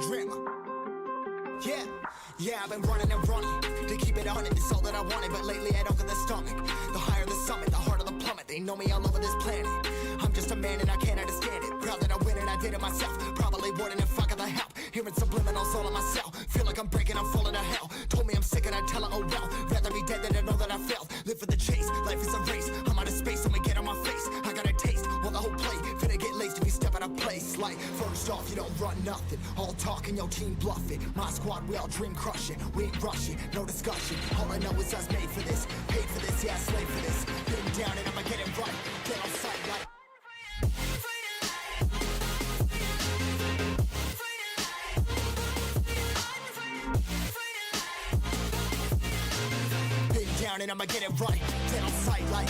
VStreamer. Yeah, I've been running and running to keep it on it. It's all that I wanted, but lately I don't get the stomach. The higher the summit, the harder the plummet. They know me all over this planet. I'm just a man and I can't understand it. Proud that I win and I did it myself. Probably wouldn't if I got the help. Hearing subliminals all on myself. Feel like I'm breaking, I'm falling to hell. Told me I'm sick and I tell her, oh well. Rather be dead than to know that I failed. Live for the chase, life is a race. I'm out of space, I'ma get on my face. I got a taste, well the whole plate. Finna get laced if you step out of place. Like, first off, you don't run nothing. All talking, your team bluffing. My squad, we all dream crushing. We ain't rushing, no discussion. All I know is us made for this. Paid for this, yeah, slave for this. Been down and I'ma get it right. Get on sight like. And I'ma get it right, get on sight like.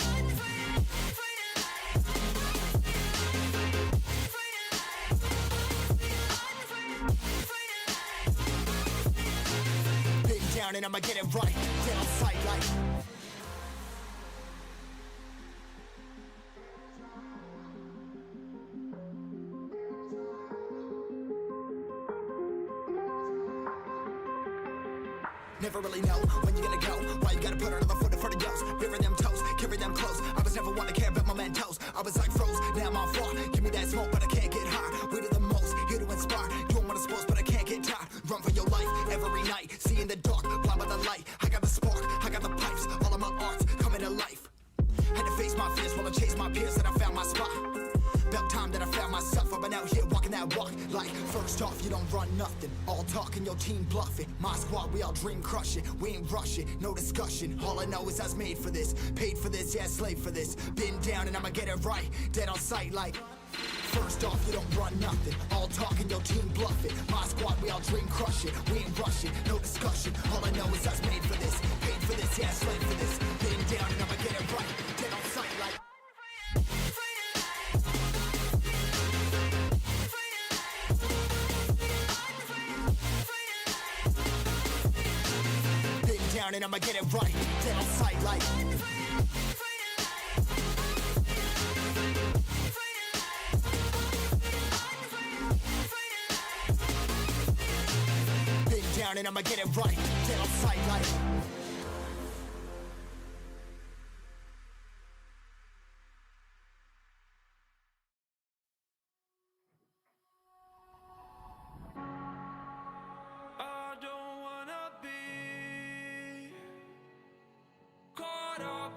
Been down and I'ma get it right, get on sight like. Never really know when you're gonna go. Why you gotta put another foot in front of yours? Bury them toes, carry them close. I was never one to care about my mentos. I was like froze, now I'm on fire. Give me that smoke, but I can't get high. We do the most, here to inspire. Doing what I'm supposed, but I can't get tired. Run for your life every night. See in the dark, blind by the light. I got the spark, I got the pipes. All of my arts coming to life. Had to face my fears while I chased my peers, and I found my spot. About time that I found myself. I've been out here walking that walk. Like, first off, you don't run nothing. All talking, your team bluffing. My squad, we all dream crushing. We ain't rushing, no discussion. All I know is I was made for this. Paid for this, yeah, slave for this. Been down and I'ma get it right. Dead on sight like. First off, you don't run nothing. All talking, your team bluffing. My squad, we all dream crushing. We ain't rushing, no discussion. All I know is I was made for this. Paid for this, yeah, slave for this. Been down and I'ma get it right. Dead on sight like. And I'ma get it right, dead on sight like. Been down and I'ma get it right, dead on sight like.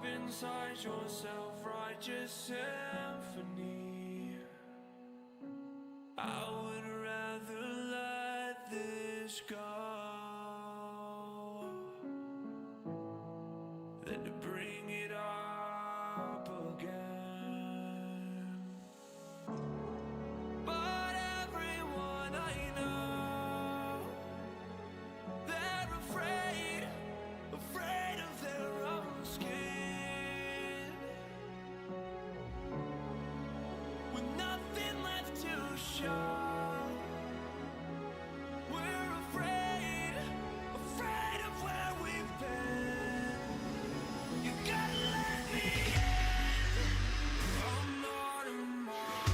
Inside your self-righteous symphony, I would rather let this go than to bring it up again. But everyone I know, they're afraid of their own skin. We're afraid of where we've been. You gotta let me in. I'm not a mark,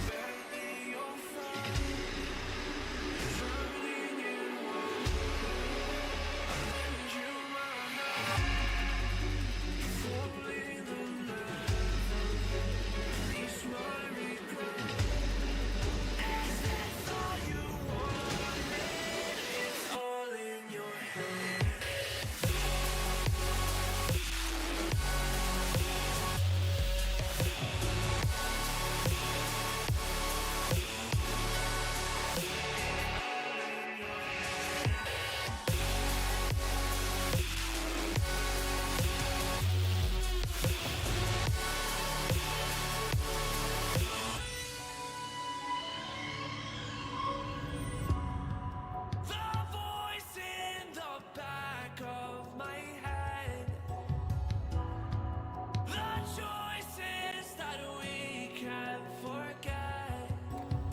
barely your friend. Turning you on, I lend you my hand. Fully the leather, release my regret.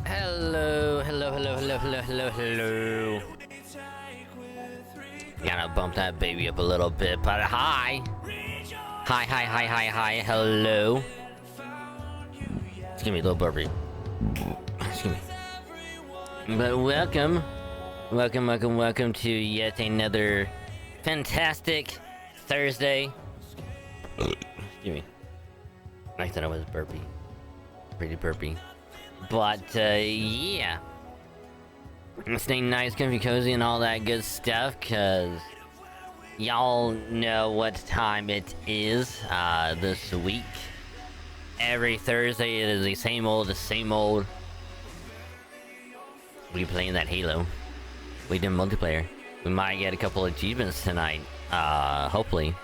Hello. Gotta bump that baby up a little bit, but hi. Hello. Excuse me, little burpee. Excuse me. But welcome to yet another fantastic Thursday. Excuse me. I thought I was burpy. Pretty burpy. But, yeah. Staying nice, comfy, cozy, and all that good stuff, cause y'all know what time it is, this week. Every Thursday it is the same old. We playing that Halo. We did multiplayer. We might get a couple achievements tonight, hopefully.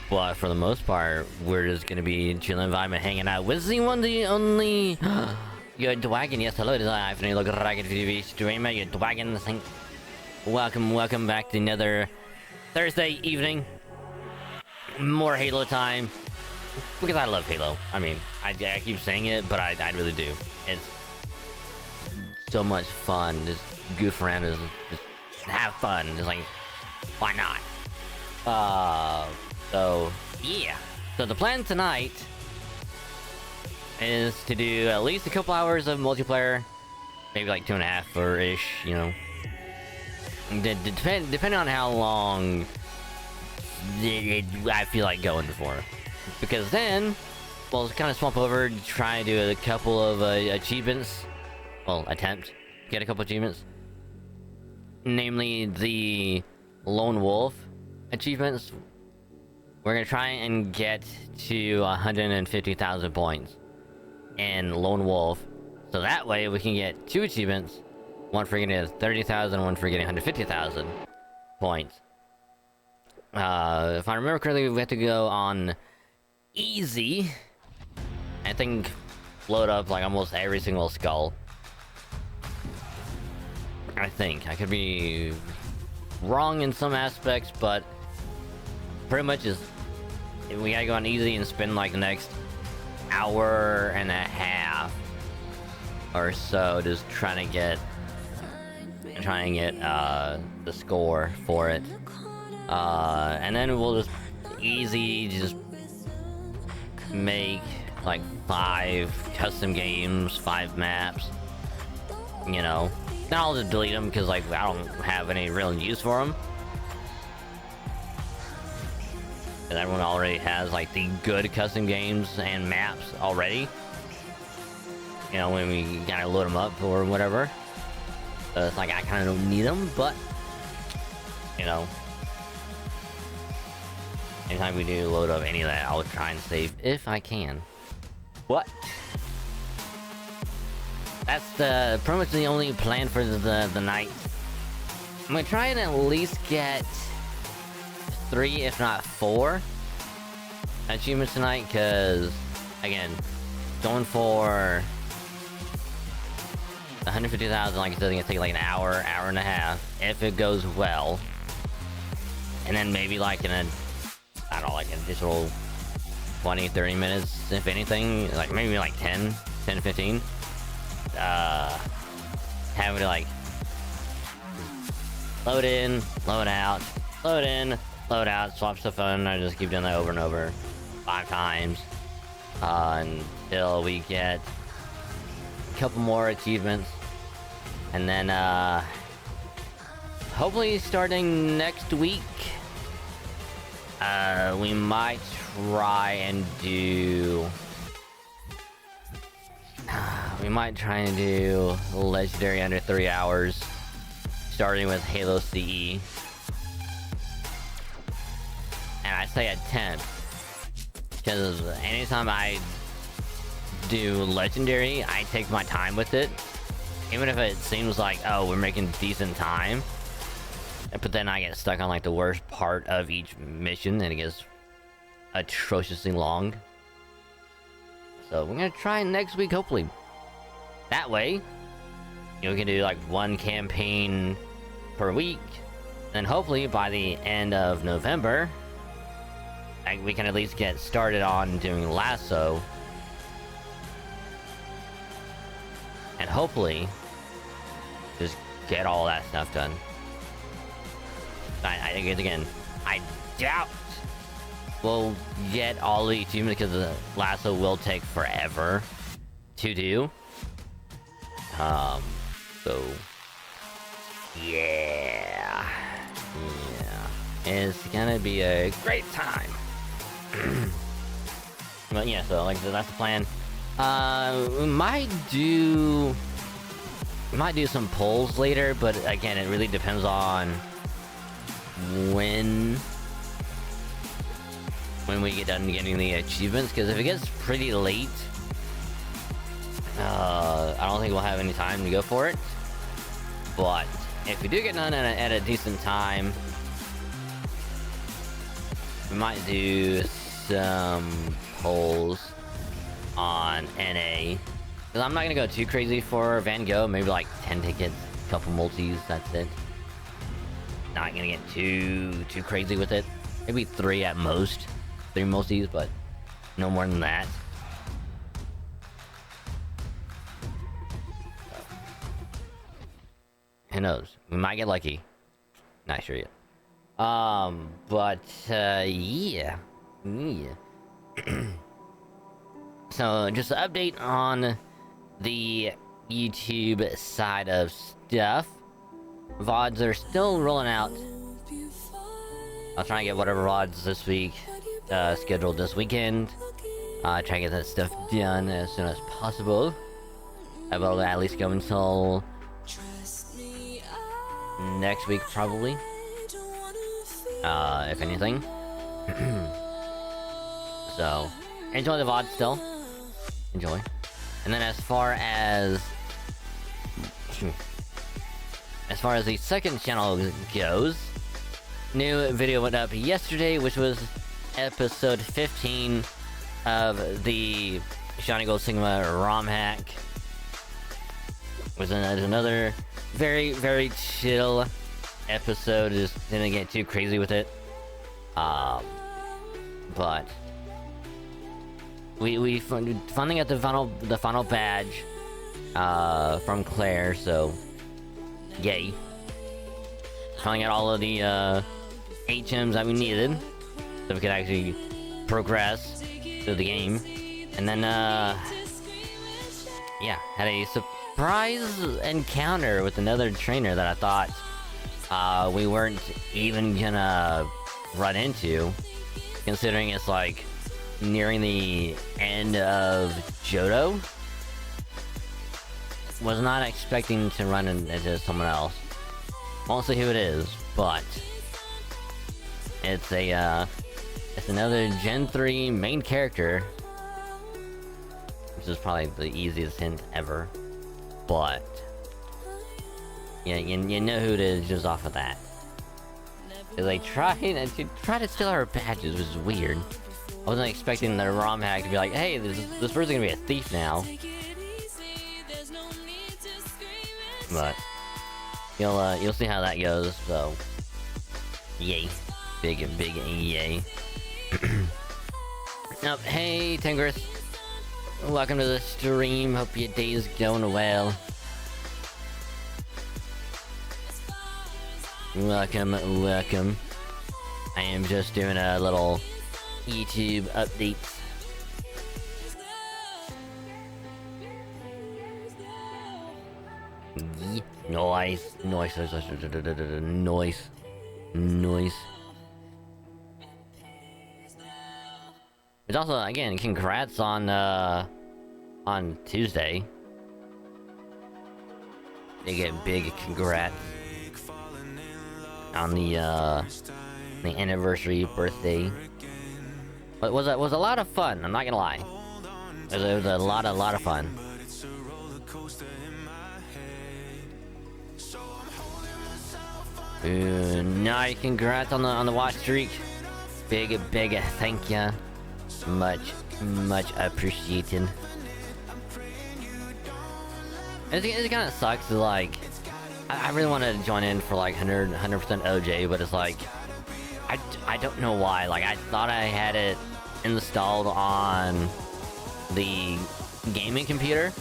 But for the most part, we're just gonna be chilling, vibing, hanging out with the one, the only. Your Dwagon, yes, hello, this is Ivan, look at Ragged VStreamer, your Dwagon, welcome back to another Thursday evening. More Halo time. Because I love Halo. I mean, I keep saying it, but I really do. It's so much fun, just goof around, just have fun, just like, why not? So, yeah. So the plan tonight is to do at least a couple hours of multiplayer, maybe like 2.5 or ish, you know. Depending on how long I feel like going for, because then we'll kind of swap over, try and do a couple of achievements. Well, get a couple achievements, namely the Lone Wolf achievements. We're gonna try and get to 150,000 points in Lone Wolf, so that way we can get 2 achievements, one for getting 30,000, one for getting 150,000 points. If I remember correctly, we have to go on easy. I think load up like almost every single skull. I think I could be wrong in some aspects, but pretty much is we gotta go on easy and spend like the next hour and a half or so just trying to get the score for it, and then we'll just easy just make like 5 custom games, 5 maps, you know. Then I'll just delete them because like I don't have any real use for them. And everyone already has like the good custom games and maps already. You know, when we gotta load them up or whatever. So it's like I kind of don't need them, but you know, anytime we do load up any of that, I'll try and save if I can. What? That's pretty much the only plan for the night. I'm gonna try and at least get 3, if not 4 achievements tonight, because again, going for 150,000, like I said, it's gonna take like an hour and a half if it goes well, and then maybe like I don't know, like an additional 20-30 minutes, if anything, like maybe like 10-15, having to like load in, load out, load in, load out, swap stuff on. I just keep doing that over and over 5 times until we get a couple more achievements, and then hopefully starting next week we might try and do legendary under 3 hours, starting with Halo CE. And I say attempt because anytime I do legendary, I take my time with it, even if it seems like, oh, we're making decent time, but then I get stuck on like the worst part of each mission and it gets atrociously long. So we're gonna try next week, hopefully. That way, you know, we can do like 1 campaign per week, and hopefully by the end of November, we can at least get started on doing Lasso, and hopefully just get all that stuff done. I again, I doubt we'll get all the achievements because the Lasso will take forever to do. So, yeah. It's gonna be a great time. But yeah, so like that's the plan. We might do some polls later, but again, it really depends on when we get done getting the achievements. Because if it gets pretty late, I don't think we'll have any time to go for it. But if we do get done at a decent time, we might do some polls on NA. Because I'm not gonna go too crazy for Van Gogh. Maybe like 10 tickets, a couple multis, that's it. Not gonna get too crazy with it. Maybe 3 at most. 3 multis, but no more than that. So, who knows? We might get lucky. Not sure yet. But yeah. So just an update on the YouTube side of stuff. VODs are still rolling out. I'll try and get whatever VODs this week scheduled this weekend. Try and get that stuff done as soon as possible. I will at least go until next week probably. If anything. So enjoy the VOD still. Enjoy. And then as far as the second channel goes, new video went up yesterday, which was episode 15 of the Shiny Gold Sigma ROM hack. Was another very, very chill episode. Just didn't get too crazy with it. But we finally got the final badge from Claire, so yay. Finally got all of the 8 gems that we needed so we could actually progress through the game. And then yeah, had a surprise encounter with another trainer that I thought we weren't even gonna run into, considering it's like nearing the end of Johto. Was not expecting to run into someone else. Won't say who it is, but it's another Gen 3 main character, which is probably the easiest hint ever. But yeah, you know who it is just off of that. They tried to steal our badges, which is weird. I wasn't expecting the ROM hack to be like, hey, this person's gonna be a thief now. But you'll see how that goes. So yay, big yay. Nope. Hey Tingris, welcome to the stream. Hope your day is going well. Welcome. I am just doing a little YouTube update. Noise. It's also, again, congrats on Tuesday. They get big congrats on the anniversary birthday. But it was a lot of fun, I'm not gonna lie. It was a lot of fun. Nice, congrats on the watch streak. Big thank ya. Much appreciated. It kind of sucks. Like, I really want to join in for like 100% OJ, but it's like I don't know why. Like, I thought I had it installed on the gaming computer,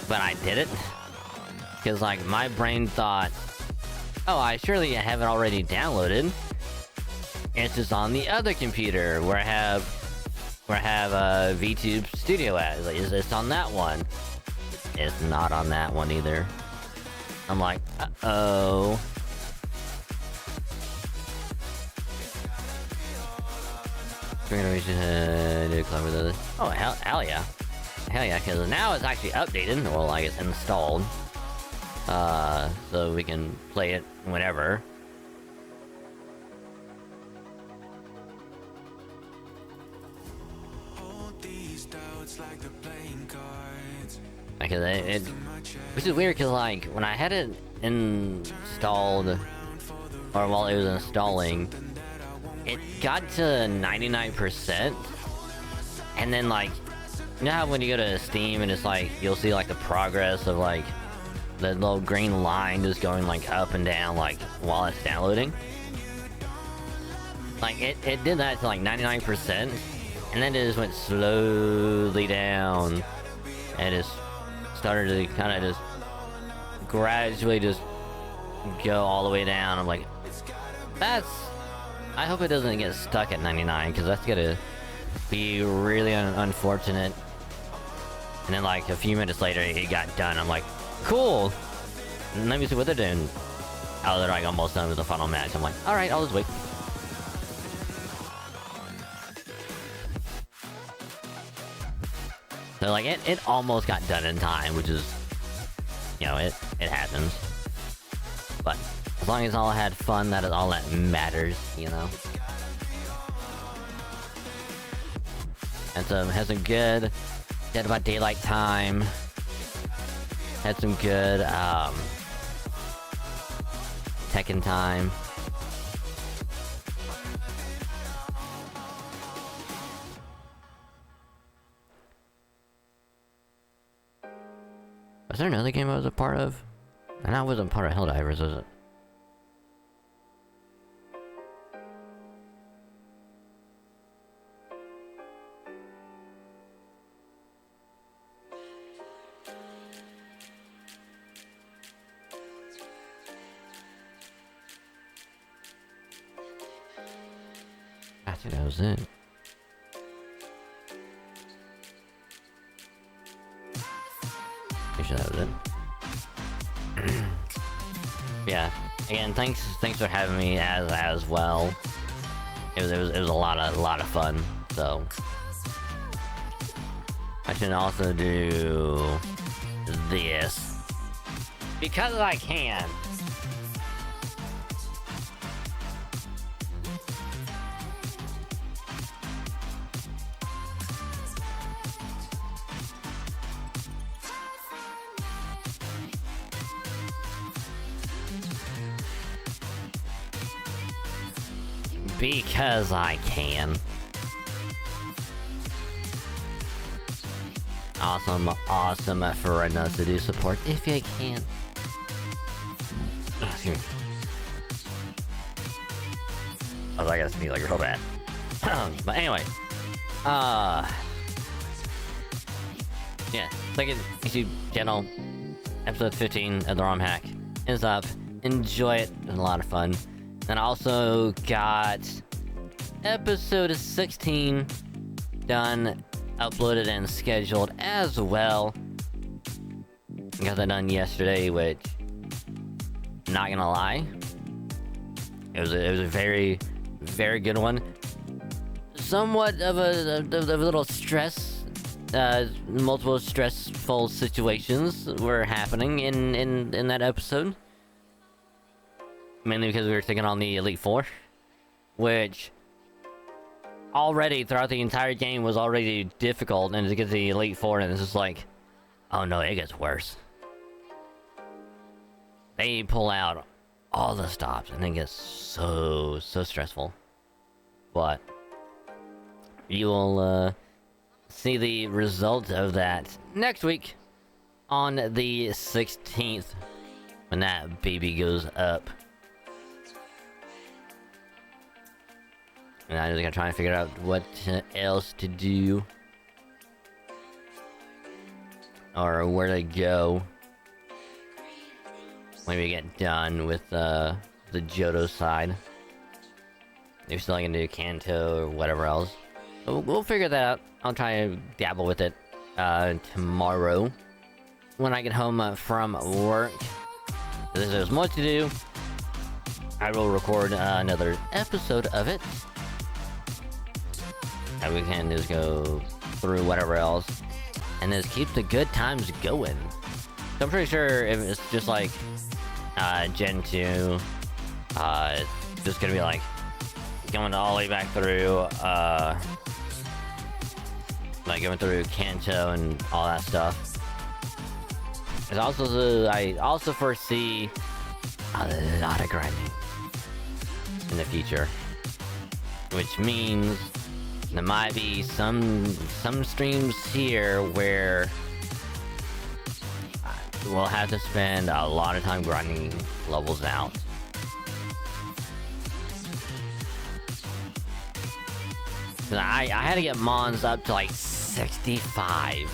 but I didn't. Because like my brain thought, oh, I surely have it already downloaded. It's just on the other computer where I have VTube Studio at. It's on that one. It's not on that one either. I'm like, uh-oh. Oh, hell yeah. Hell yeah, because now it's actually updated, well, like it's installed. So we can play it whenever. Because which is weird, because like, when I had it installed, or while it was installing, it got to 99%, and then like, you know how when you go to Steam and it's like, you'll see like the progress of like, the little green line just going like up and down like while it's downloading? Like it did that to like 99%, and then it just went slowly down, and it started to kind of just gradually just go all the way down. I'm like, I hope it doesn't get stuck at 99, because that's gonna be really unfortunate. And then like a few minutes later it got done. I'm like, cool, let me see what they're doing. Oh, they're like almost done with the final match. I'm like, alright, I'll just wait. So like it almost got done in time, which is, you know, it happens. But as long as all had fun, that is all that matters, you know. And so had some good Dead by Daylight time. Had some good Tekken time. Was there another game I was a part of? And I wasn't part of Helldivers, was it? I think that was it. Pretty sure that was it. Yeah. Again, thanks for having me as well. It was a lot of fun. So I should also do this because I can. Because I can. Awesome for us to do support if you can. Excuse me. Oh, I gotta sneeze like real bad. But anyway, yeah, second YouTube channel, episode 15 of the ROM hack is up. Enjoy it. It's a lot of fun. And I also got episode 16 done, uploaded, and scheduled as well. Got that done yesterday, which, not gonna lie, it was a very, very good one. Somewhat of a little stress, multiple stressful situations were happening in that episode. Mainly because we were taking on the Elite Four, which already throughout the entire game was already difficult, and to get to the Elite Four, and it's just like, oh no, it gets worse. They pull out all the stops, and it gets so stressful. But you will see the result of that next week on the 16th, when that baby goes up. And I'm just gonna try and figure out what else to do, or where to go. Maybe get done with the Johto side. Maybe still gonna do Kanto or whatever else. We'll figure that out. I'll try and dabble with it tomorrow. when I get home from work. There's more to do. I will record another episode of it. And we can just go through whatever else. And just keep the good times going. So I'm pretty sure if it's just like Gen 2, just gonna be like going all the way back through, like going through Kanto and all that stuff. There's also I also foresee a lot of grinding in the future, which means there might be some streams here where we'll have to spend a lot of time grinding levels out. I had to get Mons up to like 65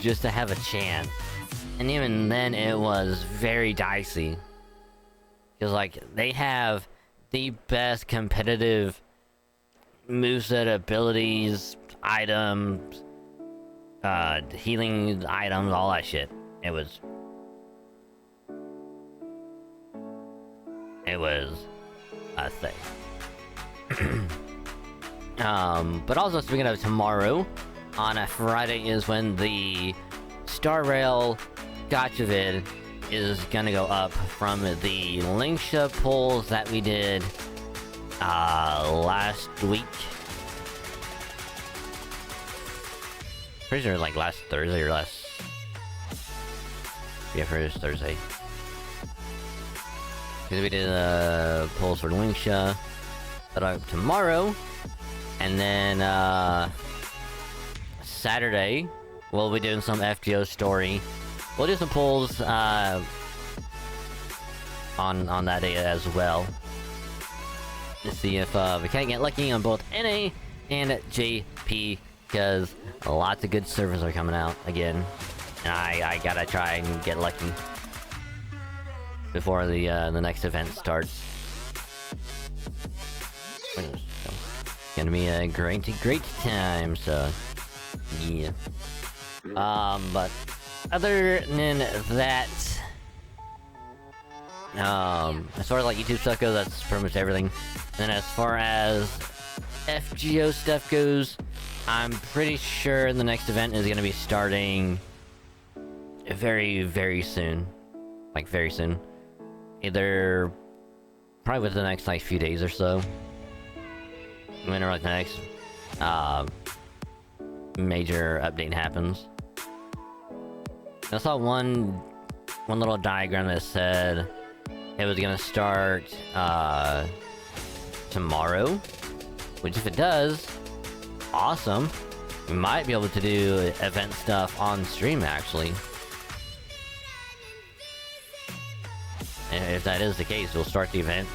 just to have a chance, and even then it was very dicey, because like they have the best competitive moveset abilities, items, healing items, all that shit. It was a thing. But also, speaking of tomorrow, on a Friday is when the Star Rail Gotcha vid is gonna go up from the Linksha polls that we did last week. Pretty sure like last Thursday or last... Yeah, first Thursday. Because we did polls for Linksha. But tomorrow, and then Saturday, we'll be doing some FGO story. We'll do some polls on that day as well, to see if we can't get lucky on both NA and JP, because lots of good servers are coming out again, and I gotta try and get lucky before the next event starts. It's gonna be a great time, so yeah. But other than that, as far as like YouTube stuff goes, that's pretty much everything. And as far as FGO stuff goes, I'm pretty sure the next event is gonna be starting very soon. Like very soon. Either probably within the next like few days or so. Whenever like the next major update happens. I saw one little diagram that said it was gonna start tomorrow, which if it does, awesome. We might be able to do event stuff on stream actually. And if that is the case, we'll start the event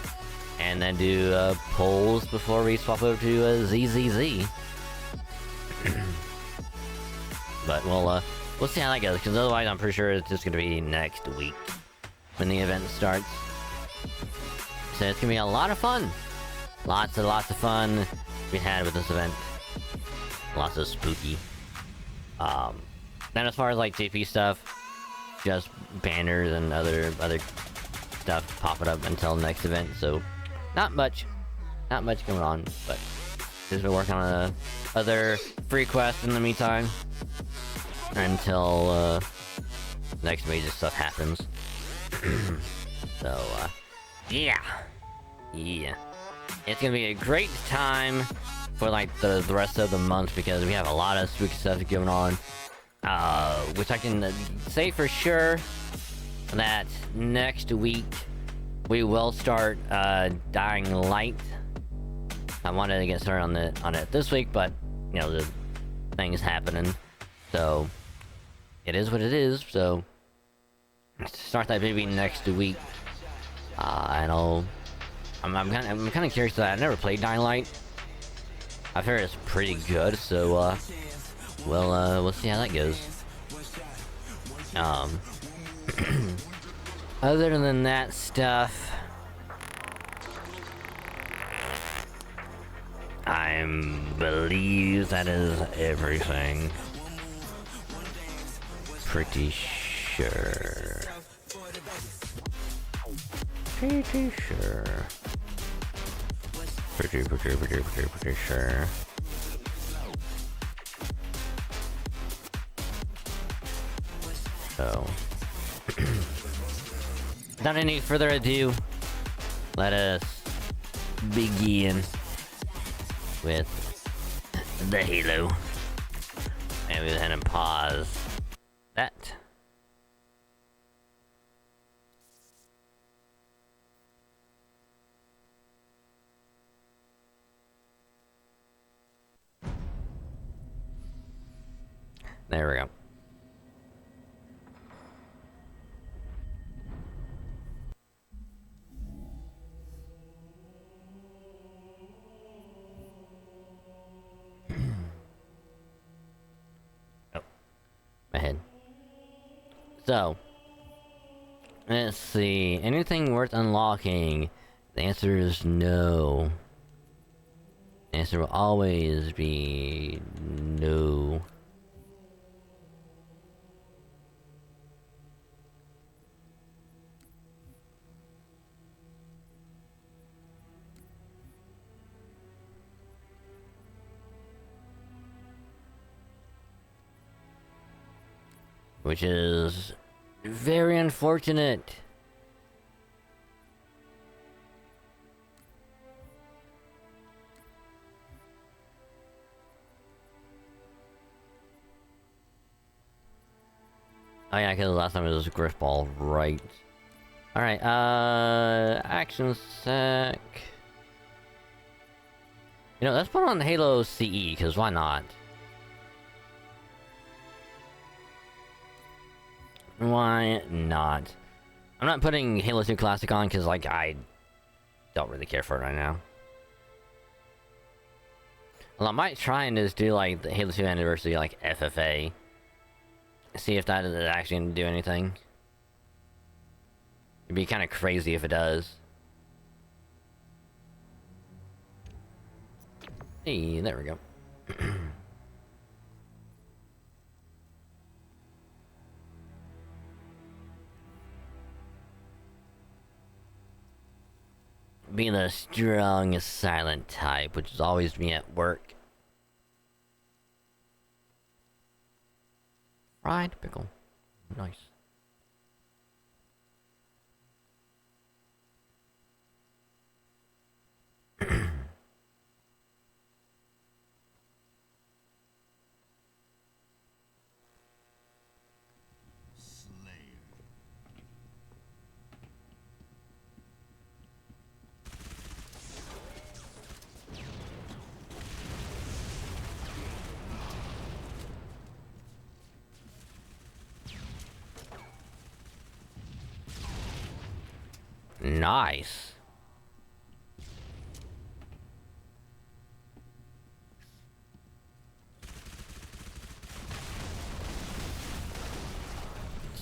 and then do polls before we swap over to ZZZ. But we'll see how that goes, because otherwise I'm pretty sure it's just gonna be next week when the event starts. So it's gonna be a lot of fun. Lots of fun we had with this event. Lots of spooky. Then as far as like JP stuff, just banners and other stuff popping up until next event, so not much going on, but just been working on other free quests in the meantime until next major stuff happens. So yeah, it's gonna be a great time for like the rest of the month, because we have a lot of spooky stuff going on, which I can say for sure that next week we will start Dying Light. I wanted to get started on it this week, but you know, the things happening, so it is what it is. So start that baby next week, and I'm kind of curious that I never played Dying Light. I've heard it's pretty good, so we'll see how that goes. Other than that stuff, I believe that is everything. pretty sure. Pretty sure. Pretty sure. So, without any further ado, let us begin with the Halo. And we go ahead and pause that. There we go. Oh, my head. So, let's see. Anything worth unlocking? The answer is no. The answer will always be no. Which is very unfortunate. Oh yeah, because last time it was a griff ball, right? Alright, action sec. You know, let's put on Halo CE, because why not? Why not? I'm not putting Halo 2 Classic on because, like, I don't really care for it right now. Well, I might try and just do, like, the Halo 2 Anniversary, like, FFA. See if that is actually going to do anything. It'd be kind of crazy if it does. Hey, there we go. Being the strong, silent type, which is always me at work. Fried pickle. Nice. Nice.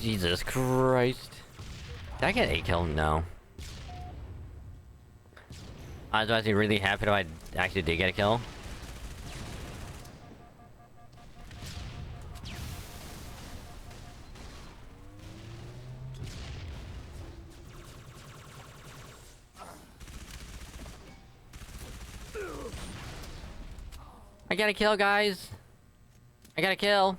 Jesus Christ. Did I get a kill? No. I was actually really happy if I actually did get a kill. I got a kill, guys. I got a kill.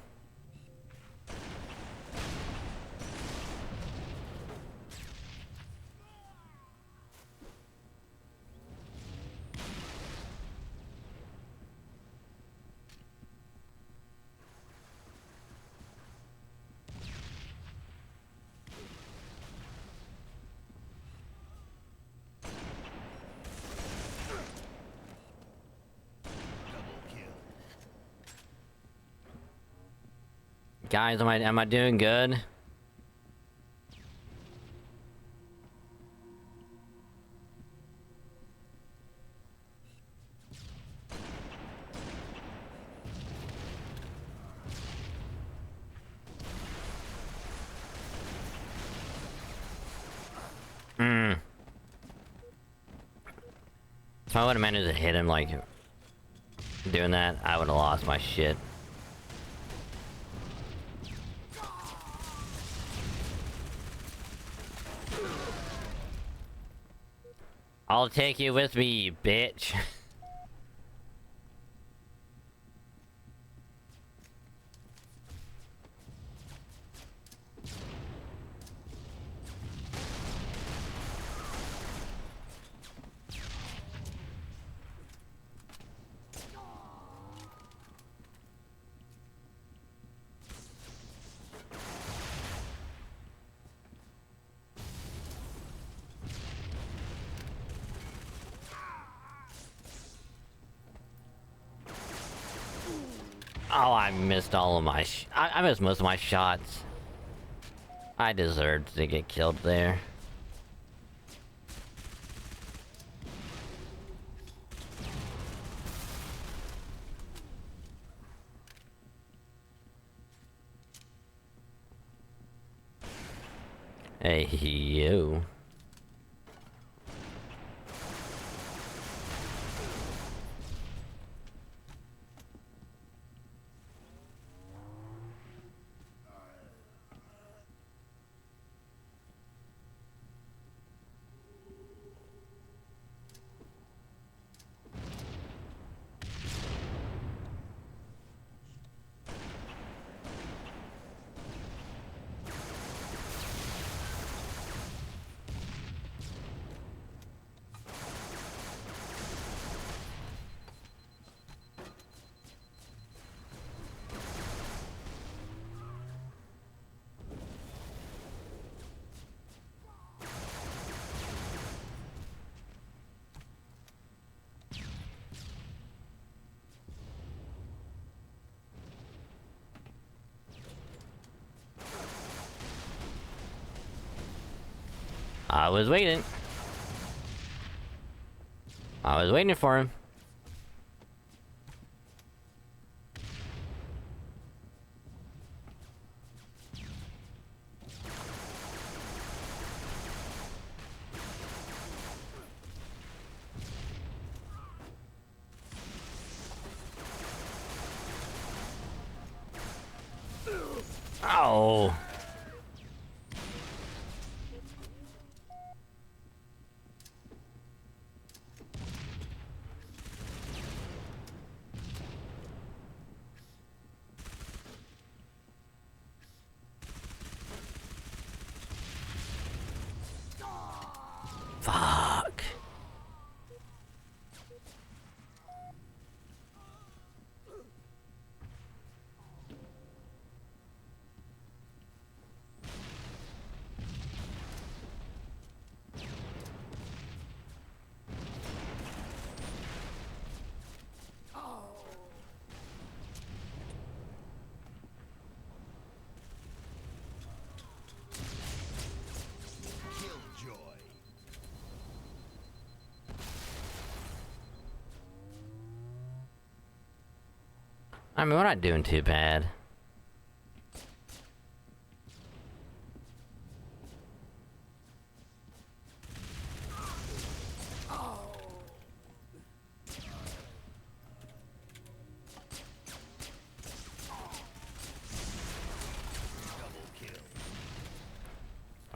Guys, am I doing good? If I would have managed to hit him like doing that, I would have lost my shit. I'll take you with me, you bitch. Oh, I missed all of my I missed most of my shots. I deserved to get killed there. Hey, you. I was waiting. I was waiting for him. Oh. Fuck. I mean, we're not doing too bad.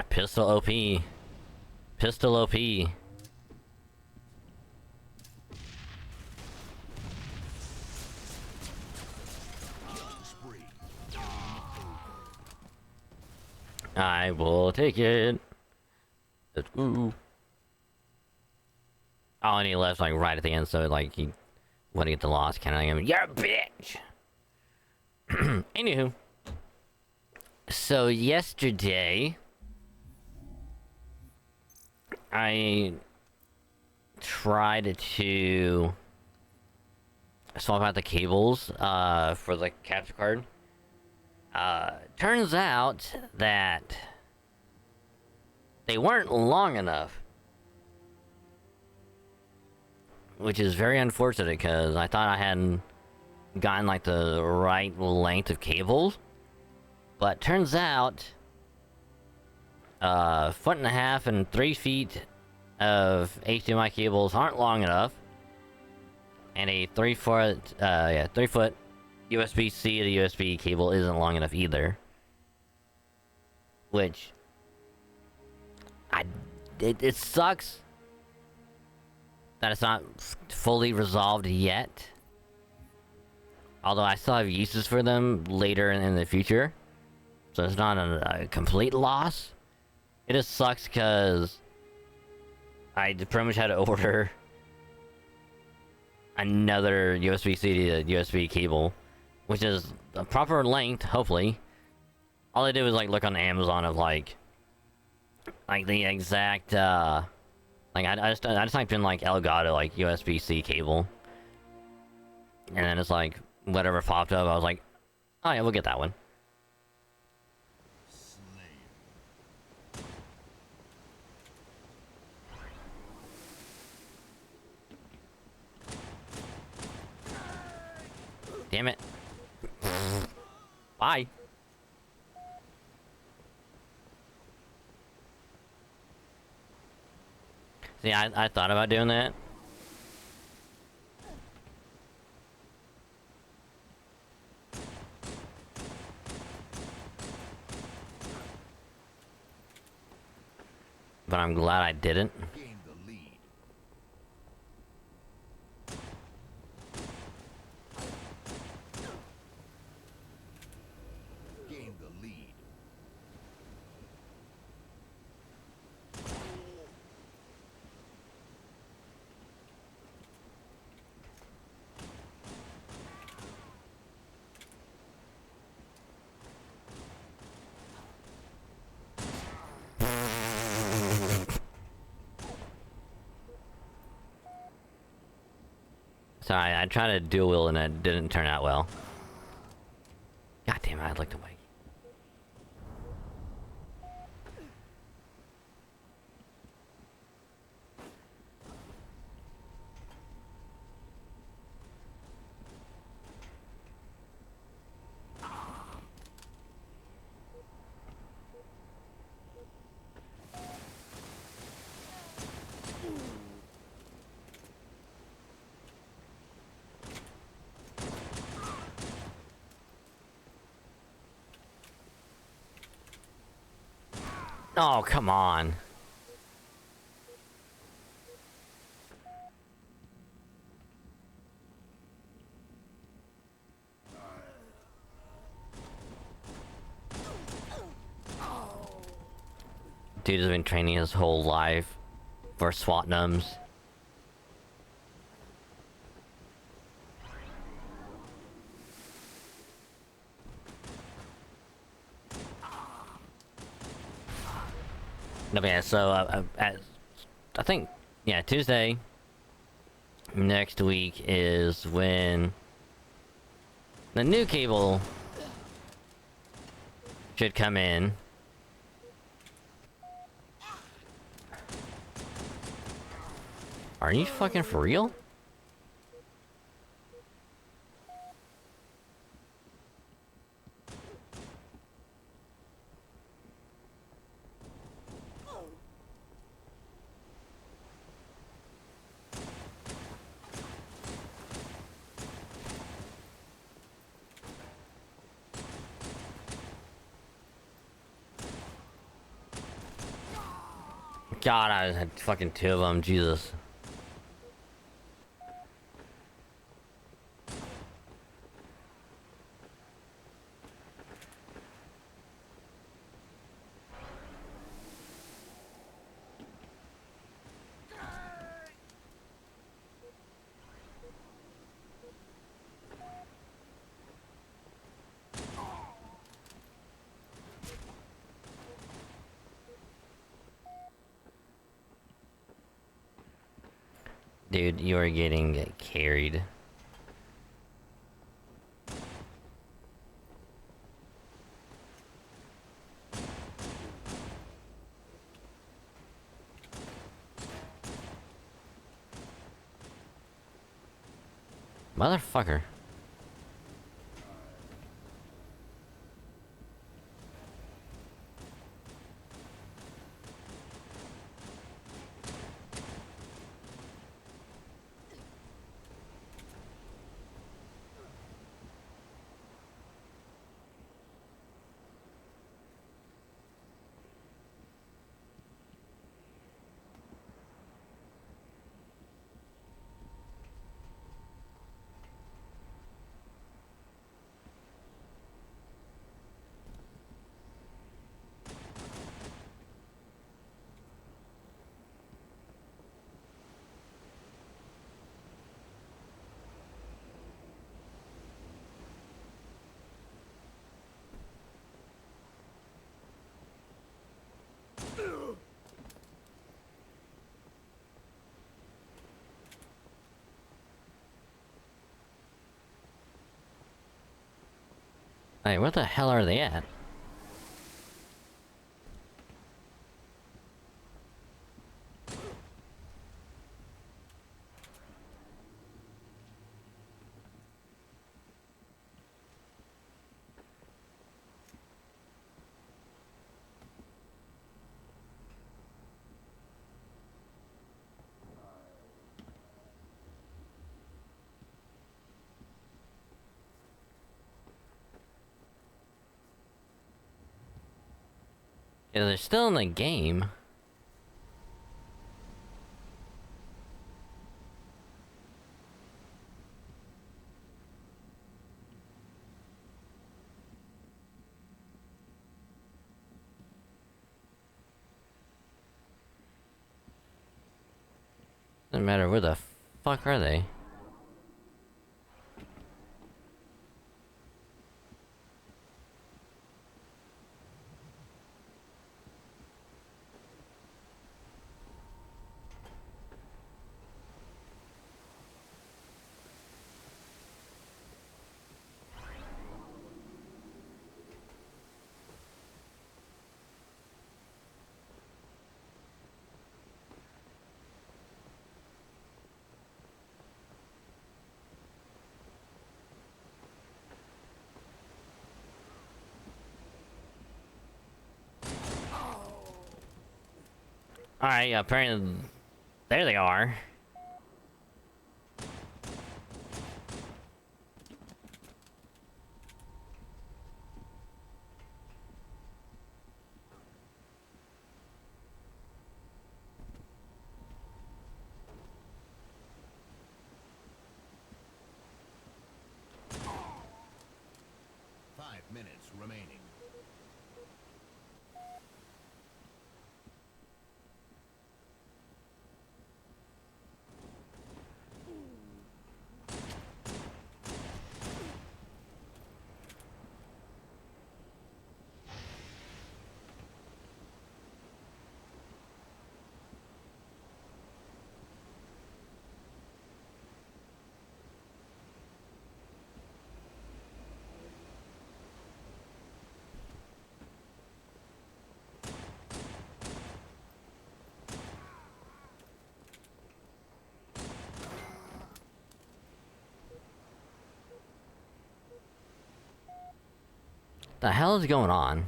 Pistol OP. Pistol OP. I will take it. Ooh. Oh, and he left like right at the end, so like he wouldn't get the loss. Can I? You're a bitch. Anywho, so yesterday I tried to swap out the cables for the capture card. Turns out that they weren't long enough, which is very unfortunate because I thought I hadn't gotten like the right length of cables, but turns out 1.5 and 3 feet of HDMI cables aren't long enough, and a 3 foot USB-C to USB cable isn't long enough either. Which it sucks that it's not fully resolved yet. Although I still have uses for them later in the future. So it's not a complete loss. It just sucks because I pretty much had to order another USB-C to USB cable, which is a proper length, hopefully. All I did was like look on Amazon of like the exact like I just typed in like Elgato like USB-C cable, and then it's like whatever popped up. I was like, oh yeah, we'll get that one. Damn it. Bye. See, I thought about doing that. But I'm glad I didn't. Gain the lead. Gain the lead. Sorry, I tried to dual wheel and it didn't turn out well. God damn it, I'd like to wait. Oh, come on. Dude has been training his whole life for SWAT-nums. No, but yeah, so I think, yeah, Tuesday next week is when the new cable should come in. Are you fucking for real? God, I had fucking two of them, Jesus. Dude, you are getting carried. Motherfucker. Hey, where the hell are they at? Yeah, they're still in the game. Doesn't matter where the fuck are they? Alright, apparently... There they are. Minutes remaining. The hell is going on?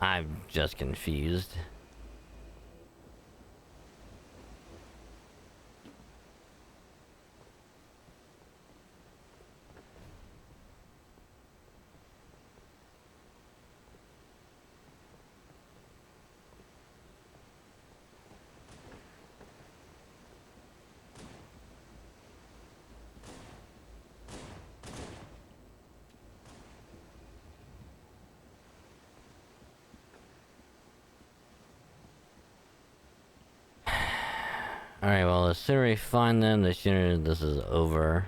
I'm just confused. Alright, well, the sooner we find them, the sooner this is over.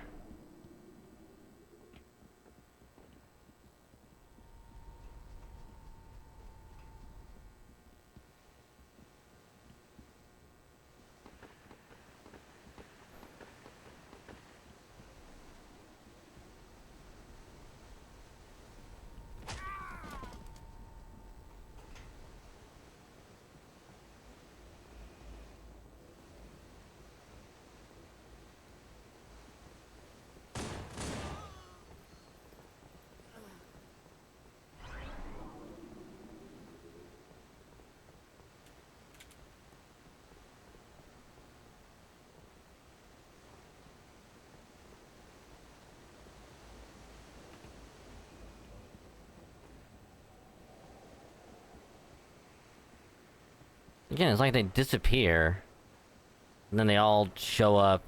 Again, it's like they disappear, and then they all show up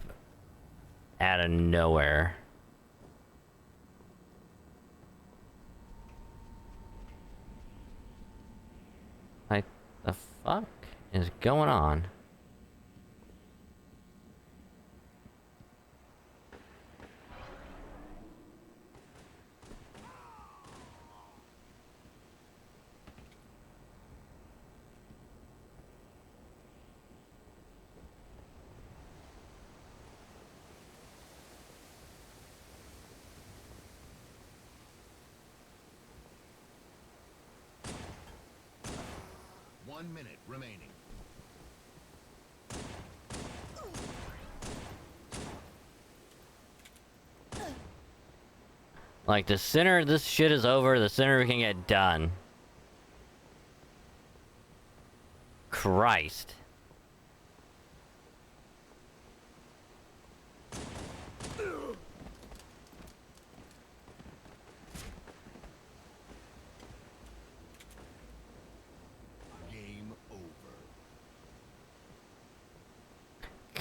out of nowhere. Like, the fuck is going on? One minute remaining. Like, the sooner this shit is over, the sooner we can get done. Christ. Game over.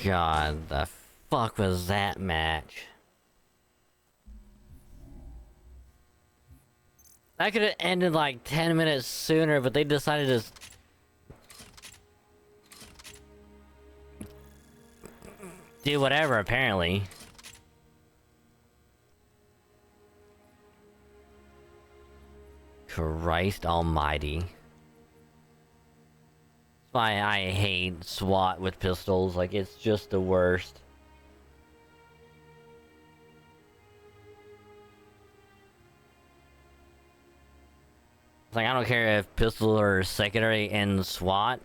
God, the fuck was that match? That could have ended like 10 minutes sooner, but they decided to do whatever, apparently. Christ almighty. That's why I hate SWAT with pistols. Like, it's just the worst. It's like, I don't care if pistols are secondary in SWAT.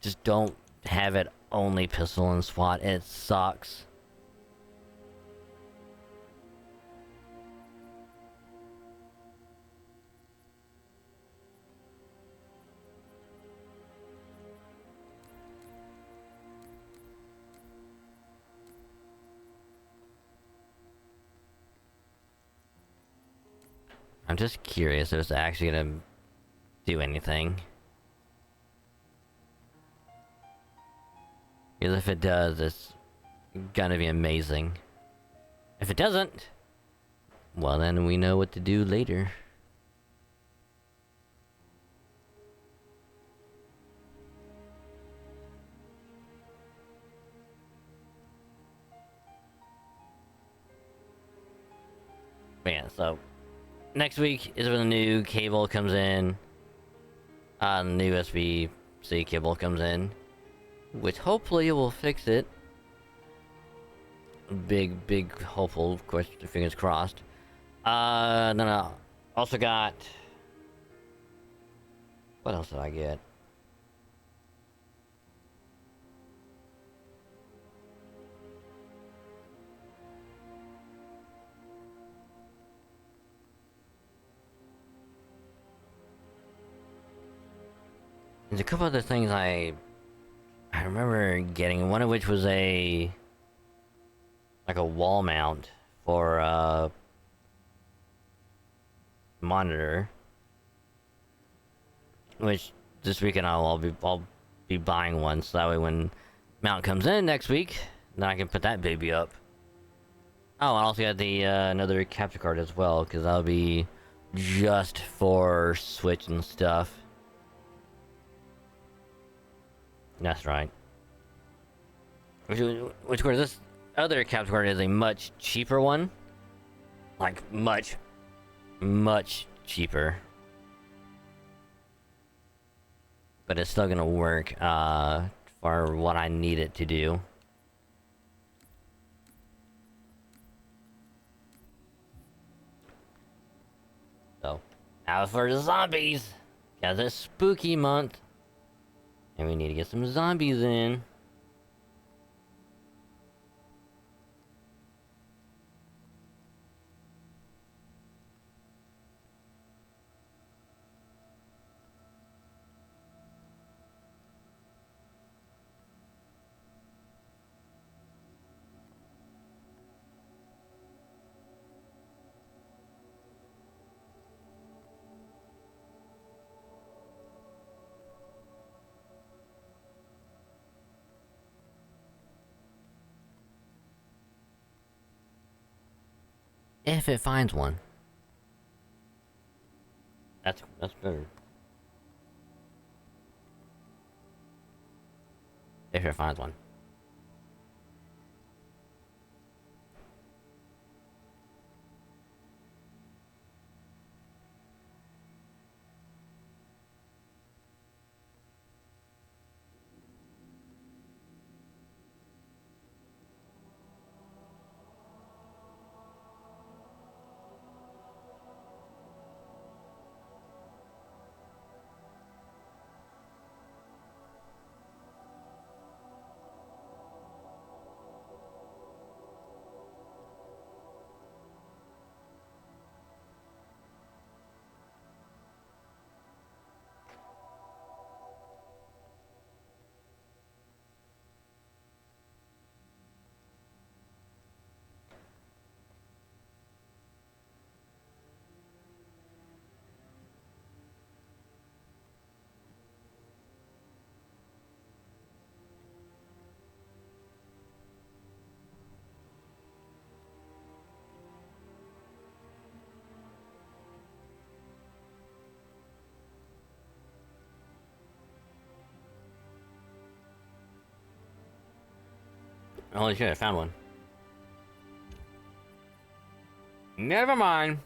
Just don't have it only pistol in SWAT. It sucks. I'm just curious if it's actually gonna do anything. Because if it does, it's gonna be amazing. If it doesn't, well then we know what to do later. But yeah, so next week is when the new cable comes in. The new USB-C cable comes in, which hopefully will fix it. Big hopeful, question, fingers crossed. Then I also got... What else did I get? There's a couple other things I remember getting, one of which was like a wall mount for monitor, which this weekend I'll be buying one, so that way when mount comes in next week, then I can put that baby up. Oh, I also got the another capture card as well, because that'll be just for Switch and stuff. That's right. Which of course, this other capture card is a much cheaper one. Like, much cheaper. But it's still gonna work, for what I need it to do. So, now for the zombies! Got this spooky month. And we need to get some zombies in. If it finds one. That's better. If it finds one. Holy shit, I found one. Never mind.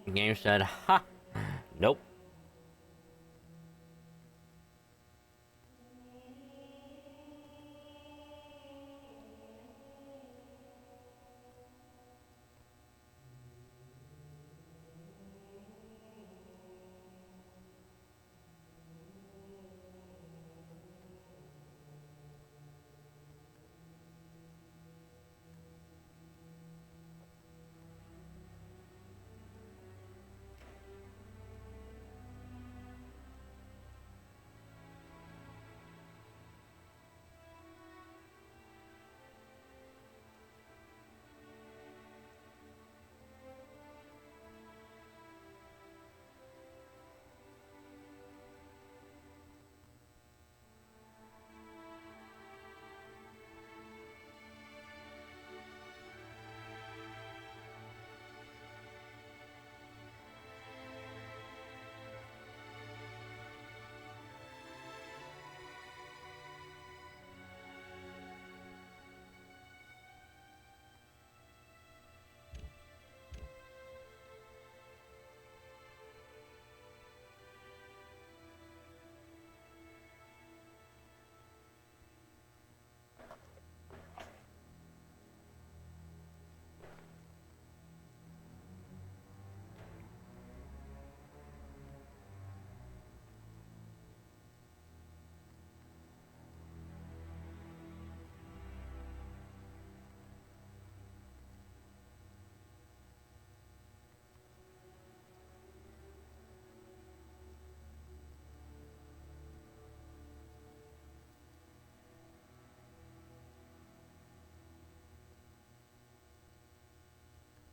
The game said, ha! Nope.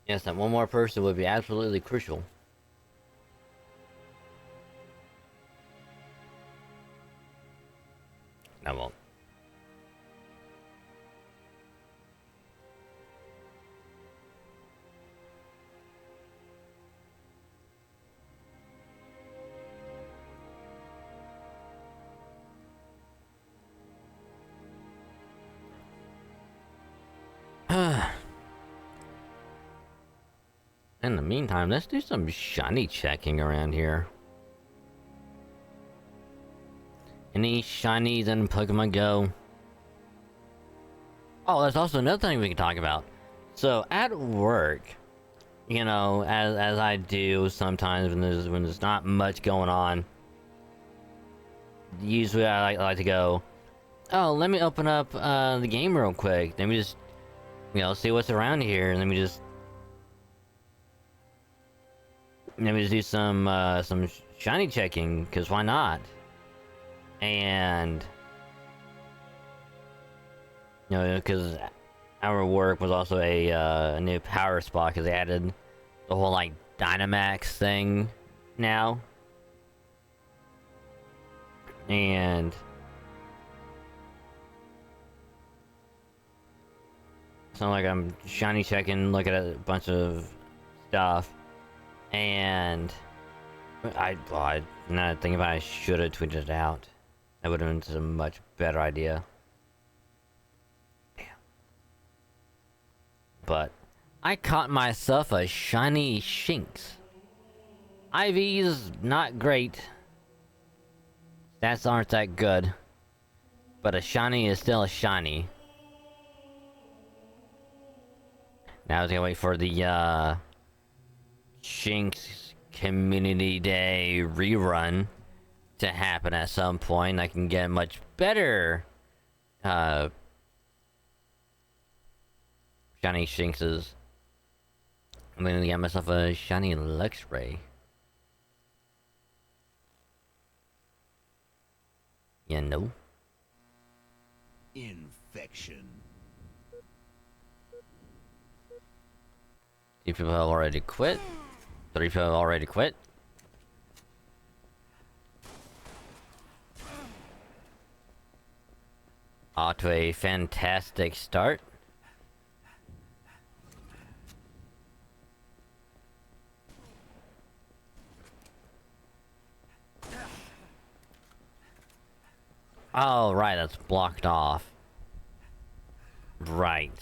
Yes, that one more person would be absolutely crucial. I won't. In the meantime, let's do some shiny checking around here. Any shinies in Pokemon Go? Oh, that's also another thing we can talk about. So at work, you know, as I do sometimes when there's not much going on, usually I like to go, oh, let me open up the game real quick. Let me just, you know, see what's around here, and let me just do some shiny checking, because why not? And you know, because our work was also a new power spot, because they added the whole like Dynamax thing now, and So like I'm shiny checking, looking at a bunch of stuff, and now that I think about it, I should have tweeted it out. That would have been a much better idea. Damn. But I caught myself a shiny Shinx. IV's not great. Stats aren't that good. But a shiny is still a shiny. Now I was gonna wait for the Shinx Community Day rerun to happen at some point. I can get much better shiny Shinxes. I'm gonna get myself a shiny Luxray. You know? Infection. Two people have already quit. 3 people have already quit. Off to a fantastic start. Oh, right, that's blocked off. Right.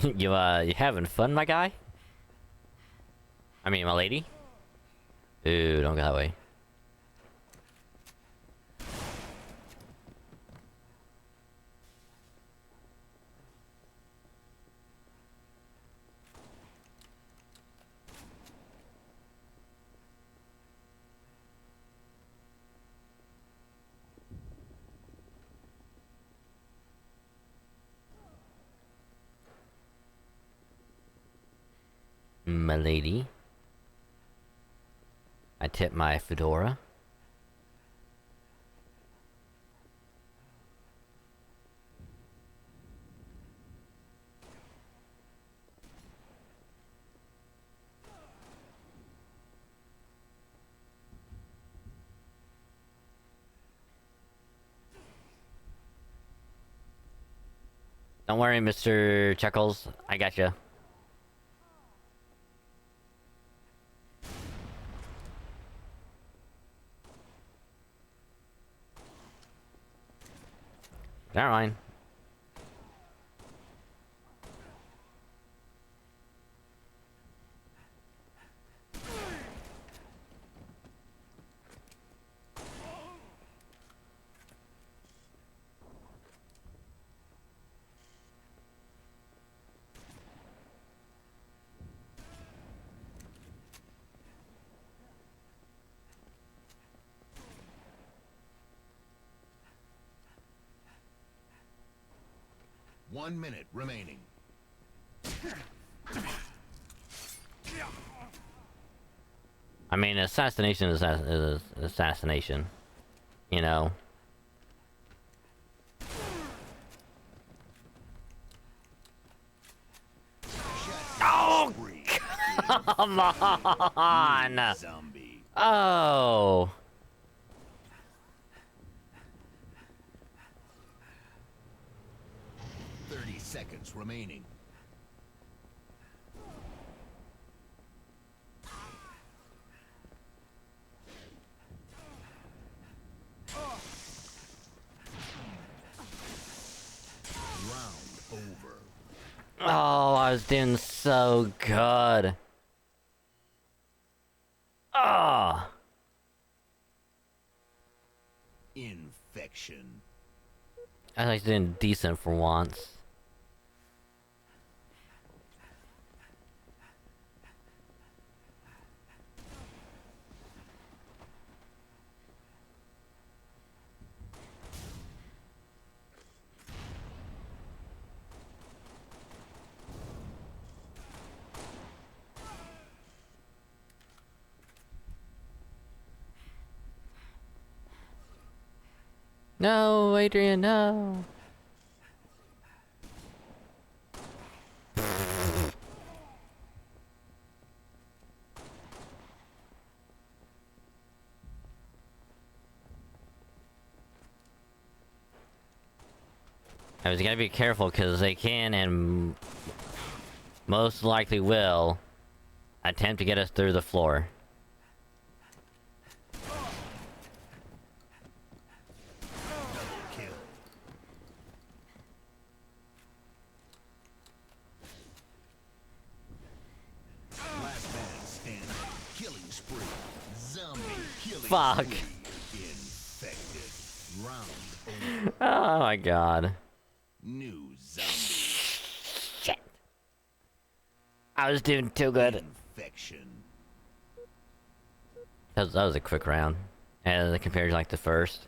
You having fun, my guy? I mean, my lady? Ooh, don't go that way. My lady. I tip my fedora. Don't worry, Mr. Chuckles. I gotcha. Never mind. One minute remaining. I mean, assassination is assassination. You know? Oh! Come on! Zombie. Oh! 30 seconds remaining. Round over. Oh, I was doing so good. Ah! Infection. I was doing decent for once. No, Adrian, no. I was gotta be careful because they can and most likely will attempt to get us through the floor. Kill. Last man standing. Killing spree. Zombie killing Fuck. spree. Infected. Round over. Oh my god. New zombie. Shit. I was doing too good. Infection. That was a quick round. And compared to like the first.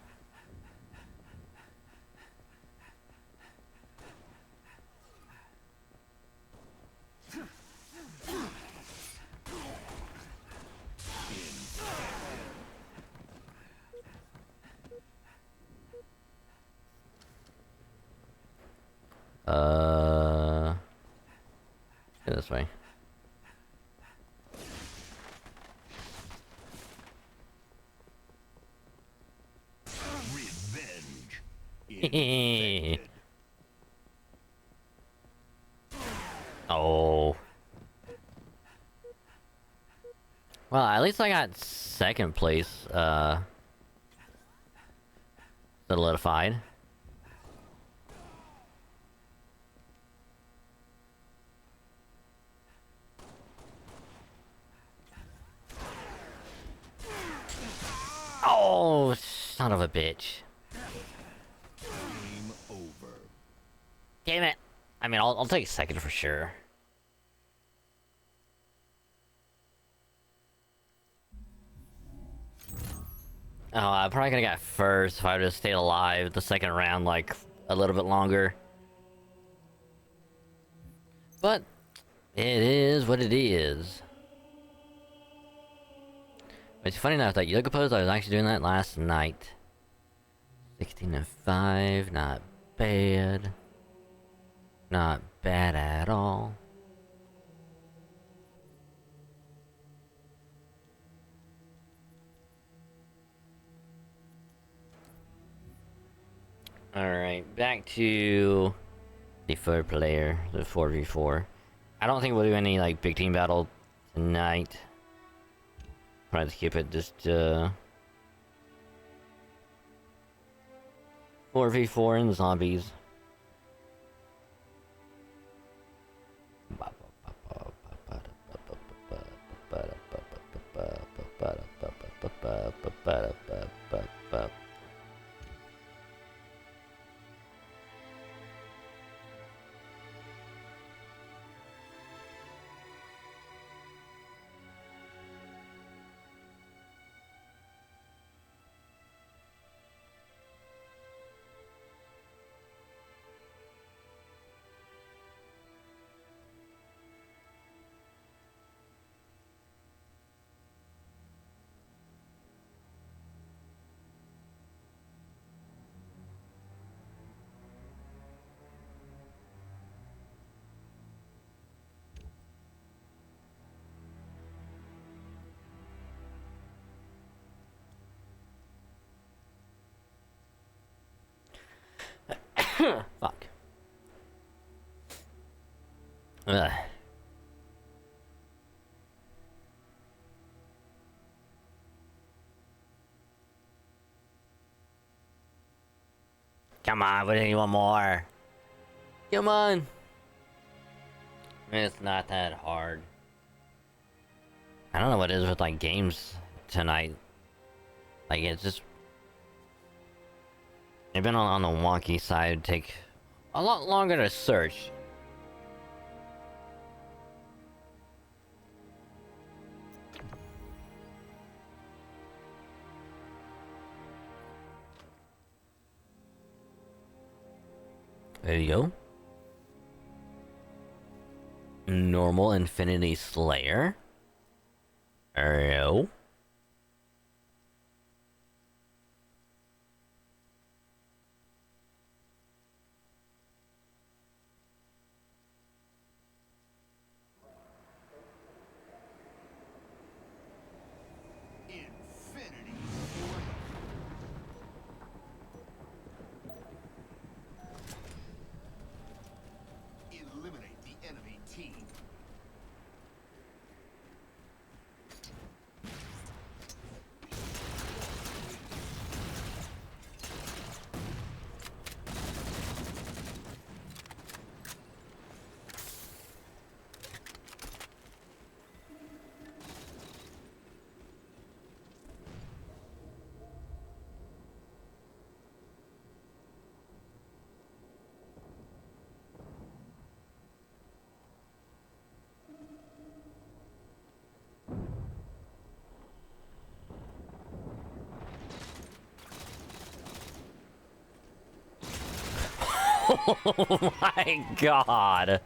Go this way. Revenge. Infected. Oh. Well, at least I got second place, solidified. Oh, son of a bitch. Game over. Damn it. I mean, I'll take second for sure. Oh, I probably could have got first if I would have stayed alive the second round, like, a little bit longer. But, it is what it is. It's funny enough that yoga pose, I was actually doing that last night. 16 and 5, not bad. Not bad at all. Alright, back to the third player, the 4v4. I don't think we'll do any like big team battle tonight. Probably skip it, just 4v4 and zombies. Fuck. Ugh. Come on, what do you want more? Come on. It's not that hard. I don't know what it is with like games tonight. Like it's just They've been on the wonky side. It'd take a lot longer to search. There you go. Normal Infinity Slayer. No. Infinity. Eliminate the enemy team. Oh my god.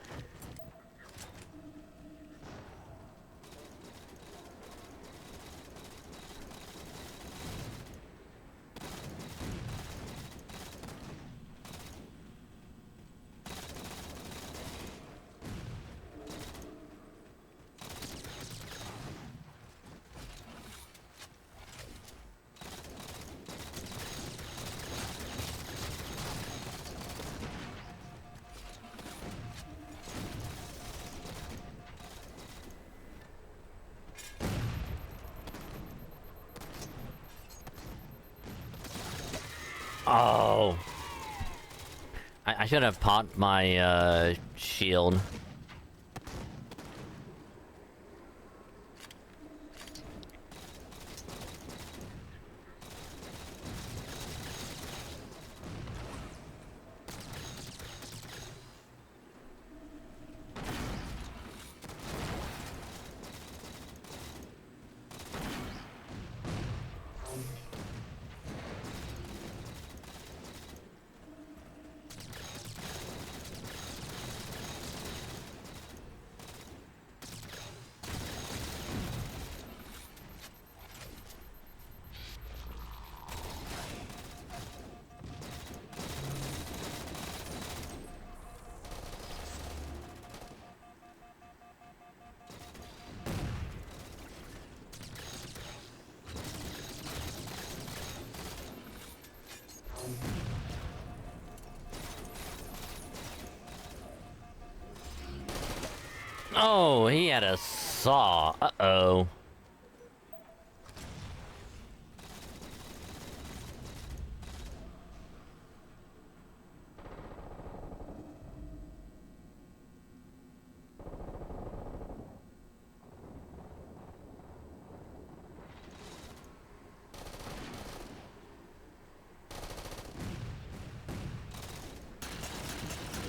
Oh. I should have popped my shield. Oh, he had a saw. Uh-oh.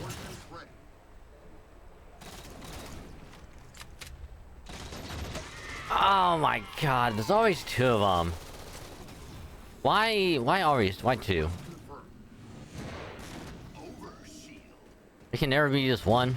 Ordnance ready. Oh my god, there's always two of them. Why always, why two? Confirmed. Overshield. It can never be just one.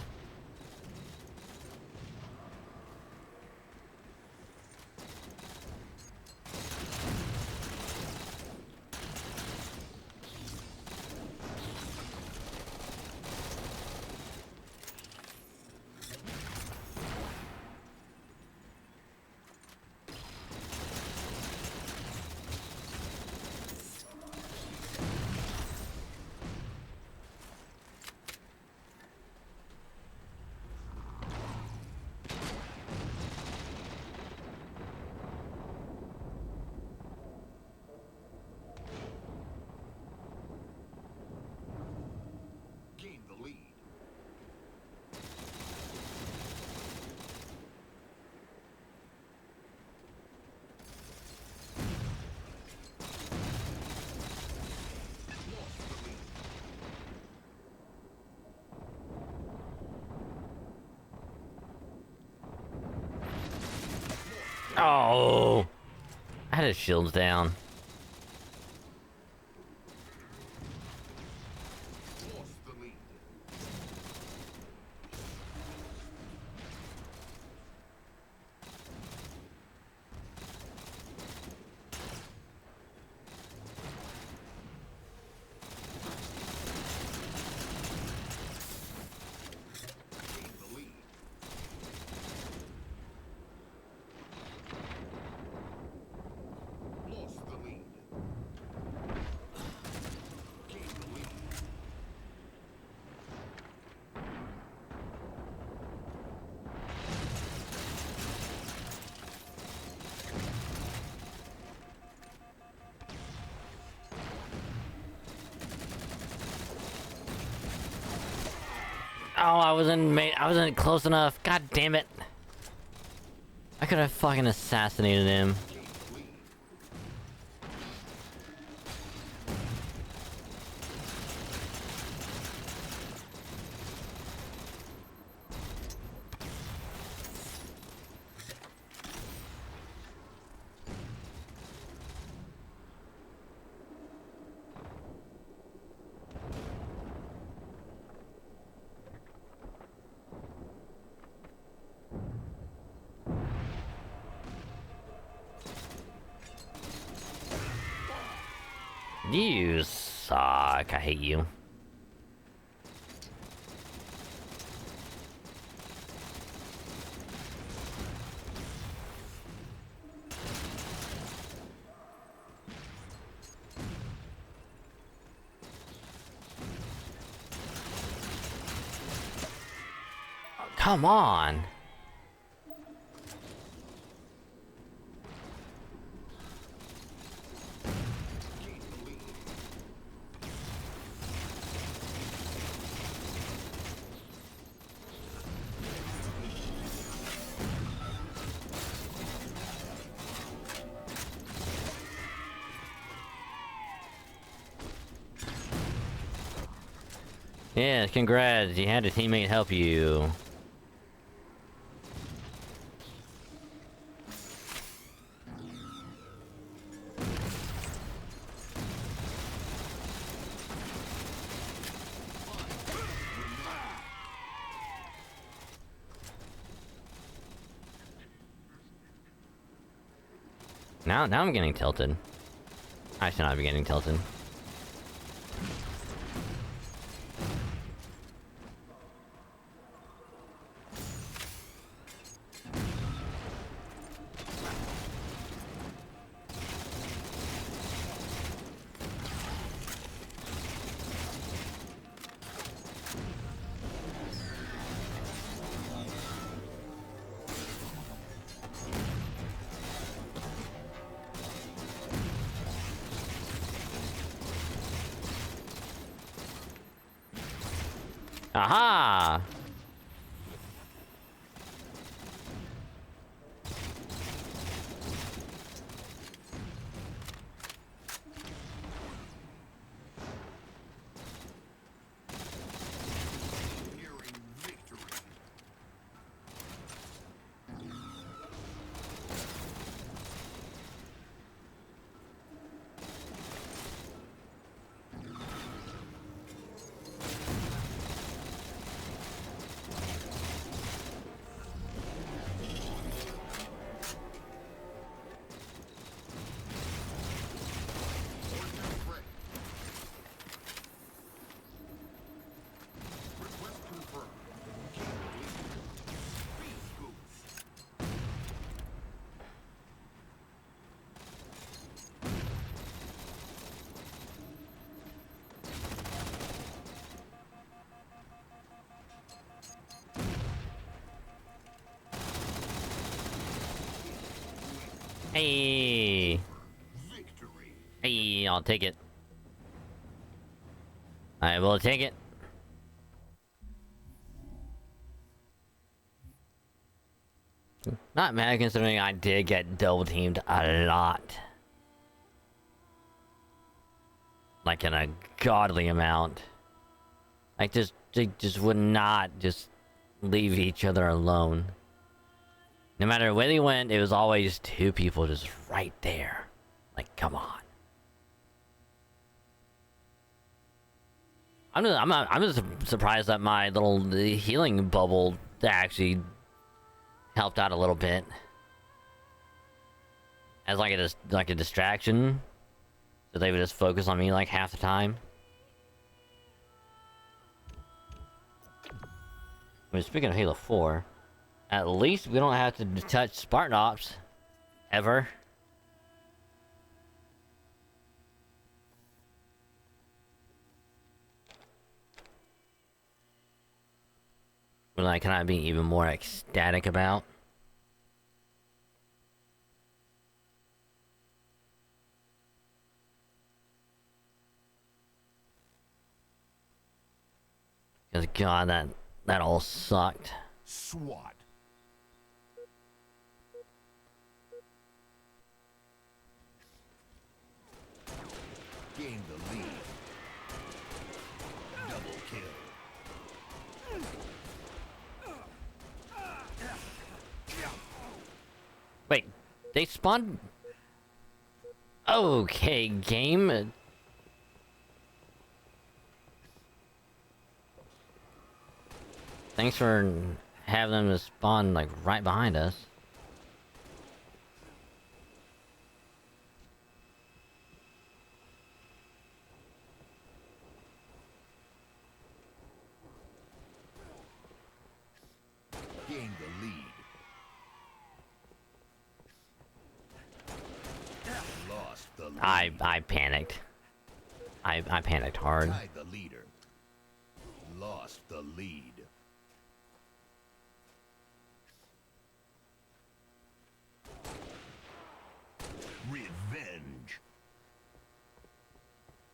Oh! I had his shields down. Lost the lead. Gained the lead. Lost the lead. Gained the lead. Oh, I wasn't close enough. God damn it. I could have fucking assassinated him. Gained the lead. You suck. I hate you. Come on. Gained the lead. Yeah, congrats. You had a teammate help you. Now I'm getting tilted. I should not be getting tilted. Aha! Nearing victory. Ordinary threat. Request confirmed. Gained the lead. Beast Goose. Hey! Victory. Hey, I'll take it. I will take it. Not mad considering I did get double teamed a lot. Like in a godly amount. Like they just would not just leave each other alone. No matter where they went, it was always two people just right there. Like, come on. I'm just surprised that my little healing bubble actually helped out a little bit. As like a distraction. So they would just focus on me like half the time. I mean, speaking of Halo 4, at least we don't have to touch Spartan Ops. Ever. But like, can I be even more ecstatic about? Because God, that all sucked. SWAT. Gain the lead. Double kill. Wait, they spawned. Okay, game. Thanks for having them to spawn like right behind us. Gain the lead. Lost the lead. I panicked. I panicked hard. Tied the leader. Lost the lead. Revenge.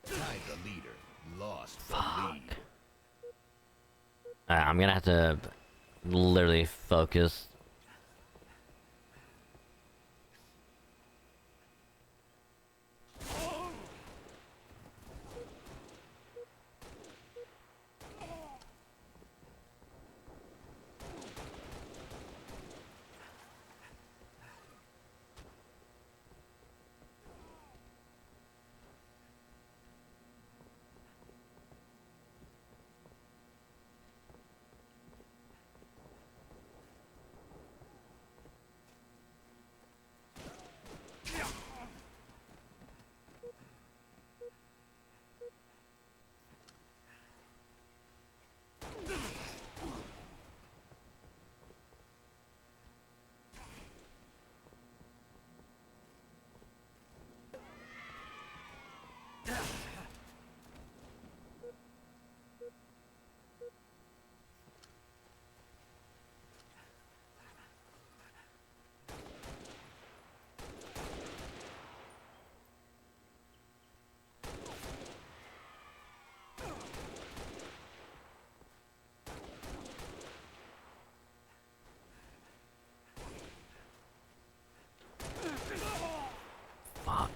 Tied the leader. Lost the lead. I'm gonna have to literally focus. Fuck.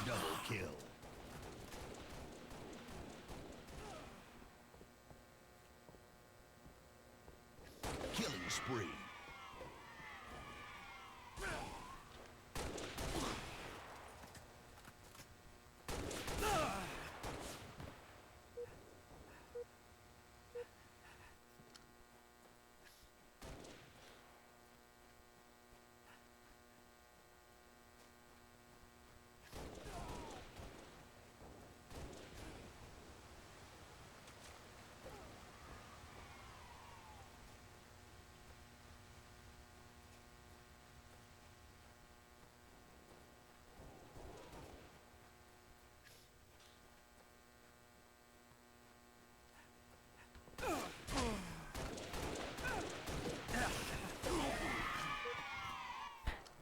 Double kill. Killing spree.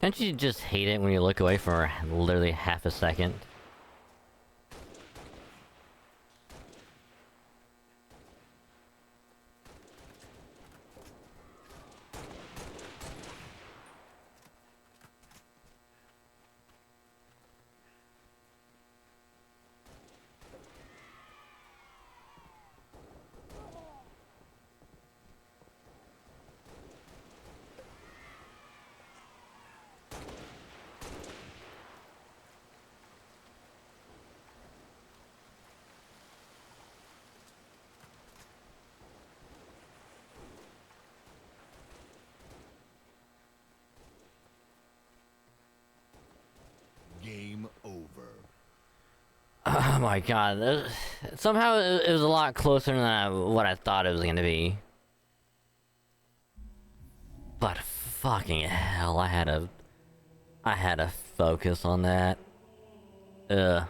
Don't you just hate it when you look away for literally half a second? Game over. Oh my god. Somehow it was a lot closer than what I thought it was gonna be. But fucking hell, I had to focus on that. Ugh.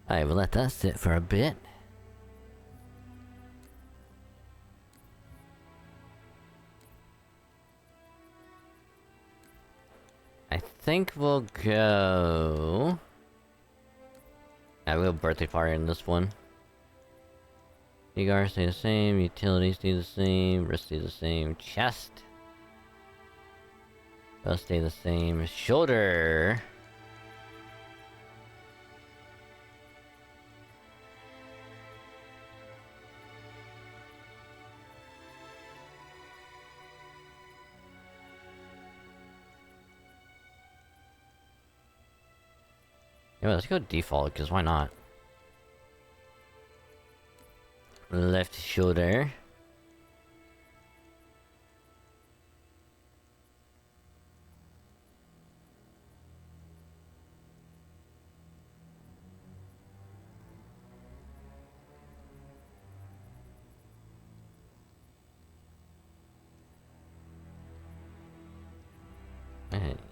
I will let that sit for a bit. I think we'll go... Yeah, we'll go birthday party in this one. Cigar stay the same, utilities stay the same, wrist stay the same, chest. They'll stay the same, shoulder. Yeah, let's go default, because why not? Left shoulder.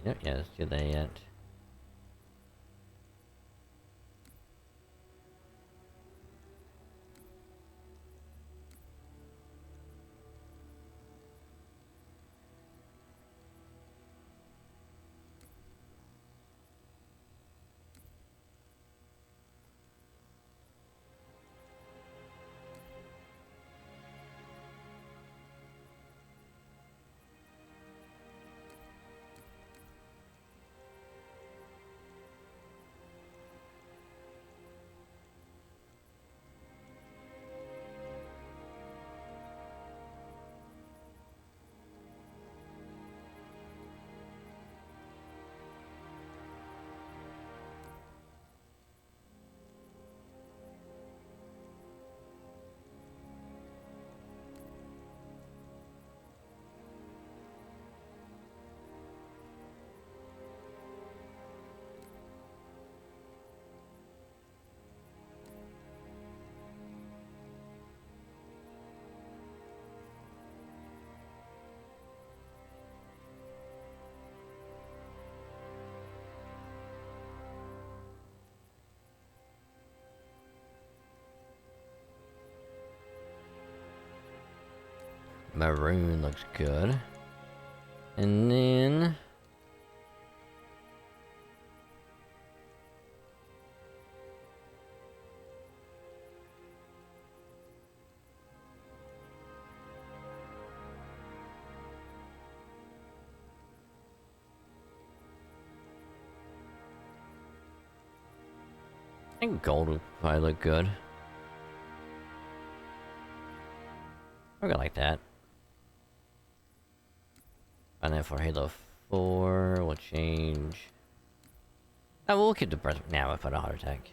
Yep, yeah, let's do that yet. Maroon looks good. And then... I think gold would probably look good. I'll go like that. And then for Halo 4, we'll change... Oh, we'll keep the breath now if I put a heart attack.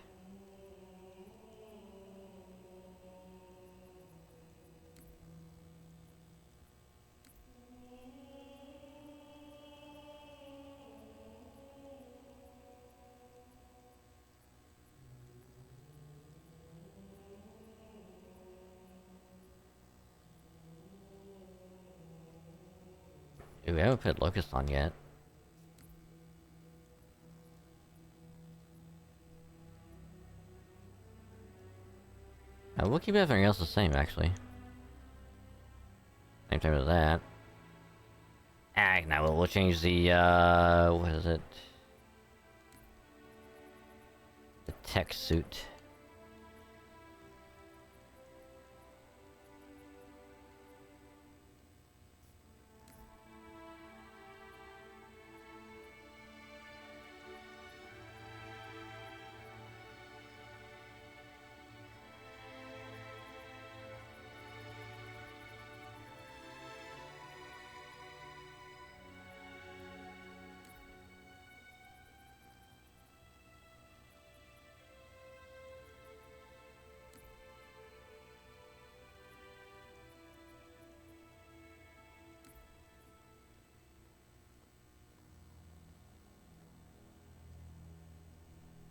Dude, we haven't put Locust on yet. We'll keep everything else the same, actually. Same time as that. Ah, now we'll change the, what is it? The tech suit.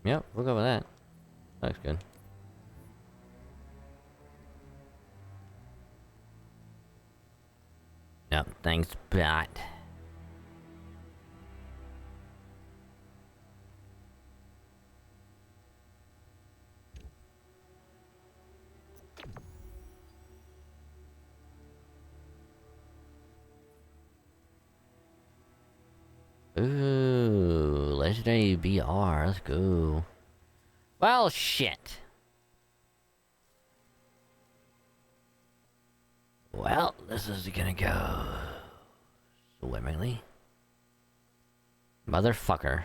Yep, we'll go with that. Looks good. Yep, thanks, bot. Ooh, legendary BR, let's go. Well, shit. Well, this is gonna go swimmingly. Motherfucker.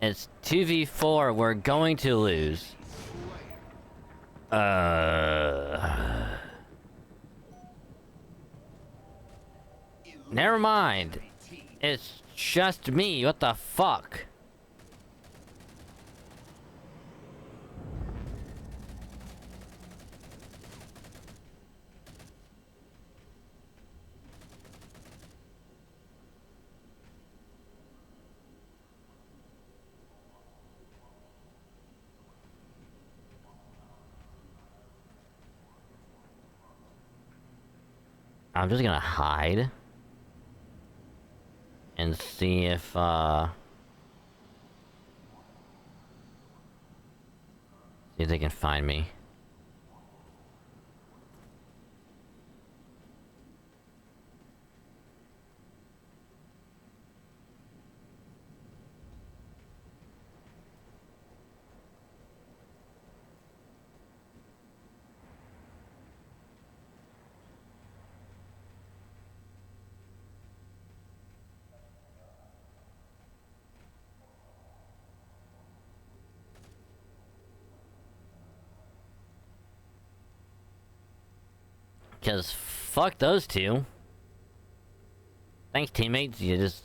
It's 2v4, we're going to lose. Never mind. It's just me, what the fuck? I'm just gonna hide and see if see if they can find me. Because fuck those two. Thanks, teammates. You just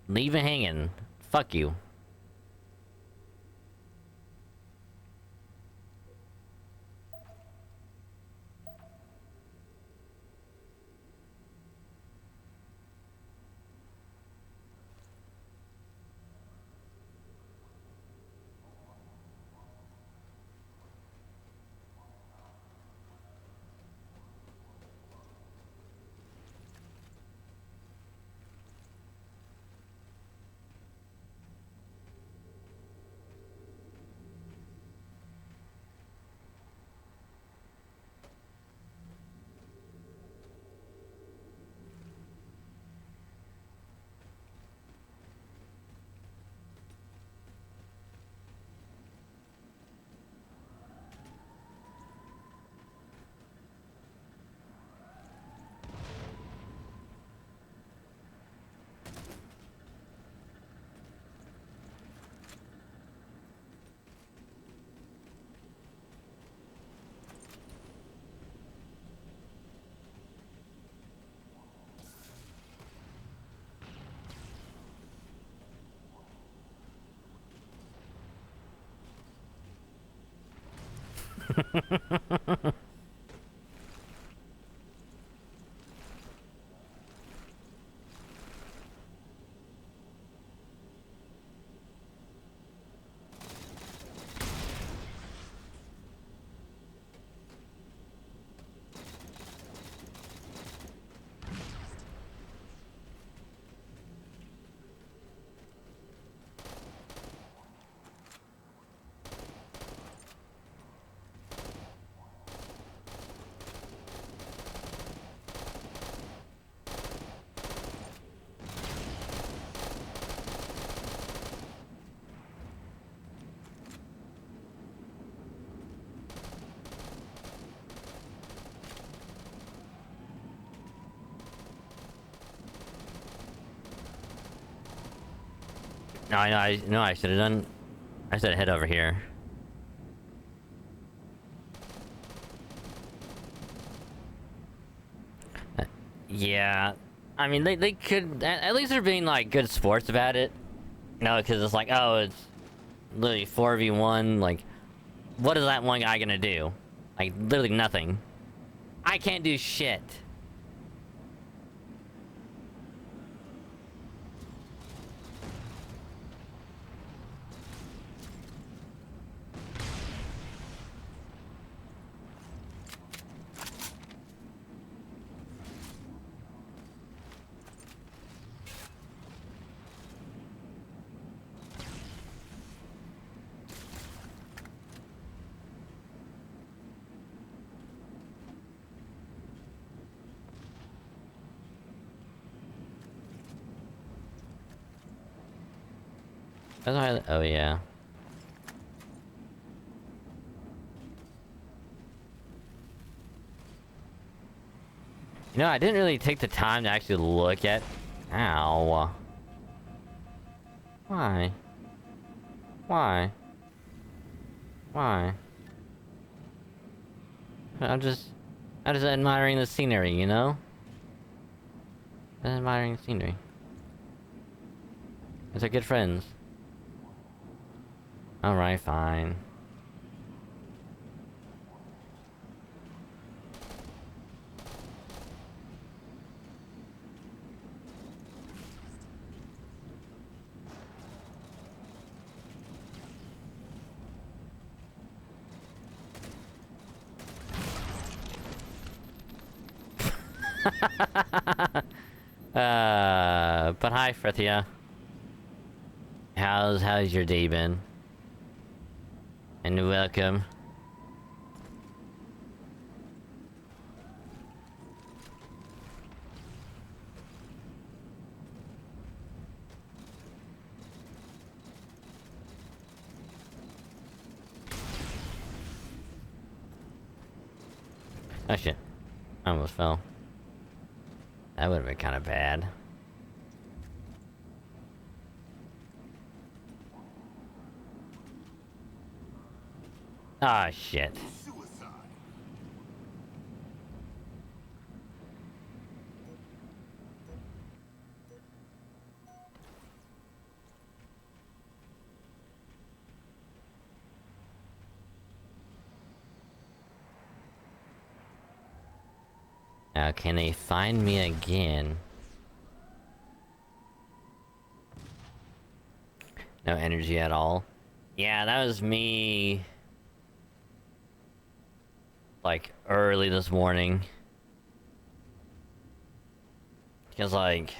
leave it hanging. Fuck you. No, I know. I should have done. I should have head over here. Yeah, I mean they could at least they're being like good sports about it. No, because it's like, oh, it's literally 4v1. Like, what is that one guy gonna do? Like, literally nothing. I can't do shit. Oh yeah. You know, I didn't really take the time to actually look at... Ow. Why? Why? Why? I'm just admiring the scenery, you know? Just admiring the scenery. Those are good friends. Alright, fine. But hi, Frithia. How's your day been? And welcome. Oh shit. I almost fell. That would have been kind of bad. Ah, shit. Now, can they find me again? No energy at all. Yeah, that was me... like, early this morning. Because, like...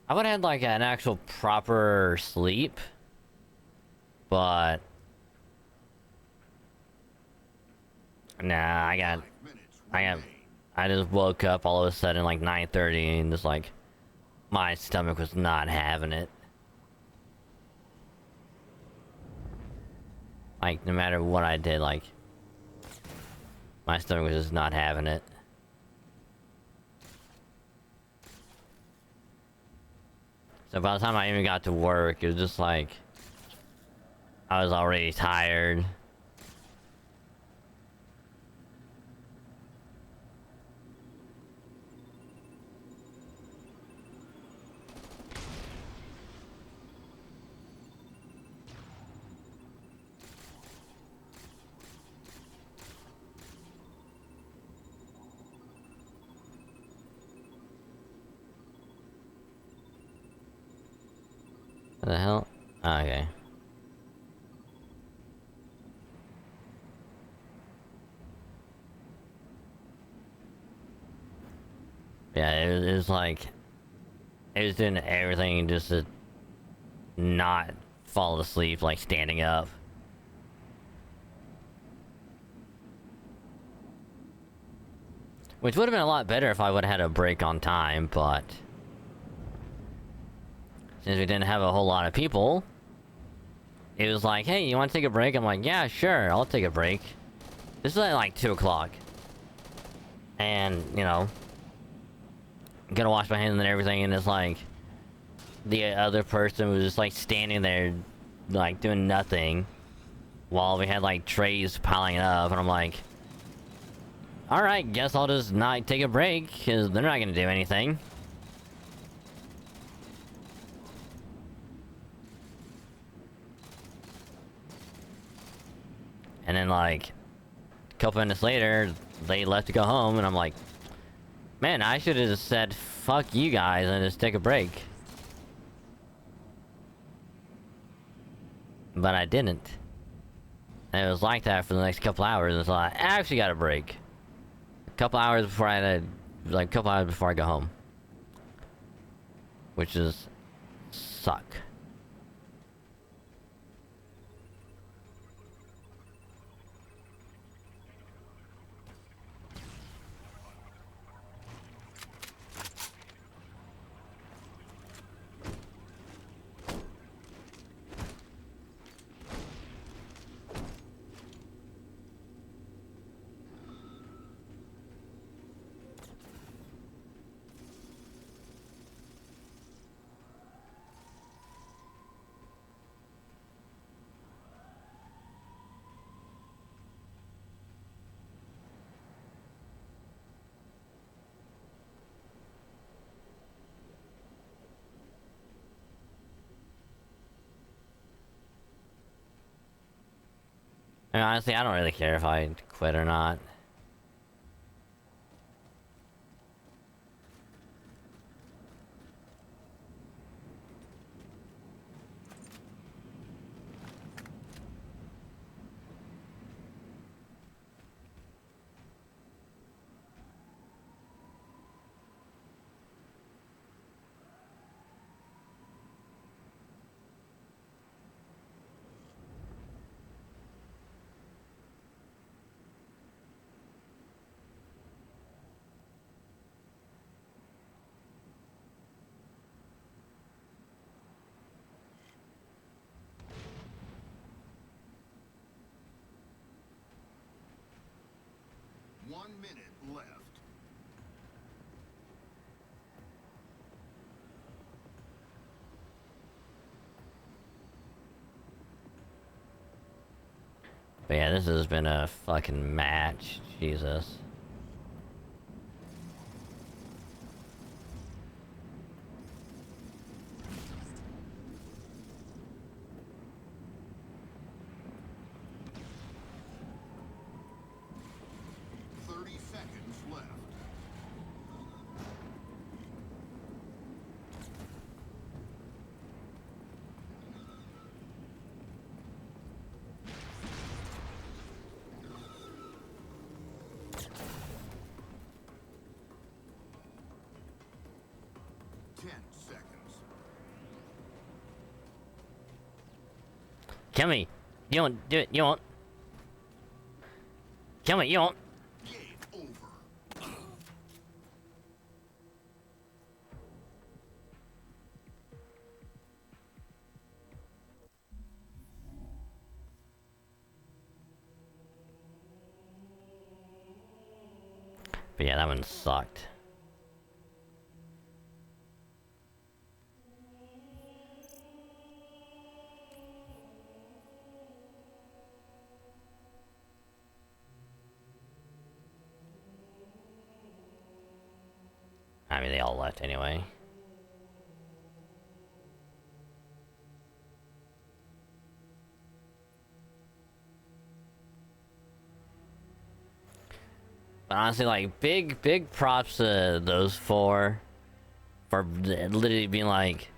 I would've had, like, an actual proper sleep. But... Nah, I just woke up all of a sudden, like, 9:30, and just, like... my stomach was not having it. Like, no matter what I did, like... my stomach was just not having it. So by the time I even got to work, it was just like... I was already tired. What the hell? Oh, okay. Yeah, it was like... it was doing everything just to... not fall asleep, like standing up. Which would have been a lot better if I would have had a break on time, but... since we didn't have a whole lot of people, it was like, hey, you want to take a break? I'm like, yeah, sure, I'll take a break. This is at like 2 o'clock. And, you know, I'm gonna wash my hands and everything, and it's like, the other person was just like standing there, like doing nothing, while we had like trays piling up, and I'm like, all right, guess I'll just not take a break because they're not gonna do anything. And then like a couple minutes later, they left to go home, and I'm like, man, I should have just said fuck you guys and just take a break. But I didn't. And it was like that for the next couple hours until I actually got a break. A couple hours before I had like a couple hours before I go home. Which is suck. And honestly, I don't really care if I quit or not. One minute left. But yeah, this has been a fucking match. Jesus. Kill me. You won't do it. You won't. Kill me. You won't. Game over. But yeah, that one sucked. I mean, they all left anyway. But honestly, like, big props to those four for literally being like,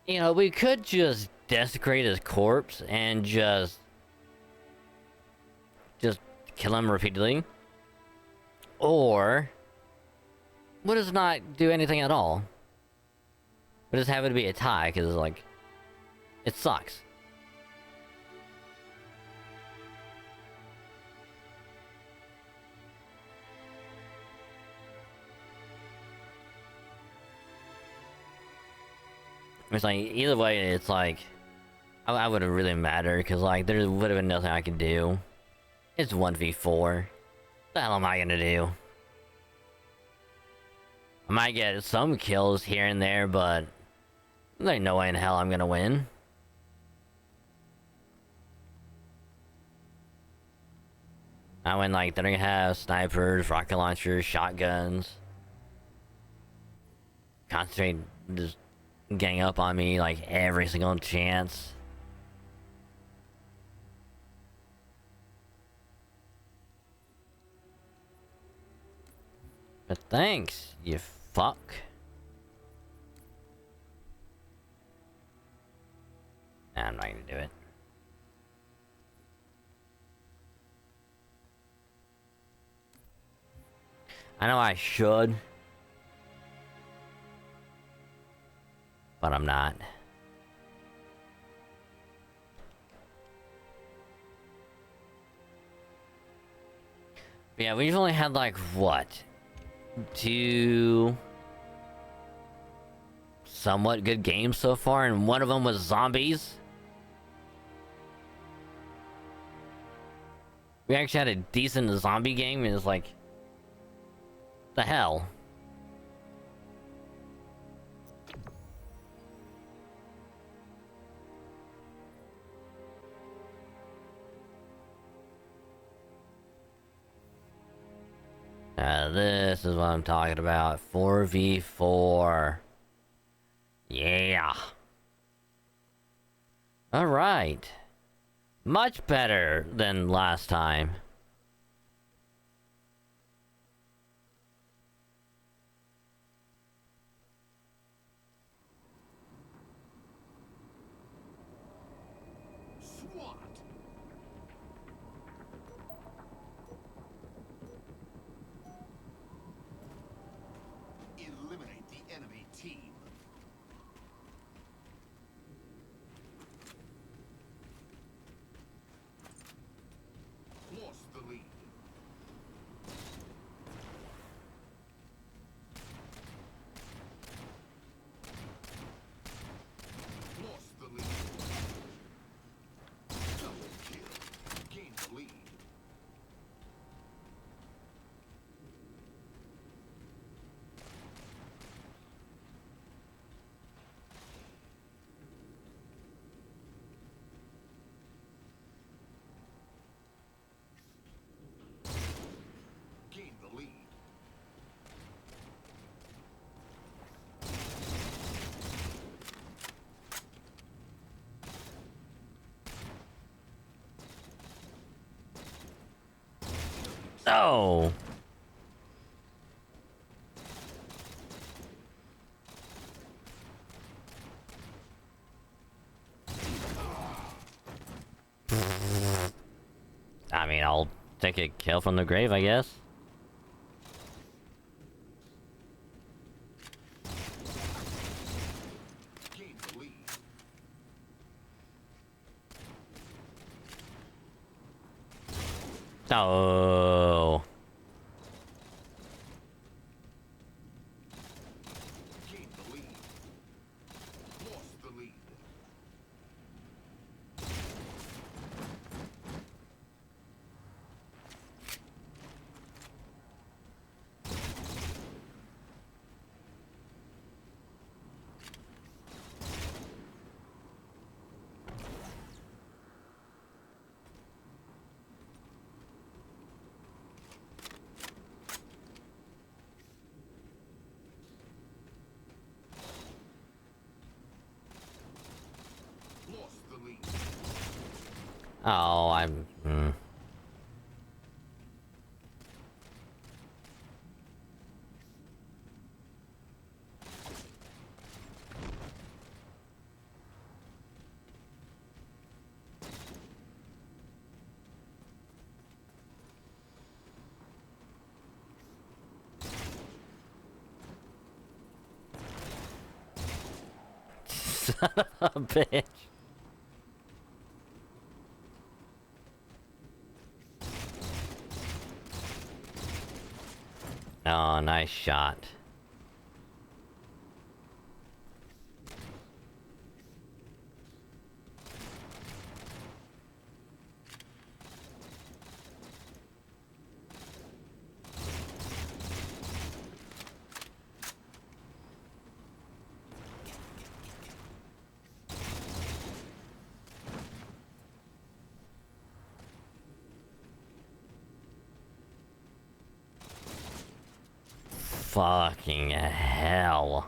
you know, we could just desecrate his corpse and just kill him repeatedly, or we'll just not do anything at all. We'll just have it be a tie, because, like, it sucks. It's like, either way, it's like, I wouldn't really matter, because, like, there would have been nothing I could do. It's 1v4. What the hell am I gonna do? I might get some kills here and there, but There ain't no way in hell I'm gonna win. I win like they're gonna have snipers, rocket launchers, shotguns. Concentrate, just gang up on me like every single chance. But thanks, you fuck. Nah, I'm not gonna do it. I know I should, but I'm not. But yeah, we've only had like what? 2 somewhat good games so far, and one of them was zombies. We actually had a decent zombie game, and it's like, the hell? This is what I'm talking about. 4v4. Yeah. Alright. Much better than last time. SWAT. Eliminate the enemy team. Lost the lead. Lost the lead. Double kill. Gain the lead. Gain the lead. Oh. I mean, I'll take a kill from the grave, I guess. Gain the lead. Oh. Gain the lead. Lost the lead. Lost the lead. Oh, I'm... Son of a bitch. Oh, nice shot. fucking hell.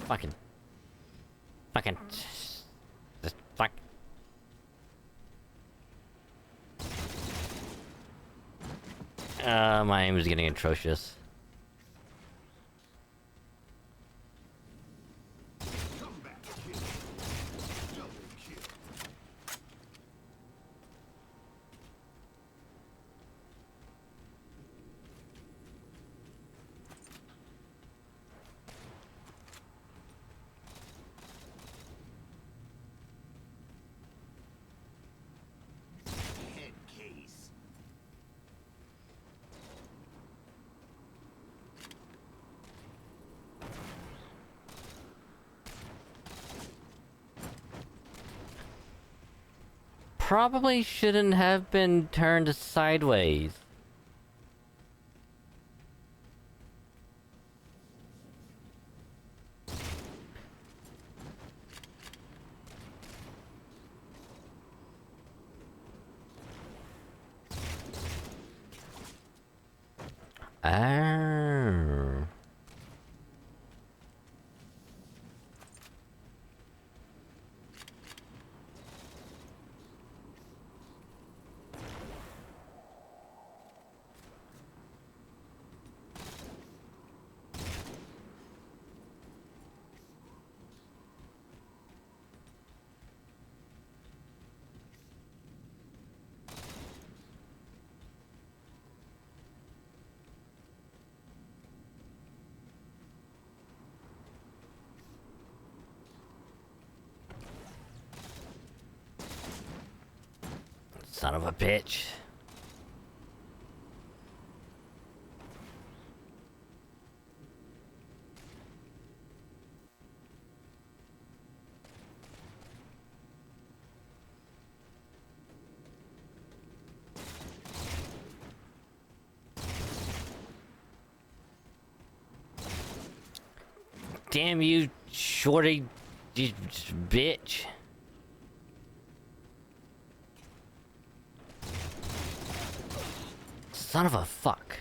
Fucking. Just fuck. My aim is getting atrocious. Comeback kill. Double kill. Head case. Probably shouldn't have been turned sideways. Oh. Son of a bitch. Damn you, shorty, you bitch. Son of a fuck.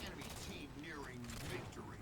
Enemy team nearing victory.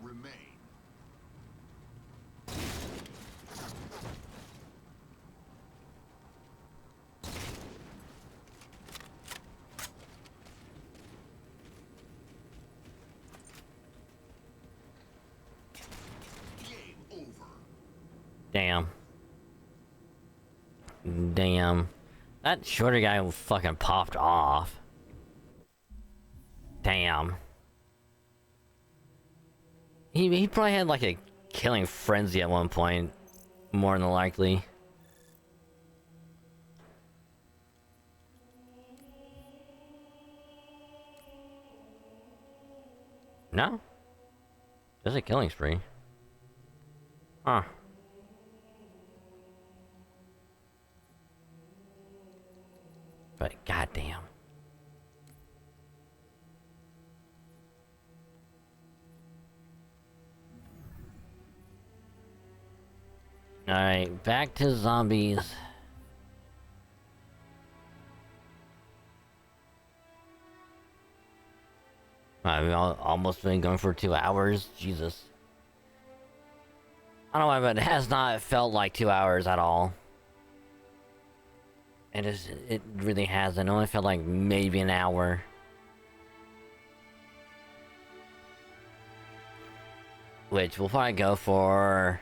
Remain. Game over. Damn. Damn. That shorter guy fucking popped off. Damn. He probably had like a killing frenzy at one point. More than likely. No? Just a killing spree. Huh. But goddamn. Alright, back to zombies. We've almost been going for 2 hours. Jesus. I don't know why, but it has not felt like 2 hours at all. It really hasn't. It only felt like maybe an hour. Which we'll probably go for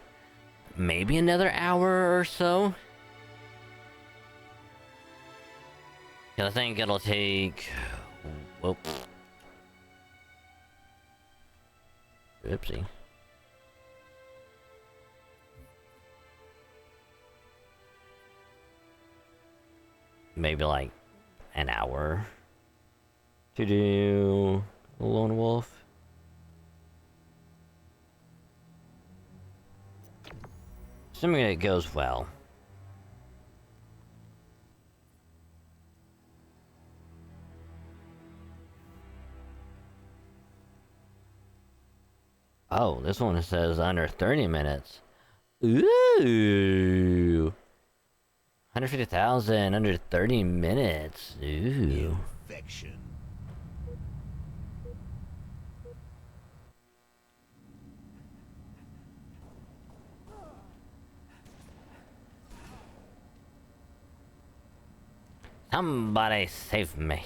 maybe another hour or so. Cause I think it'll take... Whoop. Oopsie. Maybe like an hour to do Lone Wolf. Assuming it goes well. Oh, this one says under 30 minutes. Ooh. 150,000 under 30 minutes. Ooh. Infection. Somebody save me.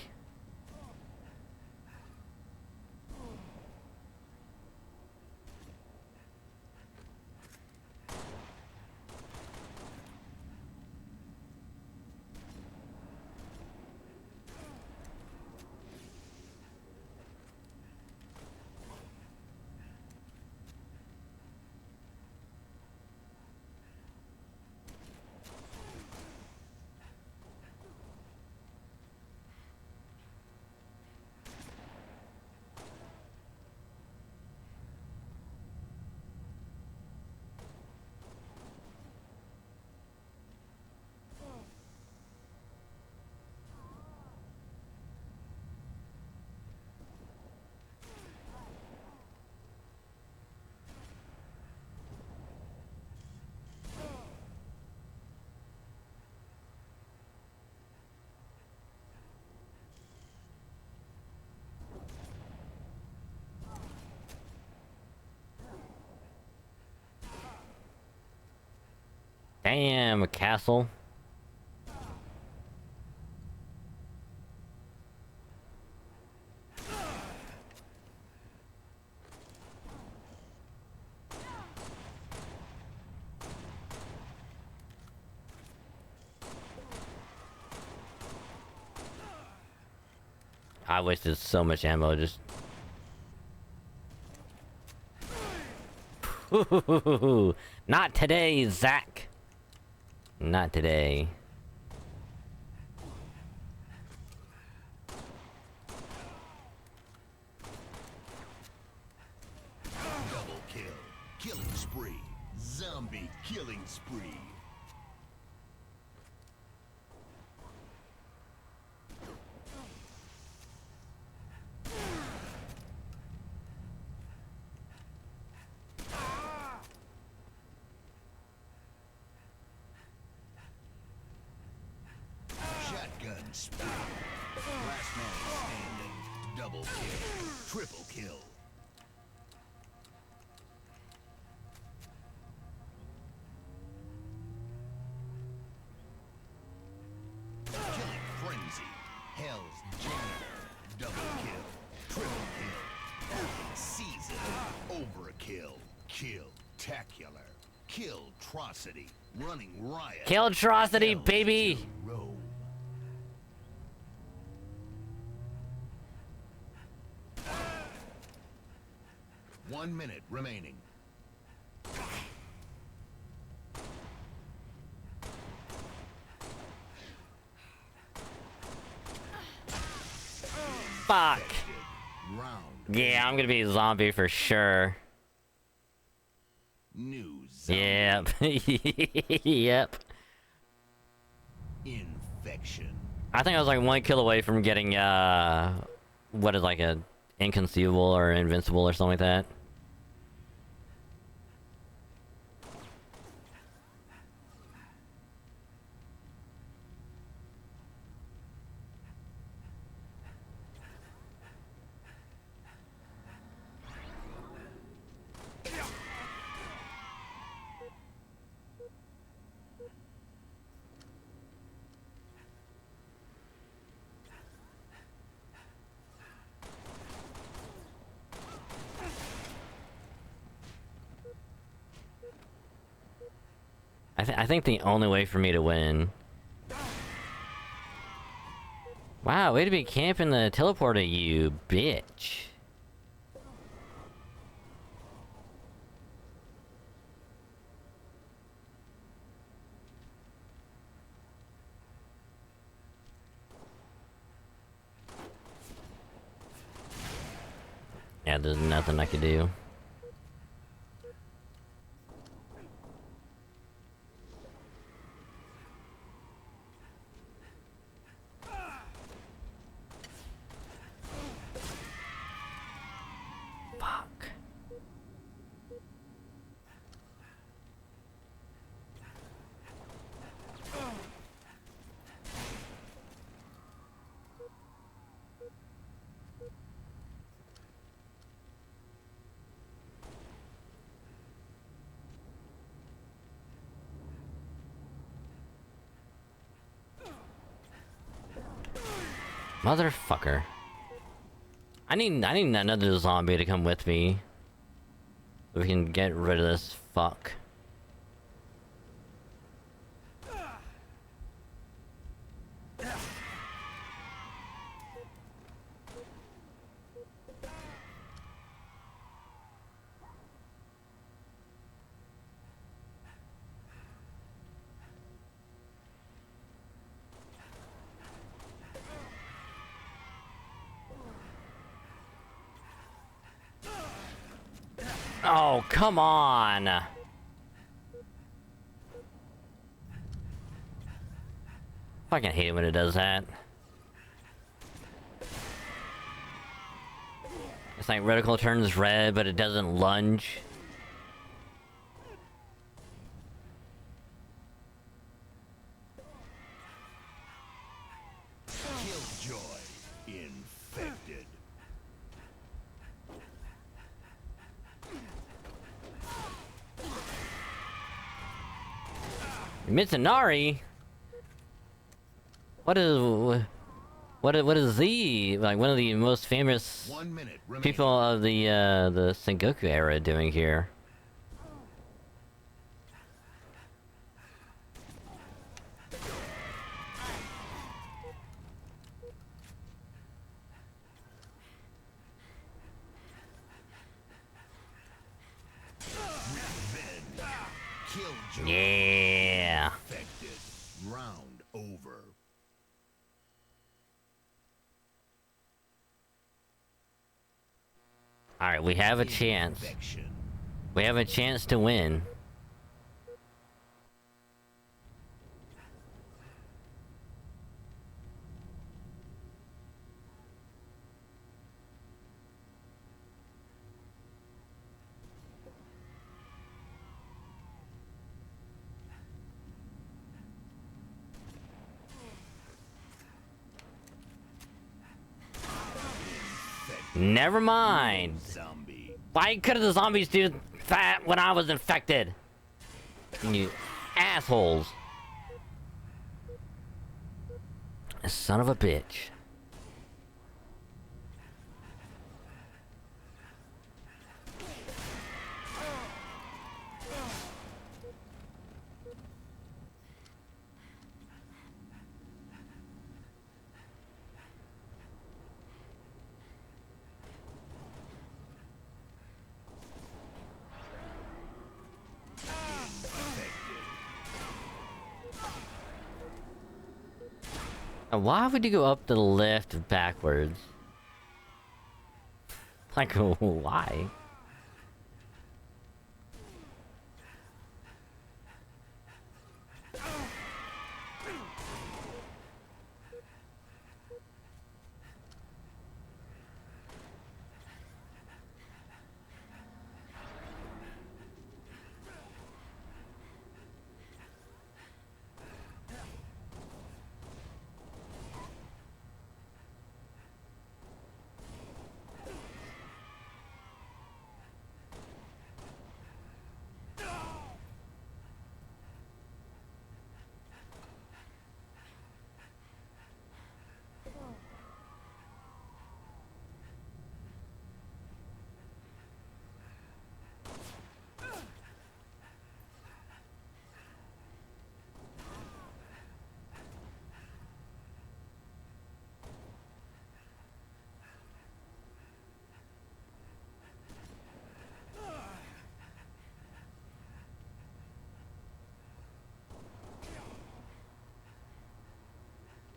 Damn, a castle. I wasted so much ammo just... Not today, Zach. Not today. Double kill. Killing spree. Zombie killing spree. Shotgun spree. Last man standing. Double kill. Triple kill. Killing frenzy. Hell's janitor. Double kill. Triple kill. Open season. Overkill. Kill-tacular. Kill-trocity. Running riot. Kill-trocity, baby! Row. 1 minute remaining. Fuck! Round. Yeah, I'm gonna be a zombie for sure. New zombie. Yep. Yep. Infection. I think I was like 1 kill away from getting, what is like a inconceivable or invincible or something like that. I think the only way for me to win... Wow, way to be camping the teleporter, you bitch. Yeah, there's nothing I could do. Fuck. Motherfucker. I need another zombie to come with me. So we can get rid of this fuck. Oh, come on! Fucking hate it when it does that. It's like reticle turns red, but it doesn't lunge. Killjoy infected. Mitsunari? What is the like one of the most famous 1 minute remaining. people of the Sengoku era doing here? Killjoy Yeah. infected. Round over. All right, we have a chance. Infection. We have a chance to win. Never mind. Zombie. Why couldn't the zombies do that when I was infected? You assholes. Son of a bitch. Why would you go up to the left backwards? Like, why?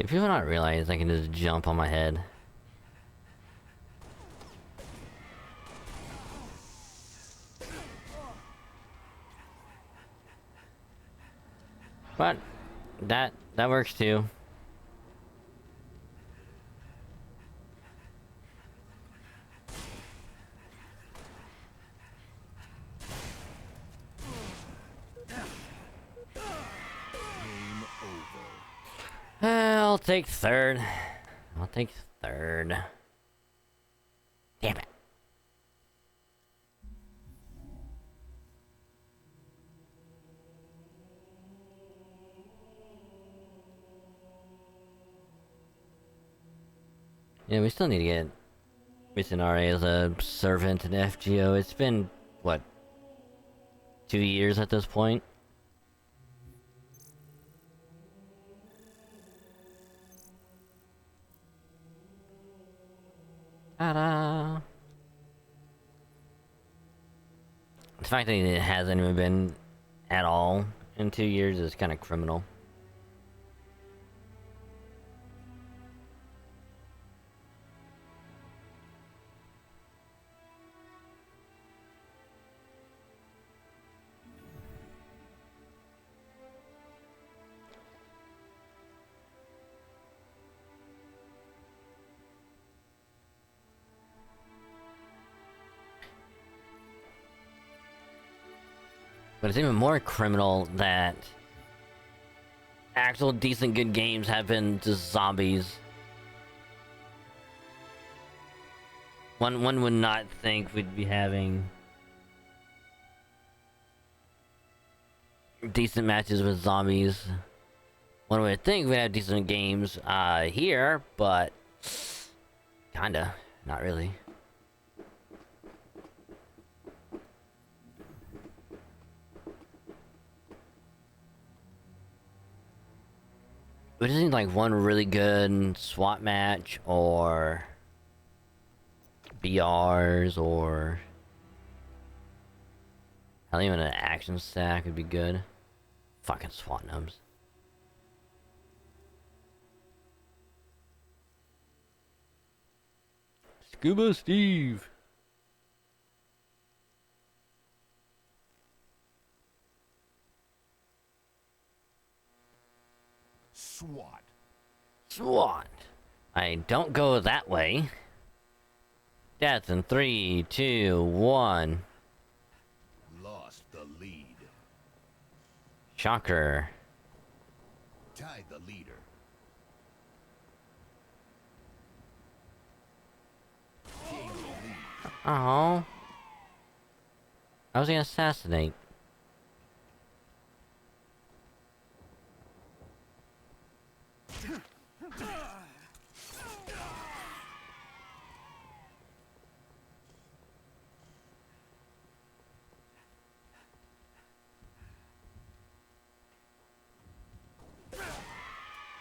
If people not realize I can just jump on my head. But that works too. I'll take third. I'll take third. Damn it. Yeah, we still need to get Mitsunari as a servant in FGO. It's been, what, 2 years at this point? Ta-da! The fact that it hasn't even been at all in 2 years is kind of criminal. But it's even more criminal that actual decent good games have been just zombies. One would not think we'd be having decent matches with zombies. One would think we'd have decent games here, but kinda, not really. We just need like one really good SWAT match or BRs or hell, even an action stack would be good. Fucking SWAT nums. Scuba Steve. SWAT. SWAT. I don't go that way. Death in 3, 2, 1. Lost the lead. Shocker. Tied the leader. Gained the lead. Oh. I was gonna assassinate.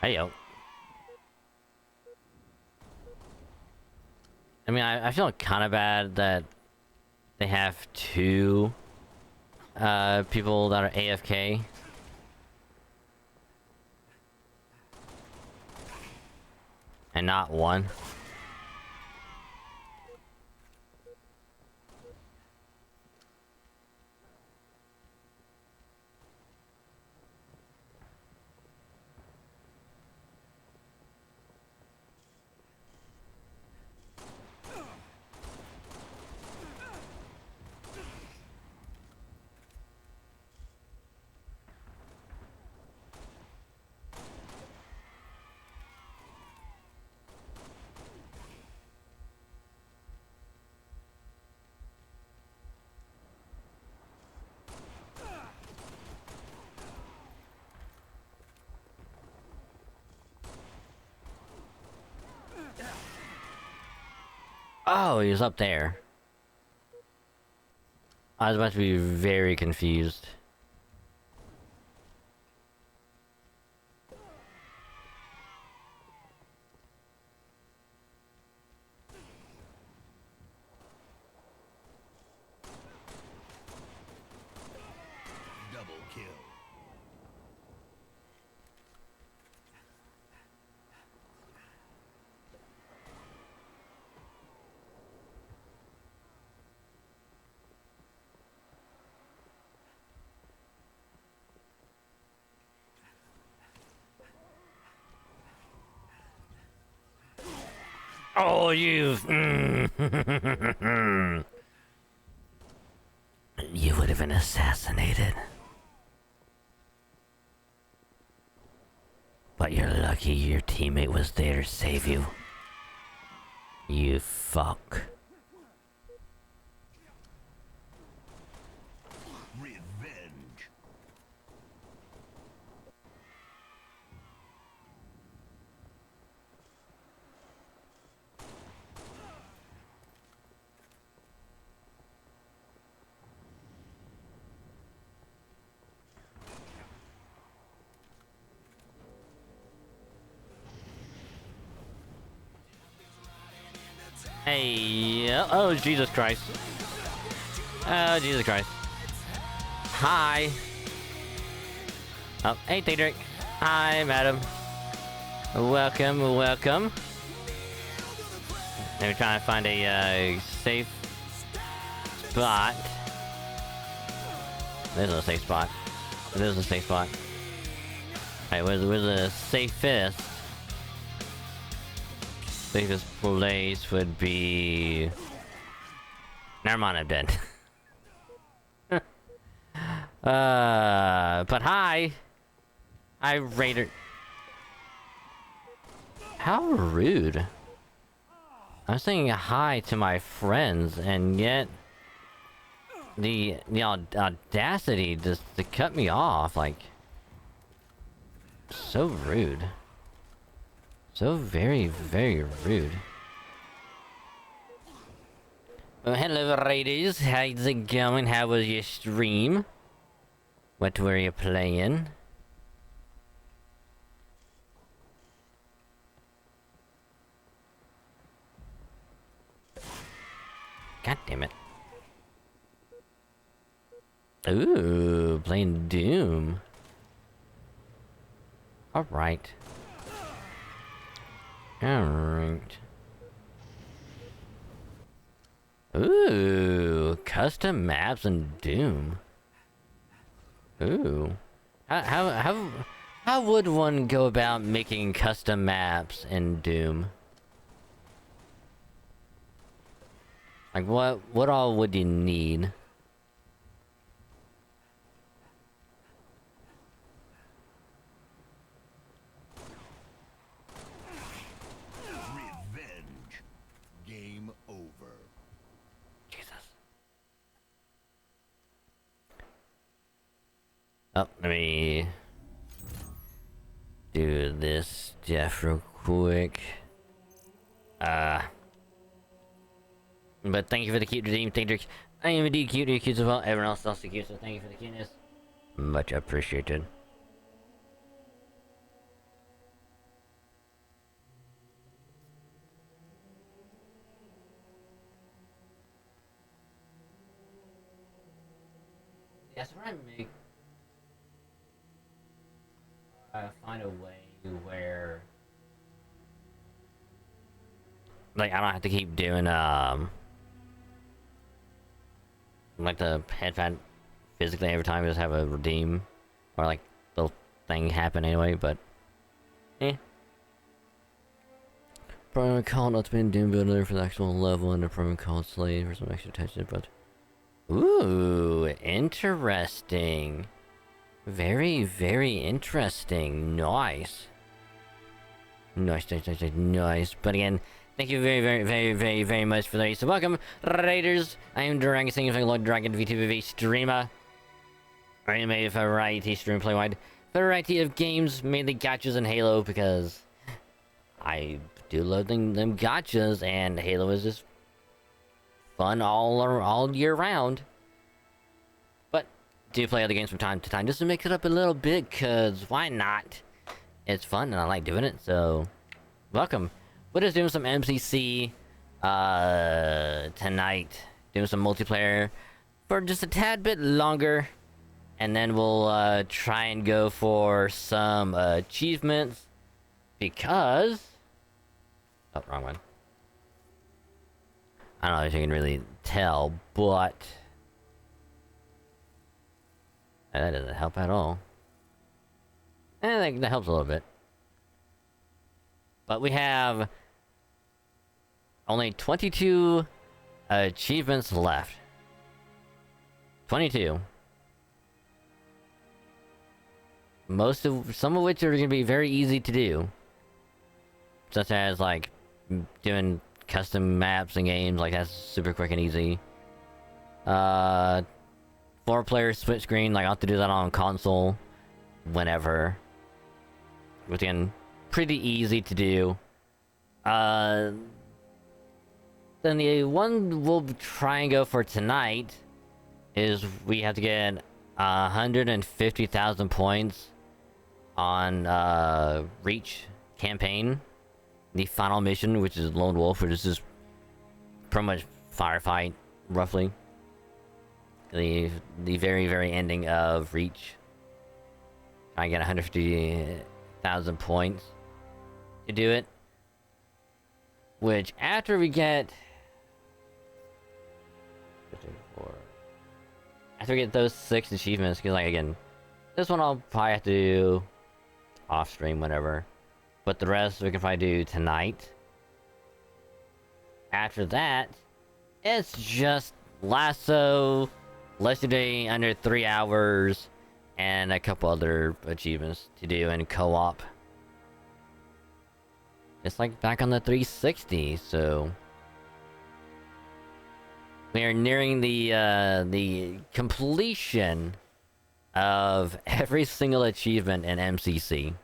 Hey yo. I mean, I feel kind of bad that they have two people that are AFK. And not one. Oh, he was up there. I was about to be very confused. Double kill. Oh, you. You would have been assassinated. But you're lucky your teammate was there to save you. You fuck. Revenge. Hey, oh Jesus Christ. Oh Jesus Christ. Hi. Oh, hey Daedric. Hi, madam. Welcome, welcome. Let me try to find a safe spot. There's no safe spot. There's a safe spot. Alright, where's the safest? Safest place would be... Never mind, I'm dead. But hi! Hi, Raider. How rude. I was saying hi to my friends, and yet... The audacity just to cut me off, like... So rude. So very, very rude. Well, hello Raiders, how's it going? How was your stream? What were you playing? God damn it. Ooh, playing Doom. Alright. Alright. Ooh, custom maps and Doom. Ooh. How would one go about making custom maps in Doom? Like what all would you need? Revenge. Game over. Jesus. Oh, let me do this stuff real quick. But thank you for the cute dream, Daedric. I am indeed cute, you're cute as well. Everyone else is also cute, so thank you for the cuteness. Much appreciated. Yes, when I make... find a way where... Like, I don't have to keep doing, like the headband physically every time I just have a redeem. Or like, little thing happen anyway, but... Program call not been Doom Builder for the actual level and the program called Slave for some extra attention, but... Ooh, interesting. Very, very interesting. Nice. Nice. But again, thank you very much for that. So welcome, Raiders. I am Dragon Singing Lord Dragon VTV streamer. I am a variety stream play-wide. Variety of games, mainly gachas and Halo, because I do love them gachas, and Halo is just fun all year round. But do play other games from time to time just to mix it up a little bit, cause why not? It's fun and I like doing it, so welcome. We're just doing some MCC tonight. Doing some multiplayer for just a tad bit longer. And then we'll try and go for some achievements. Because... Oh, wrong one. I don't know if you can really tell, but... That doesn't help at all. I think that helps a little bit. But we have... Only 22 achievements left. 22. Some of which are going to be very easy to do. Such as, like, doing custom maps and games, like, that's super quick and easy. 4-player split screen, like, I'll have to do that on console whenever. Which, again, pretty easy to do. Then the one we'll try and go for tonight is we have to get 150,000 points on Reach campaign. The final mission, which is Lone Wolf, which is just pretty much firefight, roughly. The very, very ending of Reach. I get 150,000 points to do it. Which, after we get... After we get those 6 achievements, because, like, again, this one I'll probably have to do off stream, whatever. But the rest we can probably do tonight. After that, it's just Lasso, Legendary under 3 hours, and a couple other achievements to do in co-op. It's like back on the 360, so... We are nearing the completion of every single achievement in MCC.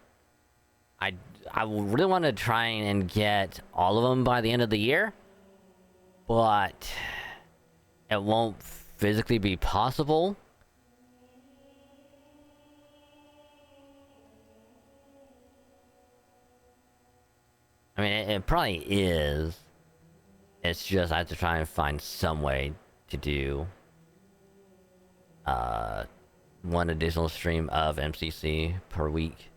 I really want to try and get all of them by the end of the year, but it won't physically be possible. I mean, it probably is. It's just I have to try and find some way to do one additional stream of MCC per week,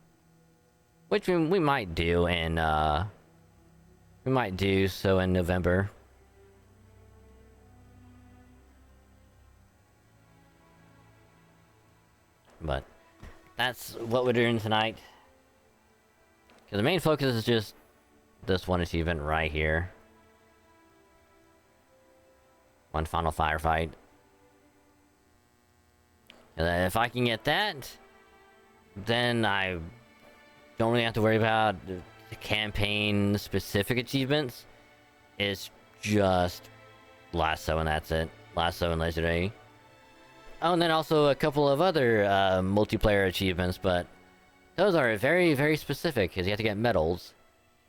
which we might do, and we might do so in November. But that's what we're doing tonight. Because the main focus is just this one achievement right here. One final firefight. And if I can get that, then I don't really have to worry about the campaign-specific achievements. It's just Lasso, and that's it. Lasso and Legendary. Oh, and then also a couple of other multiplayer achievements, but those are very, very specific, because you have to get medals,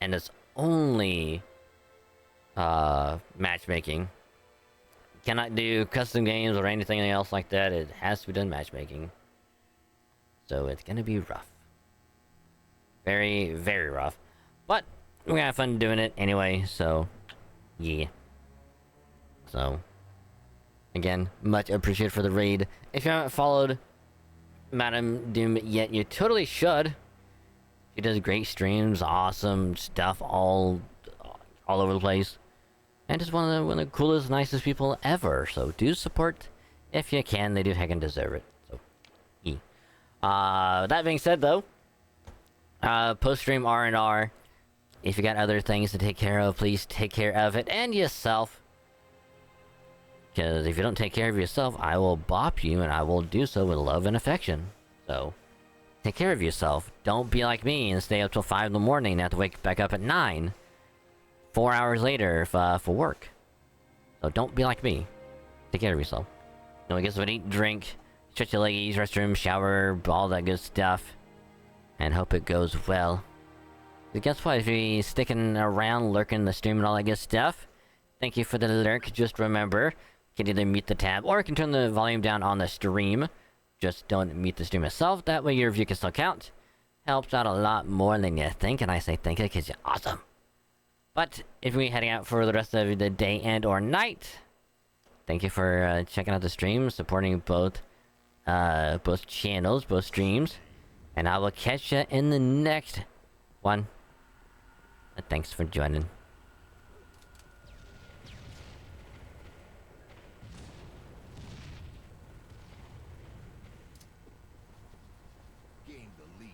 and it's only matchmaking. Cannot do custom games or anything else like that. It has to be done matchmaking. So it's gonna be rough. Very, very rough. But we're gonna have fun doing it anyway, so yeah. So again, much appreciated for the raid. If you haven't followed Madam Doom yet, you totally should. She does great streams, awesome stuff all over the place. And just one of the coolest, nicest people ever. So do support if you can. They do heckin' deserve it. So, that being said, though, post-stream R&R. If you got other things to take care of, please take care of it and yourself. Because if you don't take care of yourself, I will bop you, and I will do so with love and affection. So, take care of yourself. Don't be like me and stay up till 5 in the morning and have to wake back up at 9. 4 hours later for work. So don't be like me. Take care of yourself. You know, get something to eat, drink, stretch your legs, restroom, shower, all that good stuff. And hope it goes well. But guess what? If you're sticking around, lurking the stream and all that good stuff, thank you for the lurk. Just remember, you can either mute the tab or you can turn the volume down on the stream. Just don't mute the stream itself. That way your view can still count. Helps out a lot more than you think. And I say thank you because you're awesome. But if we're heading out for the rest of the day and or night, thank you for checking out the stream, supporting both channels, both streams, and I will catch you in the next one. Thanks for joining. Gain the lead.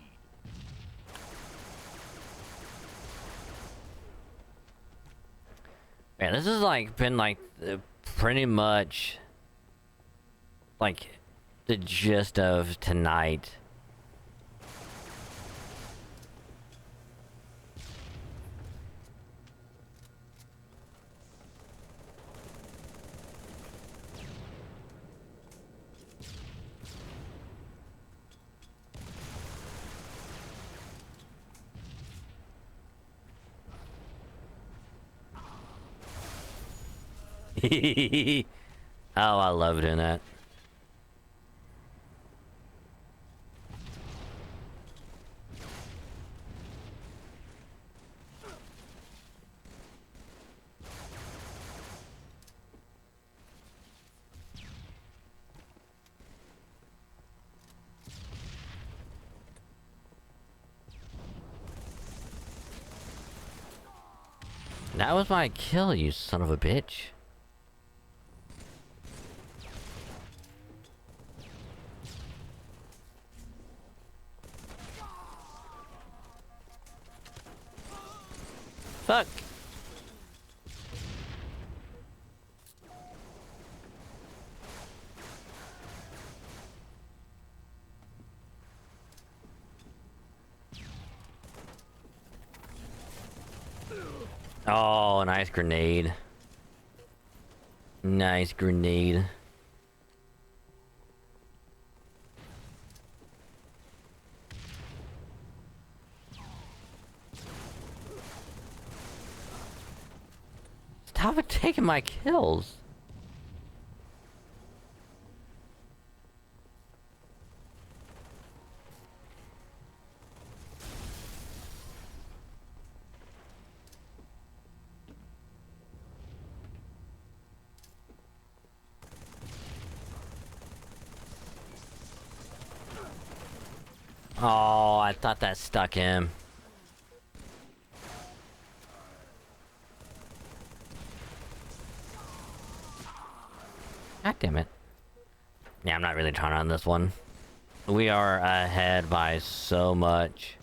Man, this has like been like pretty much like the gist of tonight. Oh, I love doing that. That was my kill, you son of a bitch. Fuck. Oh, nice grenade. Nice grenade. Stop it taking my kills. Oh, I thought that stuck him. God damn it. Yeah, I'm not really trying on this one. We are ahead by so much.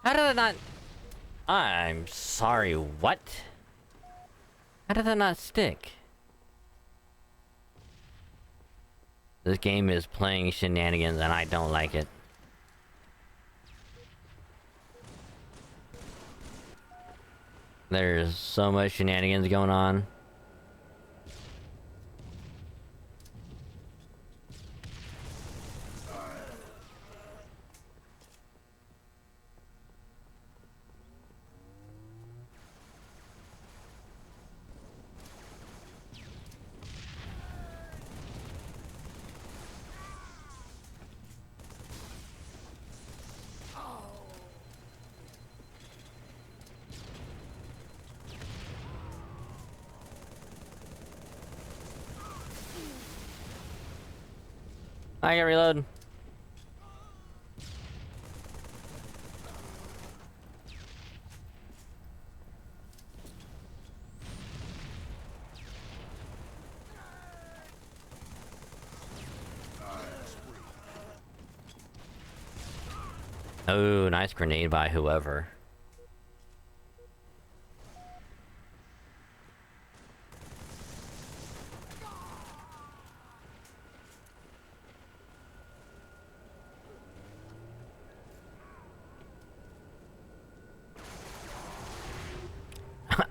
How did that not... I'm sorry, what? How did that not stick? This game is playing shenanigans and I don't like it. There's so much shenanigans going on. I get reload. Oh, nice grenade by whoever.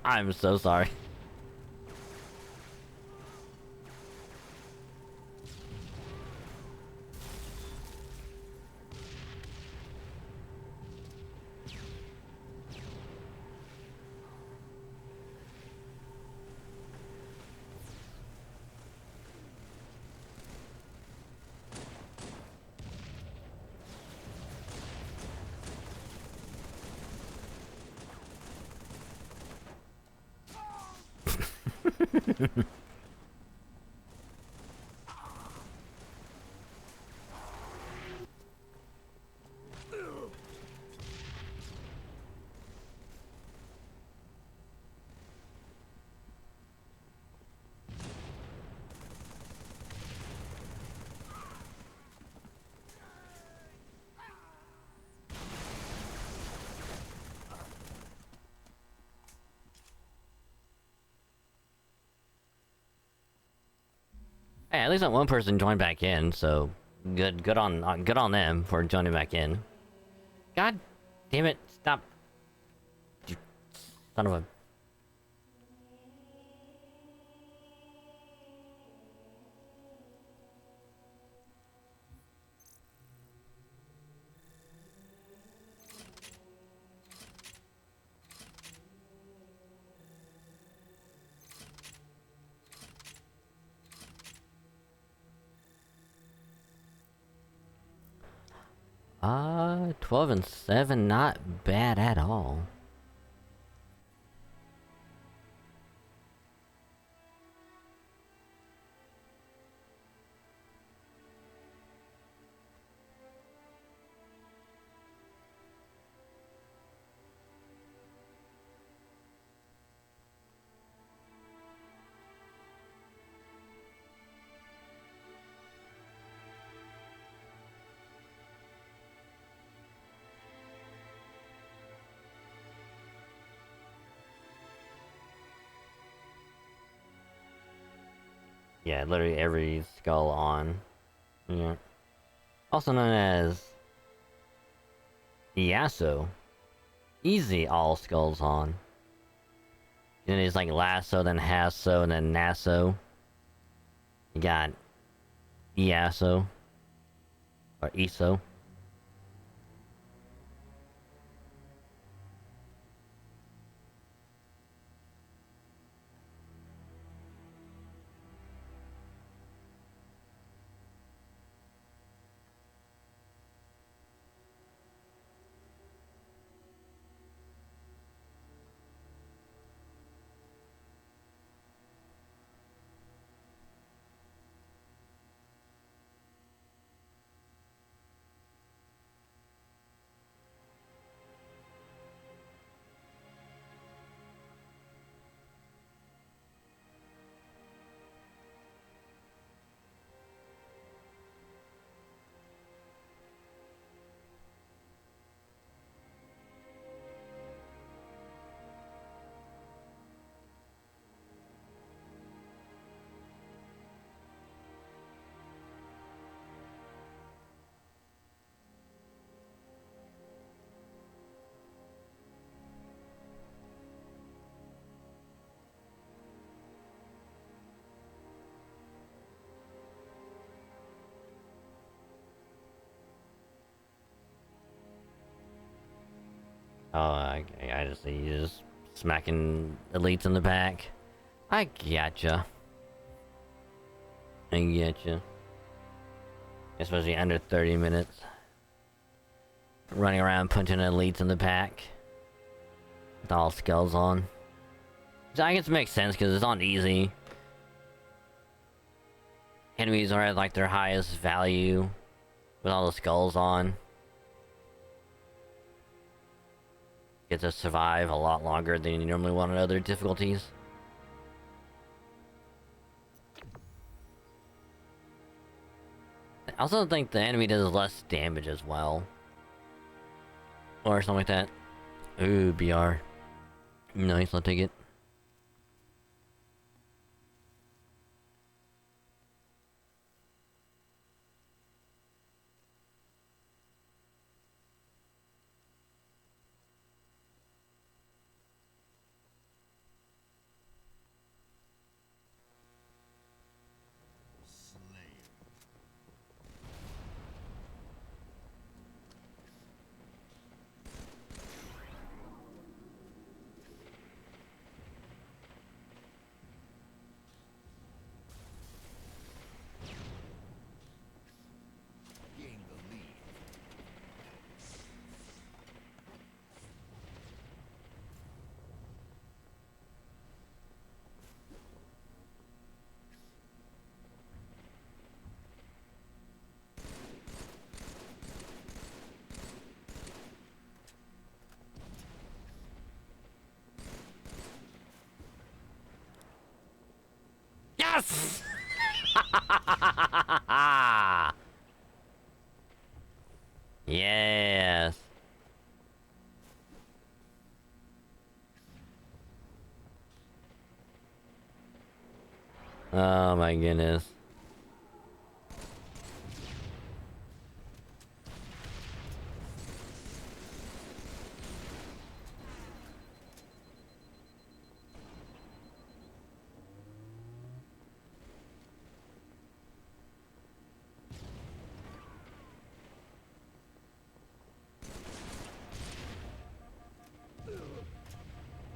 I'm so sorry. Hey, at least that one person joined back in, so good on them for joining back in. God damn it, stop. You son of a... Ah, 12 and 7, not bad at all. Yeah, literally every skull on. Yeah. Also known as Yasuo. Easy all skulls on. Then it's like Lasso, then Hasso, and then Nasso. You got Iaso. Or Iso. Oh, okay, I just see you just smacking elites in the back. I getcha. I getcha. Especially under 30 minutes. Running around punching elites in the back. With all skulls on. Which I guess makes sense because it's on easy. Enemies are at like their highest value. With all the skulls on. Get to survive a lot longer than you normally want on other difficulties. I also think the enemy does less damage as well. Or something like that. Ooh, BR. Nice, I'll take it. Gain the lead. Yes! Yes. Oh my goodness.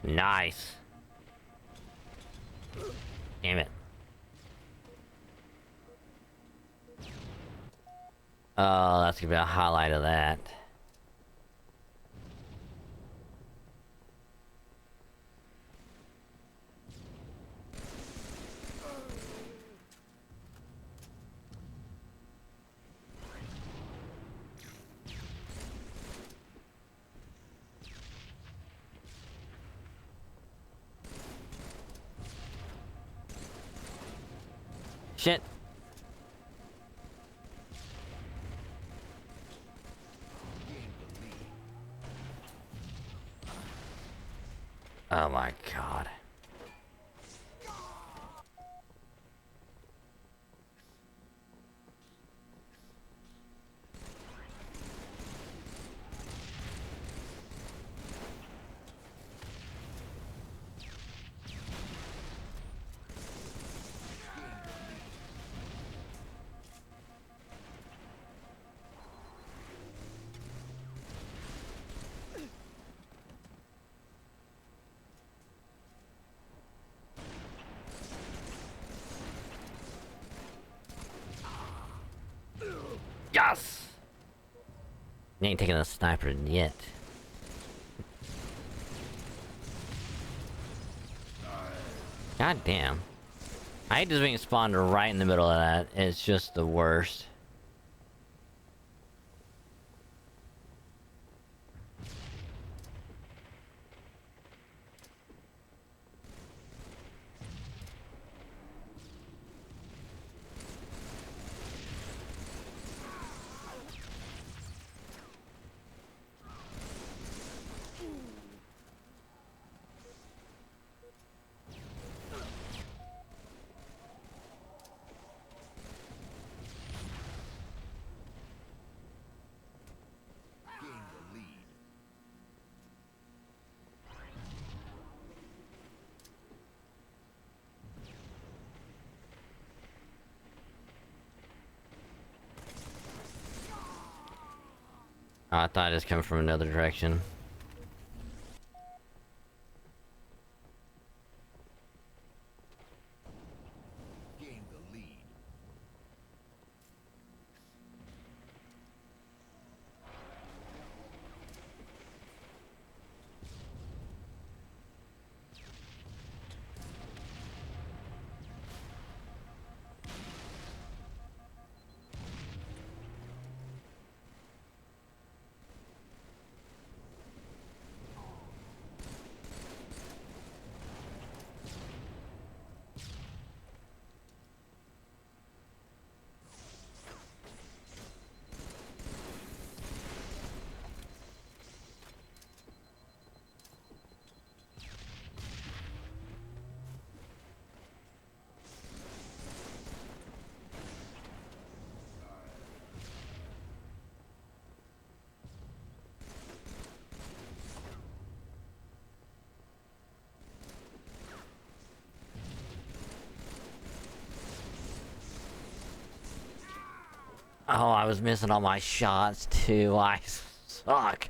Nice. Damn it. Oh, that's gonna be a highlight of that. Shit. Oh my god. Yes! You ain't taking a sniper yet. God damn. I hate just being spawned right in the middle of that. It's just the worst. Oh, I thought it was coming from another direction. Gain the lead. Oh, I was missing all my shots too. I suck.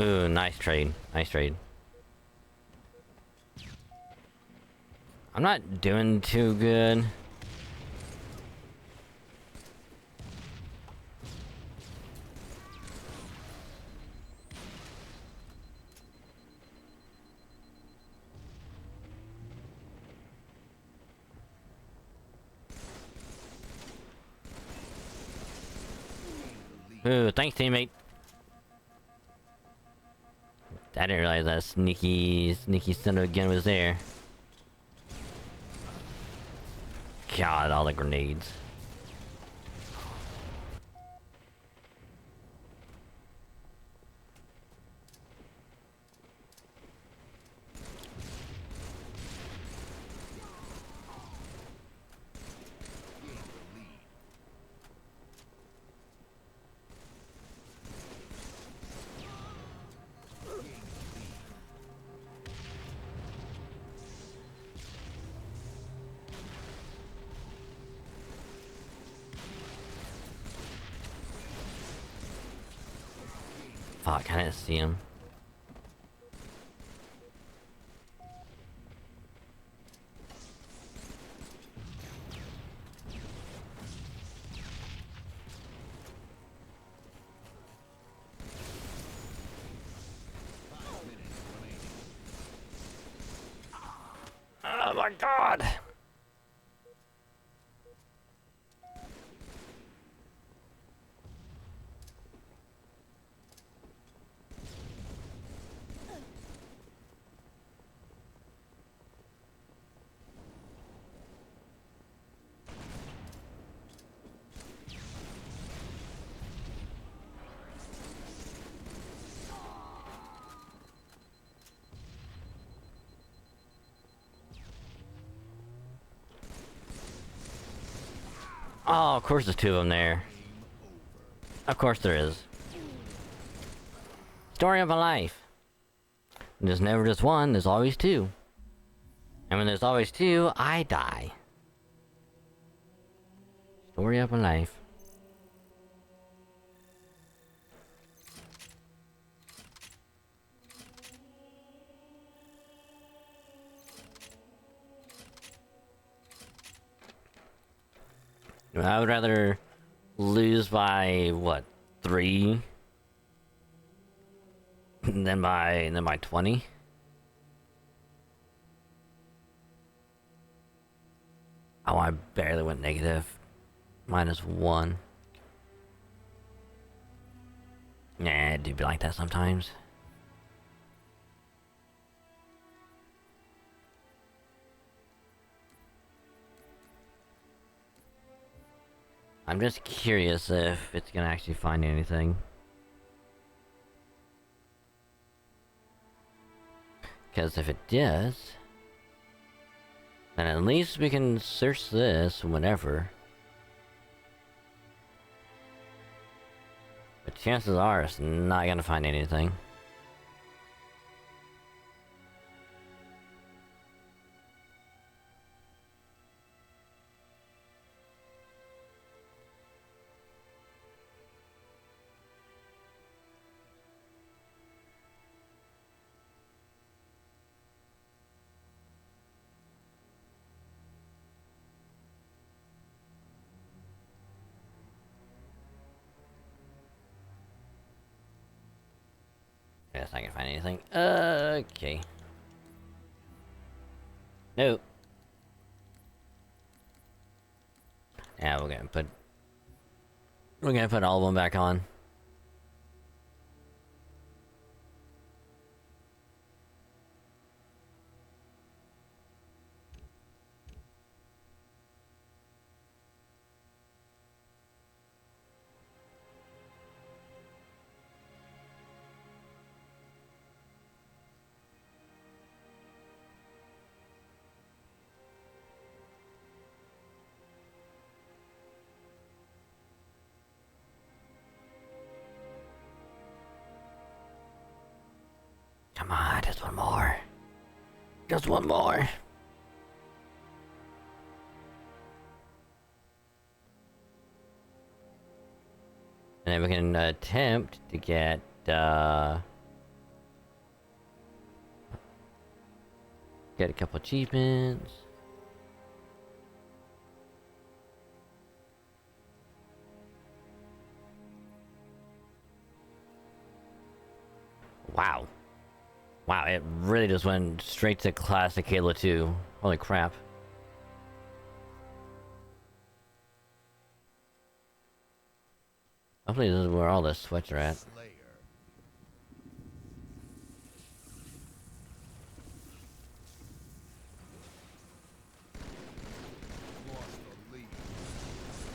Ooh, nice trade. Nice trade. I'm not doing too good. Ooh, thanks, teammate. I didn't realize that sneaky son of a gun was there. God, all the grenades. Fuck, I didn't see him. Oh my god! Oh, of course there's two of them there. Of course there is. Story of a life. There's never just one, there's always two. And when there's always two, I die. Story of a life. I would rather lose by what, 3 than by 20. Oh, I barely went negative. -1. Nah, it do be like that sometimes. I'm just curious if it's gonna actually find anything. Because if it does, then at least we can search this whenever. But chances are it's not gonna find anything. Guess I can find anything. Okay. Nope. Yeah, we're gonna put all of them back on. Come on, just one more. Just one more. And then we can attempt to get, get a couple achievements. Wow. Wow, it really just went straight to classic Halo 2. Holy crap. Hopefully this is where all the sweats are at. Slayer. Lost the lead.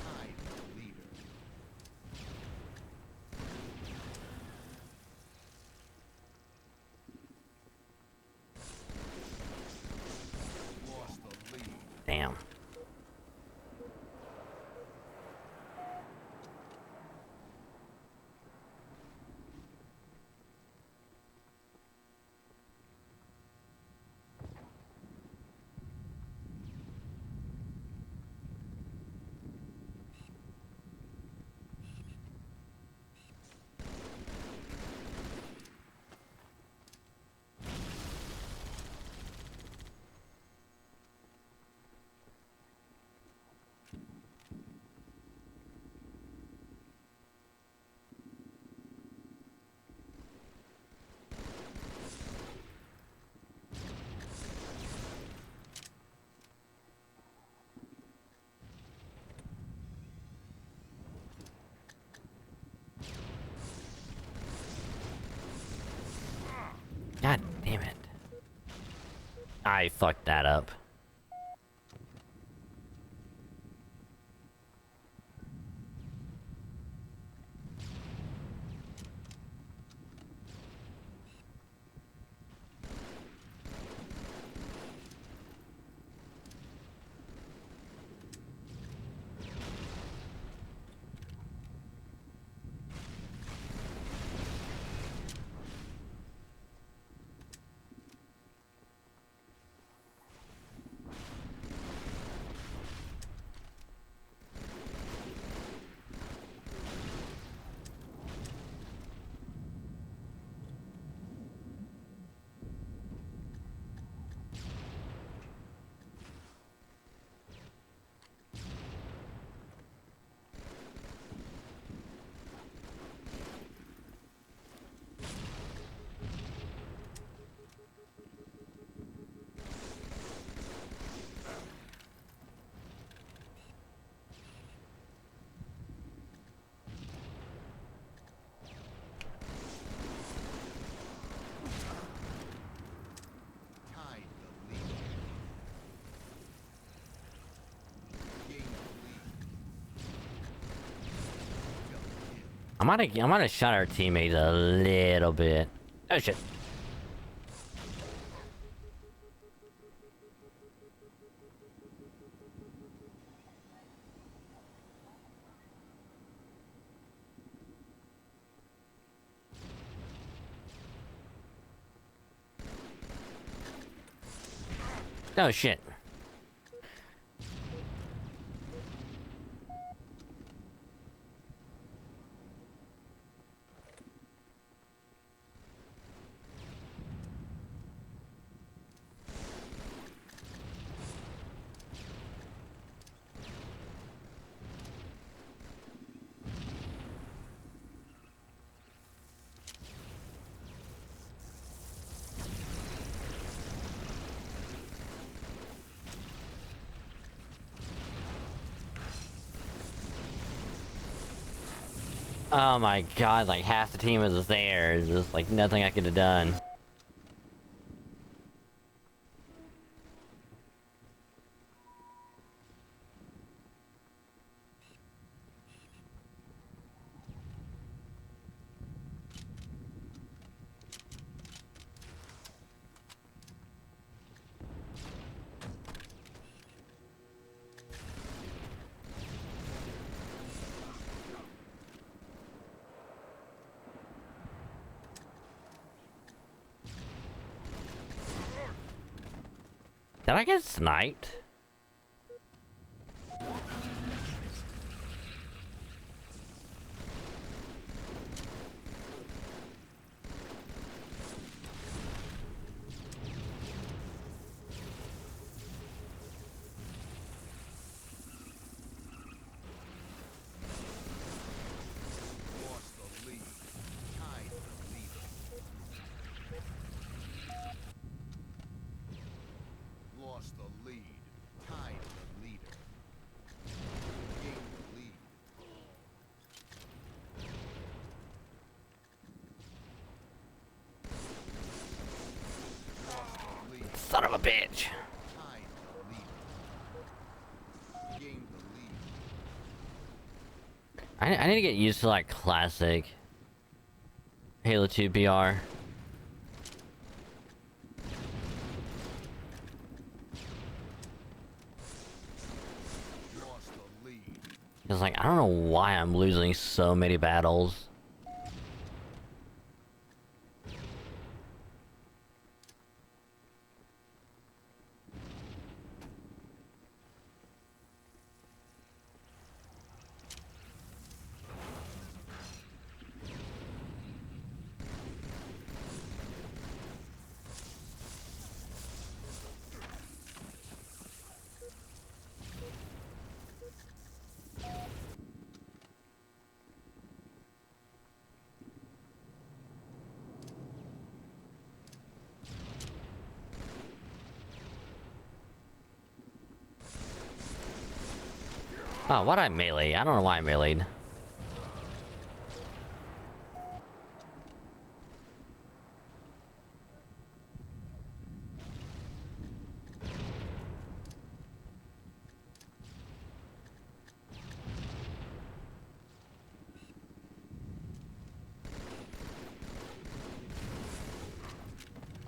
Tied the leader. Lost the lead. Damn. I fucked that up. Tied the lead. Gained the lead. I might have shot our teammate a little bit. Oh shit. Oh shit. Oh my god, like half the team was there. There's just like nothing I could have done. Did I get sniped? Lost the lead. Tied the leader. Lost the lead. Tied the leader. Gained the lead. Lost the lead. Son of a bitch. Tied the leader. Gained the lead. I need to get used to like classic Halo 2 BR. Lost the lead. Cause like I don't know why I'm losing so many battles. Oh, why'd I melee? I don't know why I meleeed.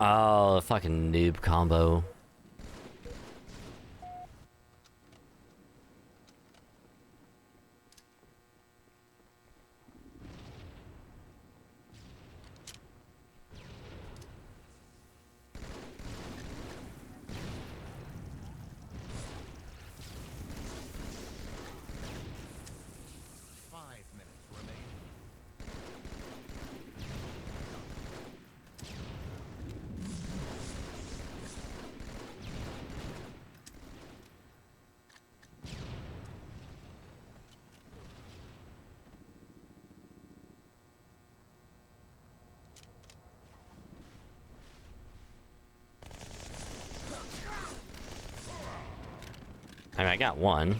Oh, fucking noob combo. I mean, I got one.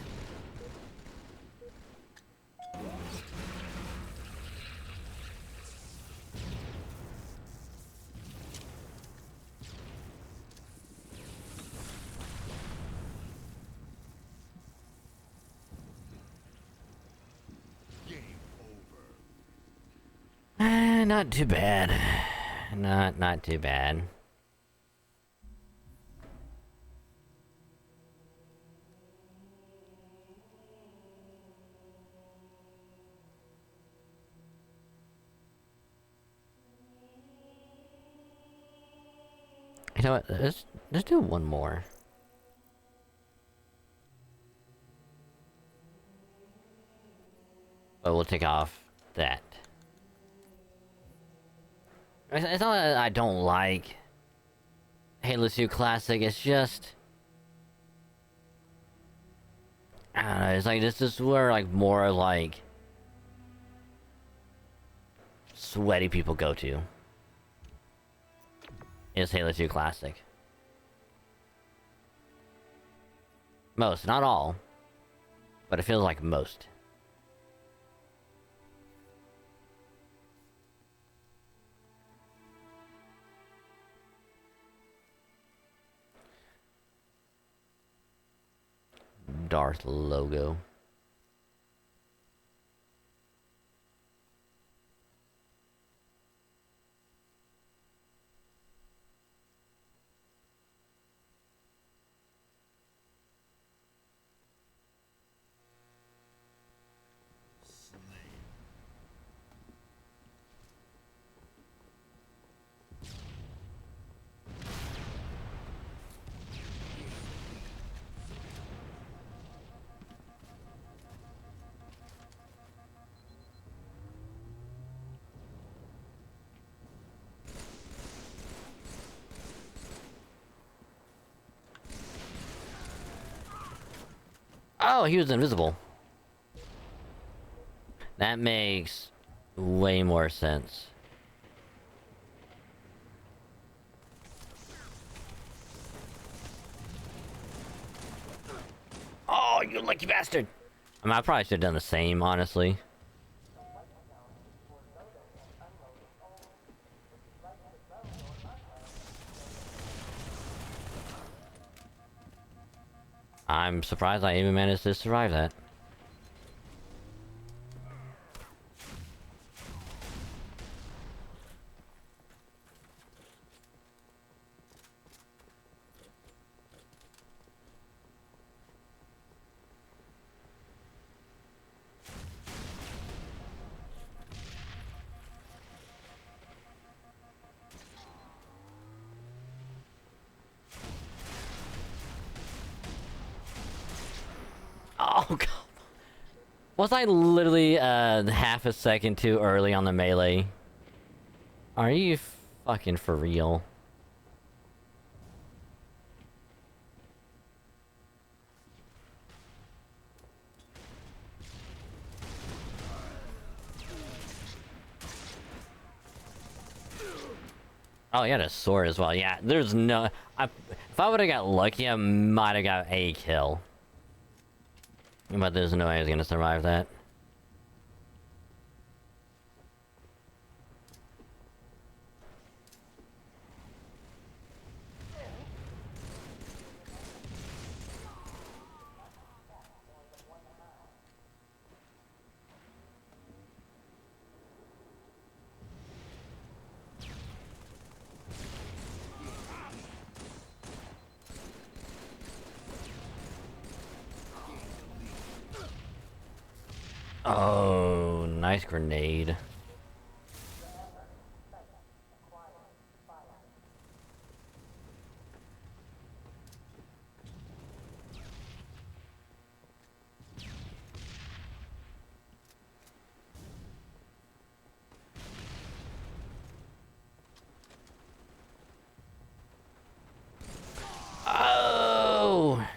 Not too bad. Not too bad. You know what? Let's do one more. But we'll take off that. It's not that I don't like Halo 2 Classic, it's just... I don't know, it's like, this is where, like, more, like... sweaty people go to. Is Halo 2 Classic. Most, not all. But it feels like most. Darth logo. Oh, he was invisible. That makes way more sense. Oh, you lucky bastard! I mean, I probably should have done the same, honestly. I'm surprised I even managed to survive that. Oh, God. Was I literally half a second too early on the melee? Are you fucking for real? Oh, he had a sword as well. Yeah, there's no... if I would've got lucky, I might have got a kill. But there's no way I was gonna survive that. Oh, nice grenade. Oh!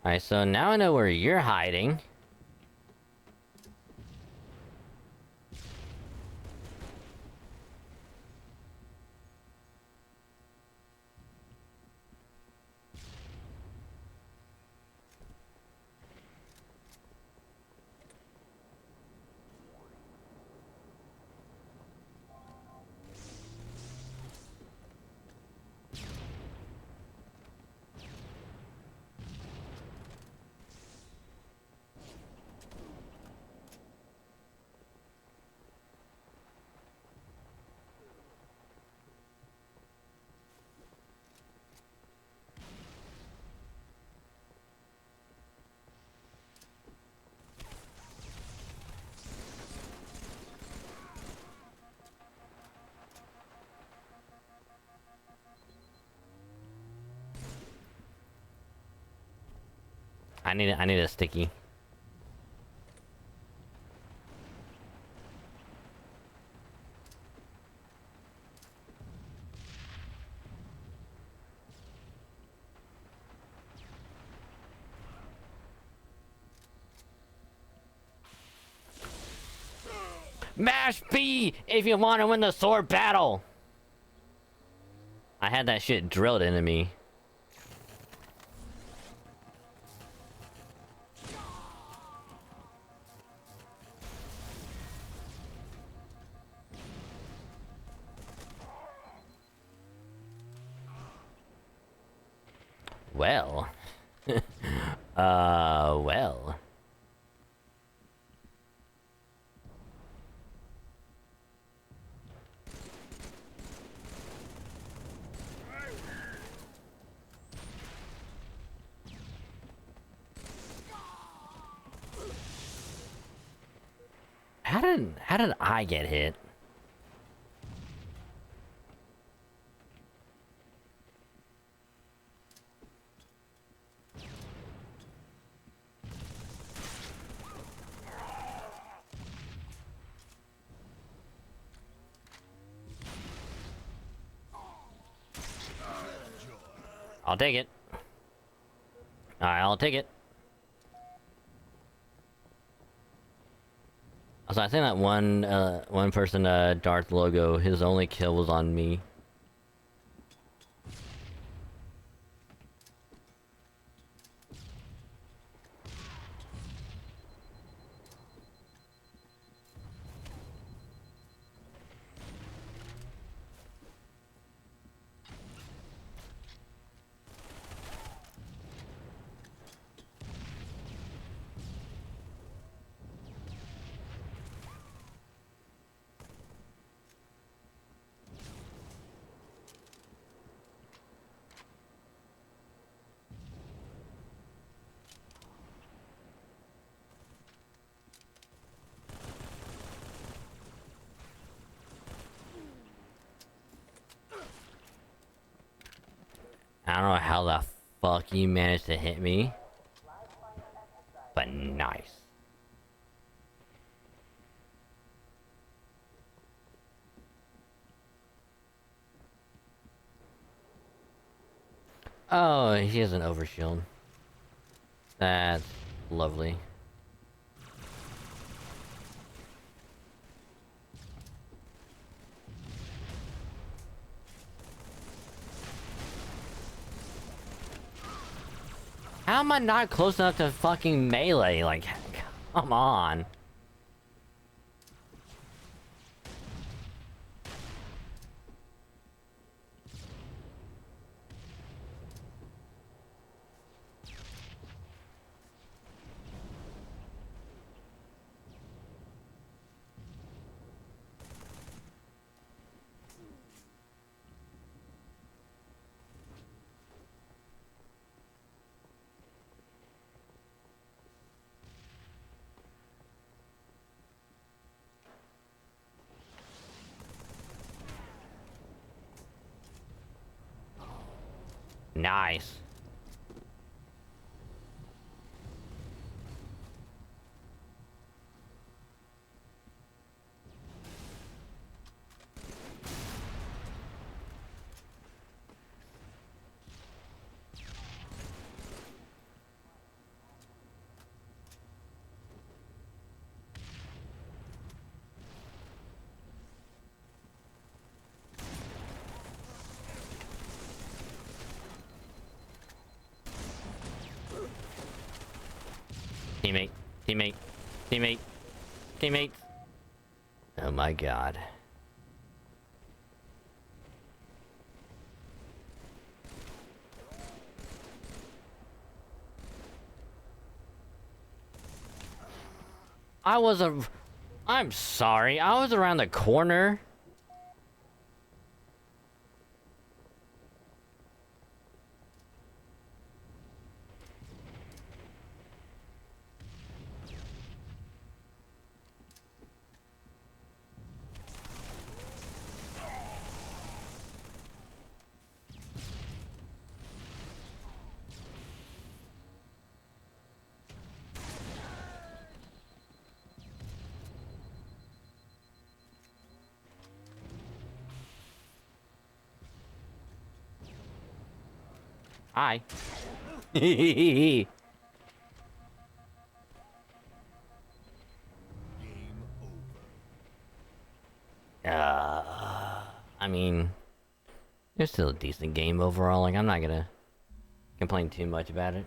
Alright, so now I know where you're hiding. I need a sticky. Mash B if you want to win the sword battle. I had that shit drilled into me. Well. Well. How did I get hit? I'll take it. Alright, I'll take it. Also, I think that one person, Darth logo, his only kill was on me. I don't know how the fuck you managed to hit me, but nice. Oh, he has an overshield. That's lovely. How am I not close enough to fucking melee? Like, come on. Nice. Teammate, teammate, teammate, teammate. Oh my god. I'm sorry, I was around the corner. Hi. Game over. I mean, it's still a decent game overall. Like, I'm not gonna complain too much about it.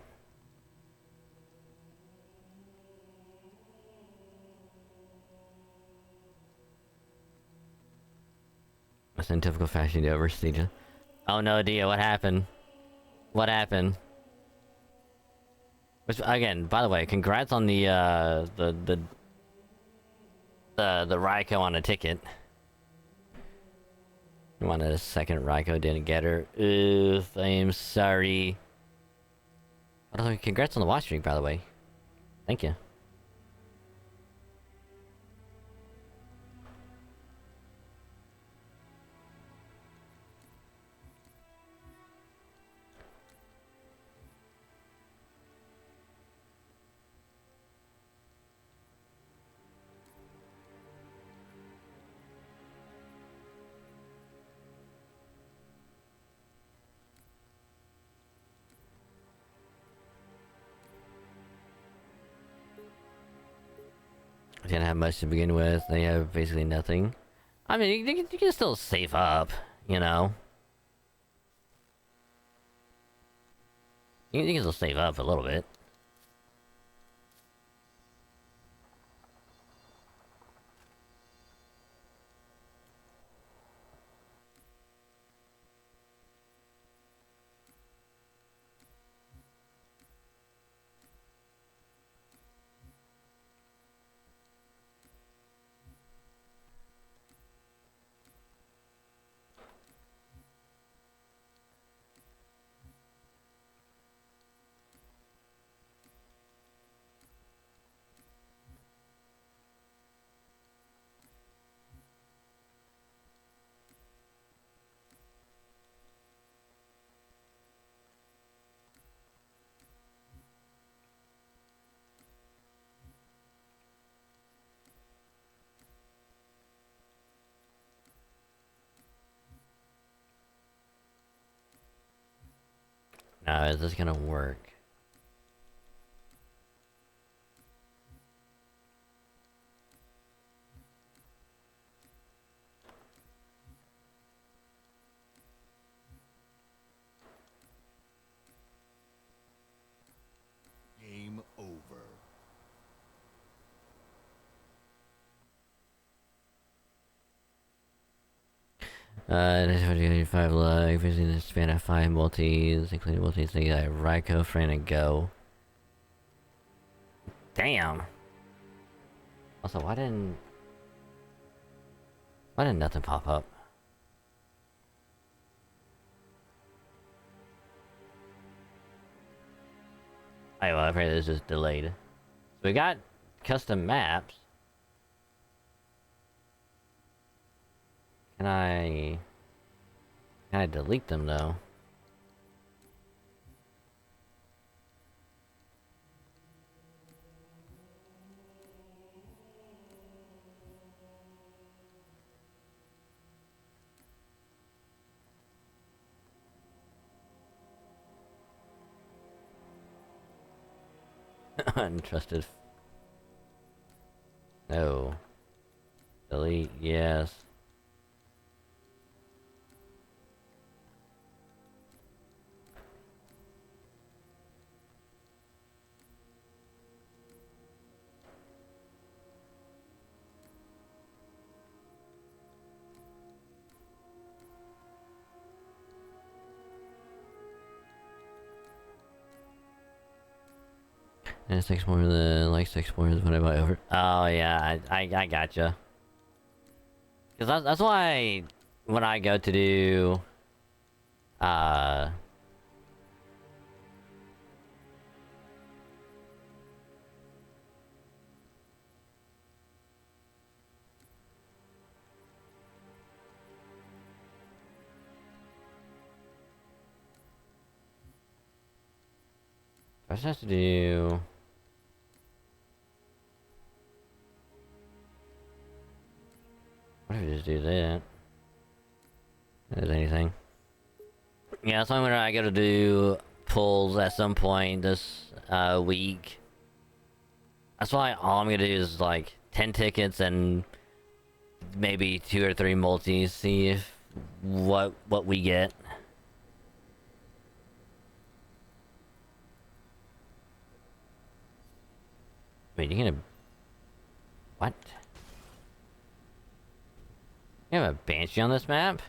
That's in typical fashion to overstage it. Oh no, Dia, what happened? What happened? Which, again, by the way, congrats on the Raiko on a ticket. I wanted a second Raiko, didn't get her. Oof, I am sorry. By congrats on the watch streak, by the way. Thank you. They didn't have much to begin with. They have basically nothing. I mean, you can still save up, you know? You can still save up a little bit. Now, is this gonna work? Game over. This is 25 luck, visiting the span of 5 multis, including multis, they got Raiko, Fran, and Go. Damn! Also, why didn't nothing pop up? Oh, well, apparently this is delayed. So we got custom maps. Can I delete them though? Untrusted. No. Delete, yes. And it's explore the likes to explore is what I buy over. Oh yeah, I gotcha. Cause that's why when I go to do uh I just have to do. What if I just do that? There's anything. Yeah, so I'm gonna I gotta do pulls at some point this week. That's why all I'm gonna do is like 10 tickets and maybe 2 or 3 multis, see if what we get. Wait, you're gonna what? You have a banshee on this map?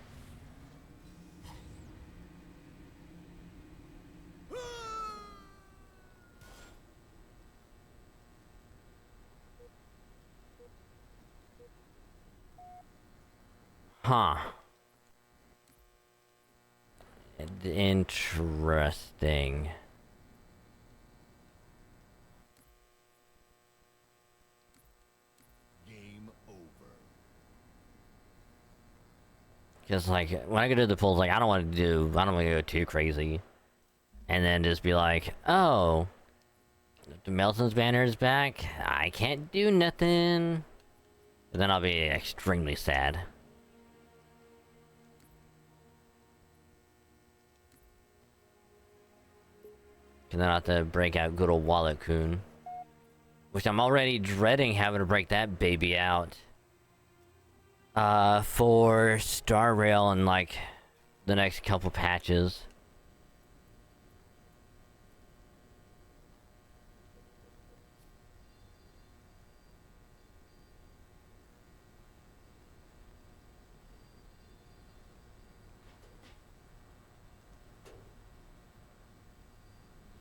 Huh. Interesting. Game over. Cause like when I go to the polls, like I don't want to go too crazy, and then just be like, oh, the Melson's banner is back. I can't do nothing. And then I'll be extremely sad. And then I'll have to break out good old Wallet Coon, which I'm already dreading having to break that baby out. For Star Rail and like the next couple patches.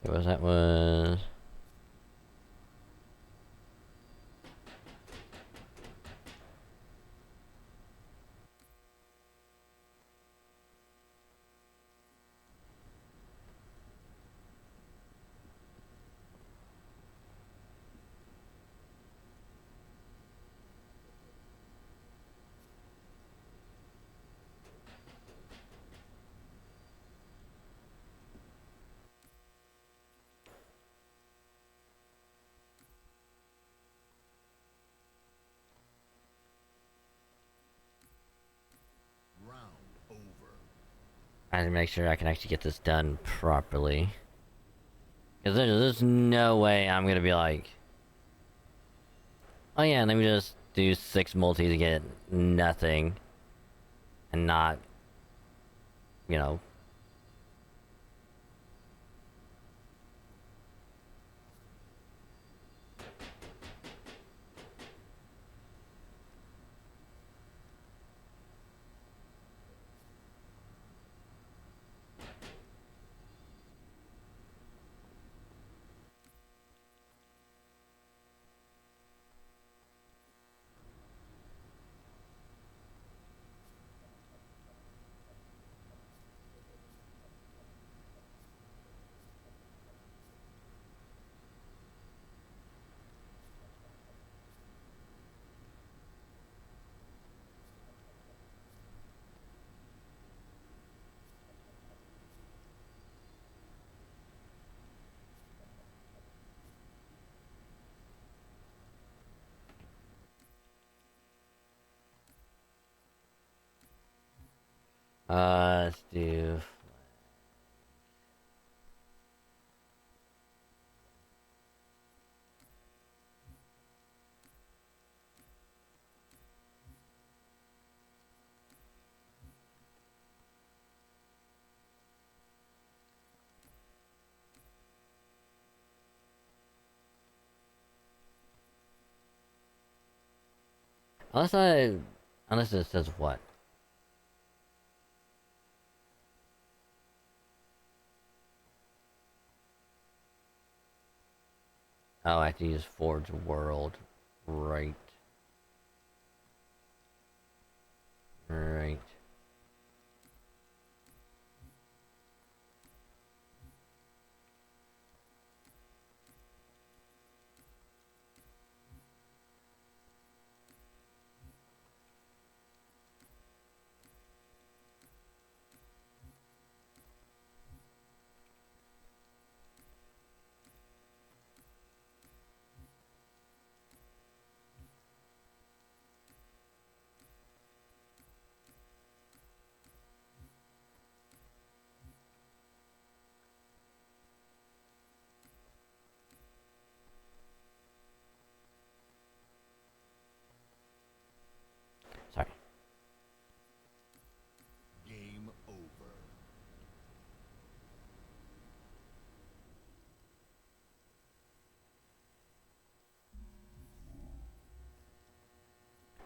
That was Round over. I have to make sure I can actually get this done properly. Because there's no way I'm gonna be like, oh yeah, let me just do 6 multi to get nothing. And not, you know. Let's do. Unless it says what? Oh, I have to use Forge World. Right. Right. Sorry. Game over.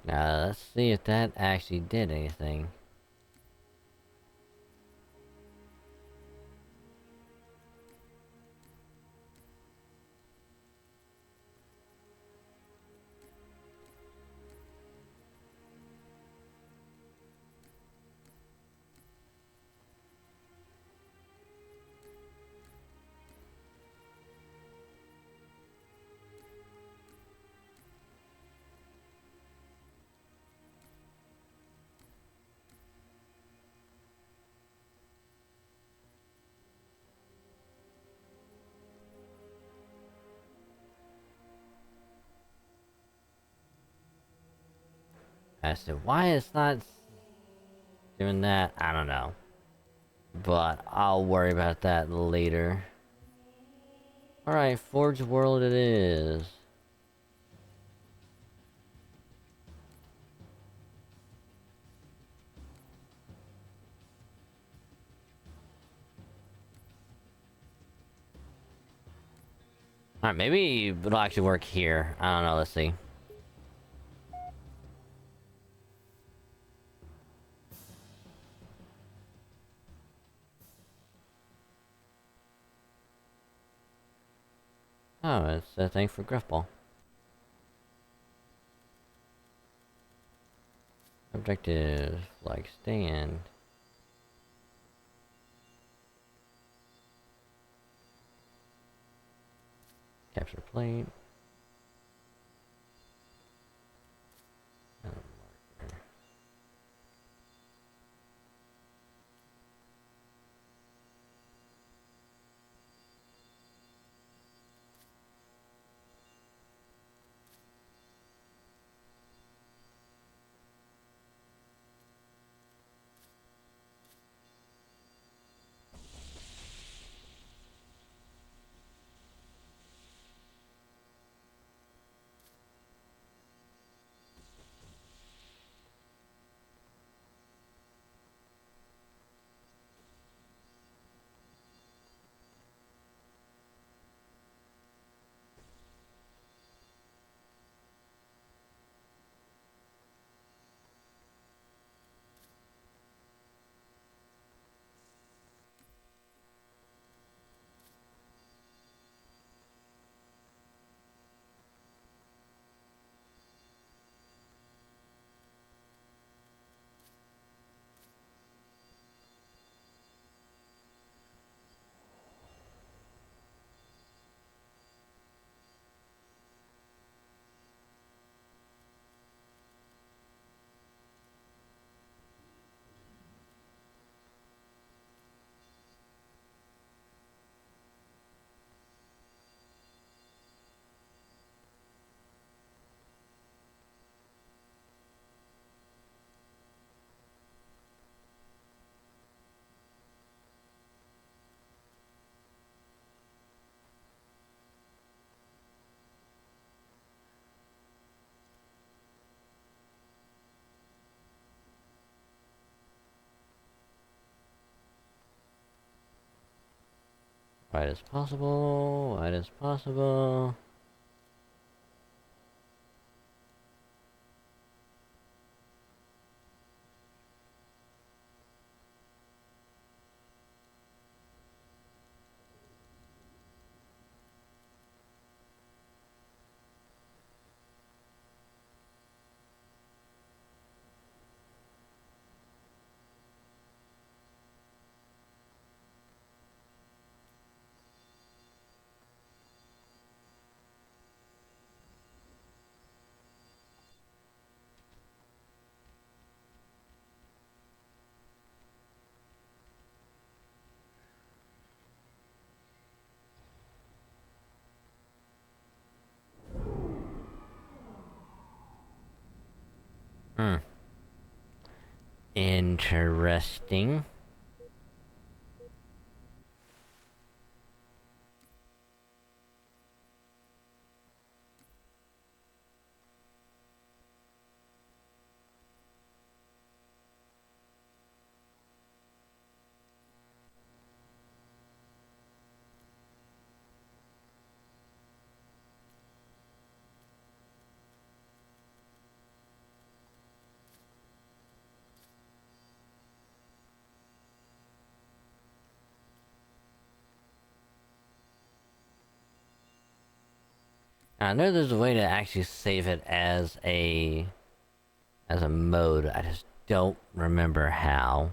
Now, let's see if that actually did anything. As to why it's not doing that, I don't know. But I'll worry about that later. Alright, Forge World it is. Alright, maybe it'll actually work here. I don't know, let's see. Oh, it's a thing for Griffball. Objective, like stand. Capture plate. Marker. Right as possible, right as possible. Interesting. I know there's a way to actually save it as a mode. I just don't remember how.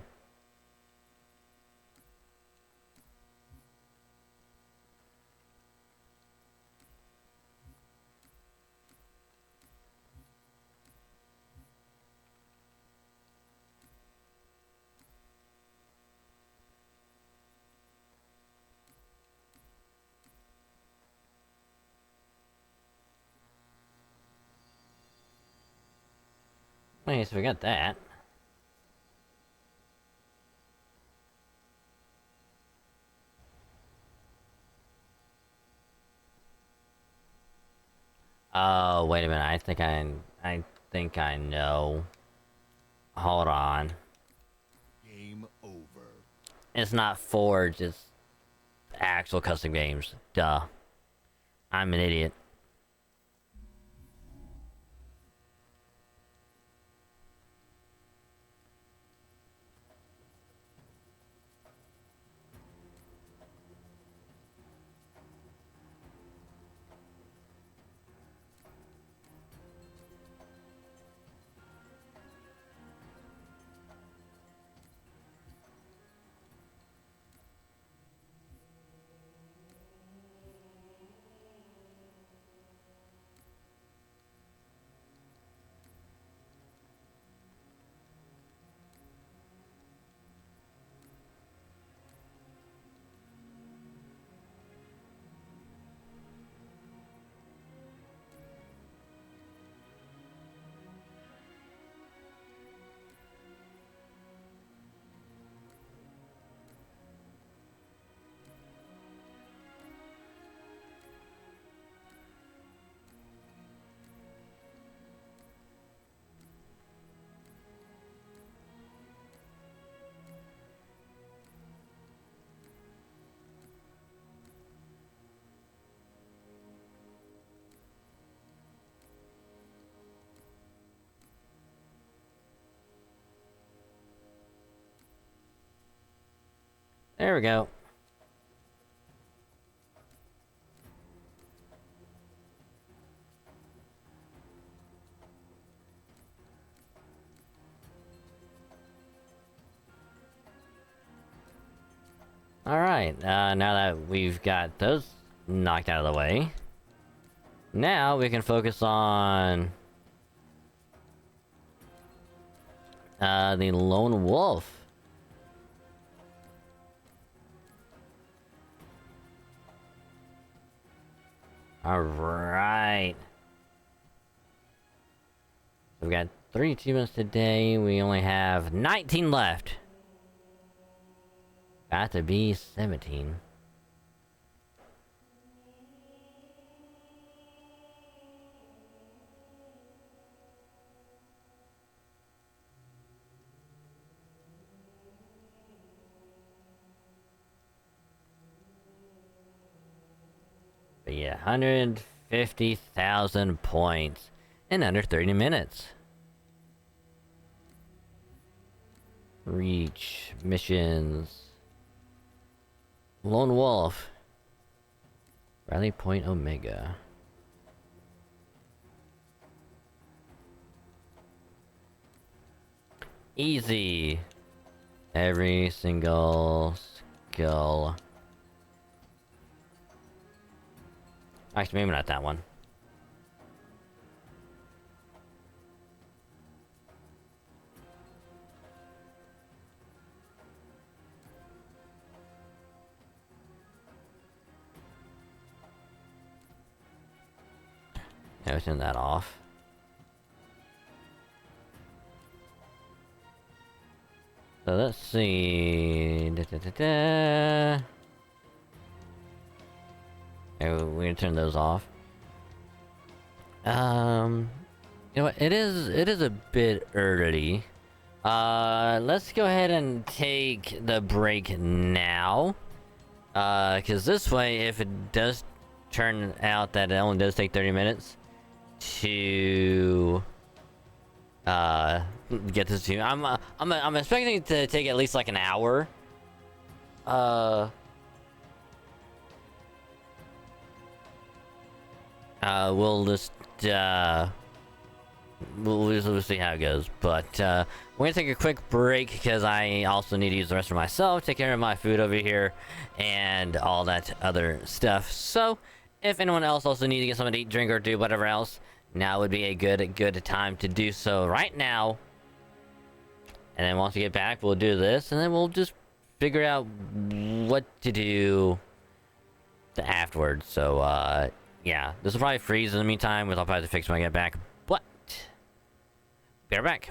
Wait, so we got that. Oh, wait a minute. I think I know. Hold on. Game over. It's not Forge, it's actual custom games. Duh. I'm an idiot. There we go. Alright, now that we've got those knocked out of the way, now we can focus on the Lone Wolf. Alright. We've got 3 achievements today, we only have 19 left. Got to be 17. But yeah, 150,000 points in under 30 minutes. Reach, missions. Lone Wolf. Rally Point Omega. Easy. Every single skill. Actually, maybe not that one. Yeah, we turn that off. So let's see. Okay, we're gonna turn those off. You know what? It is a bit early. Let's go ahead and take the break now. Because this way, if it does turn out that it only does take 30 minutes to get this to, I'm expecting it to take at least like an hour. We'll just we'll see how it goes, but we're gonna take a quick break because I also need to use the restroom myself, take care of my food over here, and all that other stuff. So, if anyone else also needs to get something to eat, drink, or do whatever else, now would be a good time to do so right now. And then once we get back, we'll do this, and then we'll just figure out what to do afterwards. So, yeah, this will probably freeze in the meantime, which I'll probably have to fix when I get back. But be right back.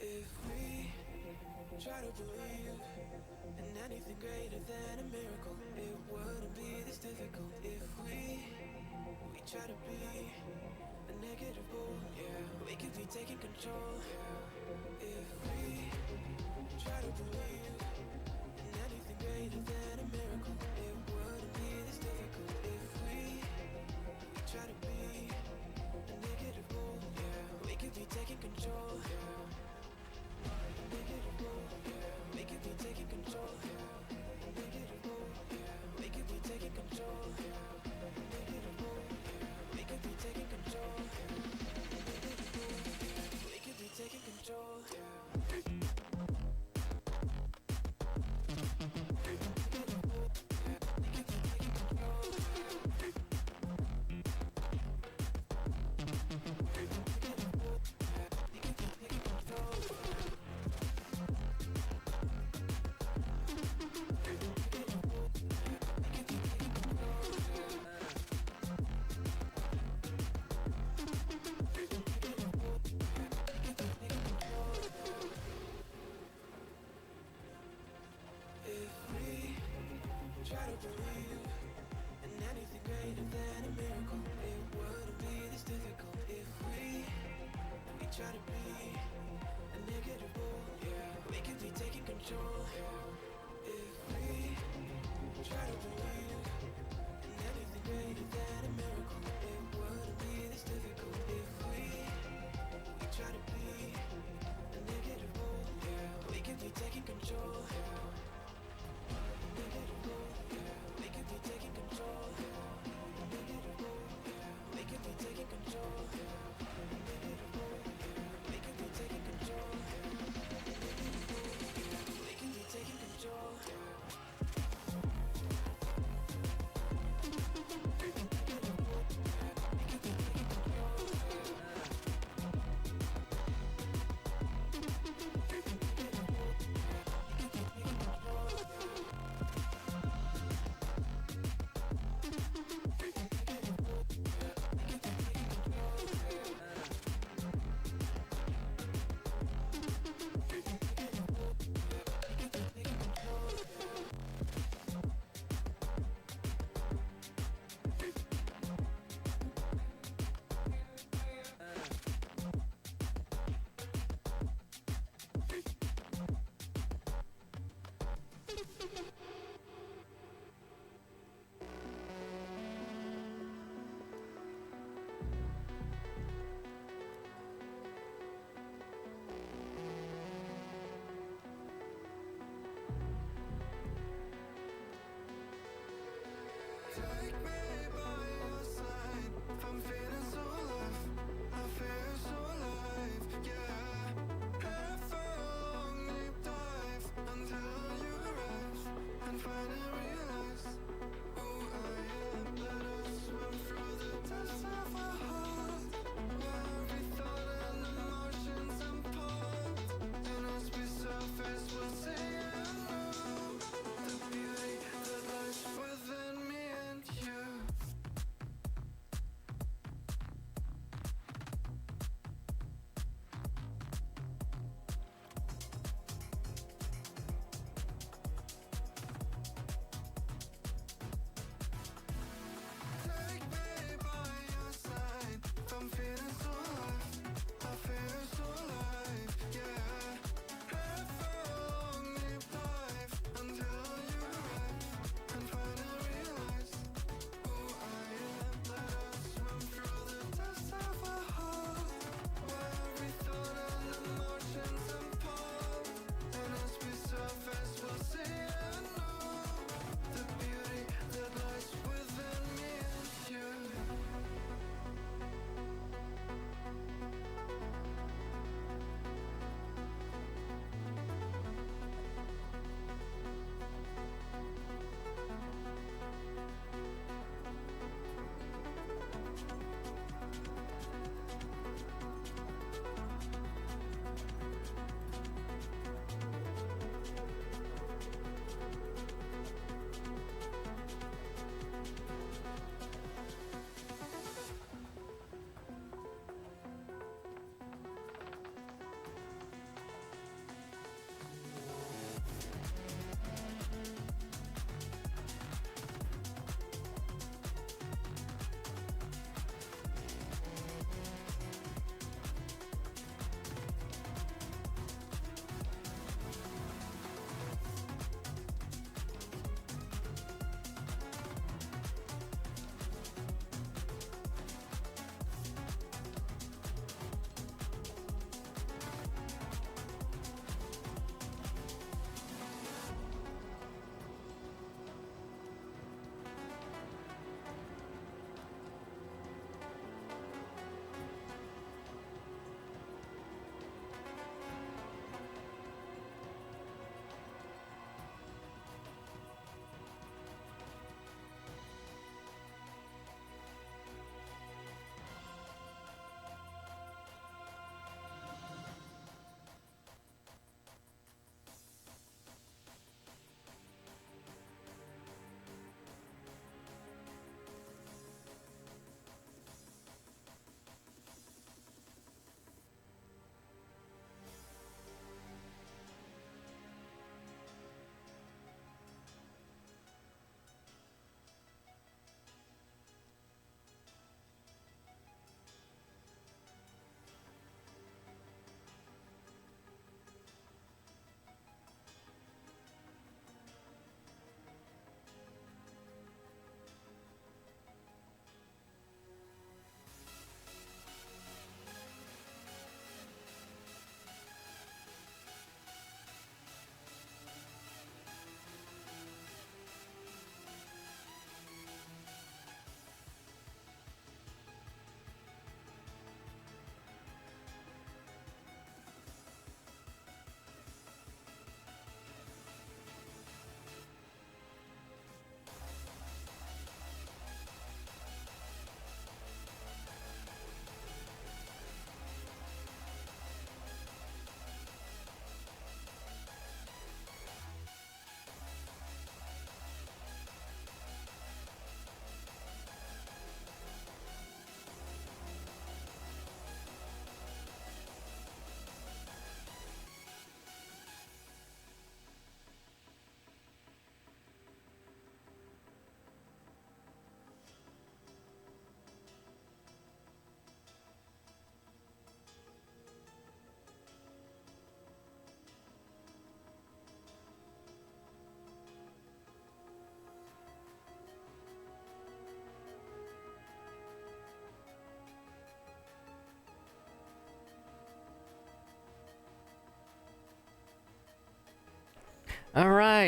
If we try to believe in anything greater than a miracle, it wouldn't be this difficult. If we try to be a negative bull, yeah, we could be taking control. If we try to believe in anything greater than a miracle, it wouldn't be this difficult. If we try to be a negative bull, yeah, we could be taking control. We could be taking control. We could be taking control. We could be taking control. We could be taking control. If we try to believe in anything greater than a miracle, it wouldn't be this difficult. If we try to be a negative bull, yeah, we could be taking control. If we try to believe in anything greater than a miracle, it wouldn't be this difficult. If we try to be a negative bull, yeah, we could be taking control. We could be taking control. We could be taking control. We could be taking control. We could be taking control.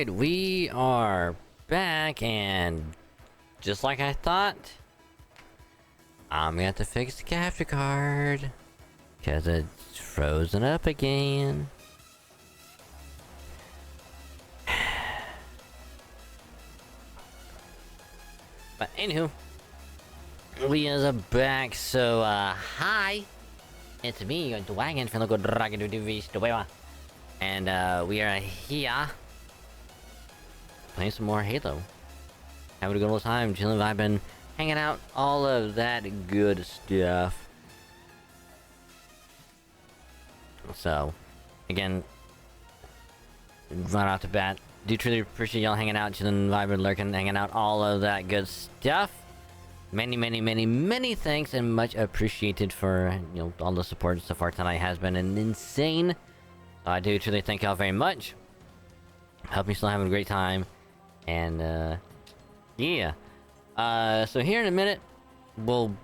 Alright, we are back, and just like I thought, I'm gonna have to fix the capture card because it's frozen up again. But anywho, we is back, so hi, it's me, the wagon from the Dragon to VStreamer, and we are here playing some more Halo, having a good old time, chilling, vibing, hanging out, all of that good stuff. So, again, right off the bat, do truly appreciate y'all hanging out, chilling, vibing, lurking, hanging out, all of that good stuff. Many thanks and much appreciated for, you know, all the support so far tonight has been insane. So I do truly thank y'all very much. Hope you still having a great time. And yeah. So here in a minute, we'll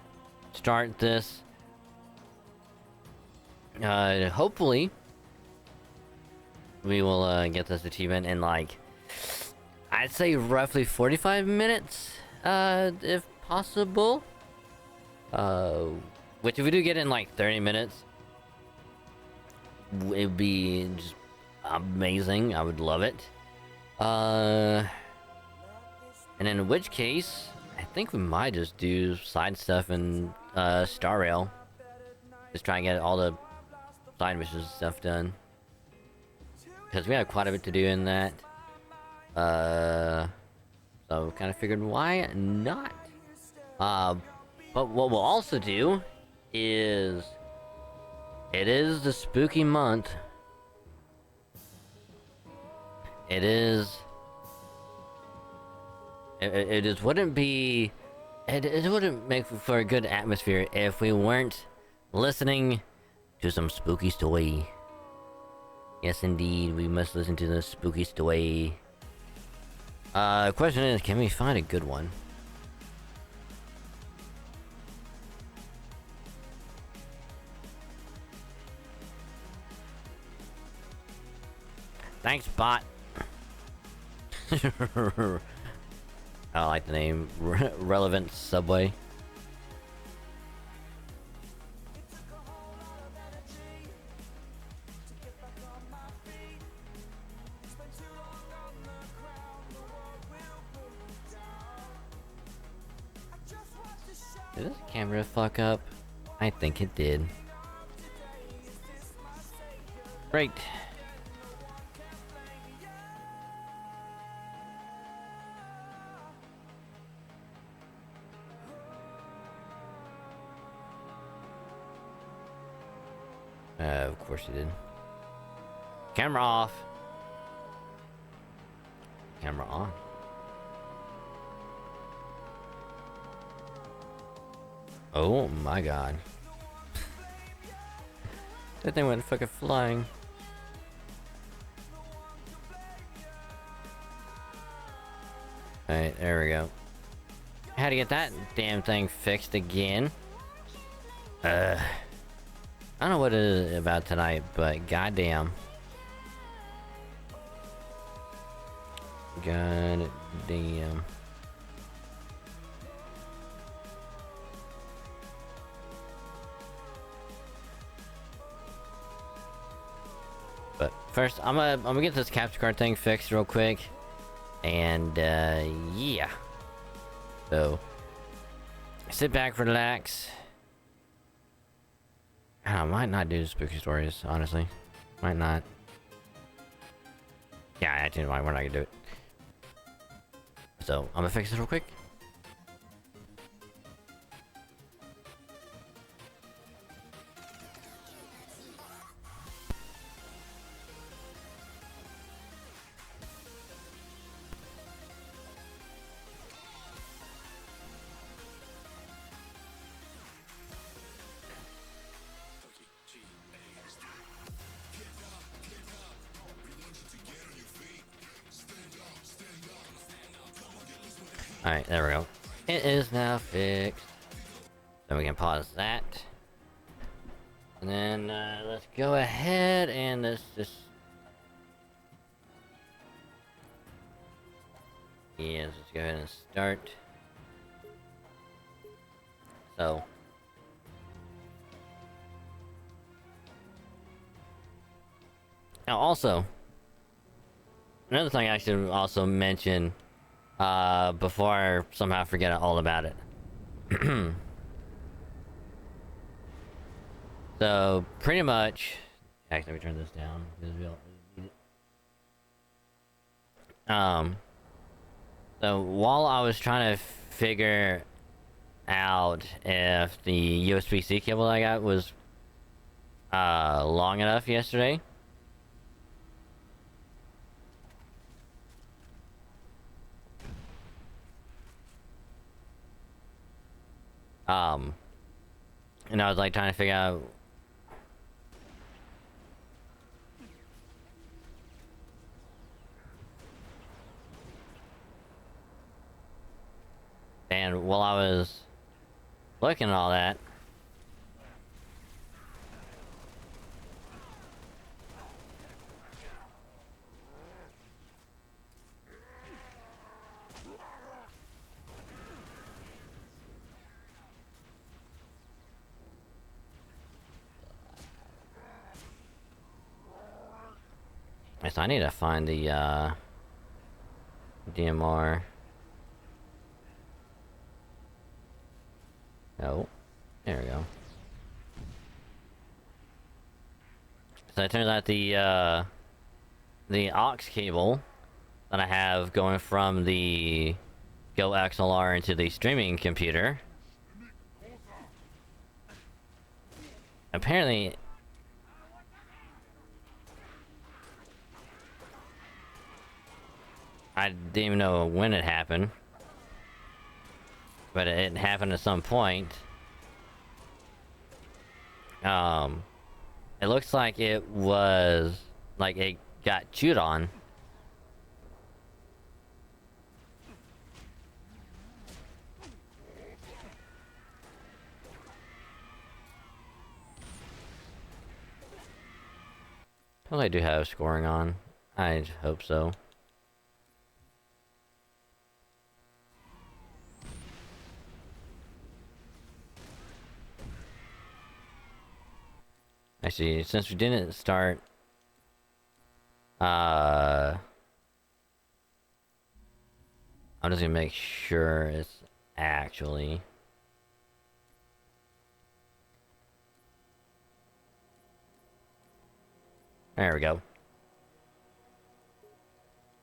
start this. Hopefully we will get this achievement in, like, I'd say roughly 45 minutes, if possible. Which if we do get it in like 30 minutes, it'd be just amazing. I would love it. And in which case, I think we might just do side stuff in Star Rail. Just try and get all the side missions and stuff done. Because we have quite a bit to do in that. So kind of figured, why not? But what we'll also do is, it is the spooky month. It is. It just wouldn't be. It wouldn't make for a good atmosphere if we weren't listening to some spooky story. Yes, indeed, we must listen to the spooky story. Question is, can we find a good one? Thanks, bot. I like the name. Relevant Subway. Did this camera fuck up? I think it did. Great. Of course you did. Camera off. Camera on. Oh my god. That thing went fucking flying. Alright, there we go. Had to get that damn thing fixed again. I don't know what it is about tonight, but goddamn. Goddamn. But first, I'm gonna get this capture card thing fixed real quick, and yeah. So sit back, relax. I might not do spooky stories, honestly. Might not. Yeah, actually, we're not gonna do it. So I'm gonna fix this real quick. Alright, there we go. It is now fixed. So we can pause that. And then let's go ahead and let's just Yes, let's go ahead and start. So. Now also, another thing I should also mention, before I somehow forget all about it. So, pretty much... Actually, let me turn this down, because we don't really need it. So while I was trying to figure out if the USB-C cable I got was long enough yesterday, and I was like trying to figure out and while I was looking at all that, I need to find the DMR. Oh, there we go. So it turns out the aux cable that I have going from the Go XLR into the streaming computer, apparently I didn't even know when it happened, but it happened at some point. It looks like it was like it got chewed on. Well, I do have scoring on. I hope so. Actually, since we didn't start, I'm just gonna make sure it's actually. There we go.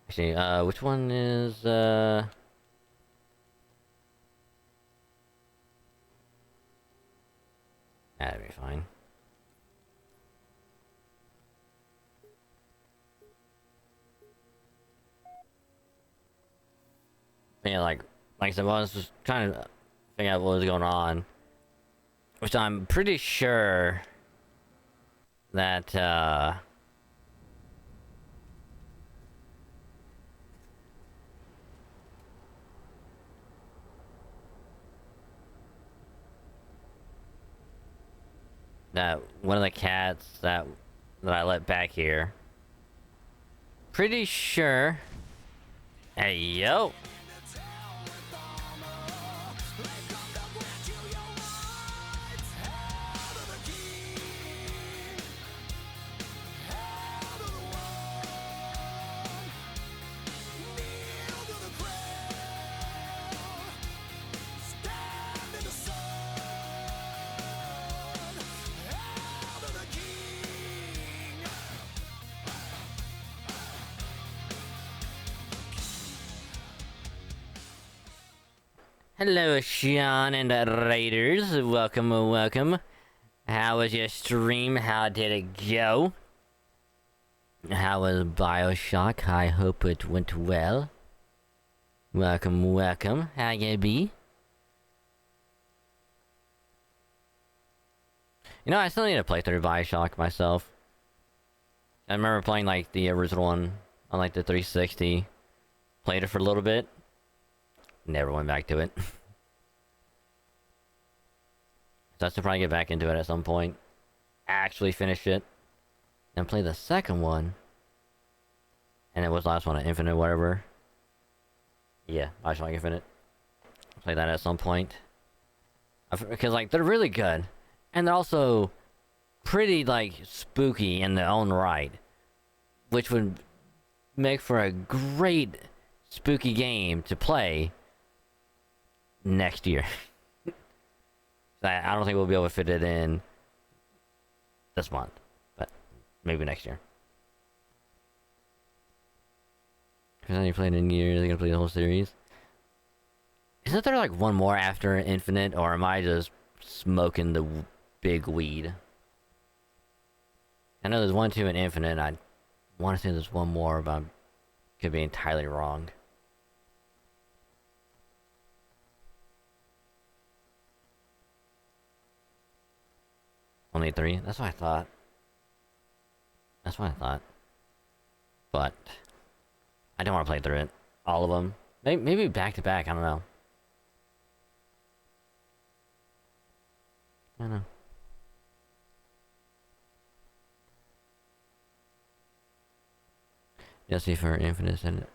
Actually, which one is, that'd be fine. Yeah, like I said, well, I was just trying to figure out what was going on, which I'm pretty sure that that one of the cats that I let back here, pretty sure. Hey yo. Hello, Sean and the Raiders. Welcome, welcome. How was your stream? How did it go? How was Bioshock? I hope it went well. Welcome, welcome. How you be? You know, I still need to play through Bioshock myself. I remember playing like the original one on like the 360. Played it for a little bit. Never went back to it. So I should probably get back into it at some point. Actually finish it. And play the second one. And it was the last one, Infinite, whatever. Yeah, Bioshock Infinite. I'll play that at some point. Because, like, they're really good. And they're also pretty, like, spooky in their own right. Which would make for a great spooky game to play next year. I don't think we'll be able to fit it in this month. But maybe next year. Because then you played in years, you're gonna play the whole series. Isn't there like one more after Infinite, or am I just smoking the big weed? I know there's 1, 2, and Infinite. I want to say there's one more, but I could be entirely wrong. Only 3? That's what I thought. That's what I thought. But I don't want to play through it. All of them. Maybe back to back. I don't know. I don't know. Jesse for Infinite said it.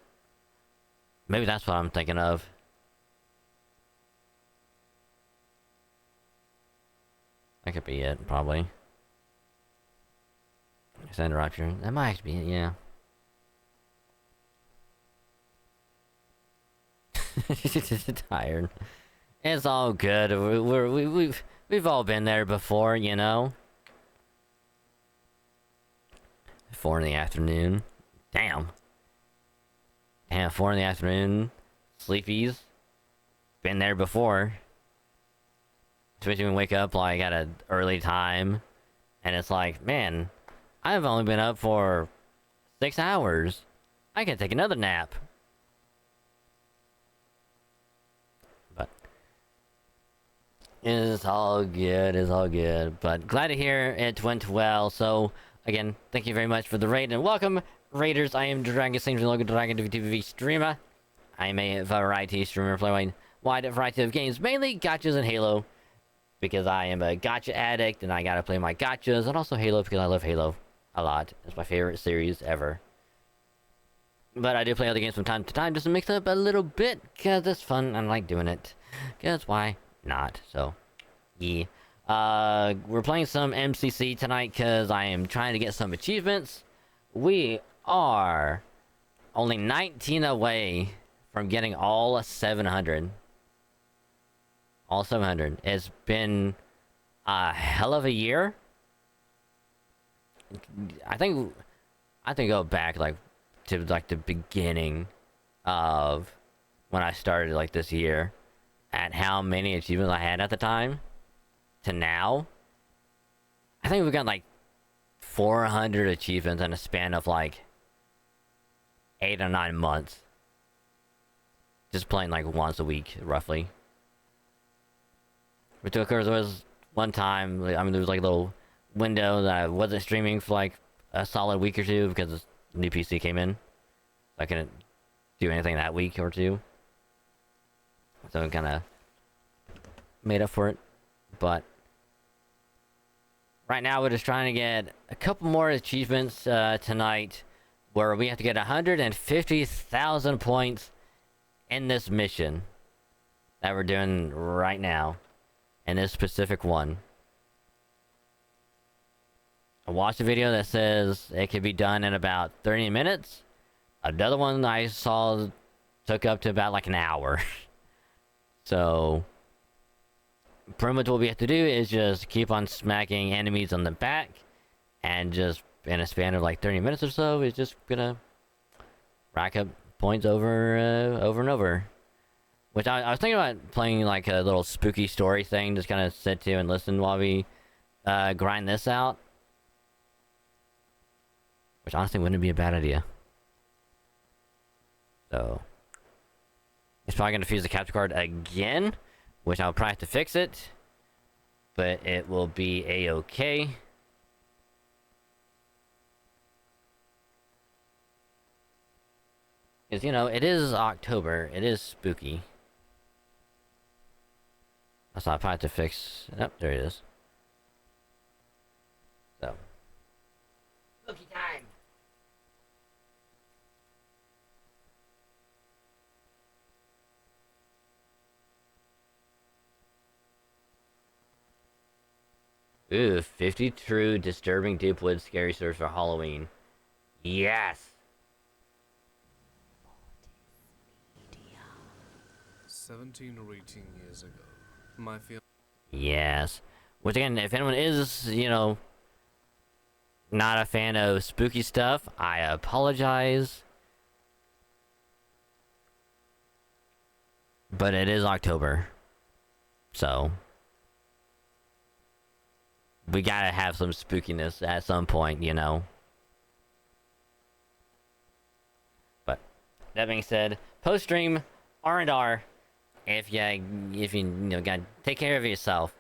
Maybe that's what I'm thinking of. That could be it, probably. Send Rapture. That might actually be it, yeah. Tired. It's all good. We've all been there before, you know. 4 in the afternoon. Damn. 4 in the afternoon. Sleepies. Been there before. Especially when we wake up like at an early time, and it's like, man, I've only been up for 6 hours. I can take another nap. It's all good, it's all good. But glad to hear it went well. So, again, thank you very much for the raid, and welcome, raiders. I am Dragon Sings Logan Dragon TV streamer. I am a variety streamer playing wide variety of games, mainly gachas and Halo. Because I am a gacha addict, and I gotta play my gachas, and also Halo because I love Halo a lot. It's my favorite series ever. But I do play other games from time to time just to mix it up a little bit, because it's fun and I like doing it. Because why not? So, yeah. We're playing some MCC tonight because I am trying to get some achievements. We are only 19 away from getting all 700. All 700. It's been a hell of a year. I think go back like to like the beginning of when I started like this year, at how many achievements I had at the time to now. I think we've got like 400 achievements in a span of like 8 or 9 months. Just playing like once a week, roughly. Which of course was one time, I mean, there was like a little window that I wasn't streaming for like a solid week or two because the new PC came in. I couldn't do anything that week or two. So it kind of made up for it. But right now we're just trying to get a couple more achievements tonight, where we have to get 150,000 points in this mission that we're doing right now. And this specific one. I watched a video that says it could be done in about 30 minutes. Another one I saw took up to about like an hour. So, pretty much what we have to do is just keep on smacking enemies on the back, and just in a span of like 30 minutes or so, it's just gonna rack up points over and over. Which I was thinking about playing like a little spooky story thing, just kind of sit to and listen while we grind this out. Which honestly wouldn't be a bad idea. So, it's probably going to fuse the capture card again, which I'll probably have to fix it. But it will be a-okay. Because, you know, it is October. It is spooky. That's not probably have to fix. Oh, there it is. So. Spooky time! Ooh, 50 true disturbing deep wood scary stories for Halloween. Yes! 17 or 18 years ago, my fiance Yes. Which again, if anyone is, not a fan of spooky stuff, I apologize. But it is October. So we gotta have some spookiness at some point, But that being said, post stream R&R. If you gotta take care of yourself,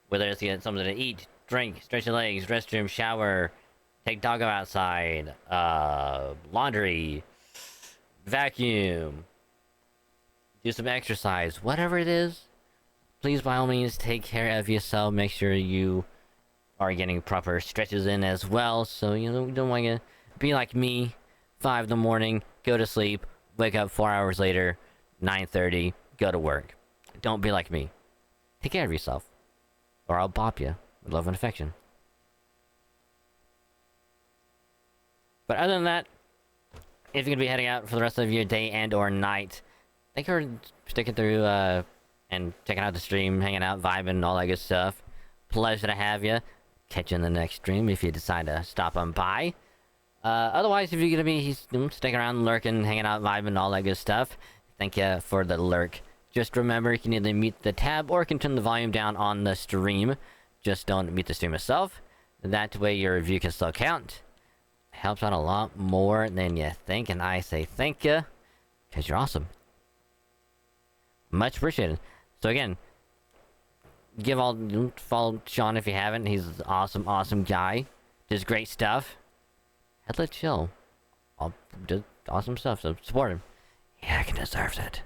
whether it's to get something to eat, drink, stretch your legs, restroom, shower, take doggo outside, laundry, vacuum, do some exercise, whatever it is, please by all means take care of yourself. Make sure you are getting proper stretches in as well, so you don't want to be like me, 5 in the morning, go to sleep, wake up 4 hours later, 9:30, go to work. Don't be like me. Take care of yourself, or I'll bop you with love and affection. But other than that, if you're gonna be heading out for the rest of your day and or night, thank you for sticking through and checking out the stream, hanging out, vibing, all that good stuff. Pleasure to have you. Catch you in the next stream if you decide to stop on by. Otherwise, if you're gonna be sticking around, lurking, hanging out, vibing, all that good stuff, thank you for the lurk. Just remember, you can either mute the tab or you can turn the volume down on the stream. Just don't mute the stream itself. That way your review can still count. Helps out a lot more than you think, and I say thank you, because you're awesome. Much appreciated. So again, follow Sean if you haven't. He's an awesome guy. Does great stuff. Headlet chill. Does awesome stuff, so support him. He fucking deserves it.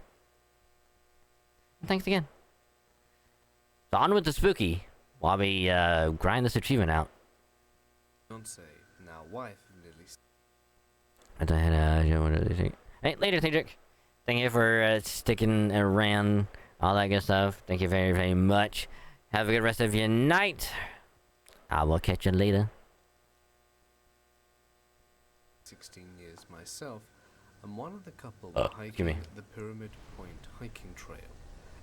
Thanks again. So on with the spooky, while we grind this achievement out. now wife, nearly. Hey, later, Cedric. Thank you for sticking around, all that good stuff. Thank you very, very much. Have a good rest of your night. I will catch you later. 16 years myself, I'm one of the couple Excuse hiking me. the Pyramid Point hiking trail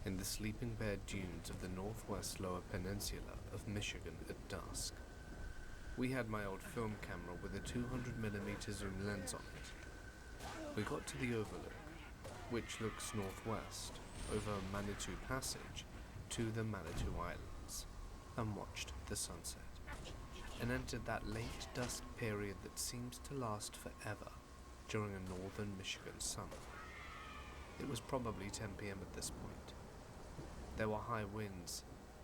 in the Sleeping Bear Dunes of the northwest lower peninsula of Michigan at dusk. We had my old film camera with a 200mm zoom lens on it. We got to the overlook, which looks northwest, over Manitou Passage to the Manitou Islands, and watched the sunset, and entered that late dusk period that seems to last forever during a northern Michigan summer. It was probably 10 p.m. at this point. There were high winds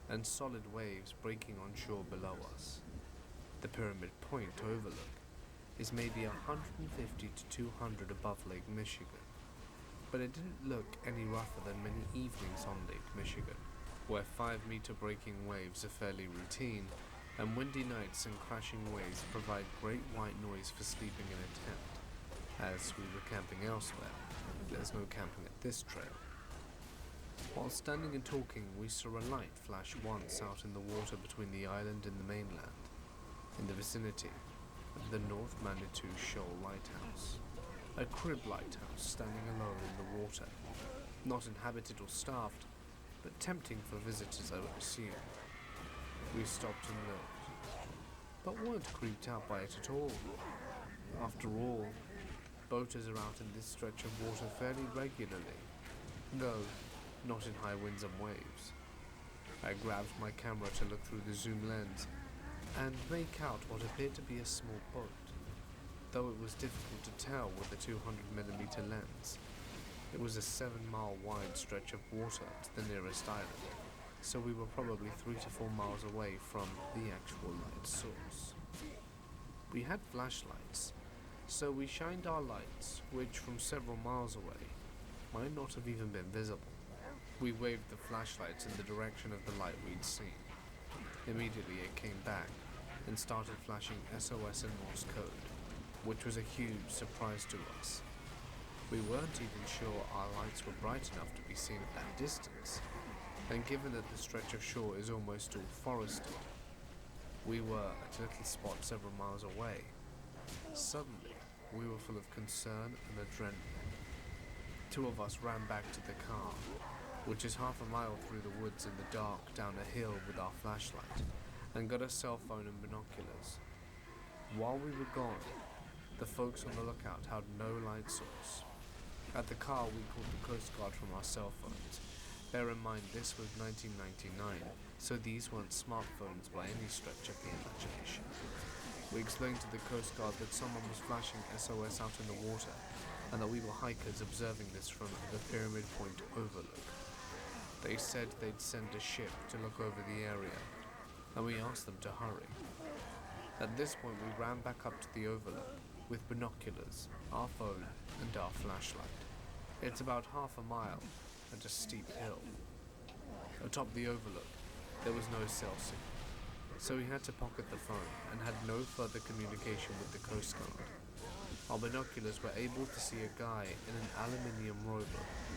and solid waves breaking on shore below us. The Pyramid Point overlook is maybe 150 to 200 above Lake Michigan, but it didn't look any rougher than many evenings on Lake Michigan, where 5-meter breaking waves are fairly routine, and windy nights and crashing waves provide great white noise for sleeping in a tent. As we were camping elsewhere, there's no camping at this trail. While standing and talking, we saw a light flash once out in the water between the island and the mainland, in the vicinity of the North Manitou Shoal Lighthouse. A crib lighthouse standing alone in the water, not inhabited or staffed, but tempting for visitors, I would assume. We stopped and looked, but weren't creeped out by it at all. After all, boaters are out in this stretch of water fairly regularly, though not in high winds and waves. I grabbed my camera to look through the zoom lens and make out what appeared to be a small boat, though it was difficult to tell with a 200mm lens. It was a 7-mile wide stretch of water to the nearest island, so we were probably 3 to 4 miles away from the actual light source. We had flashlights, so we shined our lights, which from several miles away might not have even been visible. We waved the flashlights in the direction of the light we'd seen. Immediately it came back and started flashing SOS in Morse code, which was a huge surprise to us. We weren't even sure our lights were bright enough to be seen at that distance, and given that the stretch of shore is almost all forested, We were at a little spot several miles away. Suddenly, we were full of concern and adrenaline. Two of us ran back to the car, which is half a mile through the woods in the dark down a hill with our flashlight, and got a cell phone and binoculars. While we were gone, the folks on the lookout had no light source. At the car, we called the Coast Guard from our cell phones. Bear in mind, this was 1999, so these weren't smartphones by any stretch of the imagination. We explained to the Coast Guard that someone was flashing SOS out in the water, and that we were hikers observing this from the Pyramid Point overlook. They said they'd send a ship to look over the area, and we asked them to hurry. At this point, we ran back up to the overlook with binoculars, our phone, and our flashlight. It's about half a mile and a steep hill. Atop the overlook, there was no cell signal, so we had to pocket the phone and had no further communication with the Coast Guard. Our binoculars were able to see a guy in an aluminium rowboat,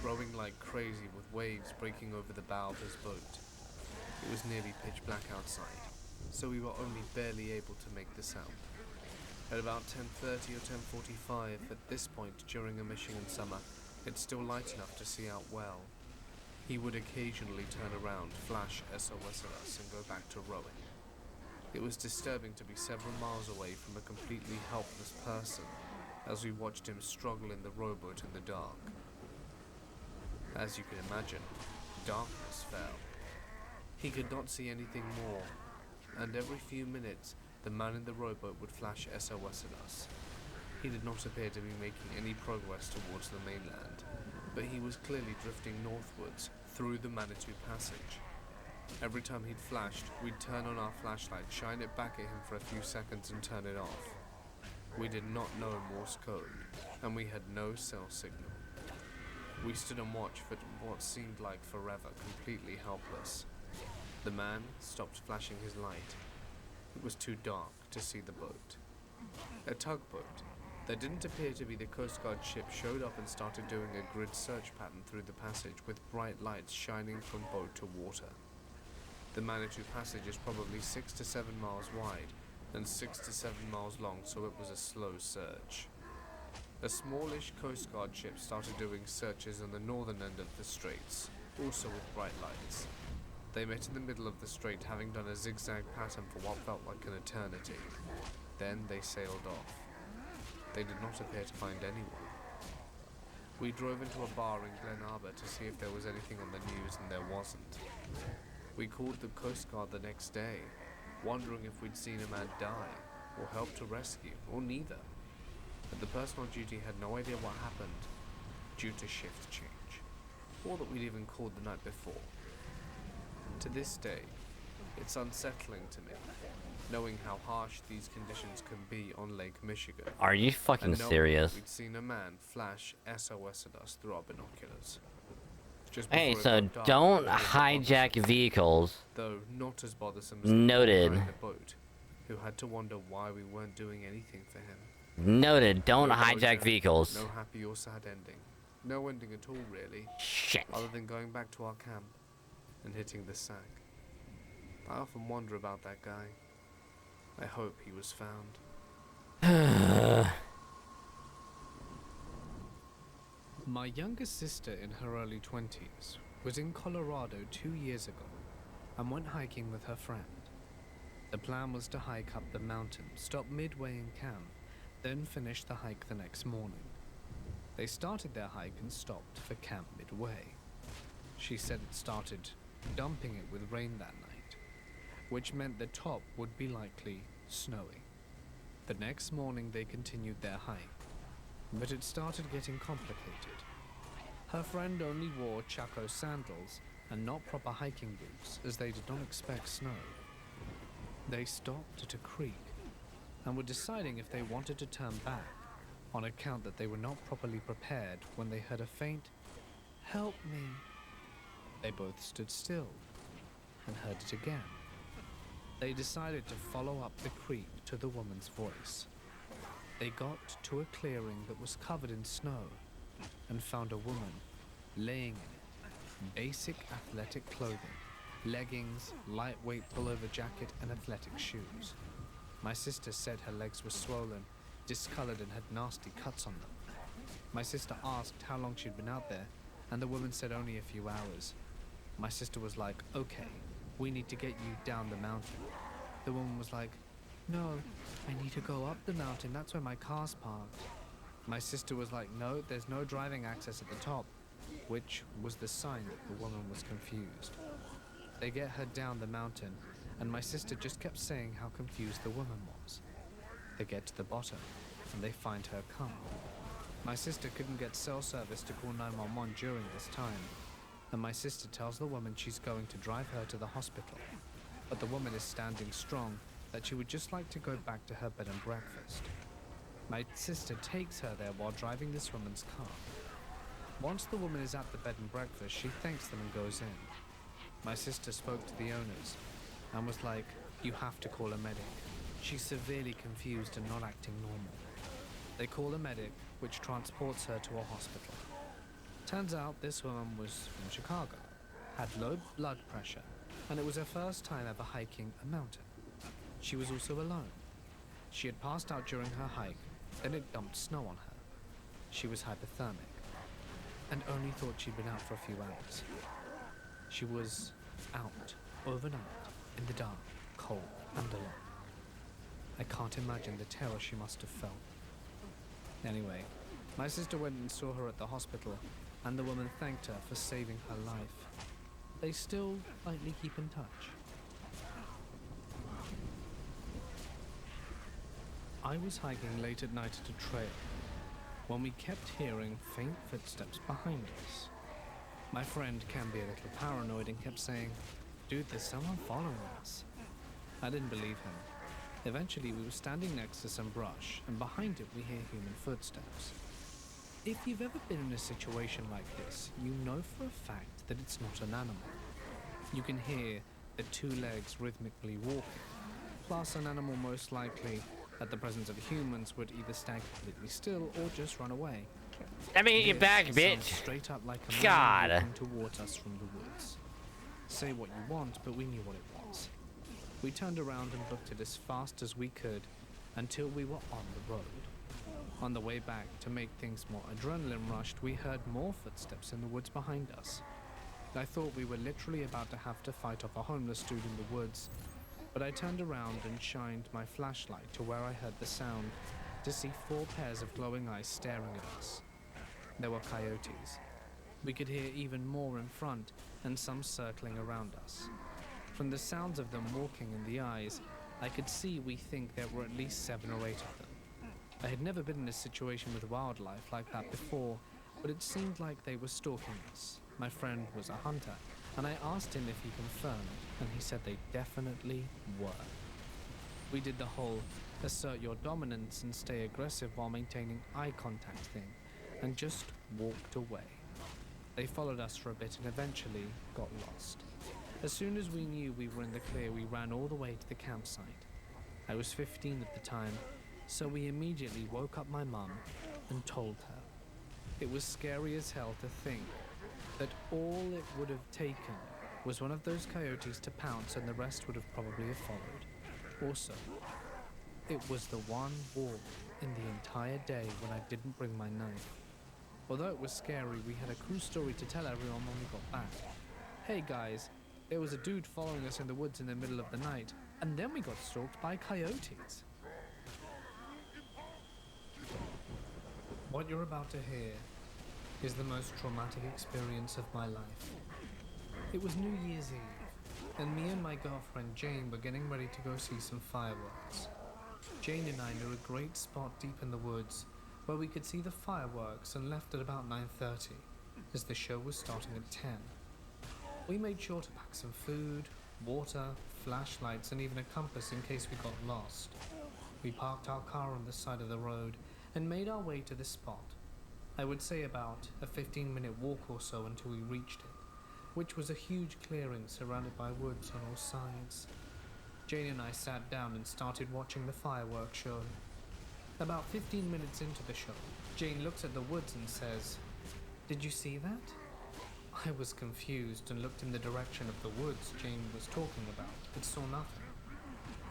rowing like crazy with waves breaking over the bow of his boat. It was nearly pitch black outside, so we were only barely able to make this out. At about 10:30 or 10:45, at this point during a Michigan summer, it's still light enough to see out well. He would occasionally turn around, flash SOS at us, and go back to rowing. It was disturbing to be several miles away from a completely helpless person as we watched him struggle in the rowboat in the dark. As you can imagine, darkness fell. He could not see anything more, and every few minutes, the man in the rowboat would flash SOS at us. He did not appear to be making any progress towards the mainland, but he was clearly drifting northwards through the Manitou Passage. Every time he'd flashed, we'd turn on our flashlight, shine it back at him for a few seconds and turn it off. We did not know Morse code, and we had no cell signal. We stood and watched for what seemed like forever, completely helpless. The man stopped flashing his light. It was too dark to see the boat. A tugboat that didn't appear to be the Coast Guard ship showed up and started doing a grid search pattern through the passage with bright lights shining from boat to water. The Manitou Passage is probably 6 to 7 miles wide and 6 to 7 miles long, so it was a slow search. A smallish Coast Guard ship started doing searches on the northern end of the straits, also with bright lights. They met in the middle of the strait, having done a zigzag pattern for what felt like an eternity. Then they sailed off. They did not appear to find anyone. We drove into a bar in Glen Arbor to see if there was anything on the news, and there wasn't. We called the Coast Guard the next day, wondering if we'd seen a man die, or helped to rescue, or neither. But the person on duty had no idea what happened due to shift change, or that we'd even called the night before. To this day, it's unsettling to me, knowing how harsh these conditions can be on Lake Michigan. Are you fucking and knowing serious? We'd seen a man flash SOS at us through our binoculars. Just Hey, before it so got dark, don't there was a hijack bothersome, vehicles. though not as bothersome as the Noted. guy in the boat, who had to wonder why we weren't doing anything for him. Noted, don't No hijack closure, vehicles. No happy or sad ending. No ending at all, really, Shit. other than going back to our camp and hitting the sack. I often wonder about that guy. I hope he was found. My youngest sister, in her early 20s, was in Colorado 2 years ago and went hiking with her friend. The plan was to hike up the mountain, stop midway in camp, then finish the hike the next morning. They started their hike and stopped for camp midway. She said it started dumping it with rain that night, which meant the top would be likely snowy. The next morning they continued their hike, but it started getting complicated. Her friend only wore Chaco sandals and not proper hiking boots, as they did not expect snow. They stopped at a creek and were deciding if they wanted to turn back, on account that they were not properly prepared when they heard a faint, "Help me." They both stood still and heard it again. They decided to follow up the creek to the woman's voice. They got to a clearing that was covered in snow and found a woman laying in it, basic athletic clothing, leggings, lightweight pullover jacket, and athletic shoes. My sister said her legs were swollen, discolored, and had nasty cuts on them. My sister asked how long she'd been out there, and the woman said only a few hours. My sister was like, "Okay, we need to get you down the mountain." The woman was like, "No, I need to go up the mountain, that's where my car's parked." My sister was like, "No, there's no driving access at the top," which was the sign that the woman was confused. They get her down the mountain, and my sister just kept saying how confused the woman was. They get to the bottom, and they find her car. My sister couldn't get cell service to call 911 during this time, and my sister tells the woman she's going to drive her to the hospital, but the woman is standing strong that she would just like to go back to her bed and breakfast. My sister takes her there while driving this woman's car. Once the woman is at the bed and breakfast, she thanks them and goes in. My sister spoke to the owners and was like, "You have to call a medic. She's severely confused and not acting normal." They call a medic, which transports her to a hospital. Turns out this woman was from Chicago, had low blood pressure, and it was her first time ever hiking a mountain. She was also alone. She had passed out during her hike, then it dumped snow on her. She was hypothermic, and only thought she'd been out for a few hours. She was out overnight, in the dark, cold, and alone. I can't imagine the terror she must have felt. Anyway, my sister went and saw her at the hospital, and the woman thanked her for saving her life. They still lightly keep in touch. I was hiking late at night at a trail when we kept hearing faint footsteps behind us. My friend can be a little paranoid and kept saying, "Dude, there's someone following us." I didn't believe him. Eventually, we were standing next to some brush, and behind it we hear human footsteps. If you've ever been in a situation like this, you know for a fact that it's not an animal. You can hear the two legs rhythmically walking, plus an animal most likely, at the presence of humans, would either stand completely still or just run away. Let me eat your back, This bitch. sounds straight up like a man God. walking towards us from the woods. Say what you want, but we knew what it was. We turned around and booked it as fast as we could until we were on the road. On the way back, to make things more adrenaline rushed, we heard more footsteps in the woods behind us. I thought we were literally about to have to fight off a homeless dude in the woods, but I turned around and shined my flashlight to where I heard the sound to see 4 pairs of glowing eyes staring at us. There were coyotes. We could hear even more in front and some circling around us. From the sounds of them walking in the eyes, I could see we think there were at least 7 or 8 of them. I had never been in a situation with wildlife like that before, but it seemed like they were stalking us. My friend was a hunter, and I asked him if he confirmed, and he said they definitely were. We did the whole assert your dominance and stay aggressive while maintaining eye contact thing, and just walked away. They followed us for a bit and eventually got lost. As soon as we knew we were in the clear, we ran all the way to the campsite. I was 15 at the time, so we immediately woke up my mum and told her. It was scary as hell to think that all it would have taken was one of those coyotes to pounce and the rest would have probably have followed. Also, it was the one walk in the entire day when I didn't bring my knife. Although it was scary, we had a cool story to tell everyone when we got back. Hey guys, there was a dude following us in the woods in the middle of the night, and then we got stalked by coyotes. What you're about to hear is the most traumatic experience of my life. It was New Year's Eve, and me and my girlfriend Jane were getting ready to go see some fireworks. Jane and I knew a great spot deep in the woods where we could see the fireworks and left at about 9:30, as the show was starting at 10. We made sure to pack some food, water, flashlights, and even a compass in case we got lost. We parked our car on the side of the road and made our way to the spot. I would say about a 15-minute walk or so until we reached it, which was a huge clearing surrounded by woods on all sides. Jane and I sat down and started watching the fireworks show. About 15 minutes into the show, Jane looks at the woods and says, "Did you see that?" I was confused and looked in the direction of the woods Jane was talking about, but saw nothing.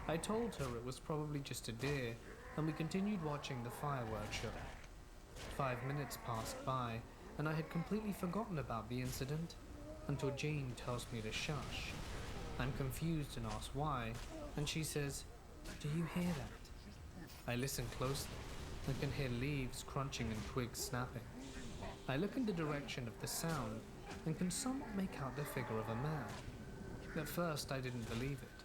I told her it was probably just a deer, and we continued watching the fireworks show. 5 minutes passed by, and I had completely forgotten about the incident until Jane tells me to shush. I'm confused and ask why, and she says, "Do you hear that?" I listen closely and can hear leaves crunching and twigs snapping. I look in the direction of the sound and can somewhat make out the figure of a man. At first I didn't believe it,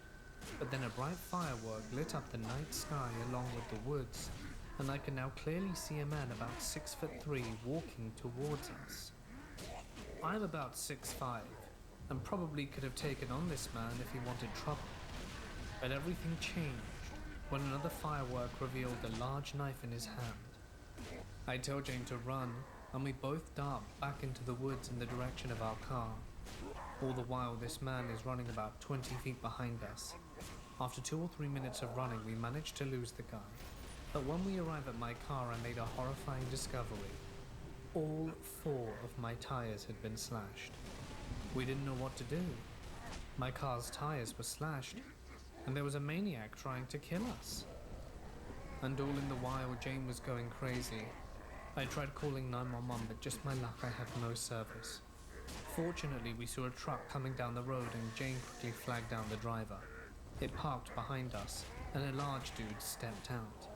but then a bright firework lit up the night sky along with the woods, and I can now clearly see a man about 6'3" walking towards us. I'm about 6'5", and probably could have taken on this man if he wanted trouble. But everything changed when another firework revealed a large knife in his hand. I tell Jane to run, and we both dart back into the woods in the direction of our car. All the while, this man is running about 20 feet behind us. After 2 or 3 minutes of running, we managed to lose the guy. But when we arrive at my car, I made a horrifying discovery. All 4 of my tires had been slashed. We didn't know what to do. My car's tires were slashed, and there was a maniac trying to kill us. And all in the while, Jane was going crazy. I tried calling 911, but just my luck, I had no service. Fortunately, we saw a truck coming down the road, and Jane quickly flagged down the driver. It parked behind us, and a large dude stepped out.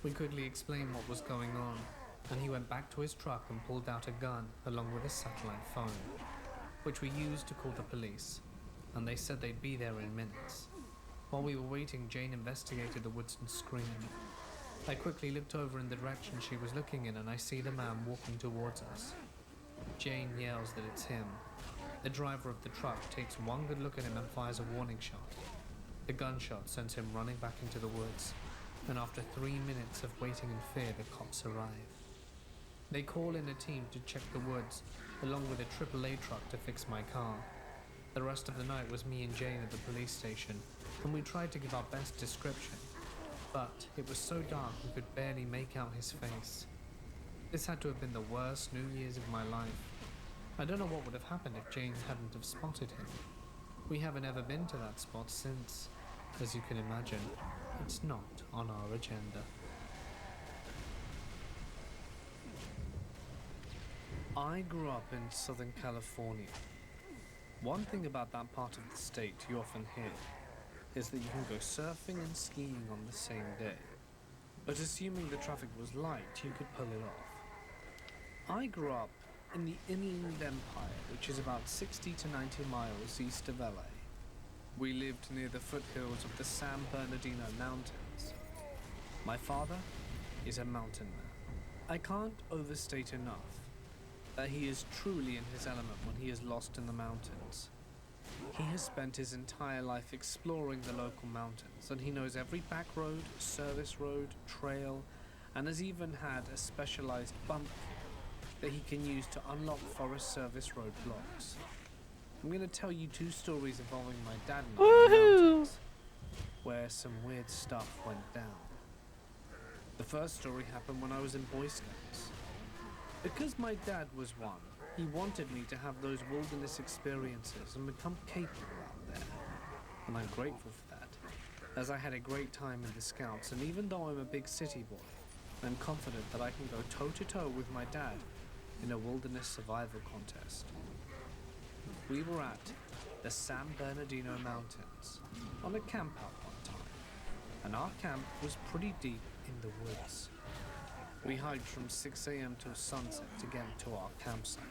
We quickly explained what was going on, and he went back to his truck and pulled out a gun along with a satellite phone, which we used to call the police, and they said they'd be there in minutes. While we were waiting, Jane investigated the woods and screamed. I quickly looked over in the direction she was looking in, and I see the man walking towards us. Jane yells that it's him. The driver of the truck takes one good look at him and fires a warning shot. The gunshot sends him running back into the woods, and after 3 minutes of waiting in fear, the cops arrive. They call in a team to check the woods, along with a AAA truck to fix my car. The rest of the night was me and Jane at the police station, and we tried to give our best description, but it was so dark we could barely make out his face. This had to have been the worst New Year's of my life. I don't know what would have happened if Jane hadn't have spotted him. We haven't ever been to that spot since. As you can imagine, it's not on our agenda. I grew up in Southern California. One thing about that part of the state you often hear is that you can go surfing and skiing on the same day. But assuming the traffic was light, you could pull it off. I grew up in the Inland Empire, which is about 60 to 90 miles east of LA. We lived near the foothills of the San Bernardino Mountains. My father is a mountain man. I can't overstate enough that he is truly in his element when he is lost in the mountains. He has spent his entire life exploring the local mountains, and he knows every back road, service road, trail, and has even had a specialized bump kit that he can use to unlock Forest Service roadblocks. I'm going to tell you 2 stories involving my dad and I in the mountains, where some weird stuff went down. The first story happened when I was in Boy Scouts. Because my dad was one, he wanted me to have those wilderness experiences and become capable out there. And I'm grateful for that, as I had a great time in the Scouts, and even though I'm a big city boy, I'm confident that I can go toe-to-toe with my dad in a wilderness survival contest. We were at the San Bernardino Mountains on a camp out one time, and our camp was pretty deep in the woods. We hiked from 6 a.m. till sunset to get to our campsite.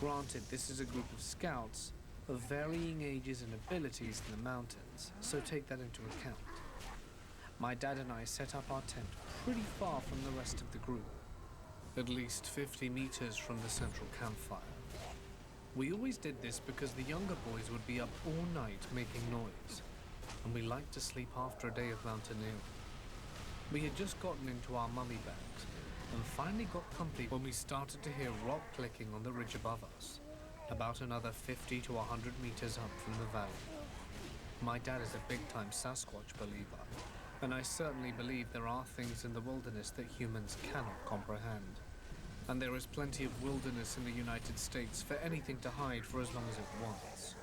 Granted, this is a group of scouts of varying ages and abilities in the mountains, so take that into account. My dad and I set up our tent pretty far from the rest of the group, at least 50 meters from the central campfire. We always did this because the younger boys would be up all night making noise, and we liked to sleep after a day of mountaineering. We had just gotten into our mummy bags and finally got comfy when we started to hear rock clicking on the ridge above us, about another 50 to 100 meters up from the valley. My dad is a big-time Sasquatch believer, and I certainly believe there are things in the wilderness that humans cannot comprehend. and there is plenty of wilderness in the United States for anything to hide for as long as it wants.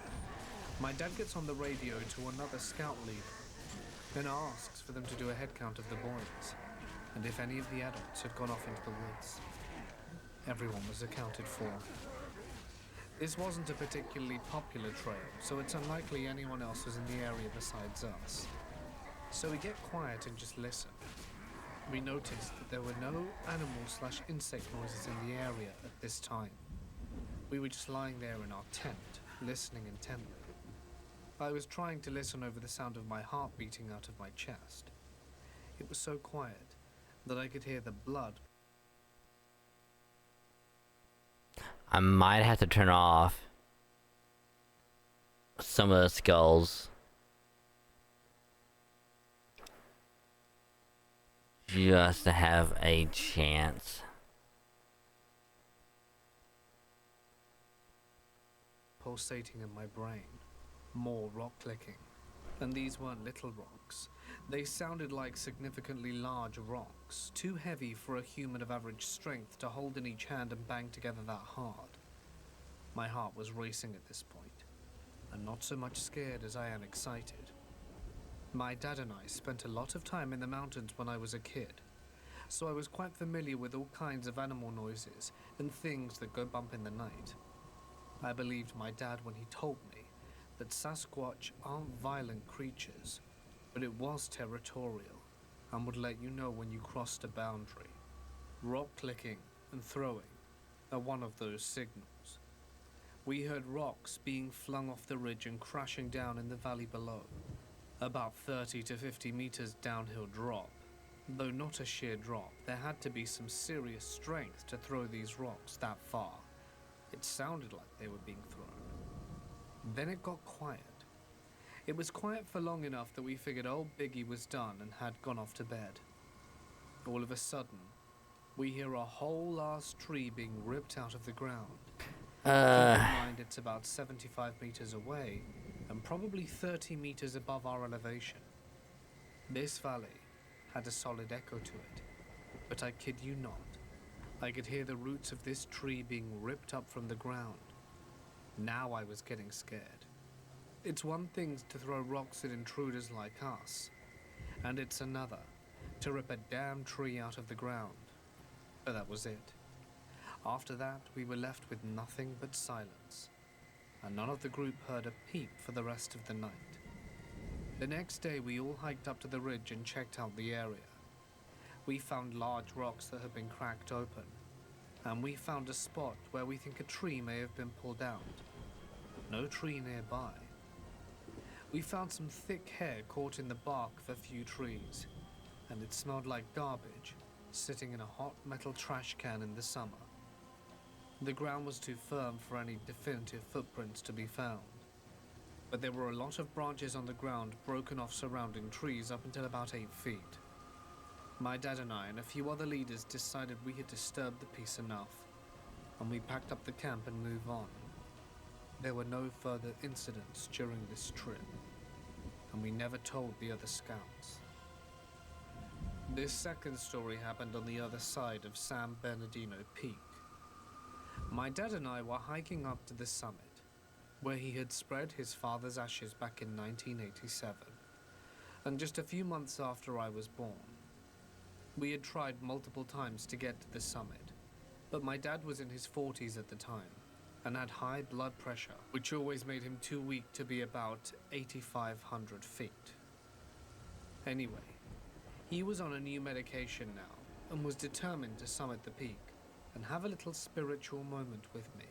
My dad gets on the radio to another scout leader, then asks for them to do a head count of the boys, and if any of the adults had gone off into the woods. Everyone was accounted for. This wasn't a particularly popular trail, so it's unlikely anyone else was in the area besides us. So we get quiet and just listen. We noticed that there were no animal/insect noises in the area at this time. We were just lying there in our tent, listening intently. I was trying to listen over the sound of my heart beating out of my chest. It was so quiet that I could hear the blood. I might have to turn off some of the skulls. Just to have a chance. Pulsating in my brain. More rock clicking. And these weren't little rocks. They sounded like significantly large rocks, too heavy for a human of average strength to hold in each hand and bang together that hard. My heart was racing at this point, and not so much scared as I am excited. My dad and I spent a lot of time in the mountains when I was a kid, so I was quite familiar with all kinds of animal noises and things that go bump in the night. I believed my dad when he told me that Sasquatch aren't violent creatures, but it was territorial and would let you know when you crossed a boundary. Rock clicking and throwing are one of those signals. We heard rocks being flung off the ridge and crashing down in the valley below. About 30 to 50 meters downhill drop. Though not a sheer drop, there had to be some serious strength to throw these rocks that far. It sounded like they were being thrown. Then it got quiet. It was quiet for long enough that we figured old Biggie was done and had gone off to bed. All of a sudden, we hear a whole ass tree being ripped out of the ground. Keep in mind it's about 75 meters away and probably 30 meters above our elevation. This valley had a solid echo to it, but I kid you not, I could hear the roots of this tree being ripped up from the ground. Now I was getting scared. It's one thing to throw rocks at intruders like us, and it's another to rip a damn tree out of the ground. But that was it. After that, we were left with nothing but silence, and none of the group heard a peep for the rest of the night. The next day, we all hiked up to the ridge and checked out the area. We found large rocks that had been cracked open, and we found a spot where we think a tree may have been pulled out, but no tree nearby. We found some thick hair caught in the bark of a few trees, and it smelled like garbage sitting in a hot metal trash can in the summer. The ground was too firm for any definitive footprints to be found, but there were a lot of branches on the ground broken off surrounding trees up until about 8 feet. My dad and I and a few other leaders decided we had disturbed the peace enough, and we packed up the camp and moved on. There were no further incidents during this trip, and we never told the other scouts. This second story happened on the other side of San Bernardino Peak. My dad and I were hiking up to the summit, where he had spread his father's ashes back in 1987, and just a few months after I was born. We had tried multiple times to get to the summit, but my dad was in his 40s at the time, and had high blood pressure, which always made him too weak to be about 8,500 feet. Anyway, he was on a new medication now, and was determined to summit the peak and have a little spiritual moment with me,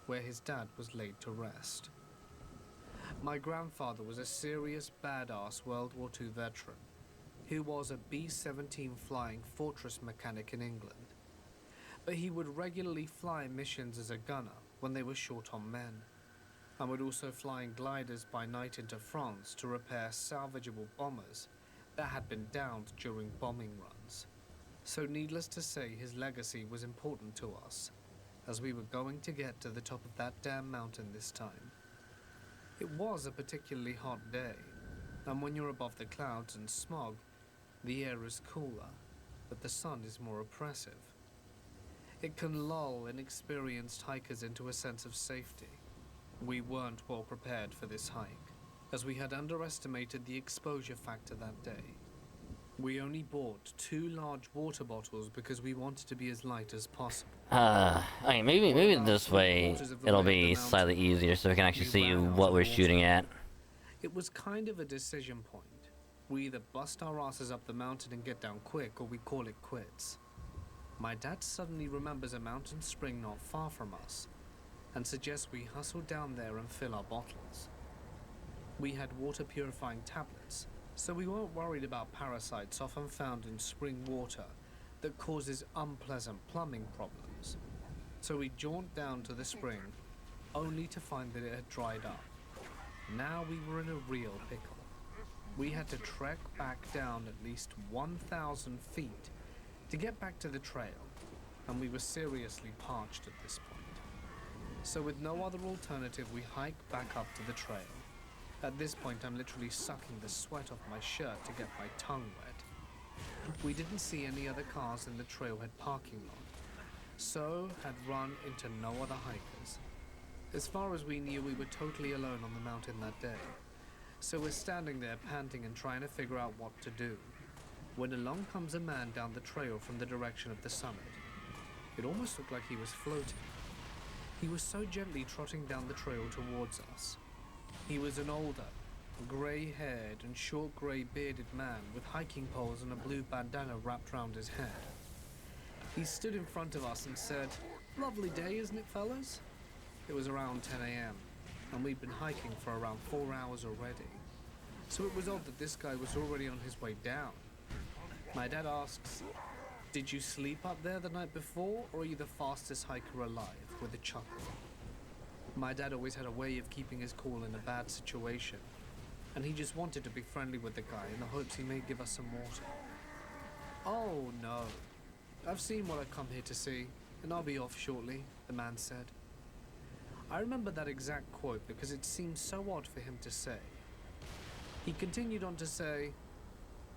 where his dad was laid to rest. My grandfather was a serious badass World War II veteran, who was a B-17 flying fortress mechanic in England. But he would regularly fly missions as a gunner when they were short on men, and would also fly in gliders by night into France to repair salvageable bombers that had been downed during bombing runs. So needless to say, his legacy was important to us, as we were going to get to the top of that damn mountain this time. It was a particularly hot day, and when you're above the clouds and smog, the air is cooler, but the sun is more oppressive. It can lull inexperienced hikers into a sense of safety. We weren't well prepared for this hike, as we had underestimated the exposure factor that day. We only bought 2 large water bottles because we wanted to be as light as possible. Okay, maybe this way it'll be slightly easier so we can actually see what we're shooting at. It was kind of a decision point. We either bust our asses up the mountain and get down quick, or we call it quits. My dad suddenly remembers a mountain spring not far from us, and suggests we hustle down there and fill our bottles. We had water purifying tablets, so we weren't worried about parasites often found in spring water that causes unpleasant plumbing problems. So we jaunt down to the spring, only to find that it had dried up. Now we were in a real pickle. We had to trek back down at least 1,000 feet to get back to the trail, and we were seriously parched at this point. So with no other alternative, we hiked back up to the trail. At this point, I'm literally sucking the sweat off my shirt to get my tongue wet. We didn't see any other cars in the trailhead parking lot, so had run into no other hikers. As far as we knew, we were totally alone on the mountain that day. So we're standing there panting and trying to figure out what to do, when along comes a man down the trail from the direction of the summit. It almost looked like he was floating. He was so gently trotting down the trail towards us. He was an older, grey-haired and short grey bearded man with hiking poles and a blue bandana wrapped round his head. He stood in front of us and said, "Lovely day, isn't it, fellas?" It was around 10 a.m. and we'd been hiking for around 4 hours already. So it was odd that this guy was already on his way down. My dad asks, "Did you sleep up there the night before, or are you the fastest hiker alive?" with a chuckle. My dad always had a way of keeping his cool in a bad situation, and he just wanted to be friendly with the guy in the hopes he may give us some water. "Oh no, I've seen what I've come here to see, and I'll be off shortly," the man said. I remember that exact quote because it seemed so odd for him to say. He continued on to say,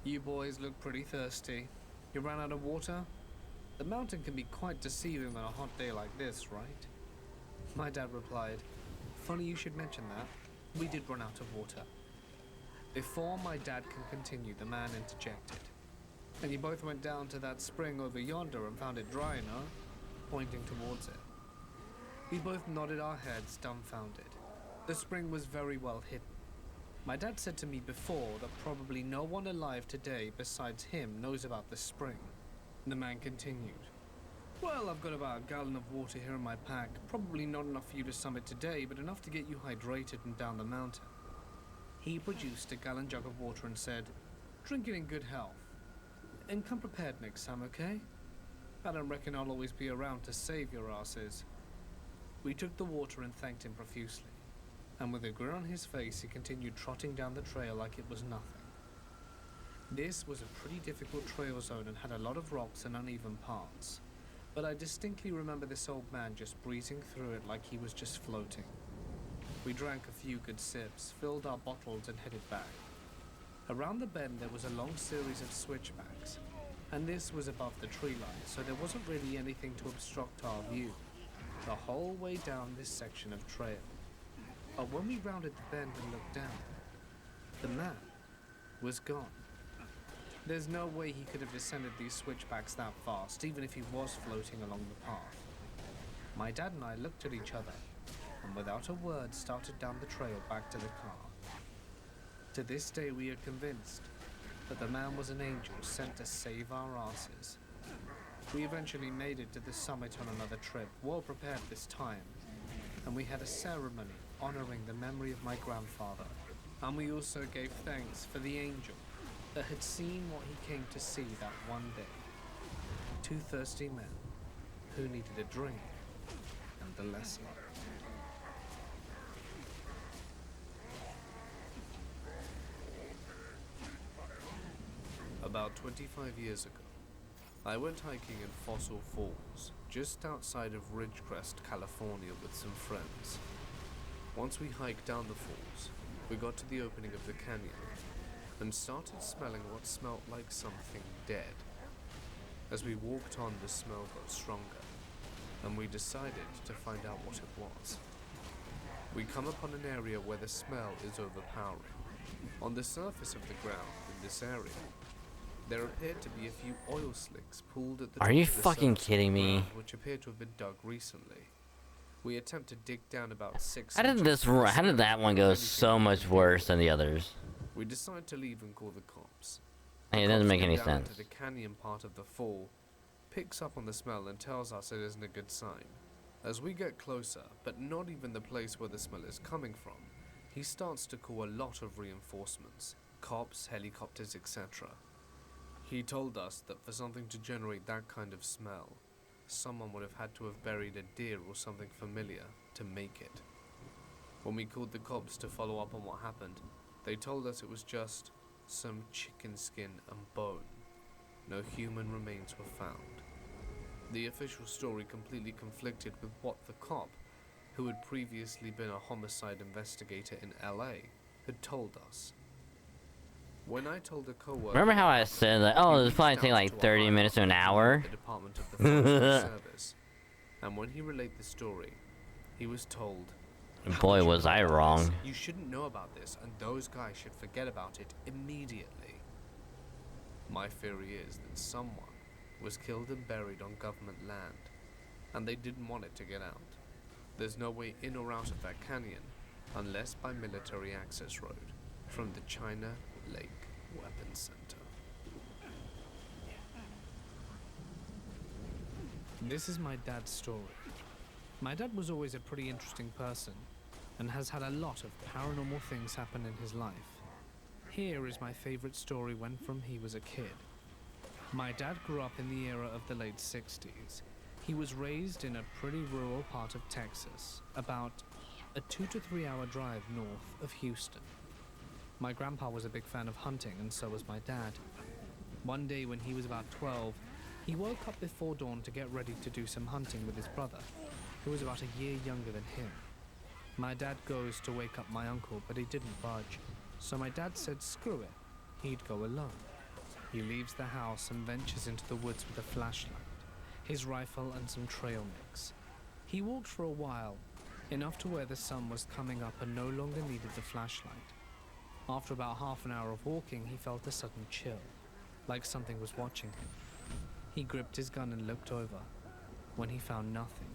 "You boys look pretty thirsty. You ran out of water? The mountain can be quite deceiving on a hot day like this, right?" My dad replied, "Funny you should mention that. We did run out of water." Before my dad can continue, the man interjected, "And you both went down to that spring over yonder and found it dry, no?" pointing towards it. We both nodded our heads, dumbfounded. The spring was very well hidden. My dad said to me before that probably no one alive today besides him knows about the spring. The man continued, "Well, I've got about a gallon of water here in my pack. Probably not enough for you to summit today, but enough to get you hydrated and down the mountain." He produced a gallon jug of water and said, "Drink it in good health. And come prepared next time, okay? I don't reckon I'll always be around to save your asses." We took the water and thanked him profusely, and with a grin on his face, he continued trotting down the trail like it was nothing. This was a pretty difficult trail zone and had a lot of rocks and uneven parts, but I distinctly remember this old man just breezing through it like he was just floating. We drank a few good sips, filled our bottles and headed back. Around the bend there was a long series of switchbacks, and this was above the tree line, so there wasn't really anything to obstruct our view the whole way down this section of trail. But when we rounded the bend and looked down, the man was gone. There's no way he could have descended these switchbacks that fast, even if he was floating along the path. My dad and I looked at each other, and without a word started down the trail back to the car. To this day we are convinced that the man was an angel sent to save our asses. We eventually made it to the summit on another trip, well prepared this time, and we had a ceremony honoring the memory of my grandfather. And we also gave thanks for the angel that had seen what he came to see that one day. 2 thirsty men who needed a drink and the lesson. About 25 years ago, I went hiking in Fossil Falls, just outside of Ridgecrest, California with some friends. Once we hiked down the falls, we got to the opening of the canyon and started smelling what smelled like something dead. As we walked on, the smell got stronger, and we decided to find out what it was. We come upon an area where the smell is overpowering. On the surface of the ground in this area, there appeared to be a few oil slicks pulled at the Are top you of the fucking surface of kidding the me? ground, which appear to have been dug recently. We attempt to dig down about 6 How did inches, but the how did smell that is one not go anything so we much can worse do. than the others? We decide to leave and call the cops. Hey, it The doesn't cops make go any down sense. into the canyon part of the fall, picks up on the smell and tells us it isn't a good sign. As we get closer, but not even the place where the smell is coming from, he starts to call a lot of reinforcements, cops, helicopters, etc. He told us that for something to generate that kind of smell, someone would have had to have buried a deer or something familiar to make it. When we called the cops to follow up on what happened, they told us it was just some chicken skin and bone. No human remains were found. The official story completely conflicted with what the cop, who had previously been a homicide investigator in LA, had told us. When I told a coworker, Remember how I said that? Oh, this probably take like 30 minutes to an hour. The Department of the Forestry Service, and when he relayed the story, he was told, "How Boy, would you was know I about wrong. this? You shouldn't know about this, and those guys should forget about it immediately." My theory is that someone was killed and buried on government land, and they didn't want it to get out. There's no way in or out of that canyon unless by military access road from the China Lake Weapons Center. This is my dad's story. My dad was always a pretty interesting person and has had a lot of paranormal things happen in his life. Here is my favorite story when from he was a kid. My dad grew up in the era of the late 60s. He was raised in a pretty rural part of Texas, about a 2 to 3 hour drive north of Houston. My grandpa was a big fan of hunting, and so was my dad. One day when he was about 12, he woke up before dawn to get ready to do some hunting with his brother, who was about a year younger than him. My dad goes to wake up my uncle, but he didn't budge, so my dad said screw it, he'd go alone. He leaves the house and ventures into the woods with a flashlight, his rifle and some trail mix. He walked for a while, enough to where the sun was coming up and no longer needed the flashlight. After about half an hour of walking, he felt a sudden chill, like something was watching him. He gripped his gun and looked over. When he found nothing,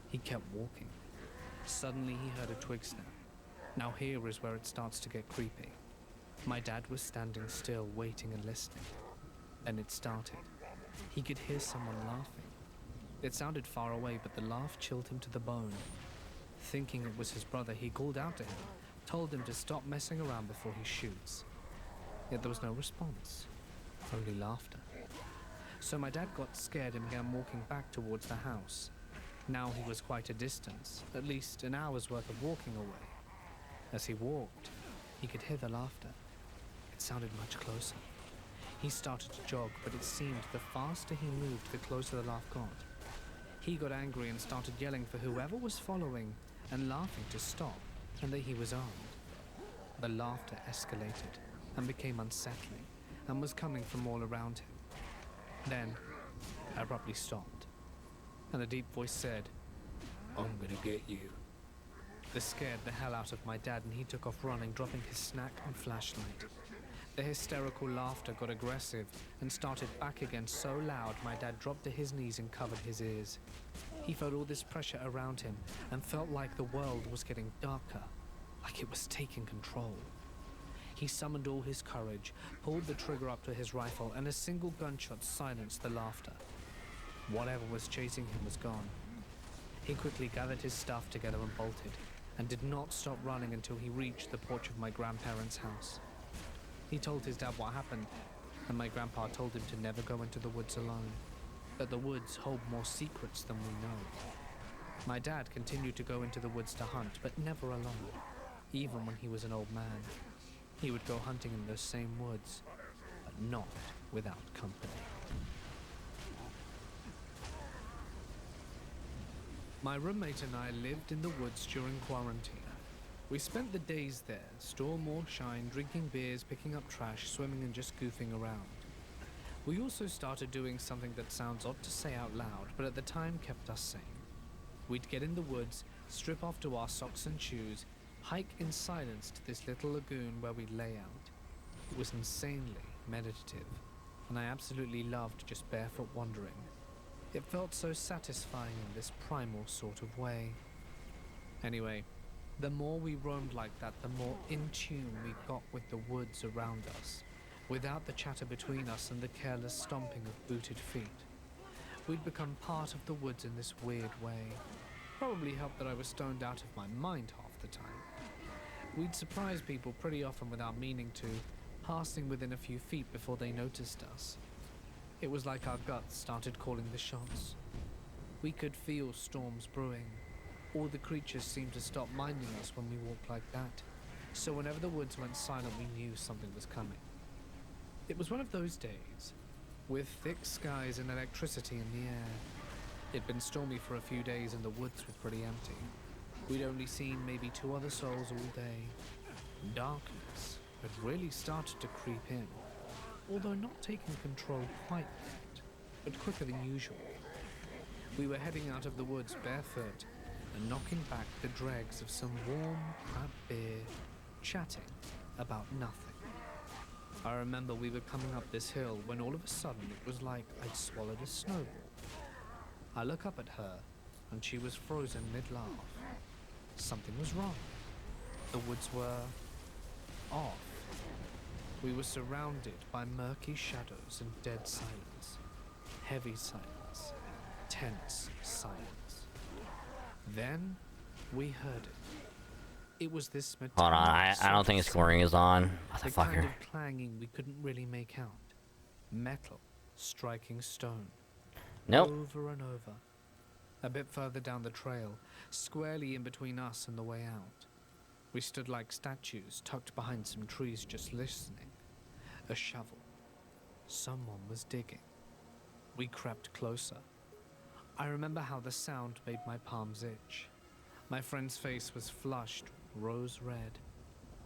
he kept walking. Suddenly he heard a twig snap. Now here is where it starts to get creepy. My dad was standing still, waiting and listening. Then it started. He could hear someone laughing. It sounded far away, but the laugh chilled him to the bone. Thinking it was his brother, he called out to him, told him to stop messing around before he shoots. Yet there was no response, only laughter. So my dad got scared and began walking back towards the house. Now he was quite a distance, at least an hour's worth of walking away. As he walked, he could hear the laughter. It sounded much closer. He started to jog, but it seemed the faster he moved, the closer the laugh got. He got angry and started yelling for whoever was following and laughing to stop, and that he was armed. The laughter escalated and became unsettling and was coming from all around him. Then, abruptly stopped, and a deep voice said, "I'm gonna get you." This scared the hell out of my dad, and he took off running, dropping his snack and flashlight. The hysterical laughter got aggressive and started back again so loud my dad dropped to his knees and covered his ears. He felt all this pressure around him and felt like the world was getting darker, like it was taking control. He summoned all his courage, pulled the trigger up to his rifle, and a single gunshot silenced the laughter. Whatever was chasing him was gone. He quickly gathered his stuff together and bolted, and did not stop running until he reached the porch of my grandparents' house. He told his dad what happened, and my grandpa told him to never go into the woods alone, that the woods hold more secrets than we know. My dad continued to go into the woods to hunt, but never alone, even when he was an old man. He would go hunting in those same woods, but not without company. My roommate and I lived in the woods during quarantine. We spent the days there, storm or shine, drinking beers, picking up trash, swimming and just goofing around. We also started doing something that sounds odd to say out loud, but at the time kept us sane. We'd get in the woods, strip off to our socks and shoes, hike in silence to this little lagoon where we'd lay out. It was insanely meditative, and I absolutely loved just barefoot wandering. It felt so satisfying in this primal sort of way. Anyway, the more we roamed like that, the more in tune we got with the woods around us, without the chatter between us and the careless stomping of booted feet. We'd become part of the woods in this weird way. Probably helped that I was stoned out of my mind half the time. We'd surprise people pretty often without meaning to, passing within a few feet before they noticed us. It was like our guts started calling the shots. We could feel storms brewing. All the creatures seemed to stop minding us when we walked like that. So whenever the woods went silent, we knew something was coming. It was one of those days, with thick skies and electricity in the air. It'd been stormy for a few days and the woods were pretty empty. We'd only seen maybe 2 other souls all day. Darkness had really started to creep in, although not taking control quite yet, but quicker than usual. We were heading out of the woods barefoot and knocking back the dregs of some warm crab beer, chatting about nothing. I remember we were coming up this hill when all of a sudden it was like I'd swallowed a snowball. I look up at her and she was frozen mid-laugh. Something was wrong. The woods were off. We were surrounded by murky shadows and dead silence. Heavy silence. Tense silence. Then we heard it. It was this metallic Hold on, I don't think scoring is on. the Motherfucker. kind of clanging we couldn't really make out. Metal striking stone. Nope. Over and over. A bit further down the trail, squarely in between us and the way out. We stood like statues, tucked behind some trees, just listening. A shovel. Someone was digging. We crept closer. I remember how the sound made my palms itch. My friend's face was flushed, rose red.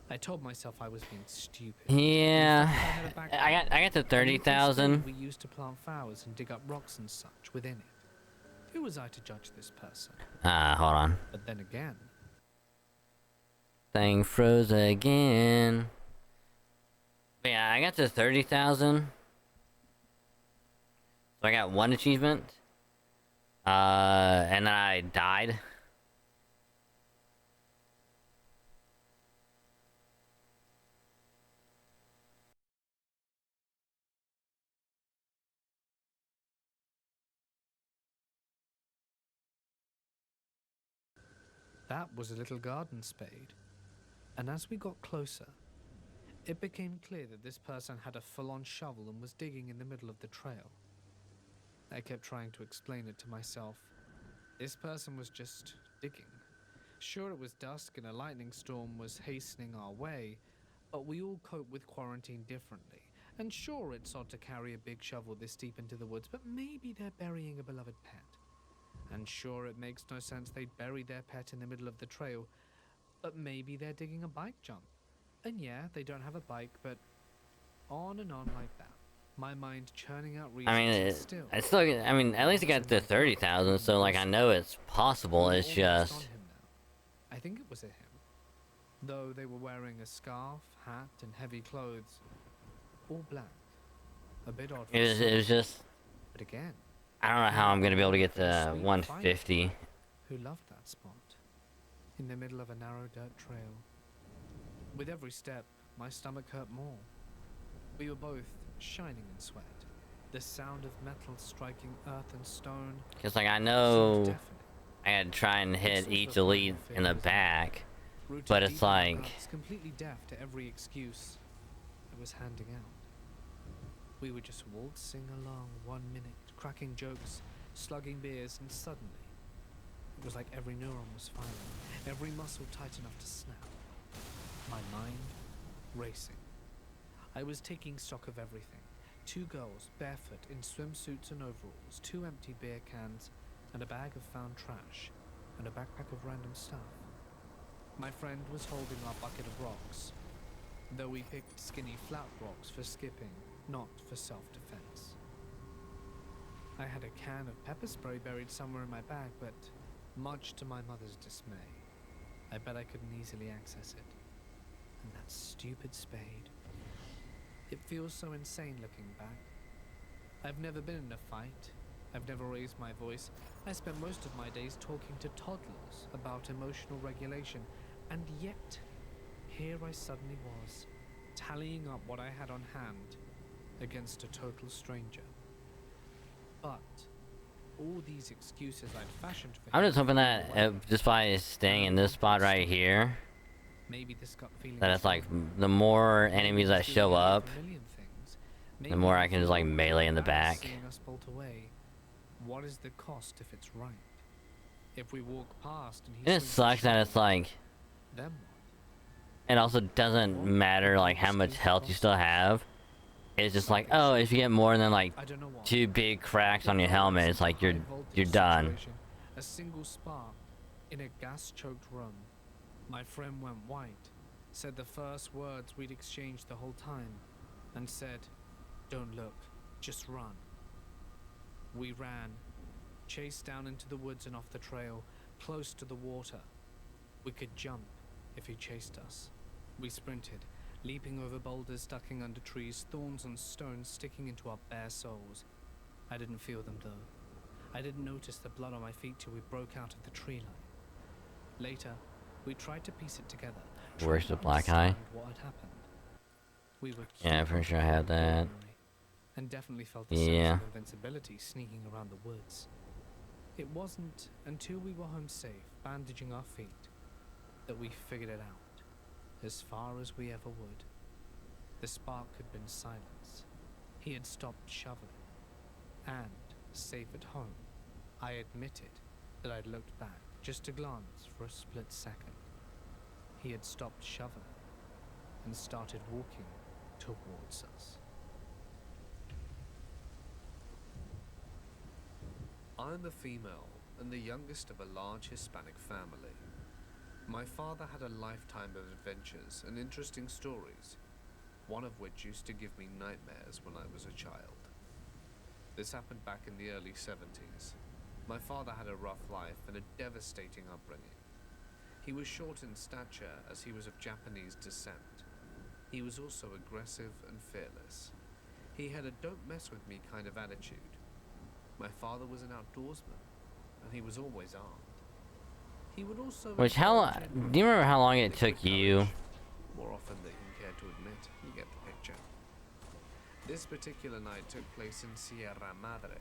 I told myself I was being stupid. Yeah, In fact, I had a backpack. I got to And 30,000. we used to plant flowers and dig up rocks and such within it. Who was I to judge this person? Hold on. But then again, Thing froze again. But yeah, I got to 30,000. So I got 1 achievement. And then I died. that was a little garden spade. And as we got closer, it became clear that this person had a full-on shovel and was digging in the middle of the trail. I kept trying to explain it to myself. This person was just digging. Sure, it was dusk and a lightning storm was hastening our way, but we all cope with quarantine differently. And sure, it's odd to carry a big shovel this deep into the woods, but maybe they're burying a beloved pet. And sure, it makes no sense they'd bury their pet in the middle of the trail, but maybe they're digging a bike jump. And yeah, they don't have a bike, but on and on like that. My mind churning out reasons. I mean, and it's still, I mean, at least I got to 30,000, so like I know it's possible. we were It's almost on just, him now. I think it was a him. Though they were wearing a scarf, hat, and heavy clothes, all black. A bit odd. For it was just, but again, I don't know how I'm gonna be able to get to Sweet 150. who loved that spot, in the middle of a narrow dirt trail. With every step, my stomach hurt more. We were both shining in sweat. The sound of metal striking earth and stone Cause like I seemed know deafening. I had to try and hit Sort each of elite fear in the was back, Rooted but deep it's in our like, guts, completely deaf to every excuse I was handing out. We were just waltzing along 1 minute, cracking jokes, slugging beers, and suddenly it was like every neuron was firing, every muscle tight enough to snap. My mind racing. I was taking stock of everything. 2 girls, barefoot, in swimsuits and overalls, 2 empty beer cans, and a bag of found trash, and a backpack of random stuff. My friend was holding our bucket of rocks. though we picked skinny flat rocks for skipping, not for self-defense. I had a can of pepper spray buried somewhere in my bag, but much to my mother's dismay, I bet I couldn't easily access it. And that stupid spade. It feels so insane looking back. I've never been in a fight. I've never raised my voice. I spent most of my days talking to toddlers about emotional regulation, and yet, here I suddenly was, tallying up what I had on hand against a total stranger. But all these excuses I'd fashioned for I'm him just hoping that just by staying in this spot right here, maybe this gut feeling that is it's like wrong. the more Maybe enemies this that feeling show is up, a million things. the Maybe more I I can just like feel melee in the embarrassed back. seeing us bolt away. What is the cost if it's right? If we walk past and he And it swings sucks the that it's shovel, like, then it also doesn't matter like how much health you still have. It's just like, oh, if you get more than like what? I don't know what. 2 big cracks It on your felt helmet, like it's some like high you're voltage done. situation. A single spark in a gas-choked room. My friend went white, said the first words we'd exchanged the whole time, and said, "Don't look, just run." We ran, chased down into the woods and off the trail, close to the water. We could jump if he chased us. We sprinted, leaping over boulders, ducking under trees, thorns and stones sticking into our bare soles. I didn't feel them though. I didn't notice the blood on my feet till we broke out of the tree line. Later, we tried to piece it together. Where's trying the to black eye? understand what had happened. We were Yeah, I'm pretty sure I had that. ordinary, and definitely felt the Yeah. sense of invincibility sneaking around the woods. It wasn't until we were home safe, bandaging our feet, that we figured it out, as far as we ever would. The spark had been silence. He had stopped shoveling. And, safe at home, I admitted that I'd looked back, just a glance for a split second. He had stopped shoveling and started walking towards us. I'm the female and the youngest of a large Hispanic family. My father had a lifetime of adventures and interesting stories, one of which used to give me nightmares when I was a child. This happened back in the early 70s. My father had a rough life and a devastating upbringing. He was short in stature as he was of Japanese descent. He was also aggressive and fearless. He had a don't mess with me kind of attitude. My father was an outdoorsman, and he was always armed. He would also Which, how long, do you remember how long it took you? More often than you care to admit, you get the picture. This particular night took place in Sierra Madre,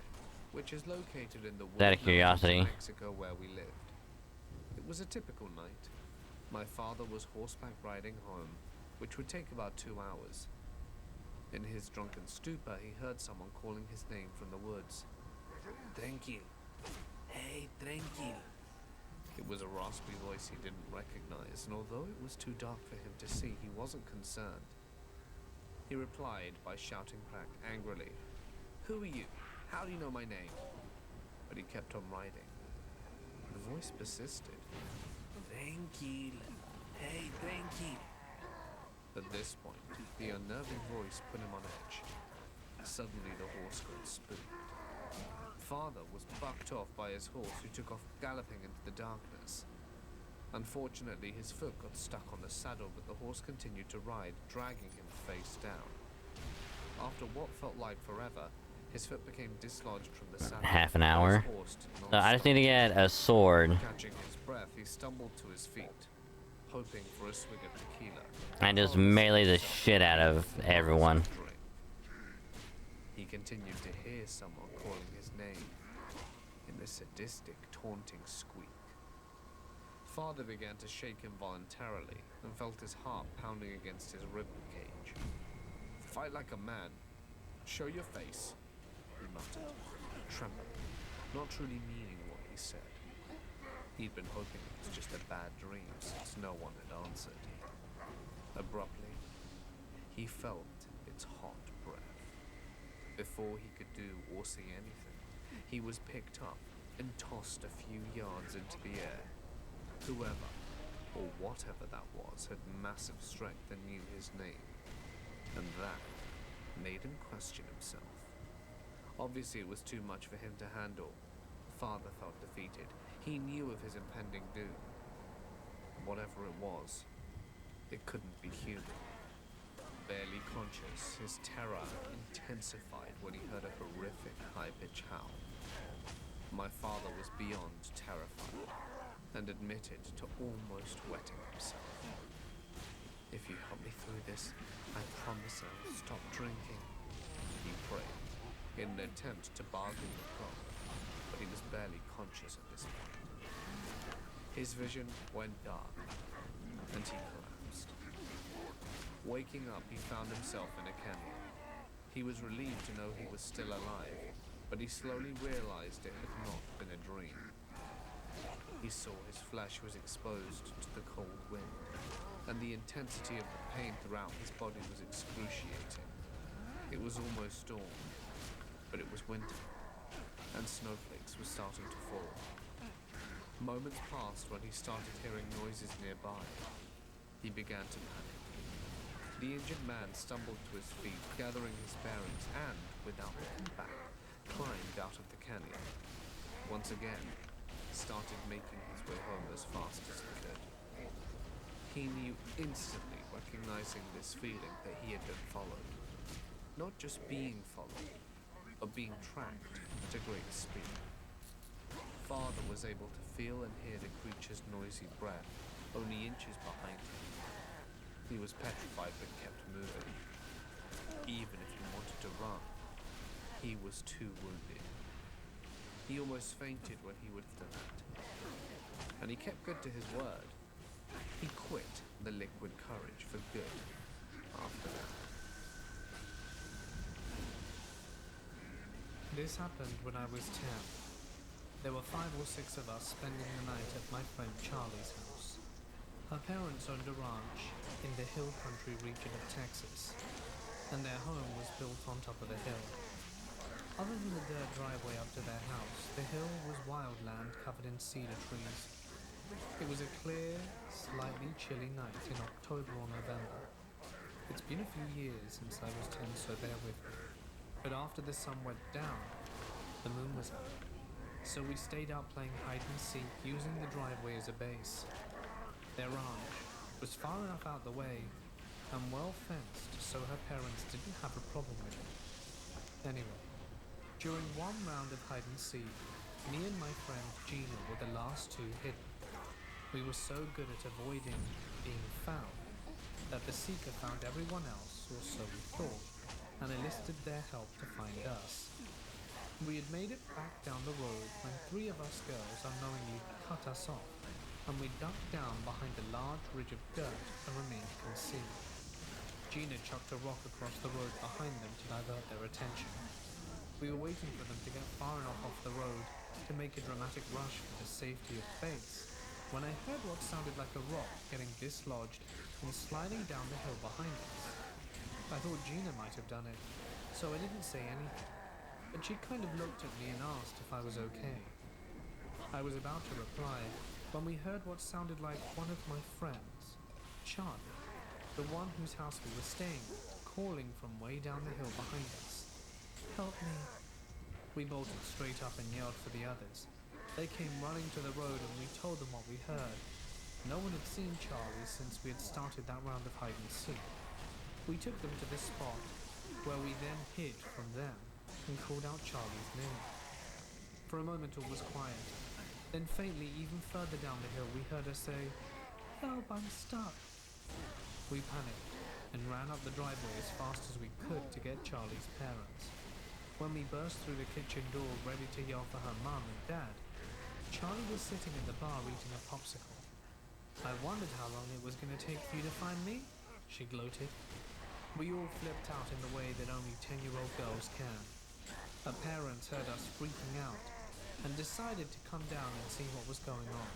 which is located in the Out of wooded mountains curiosity. of Mexico where we lived. It was a typical night. My father was horseback riding home, which would take about 2 hours. In his drunken stupor, he heard someone calling his name from the woods. Tranquil. Hey, tranquil. It was a raspy voice he didn't recognize, and although it was too dark for him to see, he wasn't concerned. He replied by shouting back angrily, "Who are you? How do you know my name?" But he kept on riding. The voice persisted. Tranquil. Hey, tranquil. At this point, the unnerving voice put him on edge. Suddenly, the horse got spooked. Father was bucked off by his horse, who took off galloping into the darkness. Unfortunately, his foot got stuck on the saddle, but the horse continued to ride, dragging him face down. After what felt like forever, his foot became dislodged from the saddle. Half an but his hour. horse did not So I just need to stop. get a sword Catching his breath, he stumbled to his feet, hoping for a swig of tequila. and just Following melee the himself shit out of with everyone. a drink. He continued to hear someone calling his name in the sadistic, taunting squeak. Father began to shake involuntarily and felt his heart pounding against his rib cage. "Fight like a man. Show your face," he muttered, trembling, not truly meaning what he said. He'd been hoping it was just a bad dream since no one had answered. Abruptly, he felt its hot breath. Before he could do or see anything, he was picked up and tossed a few yards into the air. Whoever, or whatever that was, had massive strength and knew his name. And that made him question himself. Obviously, it was too much for him to handle. Father felt defeated. He knew of his impending doom. Whatever it was, it couldn't be human. Barely conscious, his terror intensified when he heard a horrific high-pitched howl. My father was beyond terrified and admitted to almost wetting himself. "If you help me through this, I promise I'll stop drinking," he prayed, in an attempt to bargain with God, but he was barely conscious at this point. His vision went dark, and he collapsed. Waking up, he found himself in a canyon. He was relieved to know he was still alive, but he slowly realized it had not been a dream. He saw his flesh was exposed to the cold wind, and the intensity of the pain throughout his body was excruciating. It was almost dawn, but it was winter, and snowflakes were starting to fall. Moments passed when he started hearing noises nearby. He began to panic. The injured man stumbled to his feet, gathering his bearings, and, without looking back, climbed out of the canyon. Once again, started making his way home as fast as he could. He knew instantly, recognizing this feeling, that he had been followed. Not just being followed, but being tracked at a great speed. Father was able to feel and hear the creature's noisy breath, only inches behind him. He was petrified but kept moving. Even if he wanted to run, he was too wounded. He almost fainted when he would have done that. And he kept good to his word. He quit the liquid courage for good after that. This happened when I was 10. There were 5 or 6 of us spending the night at my friend Charlie's house. Her parents owned a ranch in the hill country region of Texas, and their home was built on top of a hill. Other than the dirt driveway up to their house, the hill was wild land covered in cedar trees. It was a clear, slightly chilly night in October or November. It's been a few years since I was 10, so bear with me. But after the sun went down, the moon was out. So we stayed out playing hide and seek, using the driveway as a base. Their ranch was far enough out the way and well fenced, so her parents didn't have a problem with it. Anyway, during one round of hide and seek, me and my friend Gina were the last 2 hidden. We were so good at avoiding being found that the seeker found everyone else, or so we thought, and enlisted their help to find us. We had made it back down the road when 3 of us girls unknowingly cut us off, and we ducked down behind a large ridge of dirt and remained concealed. Gina chucked a rock across the road behind them to divert their attention. We were waiting for them to get far enough off the road to make a dramatic rush for the safety of base, when I heard what sounded like a rock getting dislodged and sliding down the hill behind us. I thought Gina might have done it, so I didn't say anything, but she kind of looked at me and asked if I was okay. I was about to reply when we heard what sounded like one of my friends, Charlie, the one whose house we were staying at, calling from way down the hill behind us. "Help me." We bolted straight up and yelled for the others. They came running to the road and we told them what we heard. No one had seen Charlie since we had started that round of hide and seek. We took them to this spot, where we then hid from them and called out Charlie's name. For a moment all was quiet. Then faintly, even further down the hill, we heard her say, "Help, I'm stuck." We panicked and ran up the driveway as fast as we could to get Charlie's parents. When we burst through the kitchen door ready to yell for her mum and dad, Charlie was sitting in the bar eating a popsicle. "I wondered how long it was going to take for you to find me," she gloated. We all flipped out in the way that only 10-year-old girls can. Her parents heard us freaking out and decided to come down and see what was going on.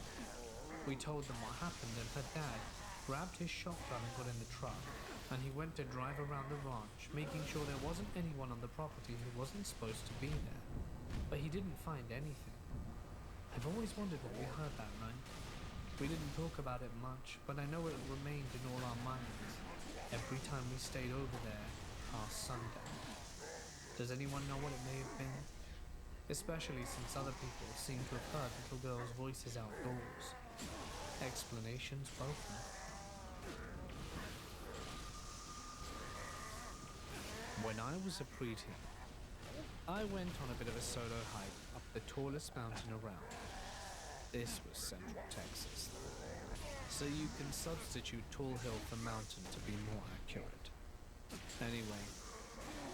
We told them what happened, and her dad grabbed his shotgun and got in the truck, and he went to drive around the ranch, making sure there wasn't anyone on the property who wasn't supposed to be there. But he didn't find anything. I've always wondered what we heard that night. We didn't talk about it much, but I know it remained in all our minds every time we stayed over there past sundown. Does anyone know what it may have been? Especially since other people seem to have heard little girls' voices outdoors. Explanations welcome. When I was a preteen, I went on a bit of a solo hike up the tallest mountain around. This was Central Texas, so you can substitute tall hill for mountain to be more accurate. Anyway,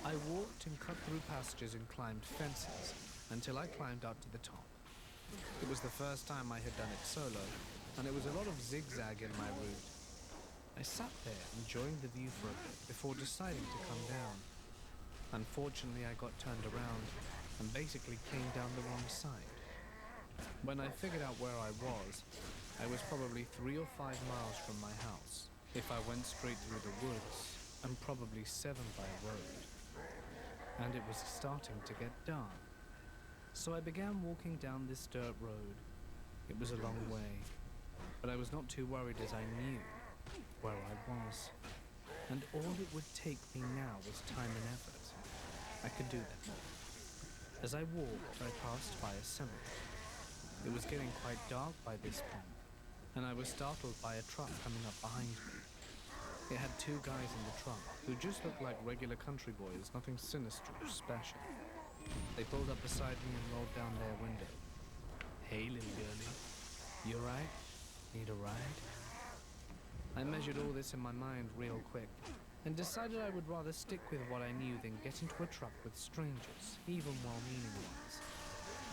I walked and cut through passages and climbed fences until I climbed out to the top. It was the first time I had done it solo, and it was a lot of zigzag in my route. I sat there enjoying the view for a bit before deciding to come down. Unfortunately, I got turned around and basically came down the wrong side. When I figured out where I was probably 3 or 5 miles from my house if I went straight through the woods, and probably 7 by road. And it was starting to get dark. So I began walking down this dirt road. It was a long way, but I was not too worried as I knew where I was. And all it would take me now was time and effort. I could do that. As I walked, I passed by a cemetery. It was getting quite dark by this point, and I was startled by a truck coming up behind me. It had 2 guys in the truck who just looked like regular country boys, nothing sinister or special. They pulled up beside me and rolled down their window. "Hey, little girlie, you alright? Need a ride?" I measured all this in my mind real quick and decided I would rather stick with what I knew than get into a truck with strangers, even well-meaning ones.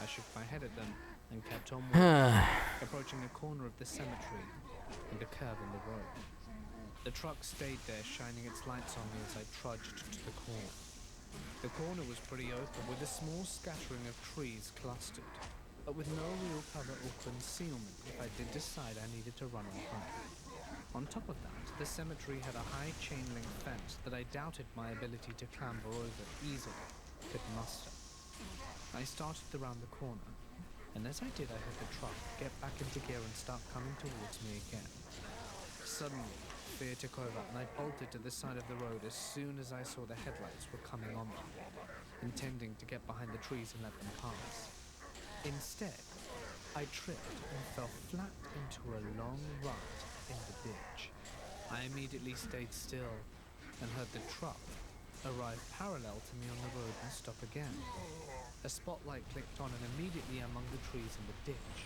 I shook my head at them and kept on walking, approaching a corner of the cemetery and a curve in the road. The truck stayed there, shining its lights on me as I trudged to the corner. The corner was pretty open, with a small scattering of trees clustered, but with no real cover or concealment if I did decide I needed to run or hide. On top of that, the cemetery had a high chain-link fence that I doubted my ability to clamber over easily could muster. I started around the corner, and as I did, I heard the truck get back into gear and start coming towards me again. Suddenly, fear took over, and I bolted to the side of the road as soon as I saw the headlights were coming on me, intending to get behind the trees and let them pass. Instead, I tripped and fell flat into a long rut in the ditch. I immediately stayed still and heard the truck arrive parallel to me on the road and stop again. A spotlight clicked on, and immediately among the trees in the ditch,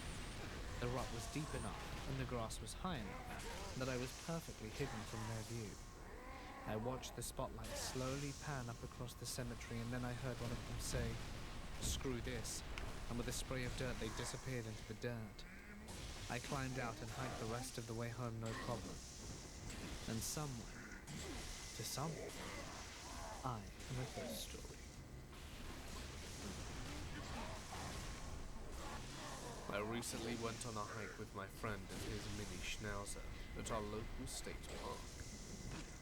the rut was deep enough and the grass was high enough that I was perfectly hidden from their view. I watched the spotlight slowly pan up across the cemetery, and then I heard one of them say, "Screw this," and with a spray of dirt they disappeared into the dirt. I climbed out and hiked the rest of the way home no problem. And somewhere, to someone, I am a ghost story. I recently went on a hike with my friend and his mini schnauzer at our local state park.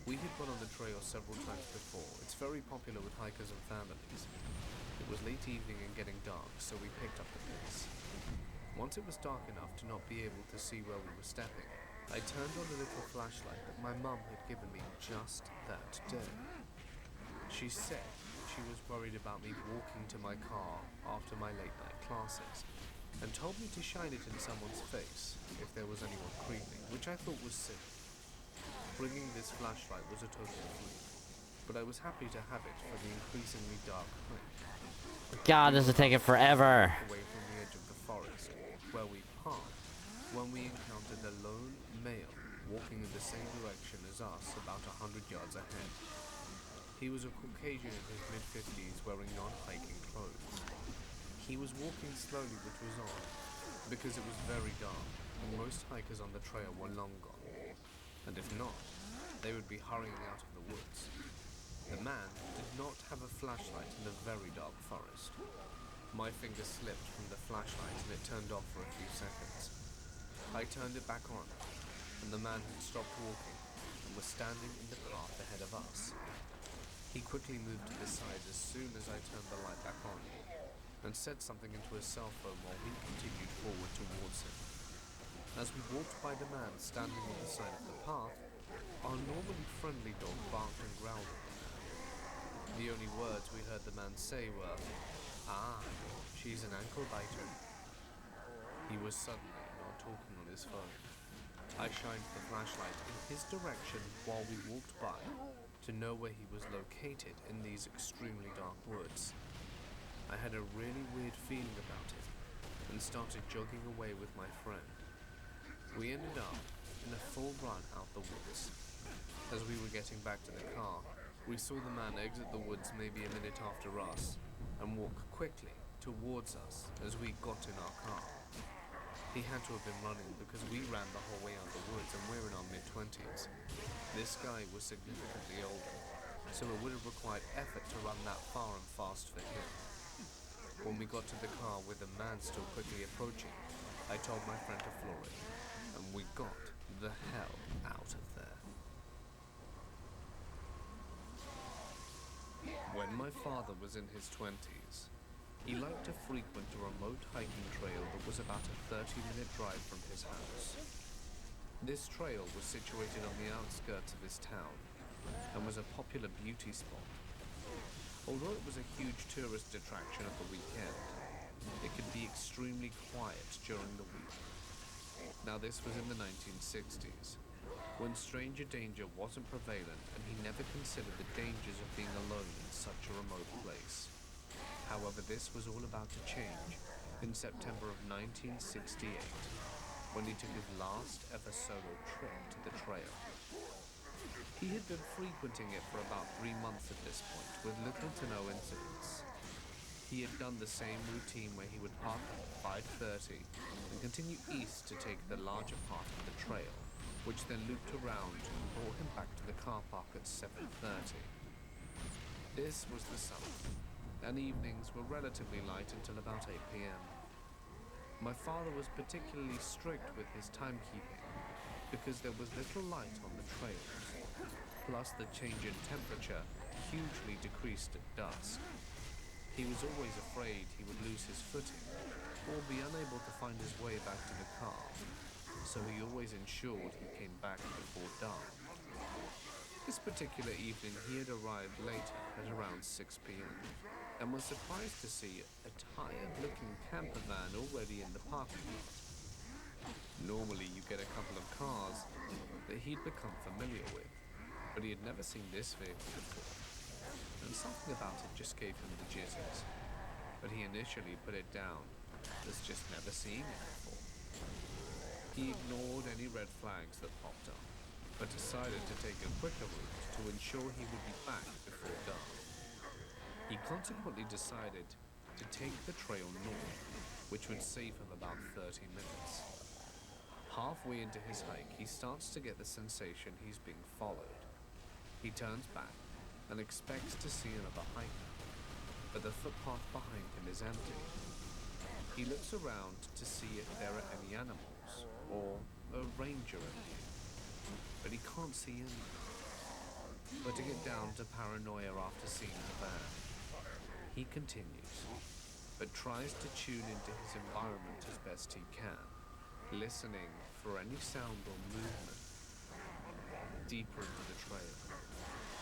We had gone on the trail several times before. It's very popular with hikers and families. It was late evening and getting dark, so we picked up the pace. Once it was dark enough to not be able to see where we were stepping, I turned on a little flashlight that my mum had given me just that day. She said she was worried about me walking to my car after my late night classes, and told me to shine it in someone's face if there was anyone creeping, which I thought was silly. Bringing this flashlight was a total fluke, but I was happy to have it for the increasingly dark hike. God, this is taking forever. Away from the edge of the forest, where we parked, when we encountered a lone male walking in the same direction as us about 100 yards ahead. He was a Caucasian in his mid-50s wearing non-hiking clothes. He was walking slowly, which was odd, because it was very dark, and most hikers on the trail were long gone. And if not, they would be hurrying out of the woods. The man did not have a flashlight in the very dark forest. My finger slipped from the flashlight and it turned off for a few seconds. I turned it back on, and the man had stopped walking and was standing in the path ahead of us. He quickly moved to the side as soon as I turned the light back on, and said something into his cell phone while we continued forward towards him. As we walked by the man standing on the side of the path, our normally friendly dog barked and growled at the man. The only words we heard the man say were, "Ah, she's an ankle biter." He was suddenly not talking on his phone. I shined the flashlight in his direction while we walked by to know where he was located in these extremely dark woods. I had a really weird feeling about it and started jogging away with my friend. We ended up in a full run out the woods. As we were getting back to the car, we saw the man exit the woods maybe a minute after us and walk quickly towards us as we got in our car. He had to have been running because we ran the whole way out the woods and we're in our mid-20s. This guy was significantly older, so it would have required effort to run that far and fast for him. When we got to the car with the man still quickly approaching, I told my friend to floor it, and we got the hell out of there. When my father was in his 20s, he liked to frequent a remote hiking trail that was about a 30-minute drive from his house. This trail was situated on the outskirts of his town and was a popular beauty spot. Although it was a huge tourist attraction of the weekend, it could be extremely quiet during the week. Now this was in the 1960s, when stranger danger wasn't prevalent and he never considered the dangers of being alone in such a remote place. However, this was all about to change in September of 1968, when he took his last ever solo trip to the trail. He had been frequenting it for about 3 months at this point, with little to no incidents. He had done the same routine where he would park at 5:30 and continue east to take the larger part of the trail, which then looped around and brought him back to the car park at 7:30. This was the summer, and evenings were relatively light until about 8 p.m. My father was particularly strict with his timekeeping because there was little light on the trails, plus the change in temperature hugely decreased at dusk. He was always afraid he would lose his footing or be unable to find his way back to the car, so he always ensured he came back before dark. This particular evening he had arrived later at around 6 p.m. and was surprised to see a tired-looking camper van already in the parking lot. Normally you get a couple of cars that he'd become familiar with, but he had never seen this vehicle before, and something about it just gave him the jitters, but he initially put it down as just never seeing it before. He ignored any red flags that popped up, but decided to take a quicker route to ensure he would be back before dark. He consequently decided to take the trail north, which would save him about 30 minutes. Halfway into his hike, he starts to get the sensation he's being followed. He turns back and expects to see another hiker, but the footpath behind him is empty. He looks around to see if there are any animals or a ranger in view, but he can't see any. Putting it down to paranoia after seeing the van, he continues, but tries to tune into his environment as best he can, listening for any sound or movement. Deeper into the trail,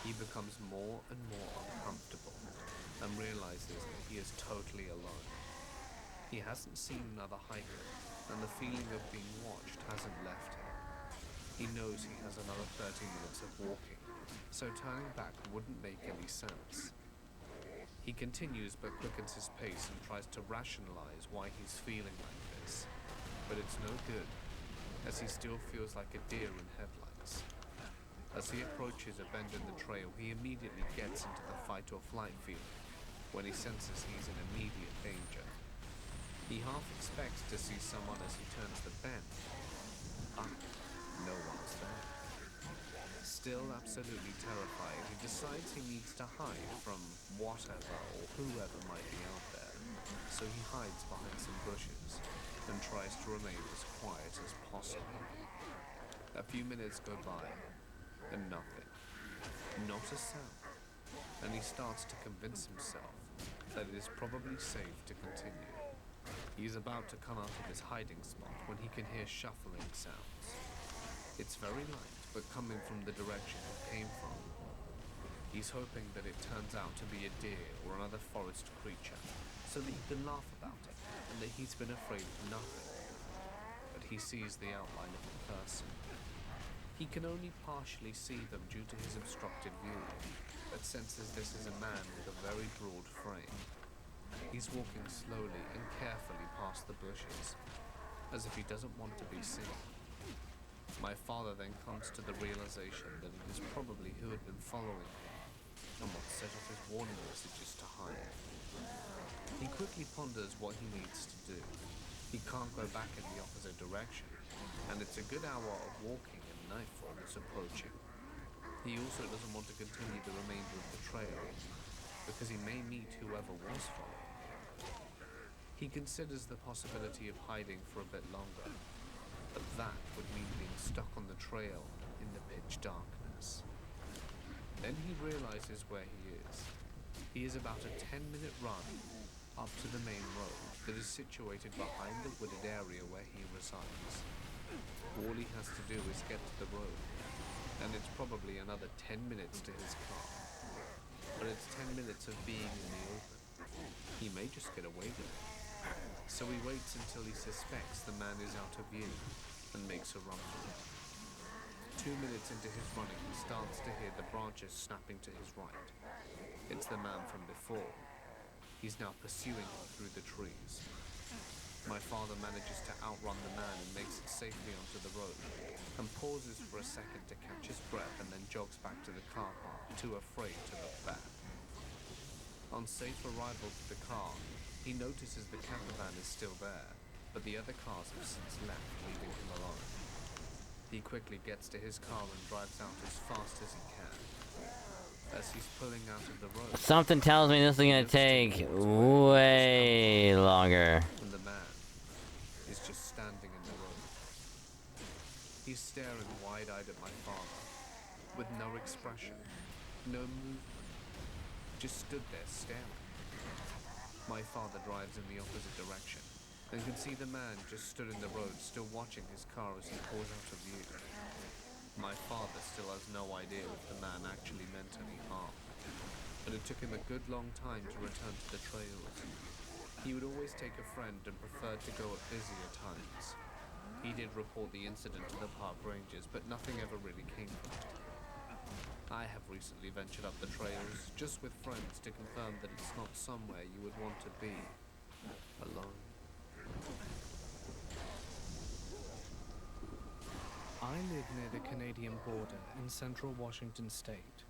he becomes more and more uncomfortable and realizes that he is totally alone. He hasn't seen another hiker, and the feeling of being watched hasn't left him. He knows he has another 30 minutes of walking, so turning back wouldn't make any sense. He continues but quickens his pace and tries to rationalize why he's feeling like this, but it's no good, as he still feels like a deer in headlights. As he approaches a bend in the trail, he immediately gets into the fight or flight feeling when he senses he's in immediate danger. He half expects to see someone as he turns the bend, but no one's there. Still absolutely terrified, he decides he needs to hide from whatever or whoever might be out there, so he hides behind some bushes and tries to remain as quiet as possible. A few minutes go by, and nothing. Not a sound. And he starts to convince himself that it is probably safe to continue. He's about to come out of his hiding spot when he can hear shuffling sounds. It's very light, but coming from the direction it came from. He's hoping that it turns out to be a deer or another forest creature, so that he can laugh about it, and that he's been afraid of nothing. But he sees the outline of a person. He can only partially see them due to his obstructed view, but senses this is a man with a very broad frame. He's walking slowly and carefully past the bushes, as if he doesn't want to be seen. My father then comes to the realization that it is probably who had been following him, and what set off his warning messages to hide. He quickly ponders what he needs to do. He can't go back in the opposite direction, and it's a good hour of walking and nightfall is approaching. He also doesn't want to continue the remainder of the trail, because he may meet whoever was following. He considers the possibility of hiding for a bit longer, but that would mean being stuck on the trail in the pitch darkness. Then he realizes where he is. He is about a 10-minute run up to the main road that is situated behind the wooded area where he resides. All he has to do is get to the road, and it's probably another 10 minutes to his car. But it's 10 minutes of being in the open. He may just get away with it. So he waits until he suspects the man is out of view and makes a run for it. 2 minutes into his running, he starts to hear the branches snapping to his right. It's the man from before. He's now pursuing him through the trees. My father manages to outrun the man and makes it safely onto the road, and pauses for a second to catch his breath and then jogs back to the car park, too afraid to look back. On safe arrival to the car, he notices the caravan is still there, but the other cars have since left, leaving him alone. He quickly gets to his car and drives out as fast as he can. As he's pulling out of the road, Something tells me this is gonna take way longer. and the man is just standing in the road. He's staring wide-eyed at my father, with no expression, no movement, just stood there staring. My father drives in the opposite direction, and can see the man just stood in the road, still watching his car as he pulls out of view. My father still has no idea if the man actually meant any harm, but it took him a good long time to return to the trails. He would always take a friend and preferred to go at busier times. He did report the incident to the park rangers, but nothing ever really came from it. I have recently ventured up the trails, just with friends, to confirm that it's not somewhere you would want to be alone. I live near the Canadian border in central Washington state.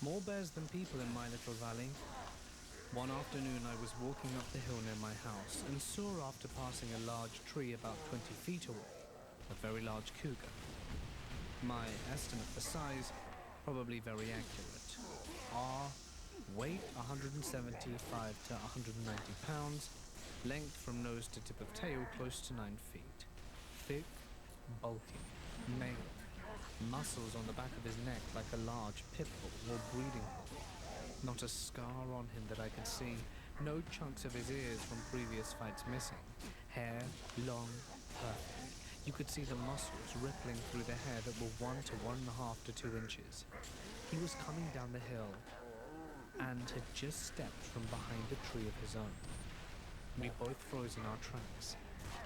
More bears than people in my little valley. One afternoon I was walking up the hill near my house and saw, after passing a large tree about 20 feet away, a very large cougar. My estimate for size, probably very accurate. Weight 175 to 190 pounds, length from nose to tip of tail close to 9 feet. Thick, bulky, male, muscles on the back of his neck like a large pit bull or breeding bull. Not a scar on him that I could see, no chunks of his ears from previous fights missing. Hair, long, perfect. You could see the muscles rippling through the hair that were 1 to 1.5 to 2 inches. He was coming down the hill and had just stepped from behind a tree of his own. We both froze in our tracks.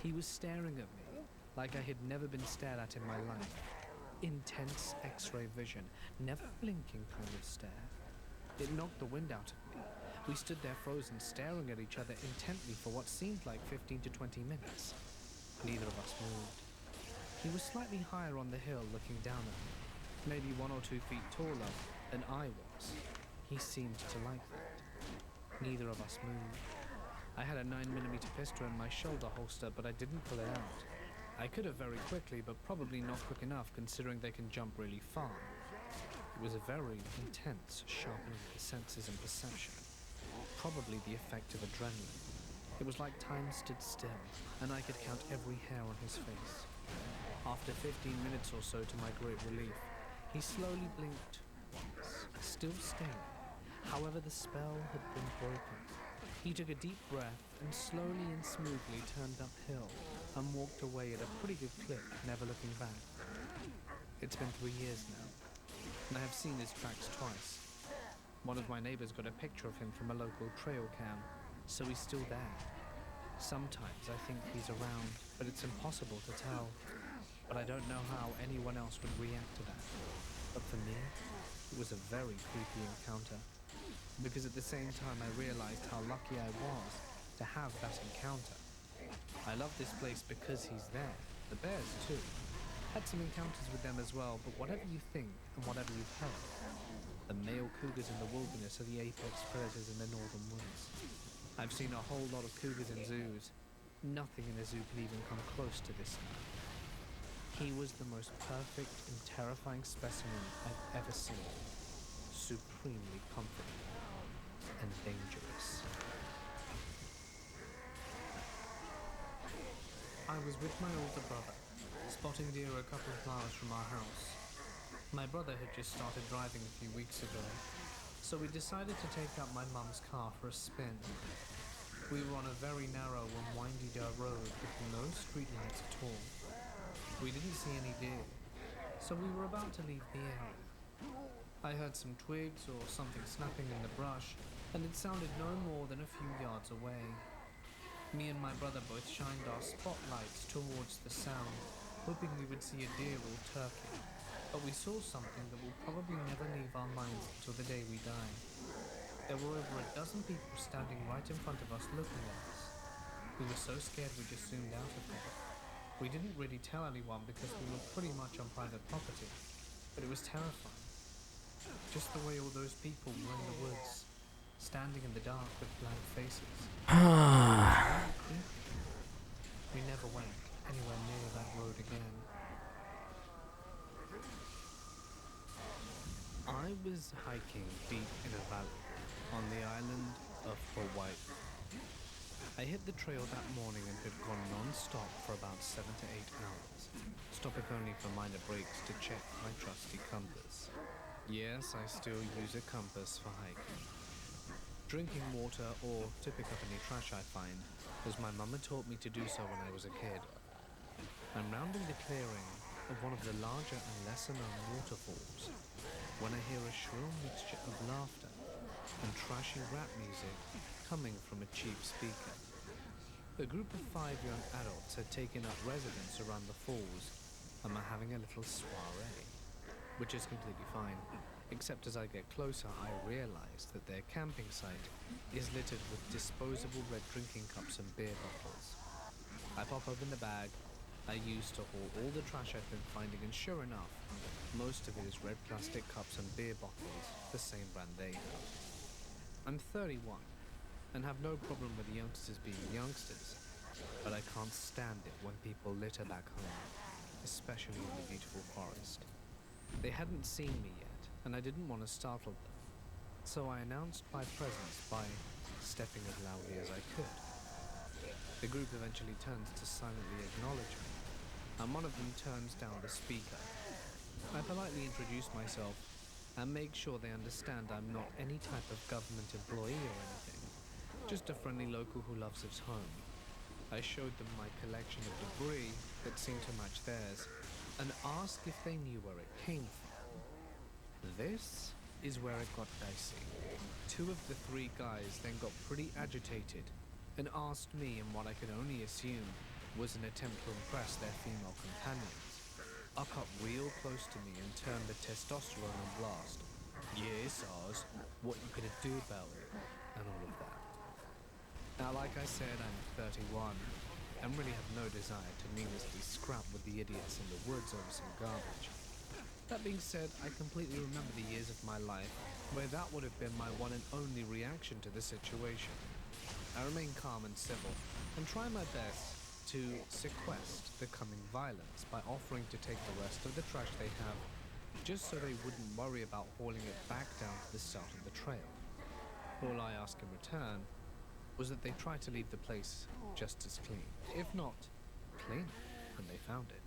He was staring at me like I had never been stared at in my life. Intense X-ray vision, never blinking kind of stare. It knocked the wind out of me. We stood there frozen, staring at each other intently for what seemed like 15 to 20 minutes. Neither of us moved. He was slightly higher on the hill, looking down at me, maybe 1 or 2 feet taller than I was. He seemed to like that. Neither of us moved. I had a 9mm pistol in my shoulder holster, but I didn't pull it out. I could have very quickly, but probably not quick enough considering they can jump really far. It was a very intense sharpening of the senses and perception. Probably the effect of adrenaline. It was like time stood still, and I could count every hair on his face. After 15 minutes or so, to my great relief, he slowly blinked once, still staring. However, the spell had been broken. He took a deep breath and slowly and smoothly turned uphill and walked away at a pretty good clip, never looking back. It's been 3 years now, and I have seen his tracks twice. One of my neighbors got a picture of him from a local trail cam, so he's still there. Sometimes I think he's around, but it's impossible to tell. But I don't know how anyone else would react to that. But for me, it was a very creepy encounter. Because at the same time I realized how lucky I was to have that encounter. I love this place because he's there. The bears too. Had some encounters with them as well, but whatever you think and whatever you've heard, the male cougars in the wilderness are the apex predators in the northern woods. I've seen a whole lot of cougars in zoos. Nothing in a zoo can even come close to this guy. He was the most perfect and terrifying specimen I've ever seen. Supremely comforting and dangerous. I was with my older brother, spotting deer a couple of miles from our house. My brother had just started driving a few weeks ago, so we decided to take up my mum's car for a spin. We were on a very narrow and windy dirt road with no streetlights at all. We didn't see any deer, so we were about to leave the area. I heard some twigs or something snapping in the brush, and it sounded no more than a few yards away. Me and my brother both shined our spotlights towards the sound, hoping we would see a deer or turkey. But we saw something that will probably never leave our minds until the day we die. There were over a dozen people standing right in front of us looking at us. We were so scared we just zoomed out of there. We didn't really tell anyone because we were pretty much on private property, but it was terrifying. Just the way all those people were in the woods, standing in the dark with blank faces. We never went anywhere near that road again. I was hiking deep in a valley on the island of Hawaii. I hit the trail that morning and had gone non-stop for about 7 to 8 hours, stopping only for minor breaks to check my trusty compass. Yes, I still use a compass for hiking. Drinking water or to pick up any trash I find, as my mum had taught me to do so when I was a kid. I'm rounding the clearing of one of the larger and lesser-known waterfalls when I hear a shrill mixture of laughter and trashy rap music coming from a cheap speaker. A group of 5 young adults had taken up residence around the falls and were having a little soiree, which is completely fine, except as I get closer I realize that their camping site is littered with disposable red drinking cups and beer bottles. I pop open the bag I used to haul all the trash I've been finding, and sure enough, most of it is red plastic cups and beer bottles, the same brand they have. I'm 31 and have no problem with the youngsters being youngsters, but I can't stand it when people litter back home, especially in the beautiful forest. They hadn't seen me yet, and I didn't want to startle them, so I announced my presence by stepping as loudly as I could. The group eventually turns to silently acknowledge me, and one of them turns down the speaker. I politely introduce myself and make sure they understand I'm not any type of government employee or anything, just a friendly local who loves his home. I showed them my collection of debris that seemed to match theirs and asked if they knew where it came from. This is where it got dicey. 2 of the 3 guys then got pretty agitated and asked me in what I could only assume was an attempt to impress their female companions. I got real close to me and turned the testosterone on blast. Yes, Oz, what you gonna do about it? And all of that. Now, like I said, I'm 31 and really have no desire to meaninglessly scrap with the idiots in the woods over some garbage. That being said, I completely remember the years of my life where that would have been my one and only reaction to the situation. I remain calm and civil and try my best to sequester the coming violence by offering to take the rest of the trash they have, just so they wouldn't worry about hauling it back down to the start of the trail. All I asked in return was that they try to leave the place just as clean, if not cleaner than they found it.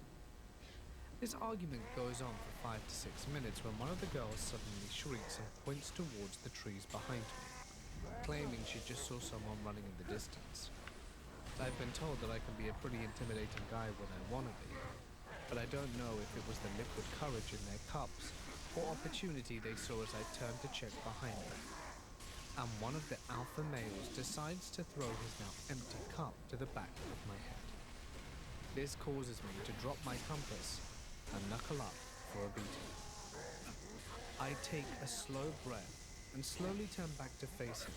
This argument goes on for 5 to 6 minutes when one of the girls suddenly shrieks and points towards the trees behind me. claiming she just saw someone running in the distance. I've been told that I can be a pretty intimidating guy when I want to be, but I don't know if it was the liquid courage in their cups or opportunity they saw as I turned to check behind me. And one of the alpha males decides to throw his now empty cup to the back of my head. This causes me to drop my compass and knuckle up for a beating. I take a slow breath and slowly turn back to face him,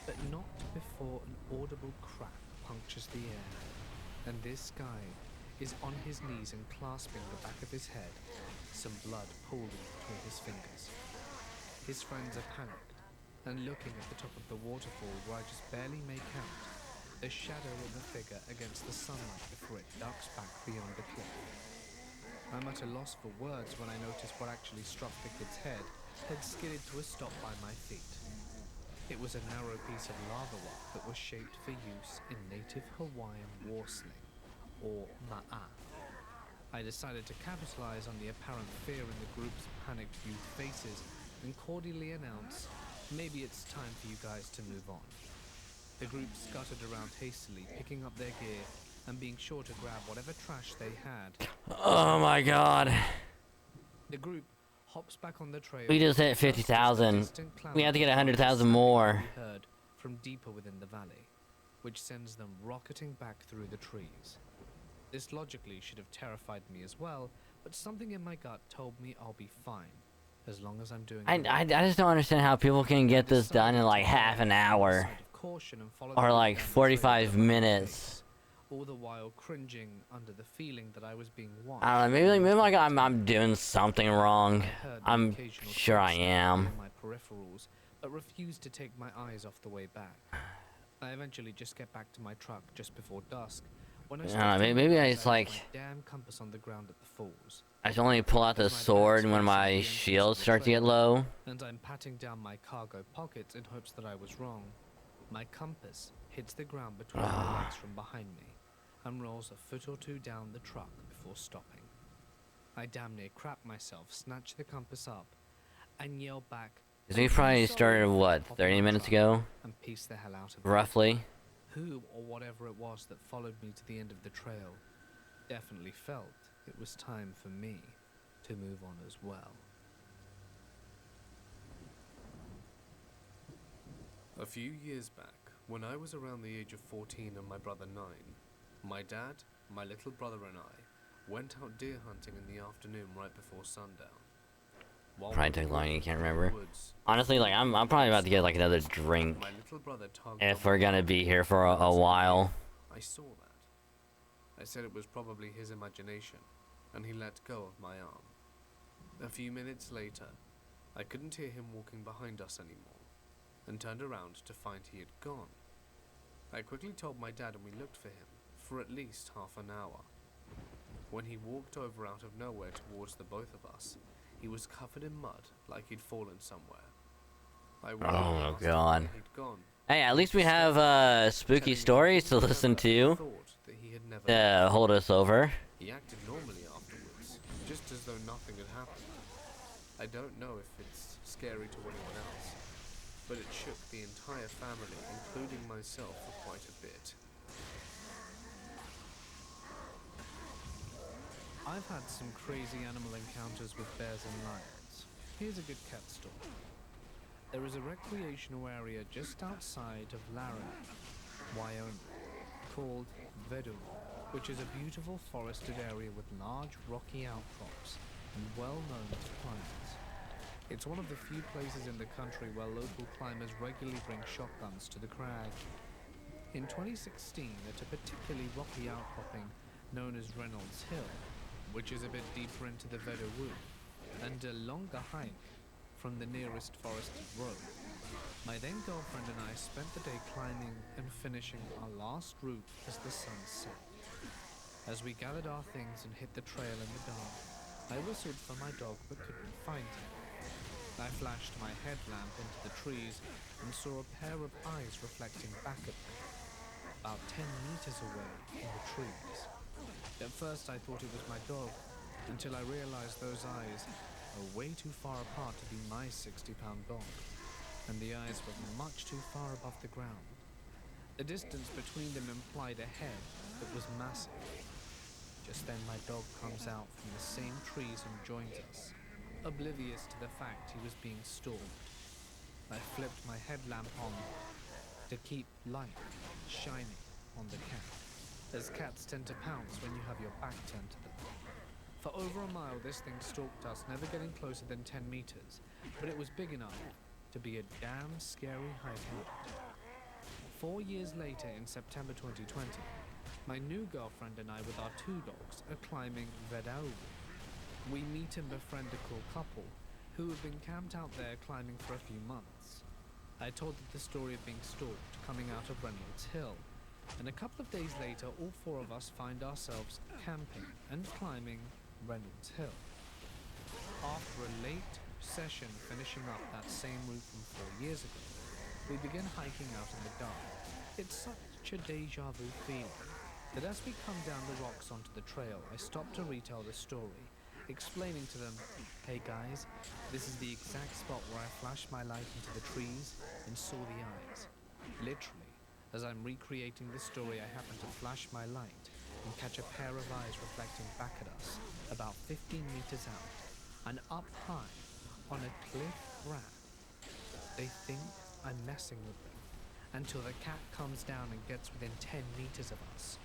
but not before an audible crack punctures the air, and this guy is on his knees and clasping the back of his head, some blood pooling between his fingers. His friends are panicked and looking at the top of the waterfall where I just barely make out the shadow of a figure against the sunlight before it ducks back beyond the cliff. I'm at a loss for words when I notice what actually struck the kid's head had skidded to a stop by my feet. It was a narrow piece of lava rock that was shaped for use in native Hawaiian war sling, or ma'a. I decided to capitalize on the apparent fear in the group's panicked youth faces and cordially announce, maybe it's time for you guys to move on. The group scuttered around hastily, picking up their gear and being sure to grab whatever trash they had. Oh my god. The group hops back on the trail. We just hit 50,000. We have to get 100,000 more. Heard from deeper within the valley, which sends them rocketing back through the trees. This logically should have terrified me as well, but something in my gut told me I'll be fine, as long as I'm doing I just don't understand how people can get this done in like half an hour. Or like 45 minutes. All the while cringing under the feeling that I was being watched. I don't know, maybe like I'm doing something wrong. I'm sure I am. My peripherals, but refused to take my eyes off the way back. I eventually just get back to my truck just before dusk. When maybe I just like my damn compass on the ground at the falls. I should only pull out the sword when my shields start to get low. And I'm patting down my cargo pockets in hopes that I was wrong. My compass hits the ground between my legs from behind me and rolls a foot or two down the truck before stopping. I damn near crap myself, snatch the compass up, and yell back. We probably started, what, 30 minutes ago? And piece the hell out of it. Roughly. Who or whatever it was that followed me to the end of the trail definitely felt it was time for me to move on as well. A few years back, when I was around the age of 14 and my brother 9, my dad, my little brother and I went out deer hunting in the afternoon right before sundown. Probably took long, you can't remember. Honestly, like I'm probably about to get like another drink My little brother tugged if on we're my gonna arm. be here for a while. I saw that. I said it was probably his imagination, and he let go of my arm. A few minutes later, I couldn't hear him walking behind us anymore, and turned around to find he had gone. I quickly told my dad and we looked for him for at least half an hour. When he walked over out of nowhere towards the both of us, he was covered in mud like he'd fallen somewhere. I Oh god. he'd gone. Hey, at least we have spooky stories to listen to. Thought that he had never Hold us over. He acted normally afterwards, just as though nothing had happened. I don't know if it's scary to anyone else, but it shook the entire family, including myself, for quite a bit. I've had some crazy animal encounters with bears and lions. Here's a good cat story. There is a recreational area just outside of Laramie, Wyoming, called Vedu, which is a beautiful forested area with large rocky outcrops and well known to climbers. It's one of the few places in the country where local climbers regularly bring shotguns to the crag. In 2016, at a particularly rocky outcropping known as Reynolds Hill, which is a bit deeper into the Vedu, and a longer hike from the nearest forested road, my then girlfriend and I spent the day climbing and finishing our last route as the sun set. As we gathered our things and hit the trail in the dark, I whistled for my dog but couldn't find him. I flashed my headlamp into the trees and saw a pair of eyes reflecting back at me, about 10 meters away in the trees. At first I thought it was my dog, until I realized those eyes are way too far apart to be my 60-pound dog. and the eyes were much too far above the ground. The distance between them implied a head that was massive. Just then my dog comes out from the same trees and joins us, oblivious to the fact he was being stalked. I flipped my headlamp on to keep light shining on the cat, as cats tend to pounce when you have your back turned to them. For over a mile this thing stalked us, never getting closer than 10 meters, but it was big enough to be a damn scary hideout. 4 years later, in September 2020, my new girlfriend and I, with our 2 dogs, are climbing Vedau. We meet and befriend a cool couple who have been camped out there climbing for a few months. I told them the story of being stalked coming out of Reynolds Hill, and a couple of days later all 4 of us find ourselves camping and climbing Reynolds Hill. After a late session finishing up that same route from 4 years ago, we begin hiking out in the dark. It's such a deja vu feeling that as we come down the rocks onto the trail, I stop to retell the story, explaining to them, "Hey guys, this is the exact spot where I flashed my light into the trees and saw the eyes." Literally, as I'm recreating the story, I happen to flash my light and catch a pair of eyes reflecting back at us, about 15 meters out, and up high on a cliff wrap. They think I'm messing with them, until the cat comes down and gets within 10 meters of us.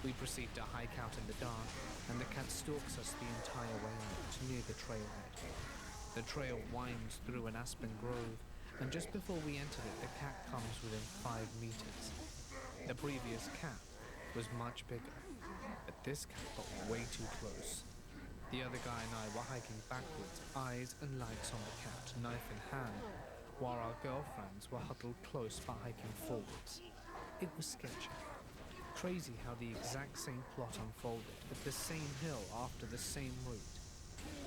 We proceed to hike out in the dark, and the cat stalks us the entire way out near the trailhead. The trail winds through an aspen grove, and just before we entered it, the cat comes within 5 meters. The previous cat was much bigger, but this cat got way too close. The other guy and I were hiking backwards, eyes and lights on the cat, knife in hand, while our girlfriends were huddled close but hiking forwards. It was sketchy. Crazy how the exact same plot unfolded, with the same hill after the same route.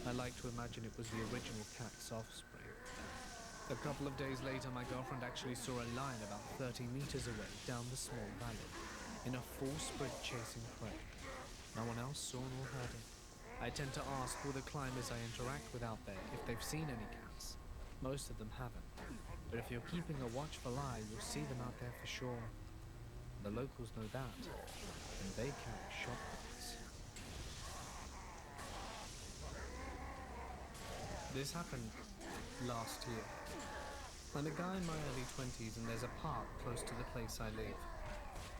I like to imagine it was the original cat's offspring. A couple of days later, my girlfriend actually saw a lion about 30 meters away down the small valley, in a full sprint chasing prey. No one else saw nor heard it. I tend to ask all the climbers I interact with out there if they've seen any cats. Most of them haven't, but if you're keeping a watchful eye, you'll see them out there for sure. The locals know that, and they carry shotguns. This happened last year. I'm a guy in my early 20s, and there's a park close to the place I live.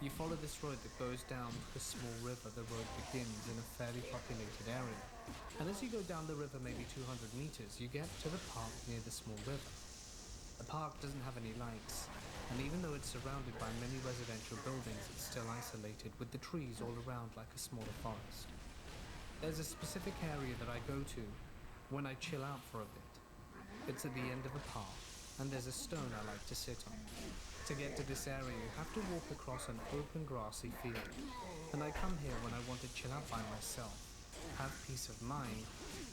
You follow this road that goes down the small river. The road begins in a fairly populated area, and as you go down the river maybe 200 meters, you get to the park near the small river. The park doesn't have any lights, and even though it's surrounded by many residential buildings, it's still isolated with the trees all around like a smaller forest. There's a specific area that I go to when I chill out for a bit. It's at the end of a path, and there's a stone I like to sit on. To get to this area, you have to walk across an open grassy field, and I come here when I want to chill out by myself, have peace of mind,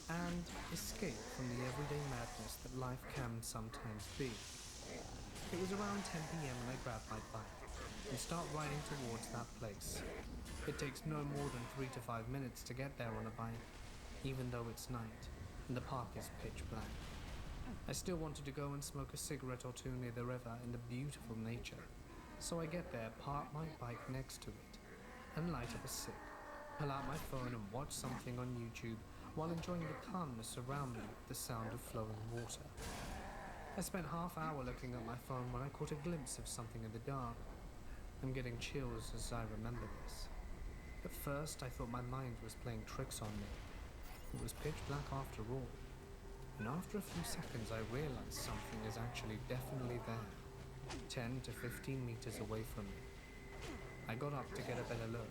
and escape from the everyday madness that life can sometimes be. It was around 10 p.m. when I grabbed my bike and start riding towards that place. It takes no more than 3 to 5 minutes to get there on a bike, even though it's night and the park is pitch black. I still wanted to go and smoke a cigarette or two near the river in the beautiful nature, so I get there, park my bike next to it, and light up a cig, pull out my phone and watch something on YouTube while enjoying the calmness around me with the sound of flowing water. I spent half hour looking at my phone when I caught a glimpse of something in the dark. I'm getting chills as I remember this. At first, I thought my mind was playing tricks on me. It was pitch black after all. And after a few seconds, I realized something is actually definitely there, 10 to 15 meters away from me. I got up to get a better look,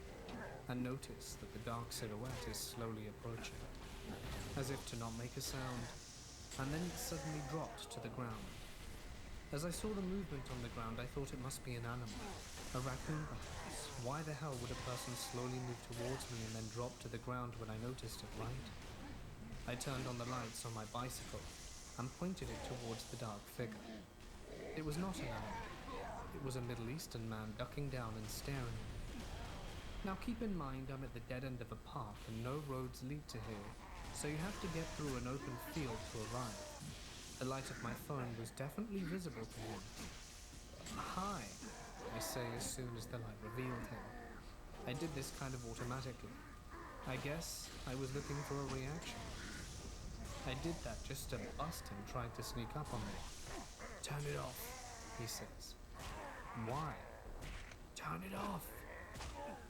and noticed that the dark silhouette is slowly approaching, as if to not make a sound, and then it suddenly dropped to the ground. As I saw the movement on the ground, I thought it must be an animal, a raccoon perhaps. Why the hell would a person slowly move towards me and then drop to the ground when I noticed it, right? I turned on the lights on my bicycle and pointed it towards the dark figure. It was not an animal. It was a Middle Eastern man ducking down and staring at me. Now keep in mind I'm at the dead end of a park and no roads lead to here, so you have to get through an open field to arrive. The light of my phone was definitely visible to him. Hi, I say as soon as the light revealed him. I did this kind of automatically. I guess I was looking for a reaction. I did that just to bust him trying to sneak up on me. Turn it off, he says. Why? Turn it off.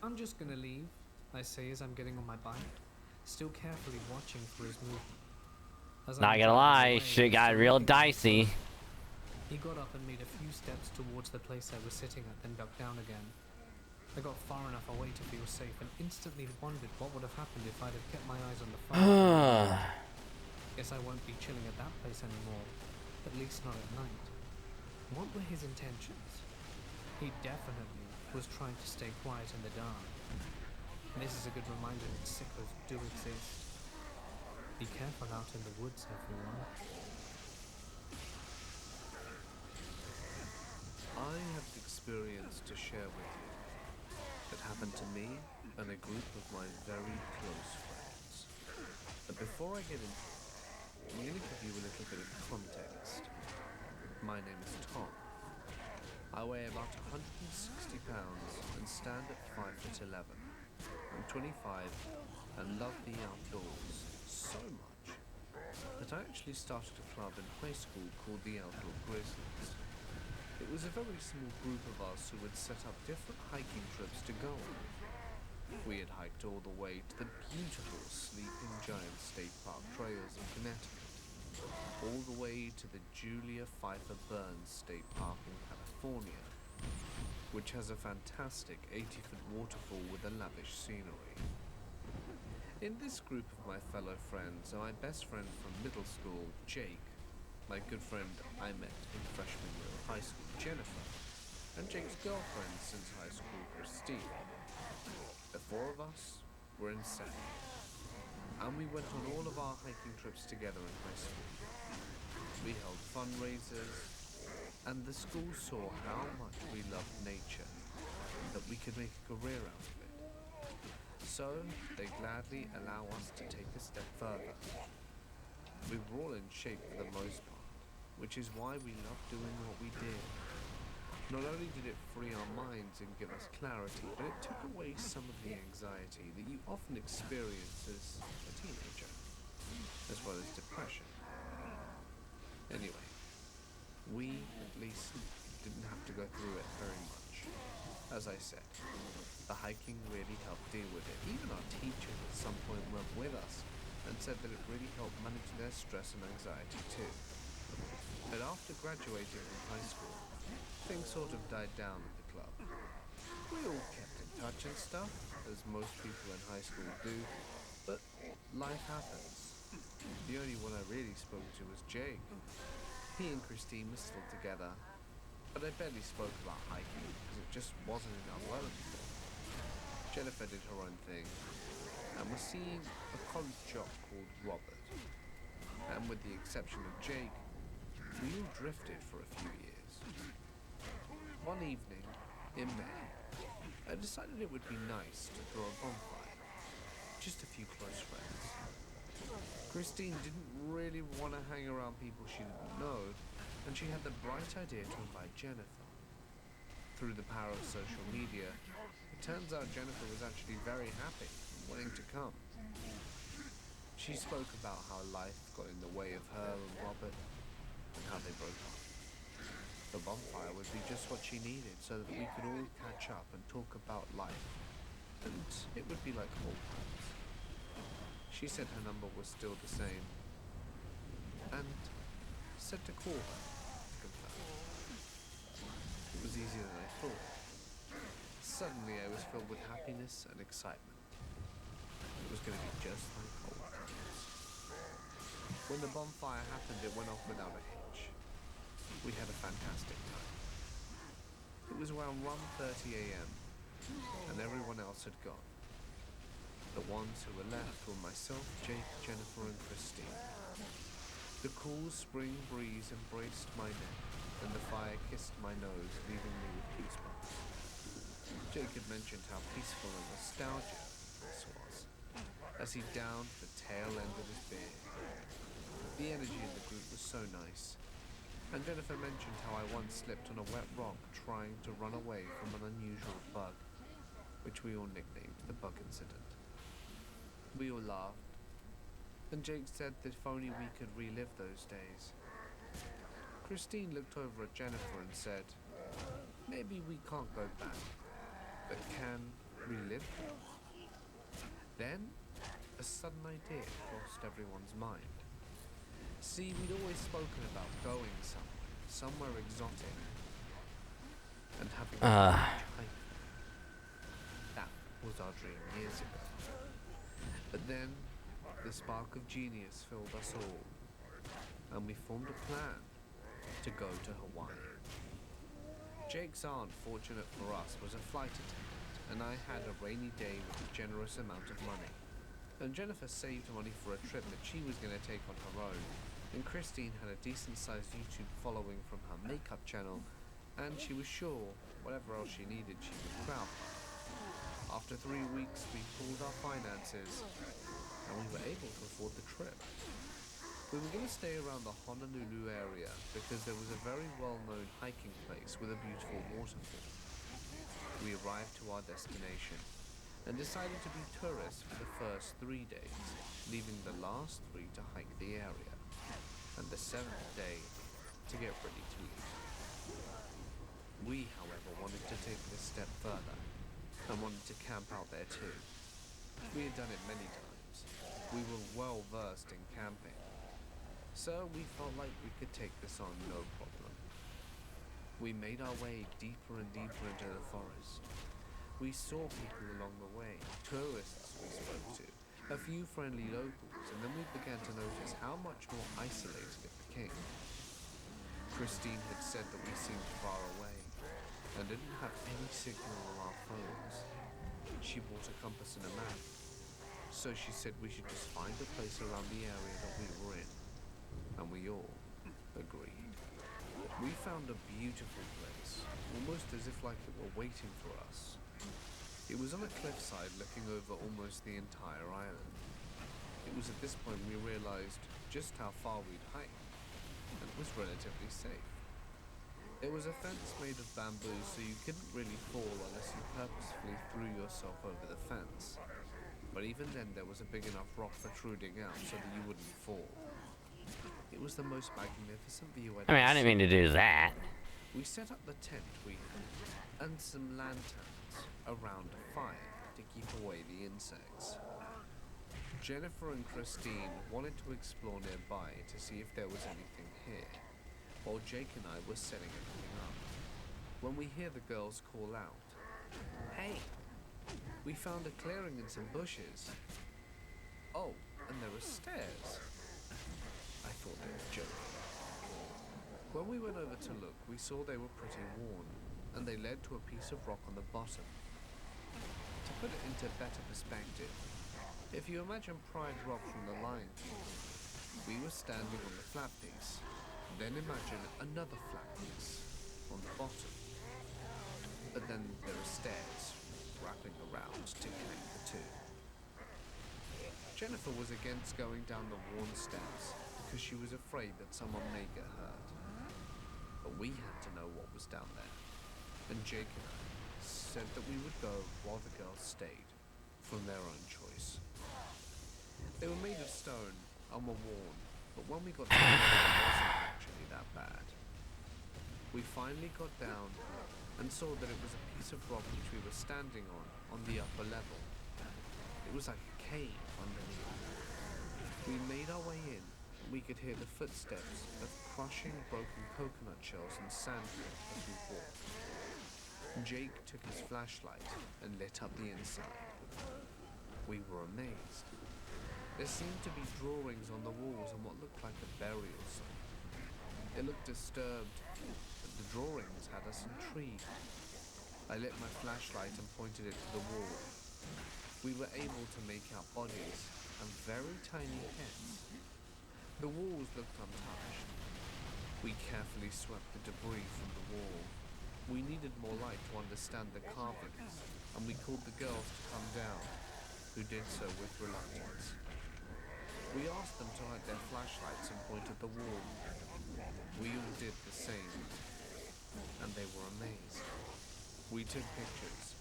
I'm just gonna leave, I say as I'm getting on my bike, still carefully watching for his movement. As Not I'm gonna driving lie, away, shit I'm got still real looking at my dicey. phone. He got up and made a few steps towards the place I was sitting at, then ducked down again. I got far enough away to feel safe and instantly wondered what would have happened if I'd have kept my eyes on the phone. Guess I won't be chilling at that place anymore, at least not at night. What were his intentions? He definitely was trying to stay quiet in the dark. And this is a good reminder that sickos do exist. Be careful out in the woods, everyone. I have an experience to share with you that happened to me and a group of my very close friends. But before I get into it, I'm going to give you a little bit of context. My name is Tom. I weigh about 160 pounds and stand at 5'11". I'm 25 and love the outdoors so much that I actually started a club in high school called the Outdoor Grizzlies. It was a very small group of us who would set up different hiking trips to go on. We had hiked all the way to the beautiful Sleeping Giant State Park trails in Connecticut, all the way to the Julia Pfeiffer Burns State Park in California, which has a fantastic 80-foot waterfall with a lavish scenery. In this group of my fellow friends are my best friend from middle school, Jake, my good friend I met in freshman year of high school, Jennifer, and Jake's girlfriend since high school, Christine. The four of us were insane, and we went on all of our hiking trips together in high school. We held fundraisers, and the school saw how much we loved nature and that we could make a career out of it. So they gladly allow us to take a step further. We were all in shape for the most part, which is why we loved doing what we did. Not only did it free our minds and give us clarity, but it took away some of the anxiety that you often experience as a teenager, as well as depression. Anyway, we at least didn't have to go through it very much. As I said, the hiking really helped deal with it. Even our teachers at some point went with us and said that it really helped manage their stress and anxiety too. But after graduating from high school, things sort of died down at the club. We all kept in touch and stuff, as most people in high school do, but life happens. The only one I really spoke to was Jake. He and Christine were still together, but I barely spoke about hiking because it just wasn't in our world anymore. Jennifer did her own thing, and was seeing a college jock called Robert. And with the exception of Jake, we all drifted for a few years. One evening, in May, I decided it would be nice to throw a bonfire. Just a few close friends. Christine didn't really want to hang around people she didn't know, and she had the bright idea to invite Jennifer. Through the power of social media, it turns out Jennifer was actually very happy and wanting to come. She spoke about how life got in the way of her and Robert, and how they broke up. The bonfire would be just what she needed so that we could all catch up and talk about life, and it would be like old times. She said her number was still the same, and said to call her to confirm. It was easier than I thought. Suddenly I was filled with happiness and excitement. It was going to be just like old times. When the bonfire happened, it went off without a hitch. We had a fantastic time. It was around 1:30 a.m. and everyone else had gone. The ones who were left were myself, Jake, Jennifer, and Christine. The cool spring breeze embraced my neck, and the fire kissed my nose, leaving me with goosebumps. Jake had mentioned how peaceful and nostalgic this was, as he downed the tail end of his beer. The energy in the group was so nice. And Jennifer mentioned how I once slipped on a wet rock trying to run away from an unusual bug, which we all nicknamed the bug incident. We all laughed, and Jake said that if only we could relive those days. Christine looked over at Jennifer and said, maybe we can't go back, but can relive them. Then, a sudden idea crossed everyone's mind. See, we'd always spoken about going somewhere exotic, and having a huge hike. That was our dream years ago. But then, the spark of genius filled us all, and we formed a plan to go to Hawaii. Jake's aunt, fortunate for us, was a flight attendant, and I had a rainy day with a generous amount of money. And Jennifer saved money for a trip that she was going to take on her own, and Christine had a decent-sized YouTube following from her makeup channel, and she was sure whatever else she needed she would crowd. After 3 weeks, we pooled our finances, and we were able to afford the trip. We were going to stay around the Honolulu area because there was a very well-known hiking place with a beautiful waterfall. We arrived to our destination and decided to be tourists for the first 3 days, leaving the last 3 to hike the area, and the 7th day to get ready to leave. We, however, wanted to take it a step further and wanted to camp out there too. We had done it many times. We were well versed in camping, so we felt like we could take this on no problem. We made our way deeper and deeper into the forest. We saw people along the way, tourists we spoke to, a few friendly locals, and then we began to notice how much more isolated it became. Christine had said that we seemed far away and didn't have any signal on our phones. She bought a compass and a map, so she said we should just find a place around the area that we were in, and we all agreed. We found a beautiful place, almost as if like it were waiting for us. It was on a cliffside looking over almost the entire island. It was at this point we realized just how far we'd hiked, and it was relatively safe. There was a fence made of bamboo, so you couldn't really fall unless you purposefully threw yourself over the fence. But even then there was a big enough rock protruding out so that you wouldn't fall. It was the most magnificent view I'd I mean, ever I didn't mean to do that. We set up the tent we had and some lanterns around a fire to keep away the insects. Jennifer and Christine wanted to explore nearby to see if there was anything here, while Jake and I were setting everything up. When we hear the girls call out, "Hey, we found a clearing and some bushes. Oh, and there are stairs." I thought they were joking. When we went over to look, we saw they were pretty worn, and they led to a piece of rock on the bottom. To put it into better perspective, if you imagine Pride Rock from the Lion King, we were standing on the flat piece. Then imagine another flat piece on the bottom. But then there are stairs wrapping around to connect the two. Jennifer was against going down the worn steps because she was afraid that someone may get hurt. But we had to know what was down there, and Jake and I said that we would go while the girls stayed, from their own choice. They were made of stone and were worn, but when we got down, it wasn't actually that bad. We finally got down and saw that it was a piece of rock which we were standing on the upper level. It was like a cave underneath. We made our way in, and we could hear the footsteps of crushing broken coconut shells and sandpaper as we walked. Jake took his flashlight and lit up the inside. We were amazed. There seemed to be drawings on the walls on what looked like a burial site. It looked disturbed, but the drawings had us intrigued. I lit my flashlight and pointed it to the wall. We were able to make out bodies and very tiny heads. The walls looked untouched. We carefully swept the debris from the wall. We needed more light to understand the carvings, and we called the girls to come down, who did so with reluctance. We asked them to light their flashlights and point at the wall. We all did the same, and they were amazed. We took pictures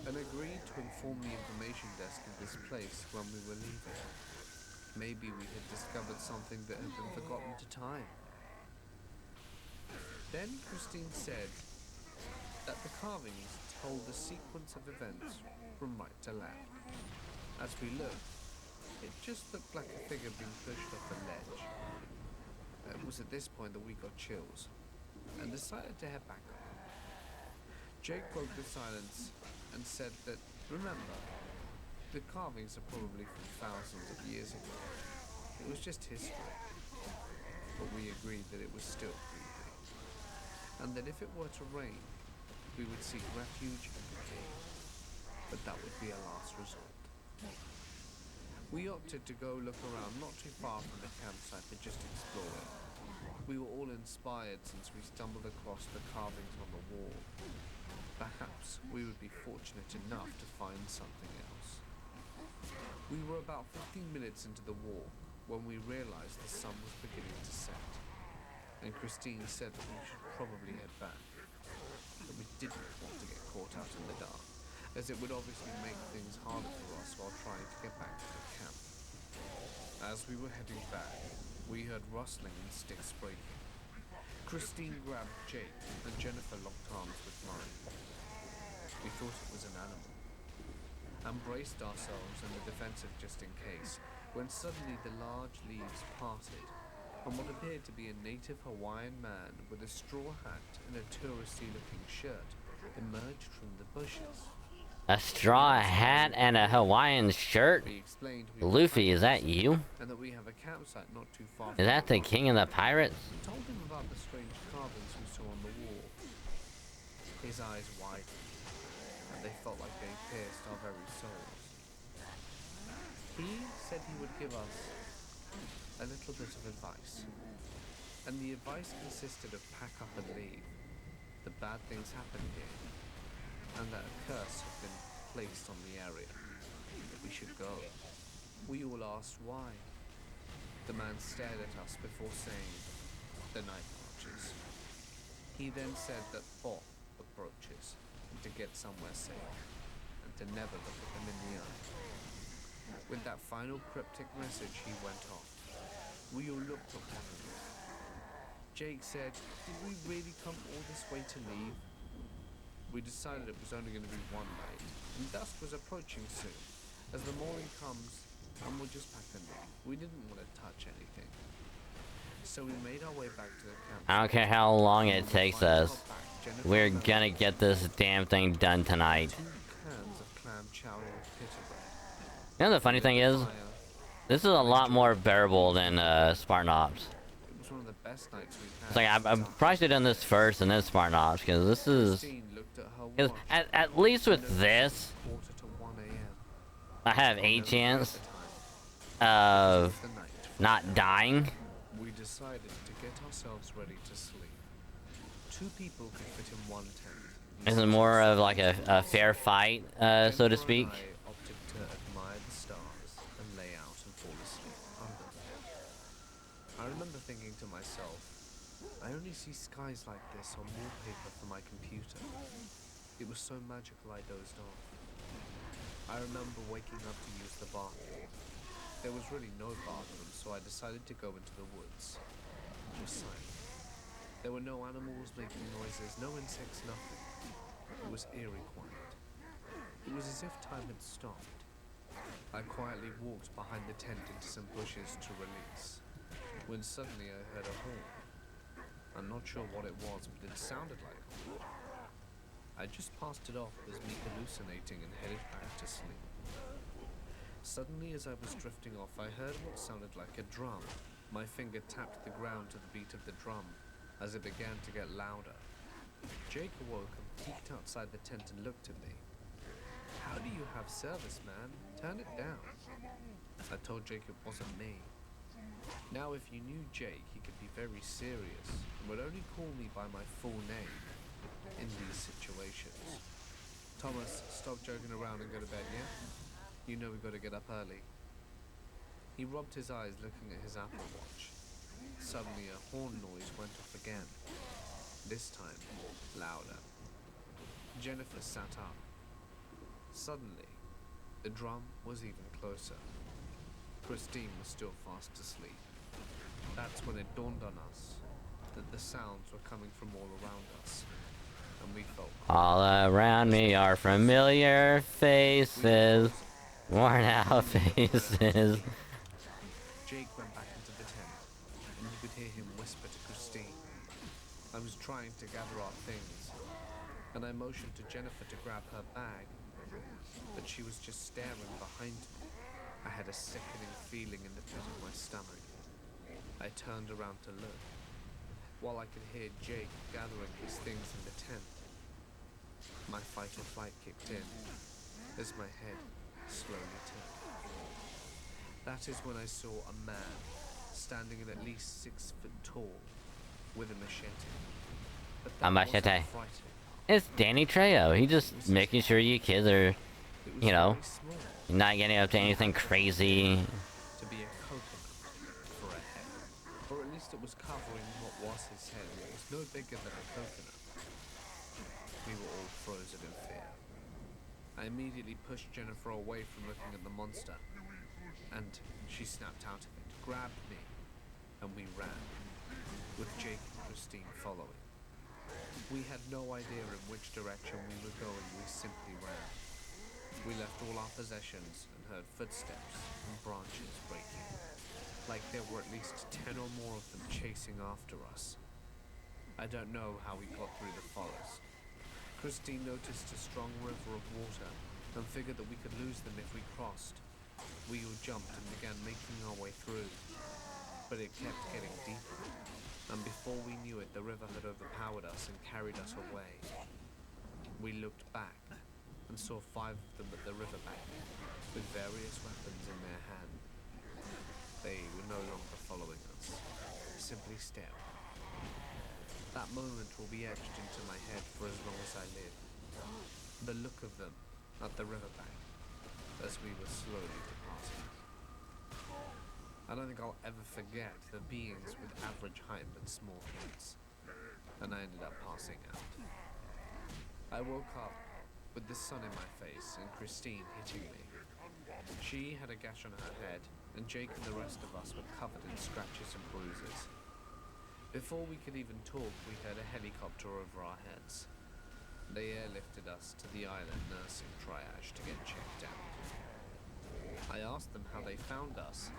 and agreed to inform the information desk of this place when we were leaving. Maybe we had discovered something that had been forgotten to time. Then Christine said that the carvings told the sequence of events from right to left. As we looked, it just looked like a figure being pushed off a ledge. It was at this point that we got chills and decided to head back up. Jake broke the silence and said that, remember, the carvings are probably from thousands of years ago. It was just history. But we agreed that it was still creepy. And that if it were to rain, we would seek refuge in the cave. But that would be our last resort. We opted to go look around not too far from the campsite to just explore it. We were all inspired since we stumbled across the carvings on the wall. Perhaps we would be fortunate enough to find something else. We were about 15 minutes into the walk when we realized the sun was beginning to set. And Christine said that we should probably head back. But we didn't want to get caught out in the dark, as it would obviously make things harder for us while trying to get back to the camp. As we were heading back, we heard rustling and sticks breaking. Christine grabbed Jake and Jennifer locked arms with mine. We thought it was an animal, and braced ourselves in the defensive just in case, when suddenly the large leaves parted, and what appeared to be a native Hawaiian man with a straw hat and a touristy-looking shirt emerged from the bushes. A straw hat and a Hawaiian shirt? We explained Luffy, is that you? and that we have a campsite not too far Is from that the king of the pirates? We told him about the strange carvings we saw on the wall. His eyes widened, and they felt like they pierced our very souls. He said he would give us a little bit of advice, and the advice consisted of pack up and leave. The bad things happen here, and that a curse had been placed on the area, that we should go. We all asked why. The man stared at us before saying, the night marches. He then said that fought approaches, and to get somewhere safe, and to never look at them in the eye. With that final cryptic message, he went off. We all looked at one another. Jake said, did we really come all this way to leave? We decided it was only going to be one night, and dusk was approaching soon. As the morning comes, and we'll just pack and leave. We didn't want to touch anything. So we made our way back to the camp. I don't care how long it takes us. We're gonna get this damn thing done tonight. 2 cans of clam chowder with pita bread. You know the funny thing is, this is a lot more bearable than Spartan Ops. It was one of the best nights we've had. It's like I'm probably should have done this first and then Spartan Ops, because this is... Christine looked at her 'cause watch. at least with this, Quarter to 1 a.m. I have a chance of The night. not dying. We decided to get ourselves ready to sleep. 2 people could fit in one tent. This is more of like a fair fight, so to speak. I opted to admire the stars and lay out and fall asleep under them. I remember thinking to myself, I only see skies like this on wallpaper for my computer. It was so magical I dozed off. I remember waking up to use the bathroom. There was really no bathroom, so I decided to go into the woods. It was silent. There were no animals making noises, no insects, nothing. It was eerie quiet. It was as if time had stopped. I quietly walked behind the tent into some bushes to release, when suddenly I heard a horn. I'm not sure what it was, but it sounded like a horn. I just passed it off as me hallucinating and headed back to sleep. Suddenly, as I was drifting off, I heard what sounded like a drum. My finger tapped the ground to the beat of the drum as it began to get louder. Jake awoke and peeked outside the tent and looked at me. How do you have service, man? Turn it down. I told Jake it wasn't me. Now, if you knew Jake, he could be very serious and would only call me by my full name in these situations. Thomas, stop joking around and go to bed, yeah? You know we've got to get up early. He rubbed his eyes looking at his Apple Watch. Suddenly a horn noise went off again, this time louder. Jennifer sat up. Suddenly, the drum was even closer. Christine was still fast asleep. That's when it dawned on us that the sounds were coming from all around us, and we felt All around me are familiar faces, worn out faces. Jake went back into the tent, and you could hear him whisper to Christine. I was trying to gather our things, and I motioned to Jennifer to grab her bag, but she was just staring behind me. I had a sickening feeling in the pit of my stomach. I turned around to look, while I could hear Jake gathering his things in the tent. My fight or flight kicked in, as my head slowly turned. That is when I saw a man standing at least 6 foot tall with a machete. But A that machete. wasn't frightening. It's Danny Trejo. He just making sure you kids are, It was you know, very small not getting up to anything crazy. to be a coconut for a head. Or at least it was covering what was his head. It was no bigger than a coconut. We were all frozen in fear. I immediately pushed Jennifer away from looking at the monster, and she snapped out of it, grabbed me, and we ran, with Jake and Christine following. We had no idea in which direction we were going, we simply ran. We left all our possessions and heard footsteps and branches breaking, like there were at least 10 or more of them chasing after us. I don't know how we got through the forest. Christine noticed a strong river of water and figured that we could lose them if we crossed. We all jumped and began making our way through, but it kept getting deeper, and before we knew it, the river had overpowered us and carried us away. We looked back and saw 5 of them at the riverbank, with various weapons in their hand. They were no longer following us, simply staring. That moment will be etched into my head for as long as I live. The look of them at the riverbank as we were slowly departing. I don't think I'll ever forget the beings with average height but small heads, and I ended up passing out. I woke up with the sun in my face and Christine hitting me. She had a gash on her head, and Jake and the rest of us were covered in scratches and bruises. Before we could even talk, we heard a helicopter over our heads. They airlifted us to the island nursing triage to get checked out. I asked them how they found us.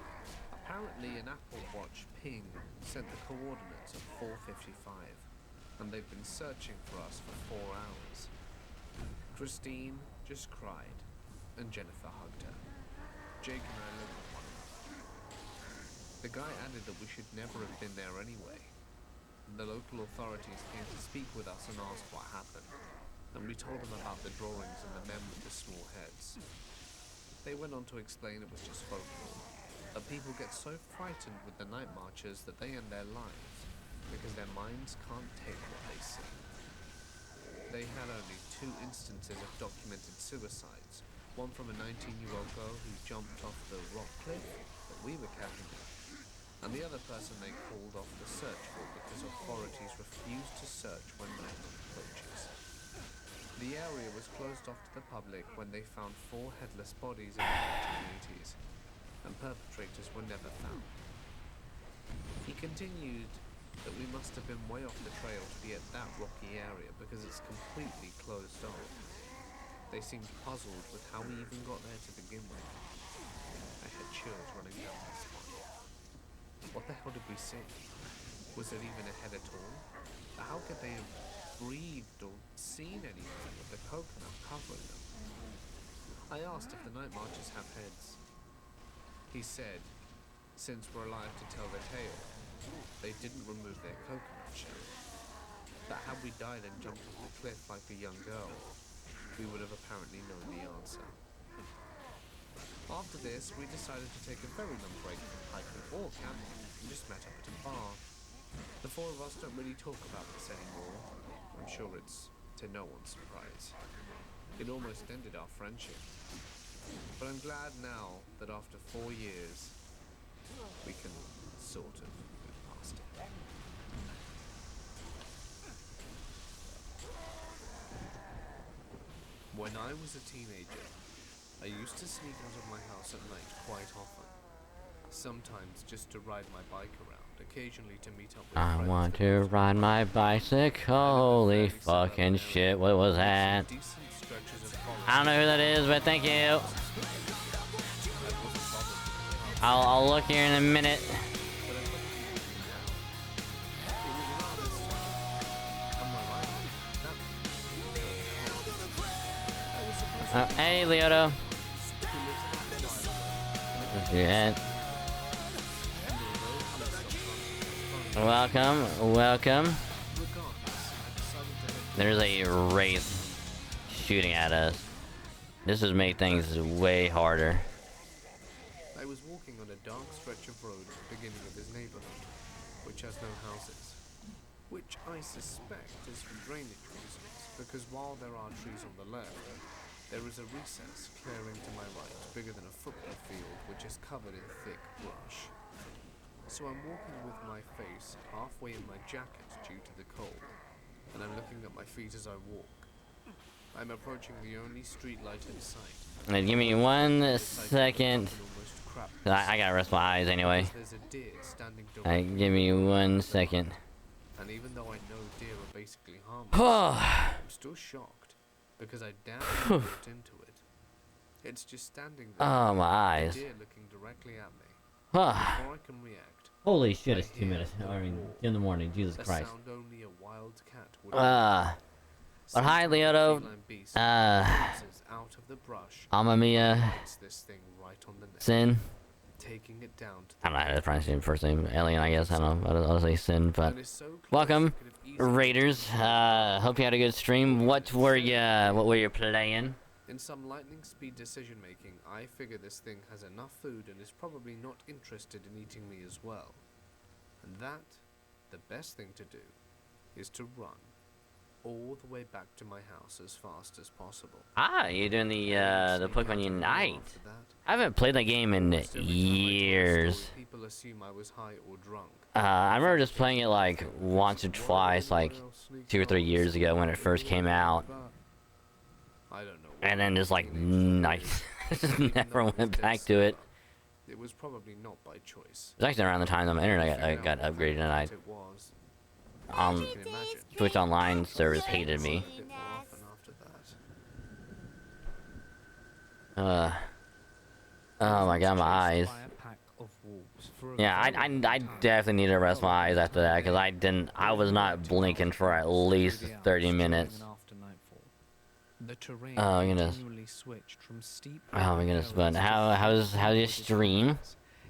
Apparently an Apple Watch ping sent the coordinates at 4:55, and they've been searching for us for 4 hours. Christine just cried, and Jennifer hugged her. Jake and I looked at one another. The guy added that we should never have been there anyway. The local authorities came to speak with us and asked what happened, and we told them about the drawings and the men with the small heads. They went on to explain it was just folklore, that people get so frightened with the night marchers that they end their lives because their minds can't take what they see. They had only 2 instances of documented suicides, one from a 19-year-old girl who jumped off the rock cliff that we were carrying, and the other person they called off the search for because authorities refused to search when night approaches. The area was closed off to the public when they found 4 headless bodies in the 1980s, and perpetrators were never found. He continued that we must have been way off the trail to be at that rocky area because it's completely closed off. They seemed puzzled with how we even got there to begin with. I had chills running down my spine. What the hell did we see? Was there even a head at all? How could they have breathed or seen anything with the coconut covering them? I asked if the night marchers have heads. He said, since we're alive to tell the tale, they didn't remove their coconut shell. That had we died and jumped off the cliff like a young girl, we would have apparently known the answer. After this, we decided to take a very long break from hiking or camping and just met up at a bar. The 4 of us don't really talk about this anymore. I'm sure it's to no one's surprise. It almost ended our friendship. But I'm glad now that after 4 years, we can sort of move past it. When I was a teenager, I used to sneak out of my house at night quite often. Sometimes just to ride my bike around, occasionally to meet up with I friends want that to lived ride nearby. my bicycle. Holy fucking shit, what was that? Decent stretches of forest. I don't know who that is, but thank you. I'll look here in a minute. Hey, Leoto. Good. Welcome, welcome. There's a wraith shooting at us. This has made things way harder. I was walking on a dark stretch of road at the beginning of this neighborhood, which has no houses. Which I suspect is for drainage reasons, because while there are trees on the left, there is a recess clearing to my right, bigger than a football field, which is covered in thick brush. So I'm walking with my face halfway in my jacket due to the cold, and I'm looking at my feet as I walk. I'm approaching the only street light in sight. Give me 1 second. I gotta rest my eyes anyway. There's a deer standing Give me 1 second. And even though I know deer are basically harmless, Oh, I'm still shocked because I damn near walked into it. It's just standing there, my the eyes. deer looking directly at me. Ah. Before I can react, Holy shit, I it's 2 hear minutes. a I mean, roar. in the morning, Jesus A Christ. sound only a wild cat would But hi, Leoto. Out of the brush, Mamma Mia. hits this thing right on the neck, Sin. taking it down to I don't know how to pronounce his first name. Alien, I guess. I don't know. I'll say Sin, but It is so close welcome, it could have easily Raiders. Hope you had a good stream. What were you playing? In some lightning speed decision making, I figure this thing has enough food and is probably not interested in eating me as well. And that, the best thing to do, is to run all the way back to my house as fast as possible. Ah, you're doing the Pokemon Unite. After that, I haven't played that game in almost every time I tell a years. story, people assume I was high or drunk. I remember just playing it like once or twice, like 2 or 3 years ago when it first came out, I don't know. and then just like nice, never went back to it. It was probably not by choice. It was actually around the time that my internet got upgraded, and It was. You um, can imagine. Twitch Online service hated me. A bit more often after that. Oh my god, my eyes. By a pack of wolves for a Yeah, very I long time. definitely need to rest my eyes after that, because I was not blinking for at least 30 minutes. The terrain Oh, goodness. continually switched from steep Oh my goodness, but terraces to how's your stream?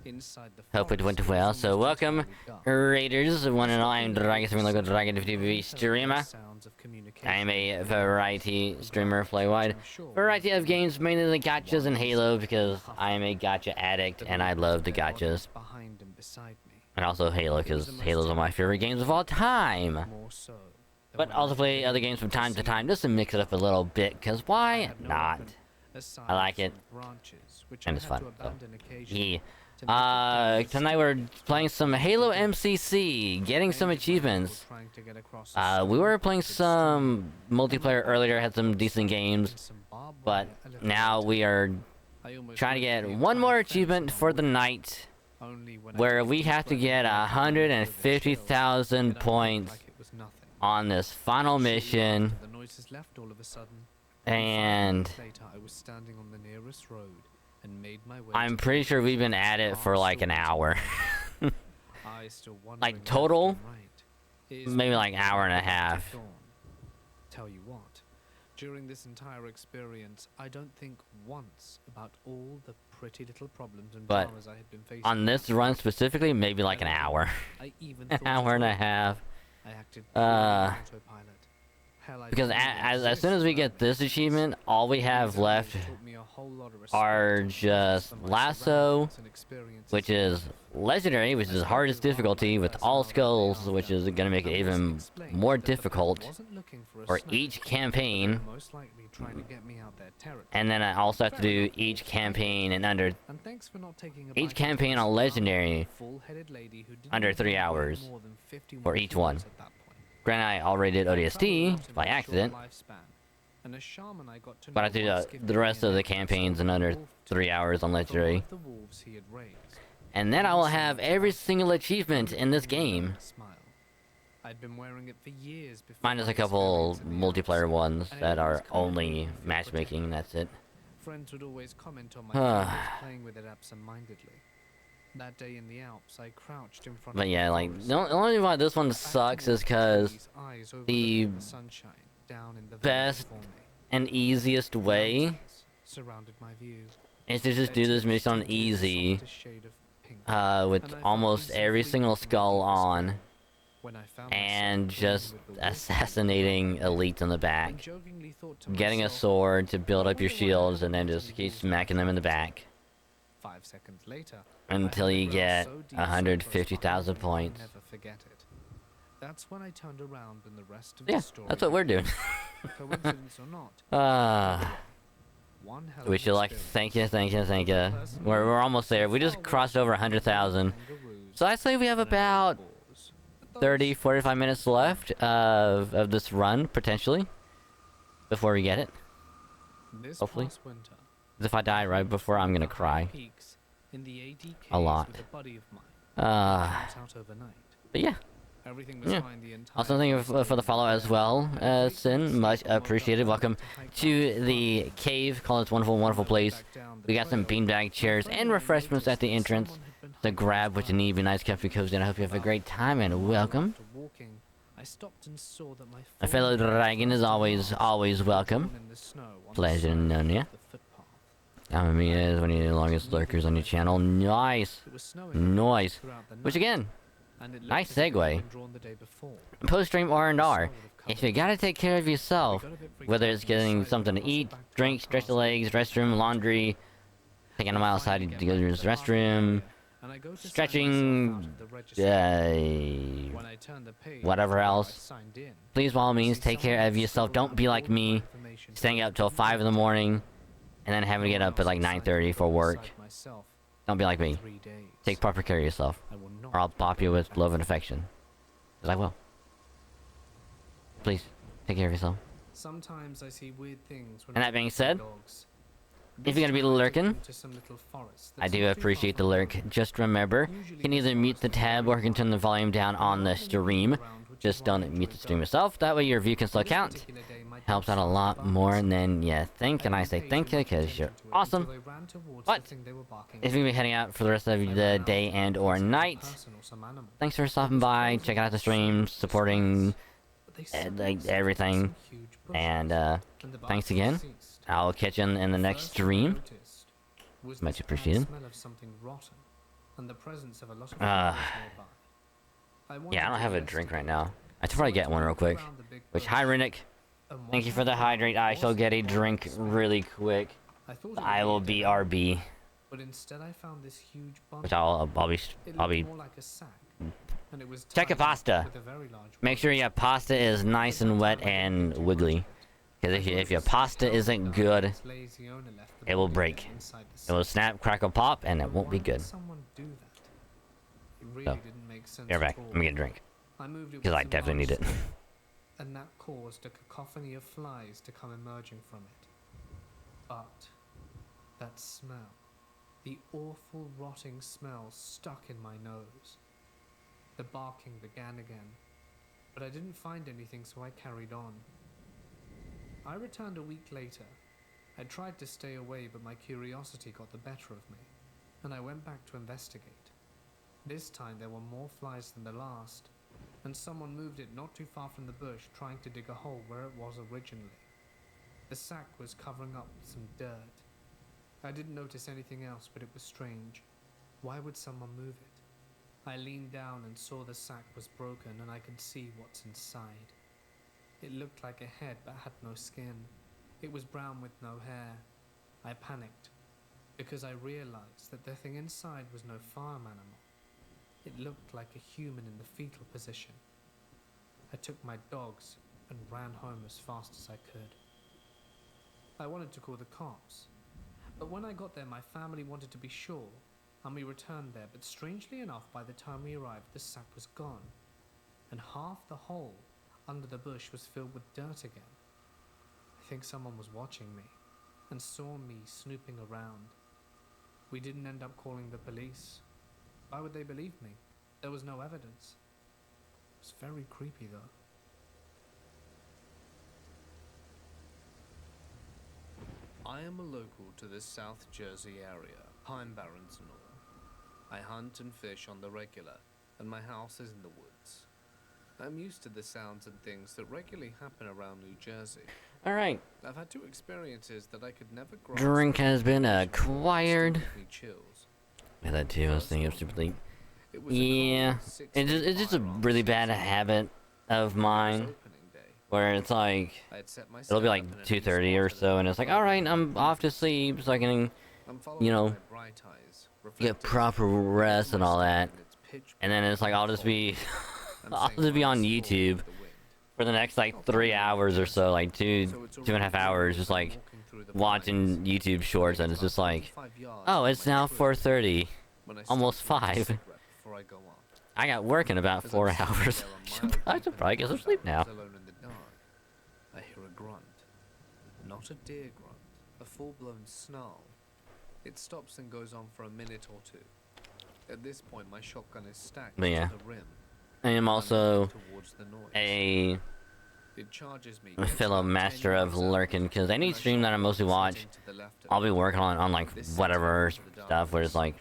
inside the Hope it went forest, well. was So almost welcome, entirely dark. Raiders, one and all. I'm Dragon, streaming local Dragon TV Heard streamer. sounds of communication I am a variety streamer, play wide. I'm sure Variety of games, mainly the gotchas and Halo, because I am a gotcha addict and I love the gotchas. behind and beside me, And also Halo, because Halo's one of my favorite games of all time. more so than But when also I play had other been games from time to seen. time, just to mix it up a little bit, because why had no not? weapon, aside I like it. from branches, which And I it's had fun, to so. abandon occasionally Yeah. to make it down the Tonight we're playing some Halo MCC, getting some Many people achievements. trying to get across the We were stone playing coated some multiplayer earlier, had some decent stream games, and some barbed but wire now elevator. we are I almost trying to went get the one more entire fence achievement along for the with it. night, Only when I where took we the have to foot get down over the 150,000 shield, it points like it was nothing. on this final Shortly mission, after, the noises left all of a sudden. and 5 minutes later, I was standing on the nearest road and made my way I'm to pretty the sure we've been entrance at it of for like an Arsenal. hour. I still wondering Like, left total, and right. It is maybe the like an hour and a dawn. half. Tell you what, during this entire experience, I don't think once about all the pretty little problems and But dramas I had been facing. On this run specifically, maybe like an hour. I even An thought hour it and a over. half. I acted Uh. purely on autopilot. Hell, I Because didn't even as soon as we get this achievement, all we have left taught me a whole lot of respect are and just for my lasso, surroundings and experiences which in is life. legendary, which is hardest difficulty with all skulls, which is gonna make it even more difficult for each campaign. Most likely trying to get me out their territory. And then I also have to do each campaign in under And thanks for not taking a each bite of campaign this on legendary full-headed lady who didn't under even 3 weigh hours more than 51 for each one. kilos at that point. Granted, I already did ODST by accident, And a shaman I got to but I know did once gave the me rest an of the evidence campaigns of in a under wolf 3 hours on from one legendary. of the wolves he had raised. And then I will have every single achievement in this game, Smile. I'd been wearing it for years before minus my a couple experience in the Alps, multiplayer ones and it that always are kind of made only me feel matchmaking, that's it. Friends would always comment on my fingers playing with it absent-mindedly. That day in the Alps, I crouched in front But of yeah, the like, forest, the only reason why this one back sucks towards is because trees, eyes the overlooking the sunshine down in the valley best before me. and easiest way Mountains surrounded my view. is to just Their do this tips mission on tinted the easy, softest shade of pink. with And I felt almost peace and every freedom single from my skull deepest on, fear. When I found and myself playing just with the wolf, assassinating elites in the and back. jokingly thought to Getting a myself, sword to build "I up your wonder why I shields haven't and then gotten just the keep wolf smacking them in the back 5 seconds later, until I you had get grown so deep, so close 150,000 behind, I'll points. never forget it. That's when I turned around and the rest of Yeah, the story. that's what we're doing. Coincidence or not, one hell of We an should like experience. thank you. We're almost there. We just crossed over 100,000. So I say we have about 30, 45 minutes left of this run, potentially, before we get it. This hopefully. past winter, If I die right before, I'm gonna the high cry. peaks in the AD A lot. caves with a buddy of mine. Uh, Out overnight. but yeah. Everything was Yeah. fine the entire Also, thank you for the follow as well, Sin. Much appreciated. Welcome to the cave. Call this wonderful, wonderful place. We got some beanbag chairs and refreshments at the entrance. So grab what you need. Be nice, comfy, cozy, and I hope you have a great time. And welcome. I stopped and saw that my A fellow dragon is always welcome. in the snow on the Pleasure side knowing ya. of the footpath. Me is one of the longest lurkers on your channel. Nice. It was snowing Nice. throughout the Which night, again, and it looked nice as if it had segue. been drawn the day before. Post-stream R&R. Snow would have If covered you gotta take care of yourself, I got a bit freaked whether out it's on the getting side something to across the eat, back to drink, our stretch the castle. legs, restroom, laundry, taking them outside to go to the restroom, And I go to sign stretching, myself out of the registry. uh, When I turned the page whatever where I else. signed in, please by all I means see take care someone of yourself. scribbled Don't out be all like of my me, information staying for up till 5 in the morning, and then having to get up at like 9:30 for work. Don't be like me. 3 days. Take proper care of yourself, I will not or I'll bop you with back. love and affection. 'Cause I will. Please, take care of yourself. Sometimes I see weird things when And I that being walk my said, dogs. if you're gonna be This time I took lurking, them to some little forest I that's do not too far appreciate the from lurk. home. Just remember, Usually you can this either mute forest the is tab very or you can turn the quiet. volume down on the There aren't many people stream. around, which is Just why I don't enjoy mute the stream going. yourself. That way your view can still On this count. particular day, my Helps dogs out a started lot barking more at me. than you think, and I say thank you because you're awesome. But if you're gonna be heading out for the rest of the day and or night, thanks for stopping by, checking out the stream, supporting like everything, and thanks again. I'll catch you in the next stream. Much appreciated. Yeah, I don't have a drink right now. I should probably get one real quick. Which, hi Rennick, thank you for the hydrate. I shall get a drink really quick. I will be RB, But instead I found this huge which bundle. I'll It be. looked more like a sack, and it was Check your tied pasta. with a very large Make sure your pasta is nice and wet and wiggly. Because if your pasta isn't good, it will break. It will snap, crackle, pop, and it won't be good. So, you're back. Let me get a drink. Because I definitely need it. And that caused a cacophony of flies to come emerging from it. But that smell, the awful rotting smell, stuck in my nose. The barking began again, but I didn't find anything, so I carried on. I returned a week later. I tried to stay away, but my curiosity got the better of me, and I went back to investigate. This time there were more flies than the last, and someone moved it not too far from the bush, trying to dig a hole where it was originally. The sack was covering up with some dirt. I didn't notice anything else, but it was strange. Why would someone move it? I leaned down and saw the sack was broken, and I could see what's inside. It looked like a head but had no skin. It was brown with no hair. I panicked because I realized that the thing inside was no farm animal. It looked like a human in the fetal position. I took my dogs and ran home as fast as I could. I wanted to call the cops, but when I got there, my family wanted to be sure, and we returned there. But strangely enough, by the time we arrived, the sack was gone, and half the hole under the bush was filled with dirt again. I think someone was watching me and saw me snooping around. We didn't end up calling the police. Why would they believe me? There was no evidence. It was very creepy, though. I am a local to this South Jersey area, Pine Barrens and all. I hunt and fish on the regular, and my house is in the woods. I'm used to the sounds and things that regularly happen around New Jersey. Alright, I've had two experiences that I could never grasp. drink has been acquired. Still give me chills. Yeah, that too, I was thinking of stupidly. It was a Yeah, cold, it's just a 6-foot really firearms bad habit of It was mine, opening day. where it's like, I had set my it'll be setup like in a new 2:30 or spot so, at and the it's like, front alright, door. I'm off to sleep, so I can I'm following you know, my bright eyes, get reflectors, proper rest and all that. and it's pitch And then it's like, I'll just be, I'm I'll saying just be on minus 4 YouTube with the wind. for the next like 3 hours or so, like So it's 2.5 already hours, just like walking through the watching pines. YouTube shorts, and it's just like, 25 yards oh, from it's my now tree 4:30. when I almost stop to light a 5. cigarette before I go on. I got work in about As 4 I'm sitting hours. there a mile I deep should in probably the get some sleep now. Alone in the dark, I hear a grunt. Not a deer grunt, a full-blown snarl. It stops and goes on for a minute or two. At this point, my shotgun is stacked But yeah. to the rim. I am I'm also looking towards the noise. a It charges me, fellow gets about 10 master of yards out, lurking, because any and my stream that I shotgun mostly is watch, sitting to the left of I'll me. be working on like This sets whatever me up for the stuff where it's like,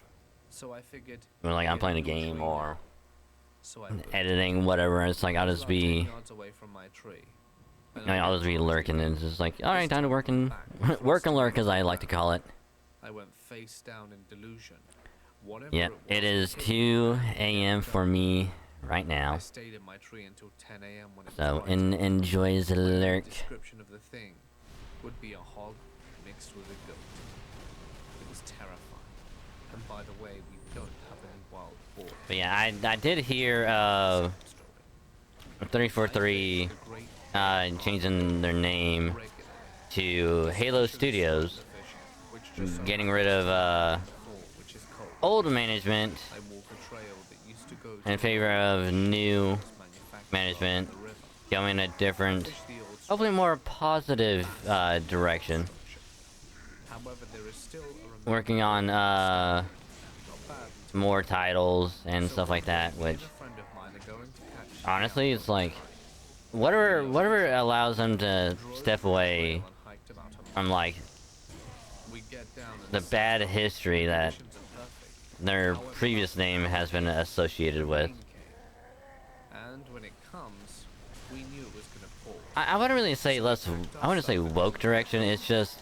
So I figured, when, like I'm get playing a into game tree or now. So I moved. editing, whatever. It's like I'll It was just about 10 be, yards away from my tree. And I'll just be lurking, and it's just like, all right, time to work and work and lurk, as I like to call it. I went face down in delusion. Whatever Yep, it was is hit 2 me. a.m. for me right I now. stayed in my tree until 10 a.m. when it was So light. enjoy the My lurk. description of the thing would be a hog mixed with a goat. It was terrifying. And by the way, we don't have any wild boar. But yeah, I did hear 343 changing their name to Halo Studios, getting rid of old management in favor of new management, going a different, hopefully more positive direction. Working on more titles and stuff like that, which honestly it's like whatever allows them to step away from like the bad history that their previous name has been associated with. And when it comes, we knew it was gonna pull. I wouldn't really say I wouldn't say woke direction, it's just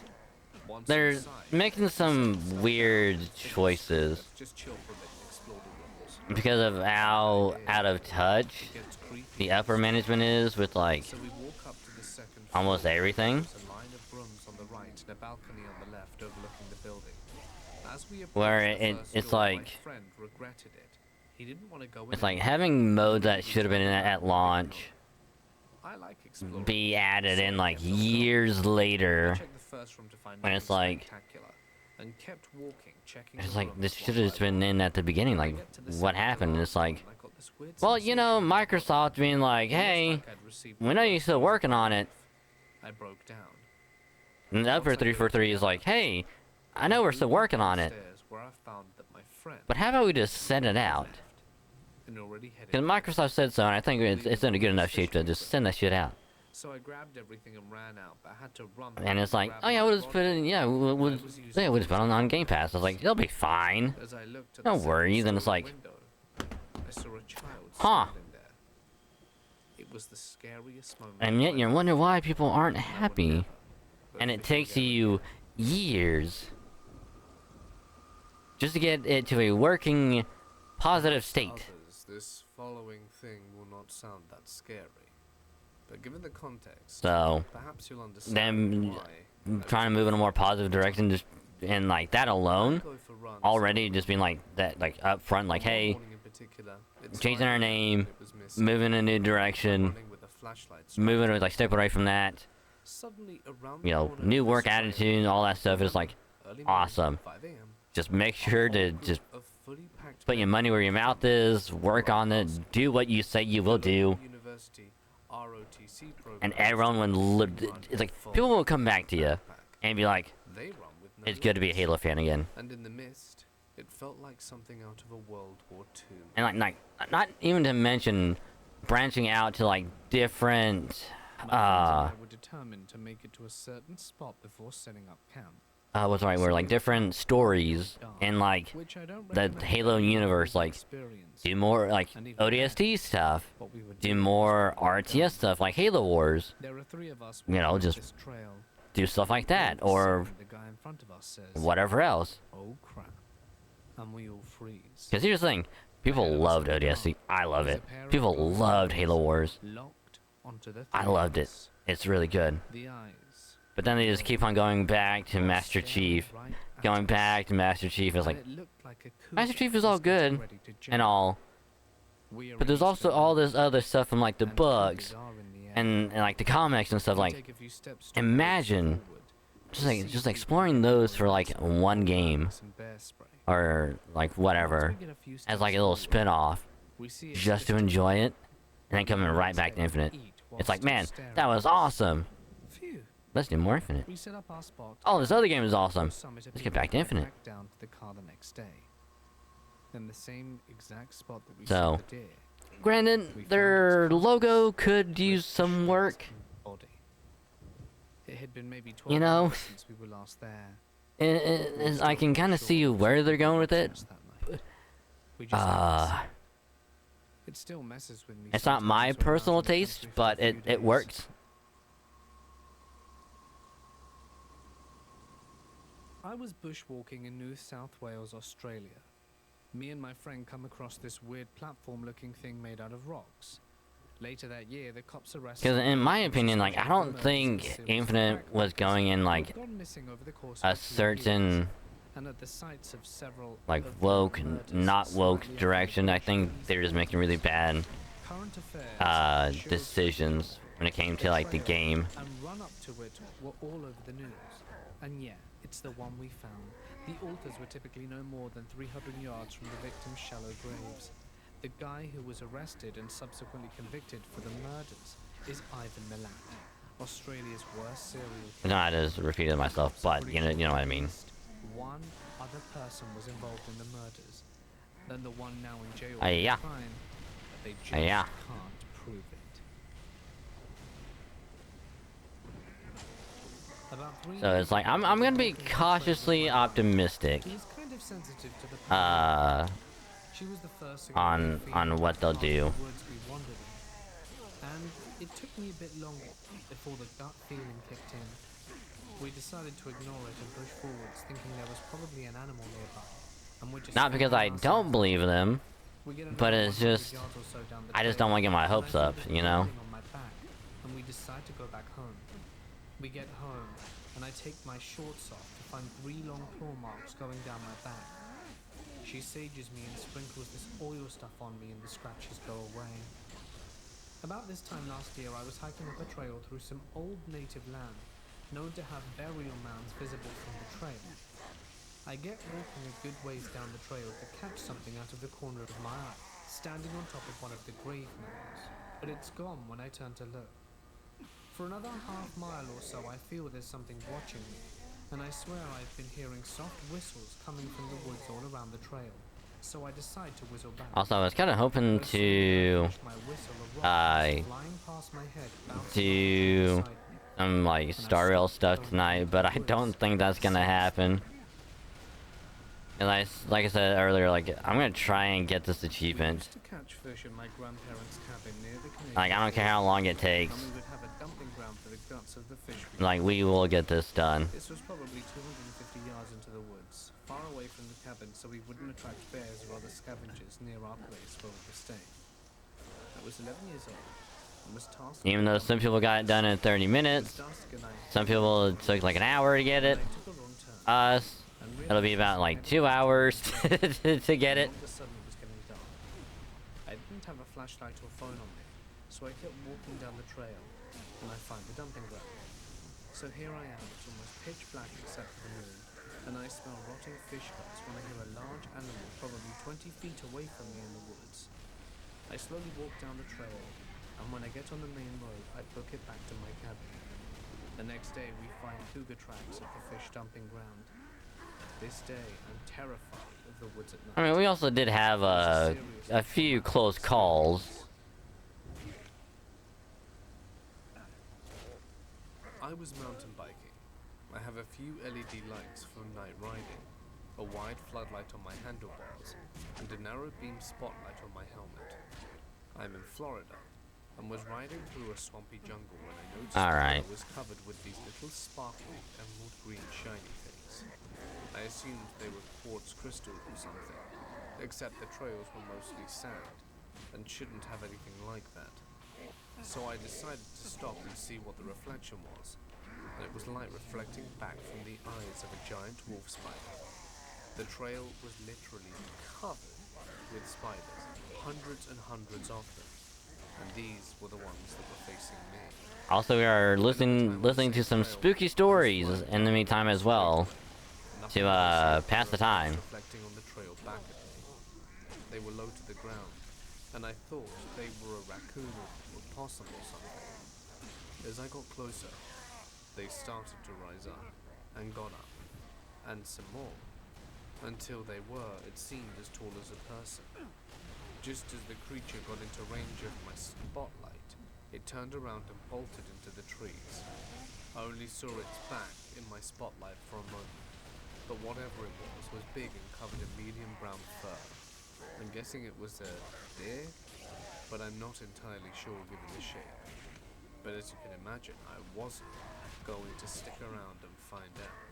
Once they're inside, making some weird choices just chill for a bit and explore the rules. because of how out of touch It gets creepy. the upper management is with like So we walk up to the second almost floor. everything. There's a line of rooms on the right and a balcony on the left overlooking the building. As we Where approached the it's first door, my like- friend regretted it. He didn't want to go in. It's like having modes that should have been in at launch I like exploring. be added in like years later. Checked the first room to find when nothing it's like- spectacular, and kept walking, checking It's the like rooms this one should have just by been one. in at the beginning. Like, Get to the what second happened? alarm It's like, and I got this weird well, you know, sensation. Microsoft being like, hey, Almost like I'd received we know you're still working on it. I broke down. And the upper 343 is like, hey, I know we're still working on it, Upstairs, where I found that my friend but how about we just send it out? left and already headed Because Microsoft said so, and I think it's in a good enough shape to just send that shit out. So I grabbed everything and ran out, but I had to run. And it's like, oh yeah, we'll just put it in, yeah, we'll just put it on Game Pass. I was like, it'll be fine. As I looked at Don't the worry, second then it's story like, window, I saw a child Huh. standing there. It was the scariest moment. And yet of you my wonder life, why people aren't and I would happy. never And it officially takes get you years just to get it to a working, positive state. Others, this following thing will not sound that scary. But given the context, So perhaps you'll understand them why. trying to move in a more positive direction, just and like that alone, Go for runs. already just being like that, like up front, like On one hey, morning in particular, it changing our started name, and it was missing. moving in a new direction, Running with a flashlight moving like step away from that, Suddenly, around you the know, corner new of work this attitude, trail, all that stuff is like early morning, awesome. 5 a.m., Just make a sure to whole group just of fully packed put your men money where your mouth is, work on it, do what you say you will do, University ROTC and programs everyone would run it's like full people will come back to you backpack. and be like, They run with no it's good to be a limits. Halo fan again. And in the mist, it felt like something out of a World War II. And like not even to mention branching out to like different My friends and I were determined to make it to a certain spot before setting up camp, what's the right word, like different stories in like which I don't the recommend Halo anyone universe, would like experience, do more like And even ODST stuff, but we would do more RTS stuff like Halo Wars, There are 3 of us You know, walking up just this trail. do stuff like that, All of a or sudden, the guy in front of us says, whatever else. "Oh crap!" and we all freeze. Because here's the thing, people loved ODST. I love it. People loved Halo Wars. Locked onto the I loved it. It's really good. The eyes. But then they just keep on going back to Master Chief, Right at going us, back to Master Chief. It's and like it looked like a Master cougar Chief is all was getting good ready to and jump. all, We but there's arranged also to all run, this other stuff from like the and books cougars are in the air. and like the comics and stuff. We Like take a few steps to imagine forward, just exploring those for like one game some bear spray. or like Once whatever we get a few as steps like a little forward, spin-off we see a just to system enjoy it and then we coming can right back to rotate and Infinite. eat while It's like, still man, staring that was at us. awesome. Phew. Let's do more Infinite. We set up our spot. Oh, this other game is awesome. Summit Let's get back to Infinite. Back down to the car the next day. Then the same exact spot that we So, saw the deer. We Granted, found their its logo carcass could with use the some work. shell's body. It had been maybe 12 You know, hours since we were last there. I can kind of see where they're going with it. Just that night. We just hadn't seen it. It still messes with me. It's not my sometimes when we're out personal in the taste, country for but a few it days. works. I was bushwalking in New South Wales, Australia. Me and my friend come across this weird platform-looking thing made out of rocks. Later that year, the cops arrested. Because in my me opinion, for like I suspicion of don't murders think and serious Infinite drug was going in who'd like gone missing over the course a of 2 years, certain and at the sites of several like of the woke, murders not woke slightly direction. I think affected they're just making really bad current affairs showed decisions when it came to like the game. and run up to it were all over the news. And yeah, it's the one we found. The altars were typically no more than 300 yards from the victim's shallow graves. The guy who was arrested and subsequently convicted for the murders is Ivan Milat, Australia's worst serial I know I just repeated myself, but you know what I mean. One other person was involved in the murders, then the one now in jail Yeah. for the crime, but they just Yeah. can't prove it. About 3 So it's like I'm gonna be cautiously optimistic He was kind of sensitive to the She was the first to get on her feet what they'll past the do. woods we wandered in. And it took me a bit longer before the gut feeling kicked in. We decided to ignore it and push forwards, thinking there was probably an animal nearby. And we just Not because I found don't ourselves. believe them, We get but another it's 100 just yards or so down the I just trail, don't want to get my and I hopes feel up, this you know. burning on my back, and we decide to go back home. We get home, and I take my shorts off to find 3 long claw marks going down my back. She sages me and sprinkles this oil stuff on me, and the scratches go away. About this time last year, I was hiking up a trail through some old native land, known to have burial mounds visible from the trail. I get walking a good ways down the trail to catch something out of the corner of my eye, standing on top of one of the grave mounds, but it's gone when I turn to look. For another half mile or so, I feel there's something watching me, and I swear I've been hearing soft whistles coming from the woods all around the trail, so I decide to whistle back. Also, I was kind of hoping But as soon as I to finish my whistle, a rock uh, flying past my head, bouncing do off beside me. some like Star Rail stuff tonight, but I don't think that's gonna happen. And like I said earlier, like I'm gonna try and get this We achievement. used to catch fish in my grandparents' cabin near the Canadian Like I don't care how long it takes. and we would have a dumping ground for the guts of the fish. we Like we will get this done. This was probably 250 yards into the woods, far away from the cabin, so we wouldn't attract bears or other scavengers near our place where we were staying. I was 11 years old, and was tasked Even with though some people got it done in 30 it was minutes, dusk and some people it took like an hour to get it. I took a wrong turn Us, and it'll be realized about I like had 2 hours to to get it. all of a sudden it was getting dark. I didn't have a flashlight or phone on me, so I kept walking down the trail, and I find the dumping ground. So here I am, it's almost pitch black except for the moon, and I smell rotting fish guts when I hear a large animal probably 20 feet away from me in the woods. I slowly walk down the trail, and when I get on the main road, I book it back to my cabin. The next day, we find cougar tracks at the fish dumping ground. This day, I'm terrified of the woods at night. I mean, we also did have a few close calls. I was mountain biking. I have a few LED lights for night riding, a wide floodlight on my handlebars, and a narrow beam spotlight on my helmet. I'm in Florida, and was riding through a swampy jungle when I noticed Alright. that I was covered with these little sparkly emerald green shiny things. I assumed they were quartz crystals or something, except the trails were mostly sand, and shouldn't have anything like that. So I decided to stop and see what the reflection was, and it was light reflecting back from the eyes of a giant wolf spider. The trail was literally covered with spiders, hundreds and hundreds of them, and these were the ones that were facing me. Also, we are listening to some spooky stories in the meantime as well, to pass the time. Reflecting on the trail back at me. They were low to the ground, and I thought they were a raccoon or possum or something. As I got closer, they started to rise up, and got up, and some more, until they were, it seemed, as tall as a person. Just as the creature got into range of my spotlight, it turned around and bolted into the trees. I only saw its back in my spotlight for a moment, but whatever it was big and covered in medium brown fur. I'm guessing it was a deer, but I'm not entirely sure given the shape. But as you can imagine, I wasn't going to stick around and find out.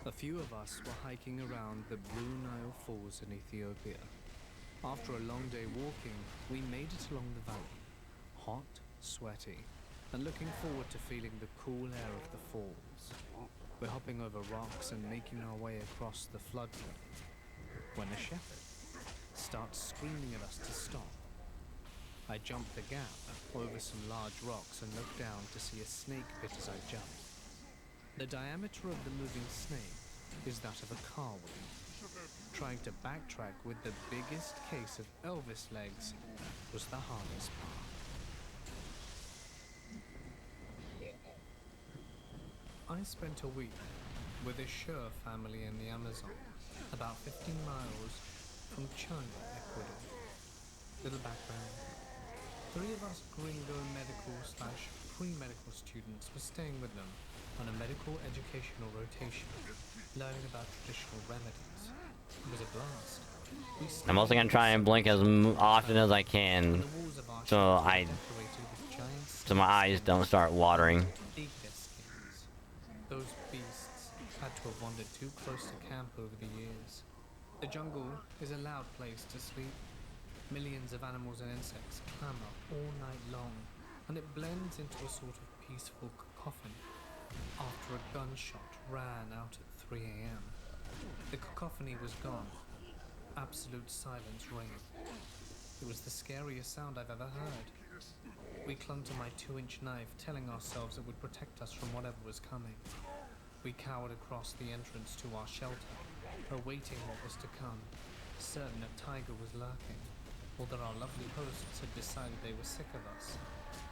A few of us were hiking around the Blue Nile Falls in Ethiopia. After a long day walking, we made it along the valley, hot, sweaty, and looking forward to feeling the cool air of the falls. We're hopping over rocks and making our way across the floodplain, when a shepherd starts screaming at us to stop. I jump the gap over some large rocks and look down to see a snake bit as I jump. The diameter of the moving snake is that of a car wheel. Trying to backtrack with the biggest case of Elvis legs was the hardest part. I spent a week with a Sher family in the Amazon, about 15 miles from China, Ecuador. Little background. 3 of us gringo medical/pre-medical students were staying with them on a medical educational rotation, learning about traditional remedies. It was a blast. I'm also gonna try and blink as often as I can, so my eyes don't start watering. Those beasts had to have wandered too close to camp over the years. The jungle is a loud place to sleep. Millions of animals and insects clamor all night long, and it blends into a sort of peaceful cacophony. After a gunshot ran out at 3 a.m., the cacophony was gone. Absolute silence reigned. It was the scariest sound I've ever heard. We clung to my 2-inch knife, telling ourselves it would protect us from whatever was coming. We cowered across the entrance to our shelter, awaiting what was to come, certain a tiger was lurking, although our lovely hosts had decided they were sick of us,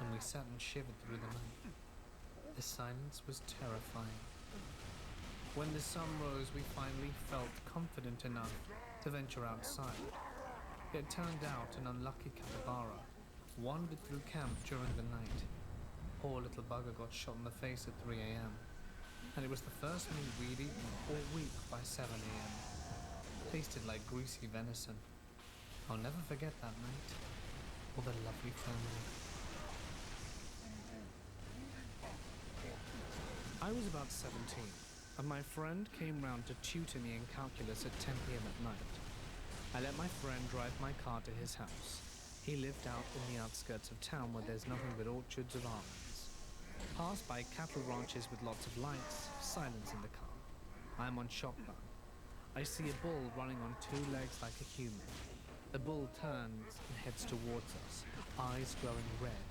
and we sat and shivered through the night. The silence was terrifying. When the sun rose, we finally felt confident enough to venture outside. It turned out an unlucky capybara wandered through camp during the night. Poor little bugger got shot in the face at 3 a.m. and it was the first meat we'd eaten all week by 7 a.m. Tasted like greasy venison. I'll never forget that night, or the lovely family. I was about 17, and my friend came round to tutor me in calculus at 10 p.m. at night. I let my friend drive my car to his house. He lived out in the outskirts of town where there's nothing but orchards of almonds. Passed by cattle ranches with lots of lights, silence in the car. I'm on shotgun. I see a bull running on two legs like a human. The bull turns and heads towards us, eyes glowing red.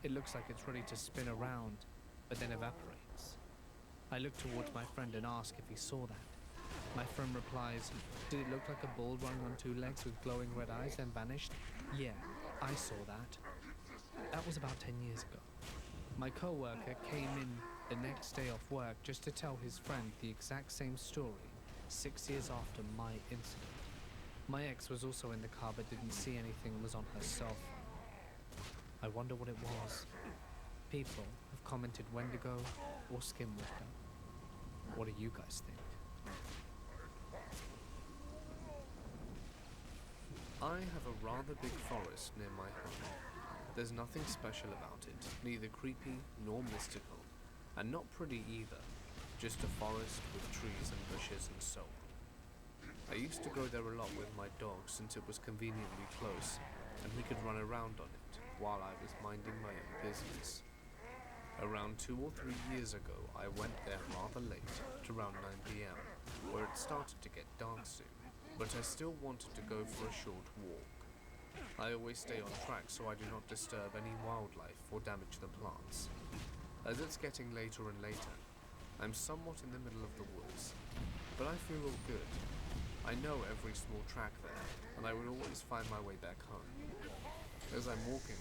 It looks like it's ready to spin around, but then evaporates. I look towards my friend and ask if he saw that. My friend replies, "Did it look like a bull running on two legs with glowing red eyes then vanished?" "Yeah, I saw that." That was about 10 years ago. My co-worker came in the next day off work just to tell his friend the exact same story, 6 years after my incident. My ex was also in the car but didn't see anything and was on her cell phone. I wonder what it was. People have commented Wendigo or Skinwalker. What do you guys think? I have a rather big forest near my home. There's nothing special about it, neither creepy nor mystical, and not pretty either, just a forest with trees and bushes and so on. I used to go there a lot with my dog since it was conveniently close, and we could run around on it while I was minding my own business. Around 2 or 3 years ago, I went there rather late, at around 9 p.m, where it started to get dark soon, but I still wanted to go for a short walk. I always stay on track so I do not disturb any wildlife or damage the plants. As it's getting later and later, I'm somewhat in the middle of the woods, but I feel all good. I know every small track there, and I would always find my way back home. As I'm walking,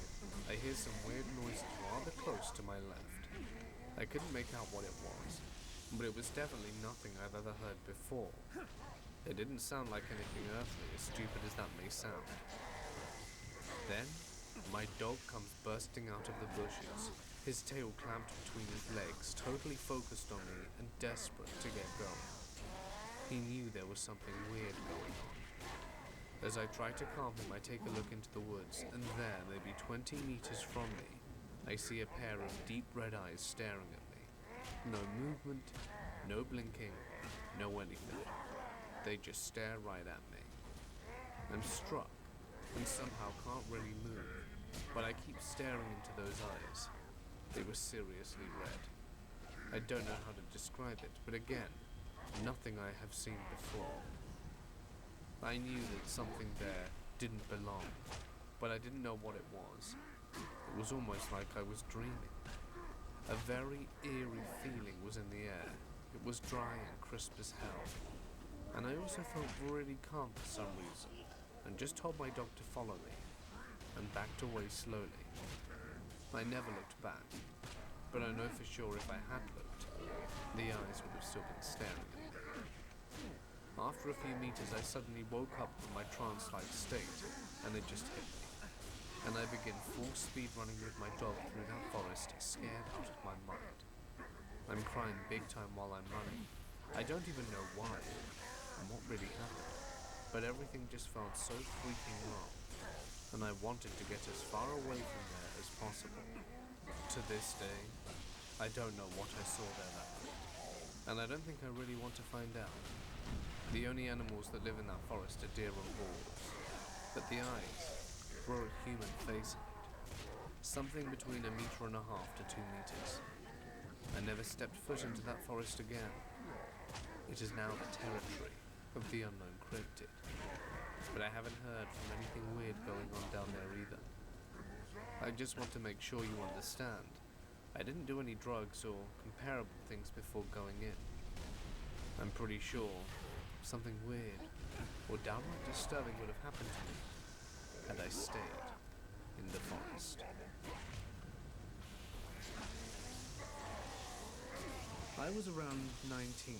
I hear some weird noises rather close to my left. I couldn't make out what it was, but it was definitely nothing I've ever heard before. It didn't sound like anything earthly, as stupid as that may sound. Then, my dog comes bursting out of the bushes, his tail clamped between his legs, totally focused on me and desperate to get going. He knew there was something weird going on. As I try to calm him, I take a look into the woods, and there, maybe 20 meters from me, I see a pair of deep red eyes staring at me. No movement, no blinking, no anything. They just stare right at me. I'm struck, and somehow can't really move, but I keep staring into those eyes. They were seriously red. I don't know how to describe it, but again, nothing I have seen before. I knew that something there didn't belong, but I didn't know what it was. It was almost like I was dreaming. A very eerie feeling was in the air. It was dry and crisp as hell. And I also felt really calm for some reason, and just told my dog to follow me, and backed away slowly. I never looked back, but I know for sure if I had looked, the eyes would have still been staring at me. After a few meters, I suddenly woke up from my trance-like state, and it just hit me. And I begin full speed running with my dog through that forest, scared out of my mind. I'm crying big time while I'm running. I don't even know why, and what really happened, but everything just felt so freaking wrong, and I wanted to get as far away from there as possible. To this day, I don't know what I saw there that night, and I don't think I really want to find out. The only animals that live in that forest are deer and wolves, but the eyes were a human face on it, something between 1.5 meters to 2 meters. I never stepped foot into that forest again. It is now the territory of the unknown cryptid, but I haven't heard from anything weird going on down there either. I just want to make sure you understand. I didn't do any drugs or comparable things before going in. I'm pretty sure something weird or downright disturbing would have happened to me had I stayed in the forest. I was around 19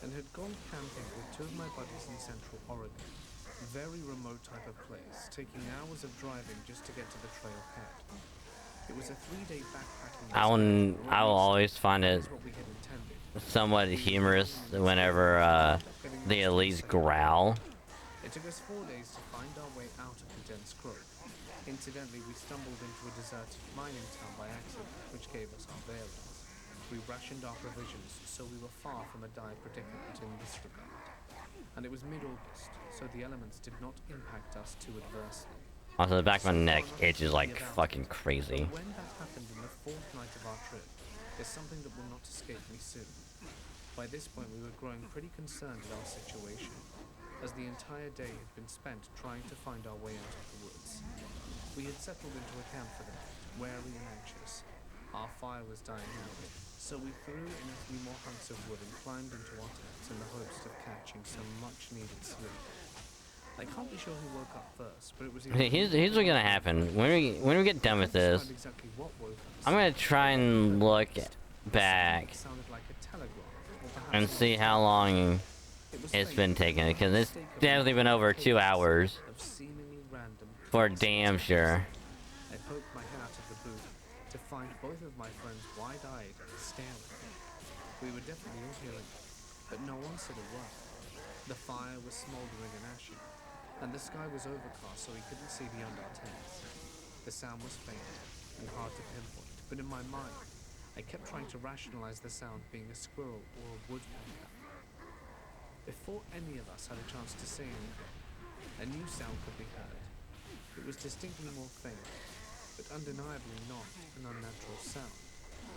and had gone camping with 2 of my buddies in Central Oregon, a very remote type of place, taking hours of driving just to get to the trailhead. It was a 3-day backpacking experience. I will always find it That's what we had intended. somewhat humorous whenever the elites growl. It took us 4 days to find our way out of the dense growth. Incidentally, we stumbled into a deserted mining town by accident, which gave us our bearings. We rationed our provisions, so we were far from a dire predicament in this regard. and it was mid-August, so the elements did not impact us too adversely. Also, the back of my neck itches like fucking crazy. But when that happened in the fourth night of our trip, there's something that will not escape me soon. By this point, we were growing pretty concerned at our situation, as the entire day had been spent trying to find our way out of the woods. We had settled into a camp for the night, wary and anxious. Our fire was dying out, so we threw in a few more hunks of wood and climbed into our tents in the hopes of catching some much-needed sleep. I can't be sure who woke up first, but it was Here's what's gonna happen when we get done with this. exactly what woke us. I'm gonna try and look back It sounded like a telegraph, or perhaps and see how long it's been taking, because it's definitely been over 2 hours of seemingly random for damn sure. I poked my head out of the booth to find both of my friends wide-eyed and staring. We were definitely all hearing it, but no one said a word. The fire was smouldering and ashy, and the sky was overcast so we couldn't see beyond our tents. The sound was faint and hard to pinpoint, but in my mind, I kept trying to rationalize the sound being a squirrel or a woodpecker. Before any of us had a chance to say anything, a new sound could be heard. It was distinctly more faint, but undeniably not an unnatural sound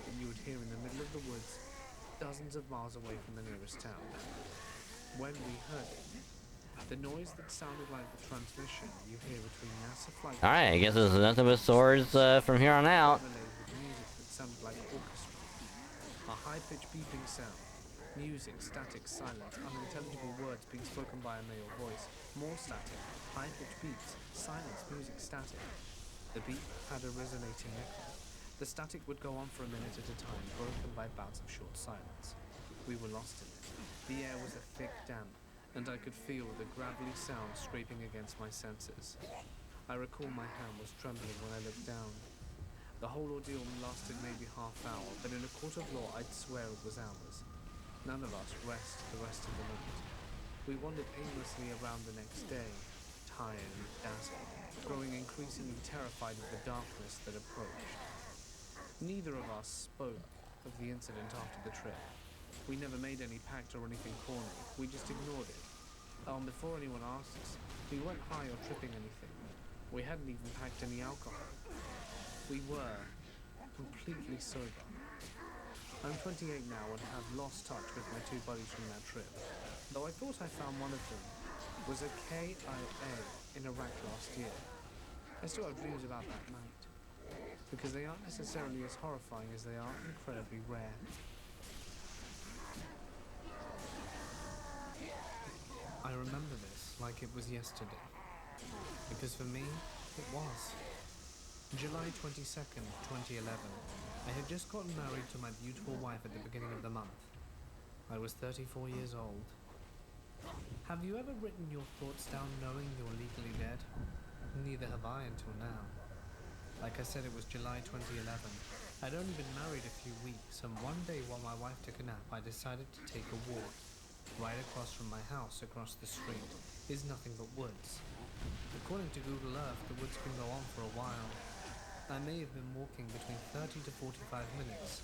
that you would hear in the middle of the woods, dozens of miles away from the nearest town. When we heard it, the noise that sounded like the transmission you hear between NASA flight Alright, I guess there's nothing but swords from here on out. overlaid with music that sounded like orchestra. A high-pitched beeping sound. Music, static, silence, unintelligible words being spoken by a male voice. More static, high-pitched beats, silence, music, static. The beat had a resonating echo. The static would go on for a minute at a time, broken by bouts of short silence. We were lost in it. The air was a thick damp, and I could feel the gravelly sound scraping against my senses. I recall my hand was trembling when I looked down. The whole ordeal lasted maybe half hour, but in a court of law I'd swear it was hours. None of us rest the rest of the night. We wandered aimlessly around the next day, tired and dazzled, growing increasingly terrified of the darkness that approached. Neither of us spoke of the incident after the trip. We never made any pact or anything corny. We just ignored it. And before anyone asked us, we weren't high or tripping anything. We hadn't even packed any alcohol. We were completely sober. I'm 28 now and have lost touch with my two buddies from that trip. Though I thought I found one of them was a KIA in Iraq last year. I still have dreams about that night, because they aren't necessarily as horrifying as they are incredibly rare. I remember this like it was yesterday, because for me, it was. July 22nd, 2011. I had just gotten married to my beautiful wife at the beginning of the month. I was 34 years old. Have you ever written your thoughts down knowing you're legally dead? Neither have I until now. Like I said, it was July 2011. I'd only been married a few weeks, and one day while my wife took a nap, I decided to take a walk. Right across from my house, across the street, is nothing but woods. According to Google Earth, the woods can go on for a while. I may have been walking between 30 to 45 minutes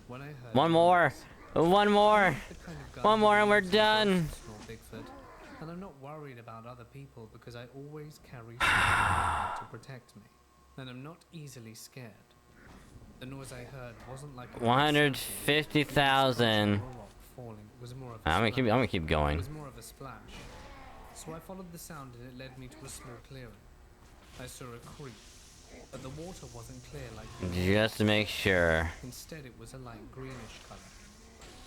when I heard One more. One more. the kind of guy One who more and we're believes in done. ghosts nor Bigfoot, and I'm not worried about other people because I always carry something to protect me, and I'm not easily scared. The noise I heard wasn't like a 150,000. rock falling. It was more of a I'm gonna keep It going. was more of a splash. So I followed the sound and it led me to a small clearing. I saw a creek, but the water wasn't clear like the Just to make sure. Instead, it was a light greenish color.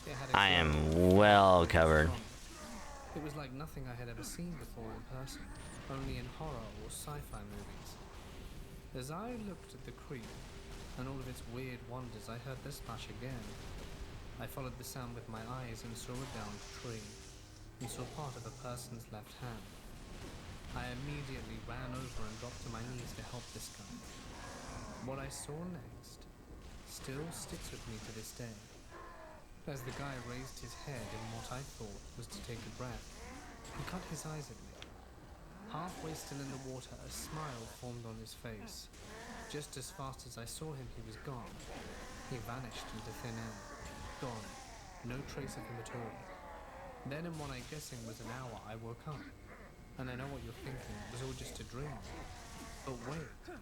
It had a I glow am well covered. from it. It was like nothing I had ever seen before in person, only in horror or sci-fi movies. As I looked at the creek and all of its weird wonders, I heard the splash again. I followed the sound with my eyes and saw a downed tree, and saw part of a person's left hand. I immediately ran over and dropped to my knees to help this guy. What I saw next still sticks with me to this day. As the guy raised his head in what I thought was to take a breath, he cut his eyes at me. Halfway still in the water, a smile formed on his face. Just as fast as I saw him, he was gone. He vanished into thin air. Gone. No trace of him at all. Then in what I'm guessing was an hour, I woke up. And I know what you're thinking, it was all just a dream. But wait,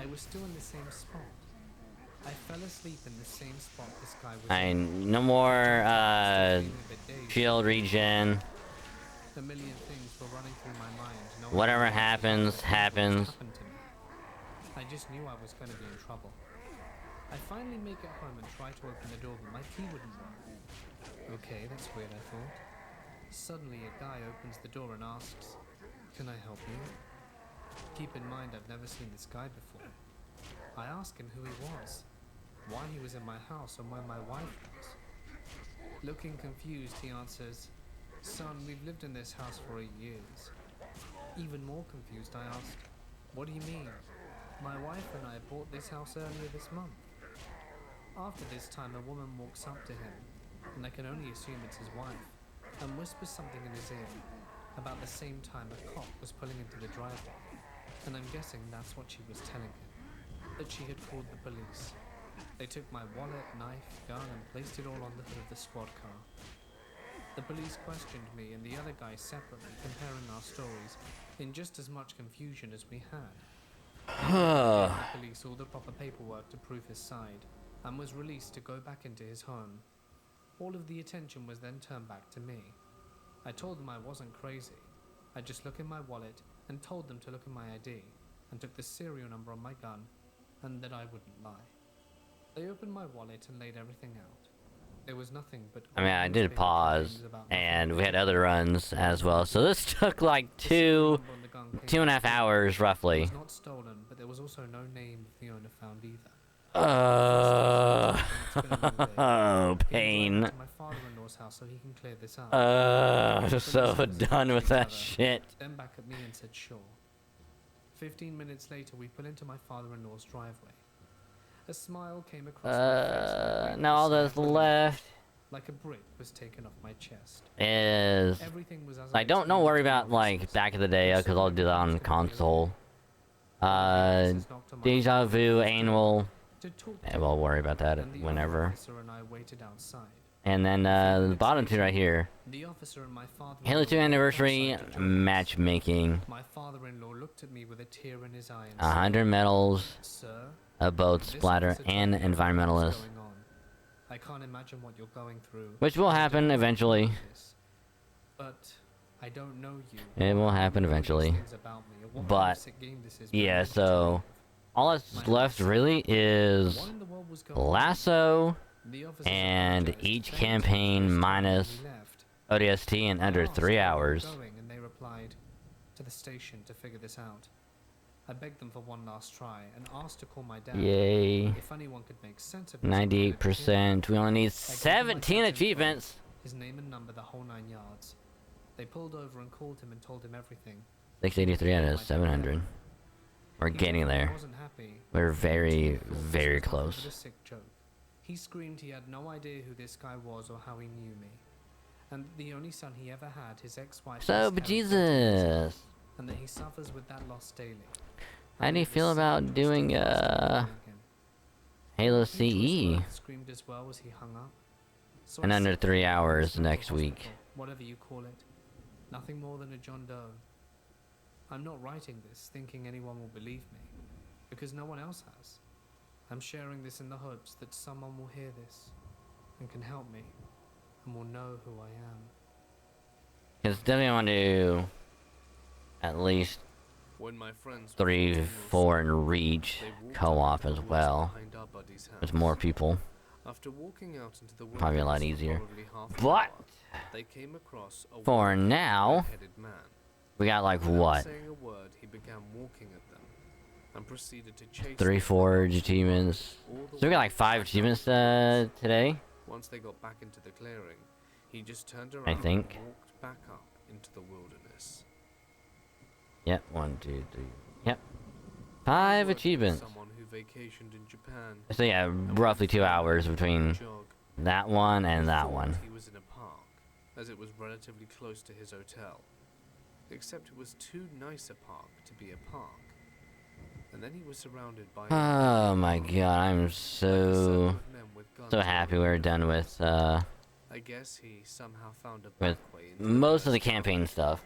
I was still in the same spot. I fell asleep in the same spot this guy was in. No more, Feeling a bit dazed. shield regen. A million things were running through my mind. No Whatever idea happens, happens. happened to me. I just knew I was going to be in trouble. I finally make it home and try to open the door, but my key wouldn't work. Okay, that's weird, I thought. Suddenly, a guy opens the door and asks, "Can I help you?" Keep in mind, I've never seen this guy before. I ask him who he was, why he was in my house, and where my wife was. Looking confused, he answers, "Son, we've lived in this house for 8 years." Even more confused, I asked, "What do you mean? My wife and I bought this house earlier this month." After this time, a woman walks up to him, and I can only assume it's his wife, and whispers something in his ear. About the same time, a cop was pulling into the driveway, and I'm guessing that's what she was telling him, that she had called the police. They took my wallet, knife, gun, and placed it all on the hood of the squad car. The police questioned me and the other guy separately, comparing our stories in just as much confusion as we had. The police all the proper paperwork to prove his side, and was released to go back into his home. All of the attention was then turned back to me. I told them I wasn't crazy. I just looked in my wallet and told them to look in my ID, and took the serial number on my gun, and that I wouldn't lie. They opened my wallet and laid everything out. There was nothing but... I mean, I did pause, and we had other runs as well, so this took like 2.5 hours It roughly. was not stolen, but there was also no name of the owner found either. Oh, pain. To my father-in-law's house so he can clear this up. I'm so done with that shit. Then back at me and said sure. 15 minutes later, we pull into my father-in-law's driveway. A smile came across my face. Now all that's left Like a brick was taken off my chest. is... Everything was as Like, don't worry about, like, back in the day, because I'll do that on console. Deja Vu, Annual, and we'll worry about that whenever. And then, the bottom two right here. Halo 2 Anniversary Matchmaking. My father-in-law looked at me with a tear in his eye and 100 medals "Sir, of both this Splatter officer and told me what's Environmentalist. going on. I can't imagine what you're going through. Which will happen eventually. But I don't know you. It will happen eventually. But, yeah, so... all that's left really is Lasso and each campaign minus ODST in under 3 hours. And they replied, "To the station to figure this out." I begged them for one last try and asked to call my dad. Yay. If anyone could make sense of this, 98%. We only need 17 achievements. his name and number, the whole 9 yards. They pulled over and called him and told him everything. 683 out of 700. We're getting there. We're very, very close. A sick joke. He screamed he had no idea who this guy was or how he knew me. And the only son he ever had, his ex-wife, So, bejesus. and that he suffers with that loss daily. How do you feel about doing, Halo CE? Screamed as well as he hung up. So In I under said, 3 hours "Hospital, next week. whatever you call it. Nothing more than a John Doe. I'm not writing this thinking anyone will believe me, because no one else has. I'm sharing this in the hopes that someone will hear this and can help me and will know who I am. Because definitely want to at least When my friends 3, 4 and Reach co-op as well. With more people. After walking out into the Probably a lot wilderness for easier. probably half an But hour, they came across a for now, red-headed man. we got like Without what? saying a word, he began walking at them and proceeded to chase 3, them 4 achievements. all the So we got way like 5 achievements today. Once they got back into the clearing, he just turned around think. and walked back up into the wilderness. Yep, 1, 2, 3. Yep. 5 Worked with achievements. Someone who vacationed in Japan. So yeah, roughly 2 hours between Jog. that one and He that thought one. He was in a park, as it was relatively close to his hotel. Except it was too nice a park to be a park. And then he was surrounded by Oh my god, I'm so happy we're done with I guess he somehow found a with back way into most of the West. campaign stuff.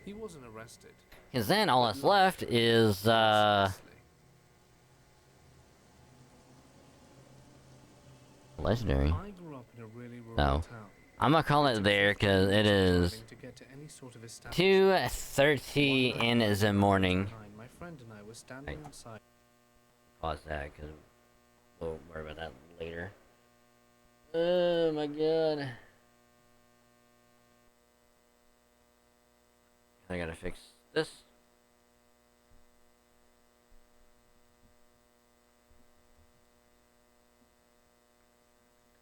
He wasn't arrested. Because then all that's left is, Seriously. legendary. I grew up in a really rural No. town. I'm gonna call it there because it is Driving to get to any sort of establishment. 2:30 in the morning. My friend and I were standing outside. Pause that because we'll worry about that later. Oh my god. I gotta fix this.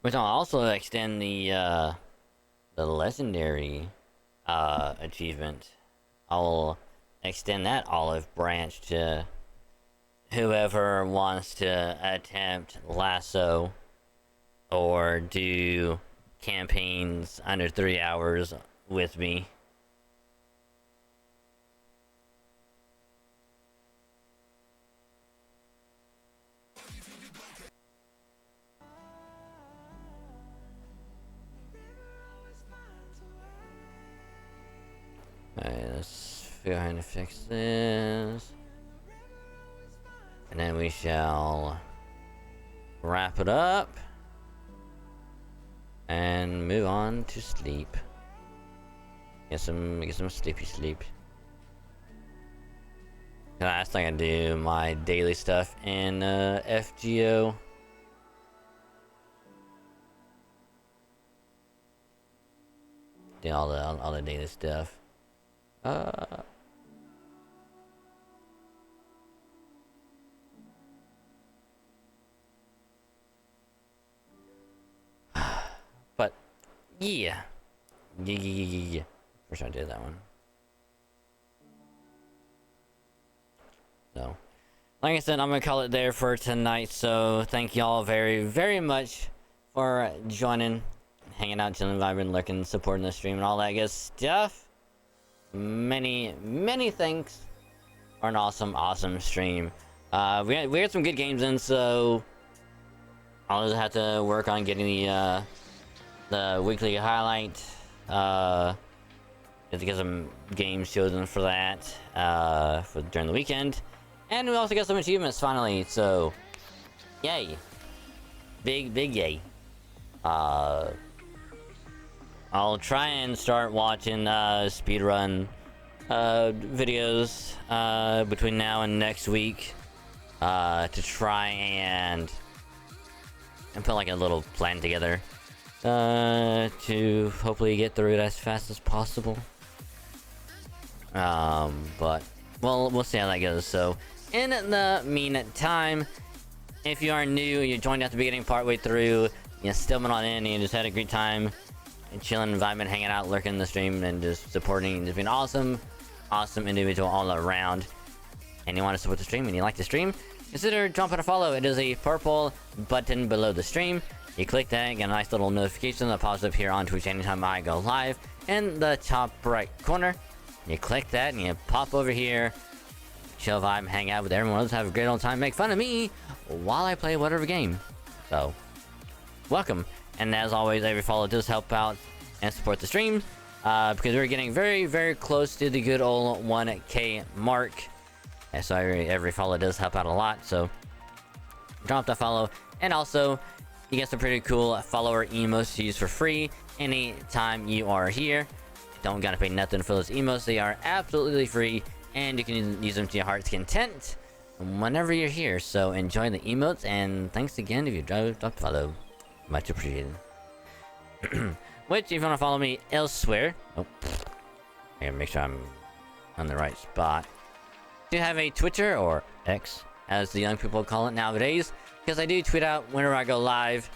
Which I'll also extend the legendary achievement. I'll extend that olive branch to whoever wants to attempt lasso or do campaigns under 3 hours with me. Alright, let's go ahead and fix this. And then we shall wrap it up and move on to sleep. Get some sleepy sleep. Last thing I do my daily stuff in FGO. Do all the daily stuff. But yeah. First I did that one. So, like I said, I'm gonna call it there for tonight. So thank y'all very, very much for joining, hanging out, chilling, vibing, lurking, supporting the stream, and all that good stuff. Many thanks for an awesome stream. We had some good games in, so I'll just have to work on getting the weekly highlight. To get some games chosen for that for during the weekend, and we also got some achievements finally. So, yay! Big yay! I'll try and start watching speedrun videos between now and next week to try and put like a little plan together to hopefully get through it as fast as possible. But we'll see how that goes. So in the meantime, if you are new, you joined at the beginning, partway through, you still been on in, and you just had a great time and chilling, vibing, hanging out, lurking in the stream, and just supporting, just being awesome individual all around, and you want to support the stream and you like the stream, consider dropping a follow. It is a purple button below the stream. You click that, get a nice little notification that pops up here on Twitch anytime I go live in the top right corner. You click that and you pop over here, chill, vibe, hang out with everyone else, have a great old time, make fun of me while I play whatever game. So, welcome. And as always, every follow does help out and support the stream, because we're getting very, very close to the good old 1K mark. And so every follow does help out a lot. So, drop that follow, and also you get some pretty cool follower emotes to use for free anytime you are here. Don't gotta pay nothing for those emotes. They are absolutely free, and you can use them to your heart's content whenever you're here. So enjoy the emotes, and thanks again if you dropped a follow. Much appreciated. Which, if you want to follow me elsewhere, I gotta make sure I'm on the right spot. Do you have a Twitter, or X, as the young people call it nowadays? Because I do tweet out whenever I go live.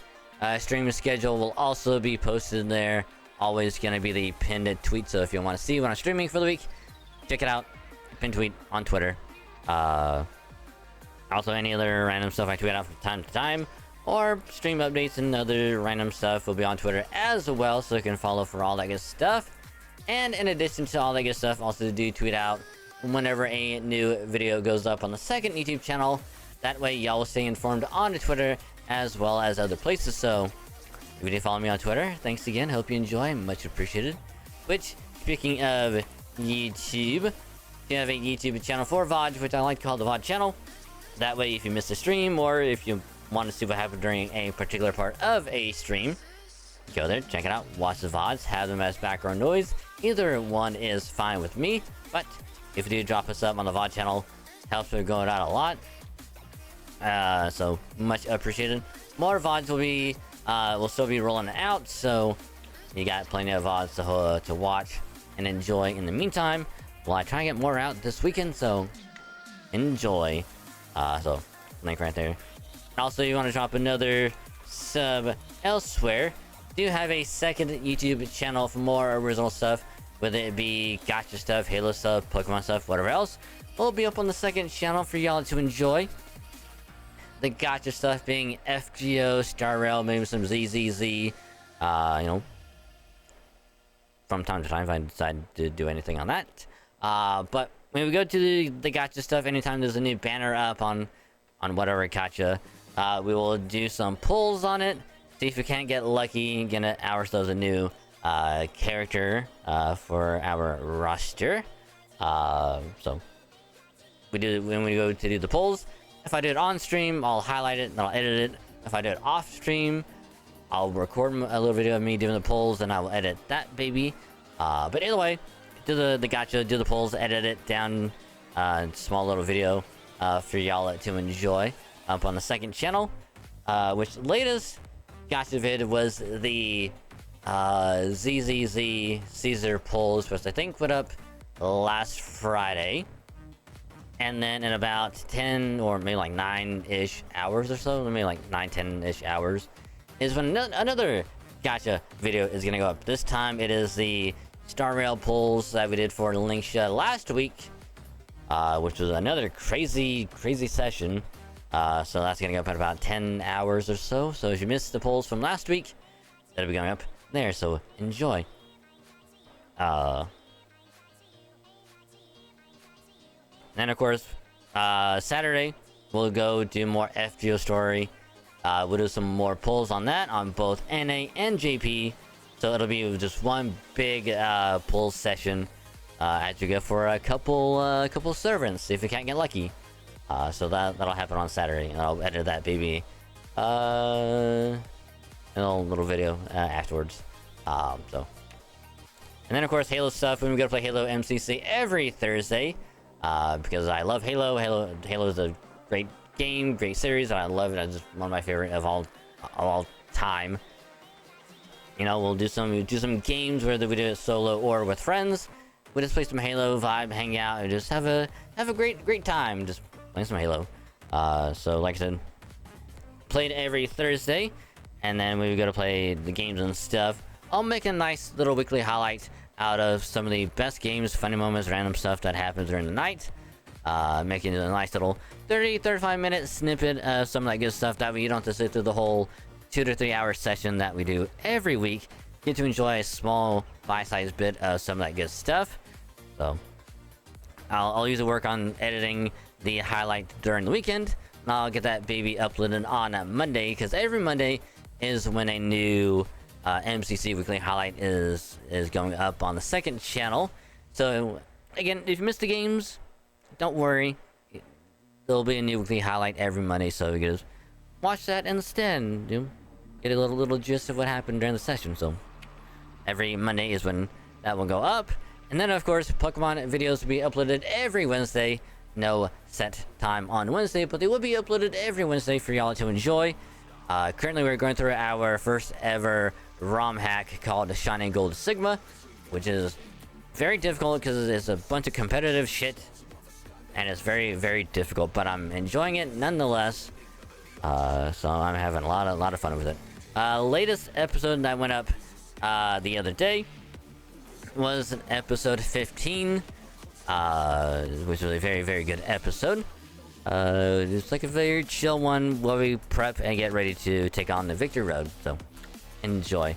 Stream schedule will also be posted there. Always gonna be the pinned tweet. So if you want to see when I'm streaming for the week, check it out. Pinned tweet on Twitter. Also, any other random stuff I tweet out from time to time, or stream updates and other random stuff will be on Twitter as well, so you can follow for all that good stuff. And in addition to all that good stuff, also do tweet out whenever a new video goes up on the second YouTube channel. That way y'all will stay informed on Twitter as well as other places. So If you did follow me on Twitter, thanks again. Hope you enjoy. Much appreciated. Which, speaking of YouTube, you have a YouTube channel for VOD, which I like to call the VOD channel. That way, if you miss a stream, or if you want to see what happened during a particular part of a stream, go there, check it out, watch the VODs, have them as background noise. Either one is fine with me, but if you do drop us up on the VOD channel, helps with going out a lot. So much appreciated. More VODs will still be rolling out, so you got plenty of VODs to watch and enjoy in the meantime. Well, I try and get more out this weekend, so enjoy. So link right there. Also, you want to drop another sub elsewhere. Do have a second YouTube channel for more original stuff, whether it be gacha stuff, Halo stuff, Pokemon stuff, whatever else. Will be up on the second channel for y'all to enjoy. The gacha stuff being FGO, Star Rail, maybe some ZZZ. You know, from time to time if I decide to do anything on that. But when we go to the gacha stuff, anytime there's a new banner up on whatever gacha, we will do some pulls on it. See if we can't get lucky, get ourselves a new character for our roster. So we do when we go to do the pulls. If I do it on stream, I'll highlight it and I'll edit it. If I do it off stream, I'll record a little video of me doing the pulls and I will edit that baby. But either way, do the gacha, do the pulls, edit it down, small little video for y'all to enjoy up on the second channel. Which latest gacha vid was the ZZZ Caesar pulls, which I think put up last Friday. And then in about 10 or maybe like 9-ish hours or so, maybe like 9-10-ish hours, is when another gacha video is gonna go up. This time it is the Star Rail pulls that we did for Linksha last week, which was another crazy session. So that's gonna go up in about 10 hours or so. So if you missed the polls from last week, that'll be going up there. So enjoy. Then of course, Saturday we'll go do more FGO story. We'll do some more polls on that on both NA and JP. So it'll be just one big poll session as you go for a couple servants if you can't get lucky. So that'll happen on Saturday, and I'll edit that baby a little video afterwards. So, and then of course Halo stuff. When we go to play Halo MCC every Thursday, because I love Halo. Halo is a great game, great series, and I love it. It's just one of my favorite of all time. You know, we'll do some games, whether we do it solo or with friends. We just play some Halo, vibe, hang out, and just have a great time. Just playing some Halo. So like I said, played every Thursday, and then we go to play the games and stuff. I'll make a nice little weekly highlight out of some of the best games, funny moments, random stuff that happens during the night. Making a nice little 30-35 minute snippet of some of that good stuff. That way you don't have to sit through the whole 2 to 3 hour session that we do every week. Get to enjoy a small bite-sized bit of some of that good stuff. So I'll usually work on editing the highlight during the weekend, and I'll get that baby uploaded on Monday, because every Monday is when a new MCC weekly highlight is going up on the second channel. So again, if you missed the games, don't worry, there'll be a new weekly highlight every Monday, so you can just watch that instead, you know, get a little gist of what happened during the session. So every Monday is when that will go up. And then of course Pokemon videos will be uploaded every Wednesday. No set time on Wednesday, but they will be uploaded every Wednesday for y'all to enjoy. Currently we're going through our first ever ROM hack called Shining Gold Sigma, which is very difficult because it's a bunch of competitive shit, and it's very difficult, but I'm enjoying it nonetheless. So I'm having a lot of fun with it. Latest episode that went up the other day was episode 15, which was a very good episode. It's like a very chill one where we prep and get ready to take on the Victory Road, so enjoy.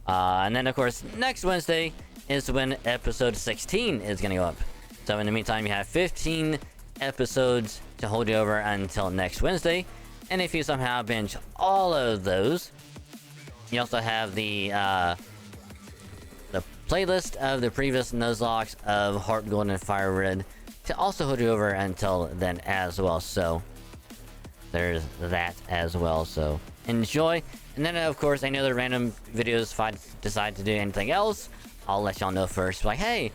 And then of course next Wednesday is when episode 16 is gonna go up. So in the meantime, you have 15 episodes to hold you over until next Wednesday. And if you somehow binge all of those, You also have the playlist of the previous Nuzlocke of Heart Gold and Fire Red to also hold you over until then as well. So there's that as well. So enjoy. And then of course any other random videos, if I decide to do anything else, I'll let y'all know first. Like, hey,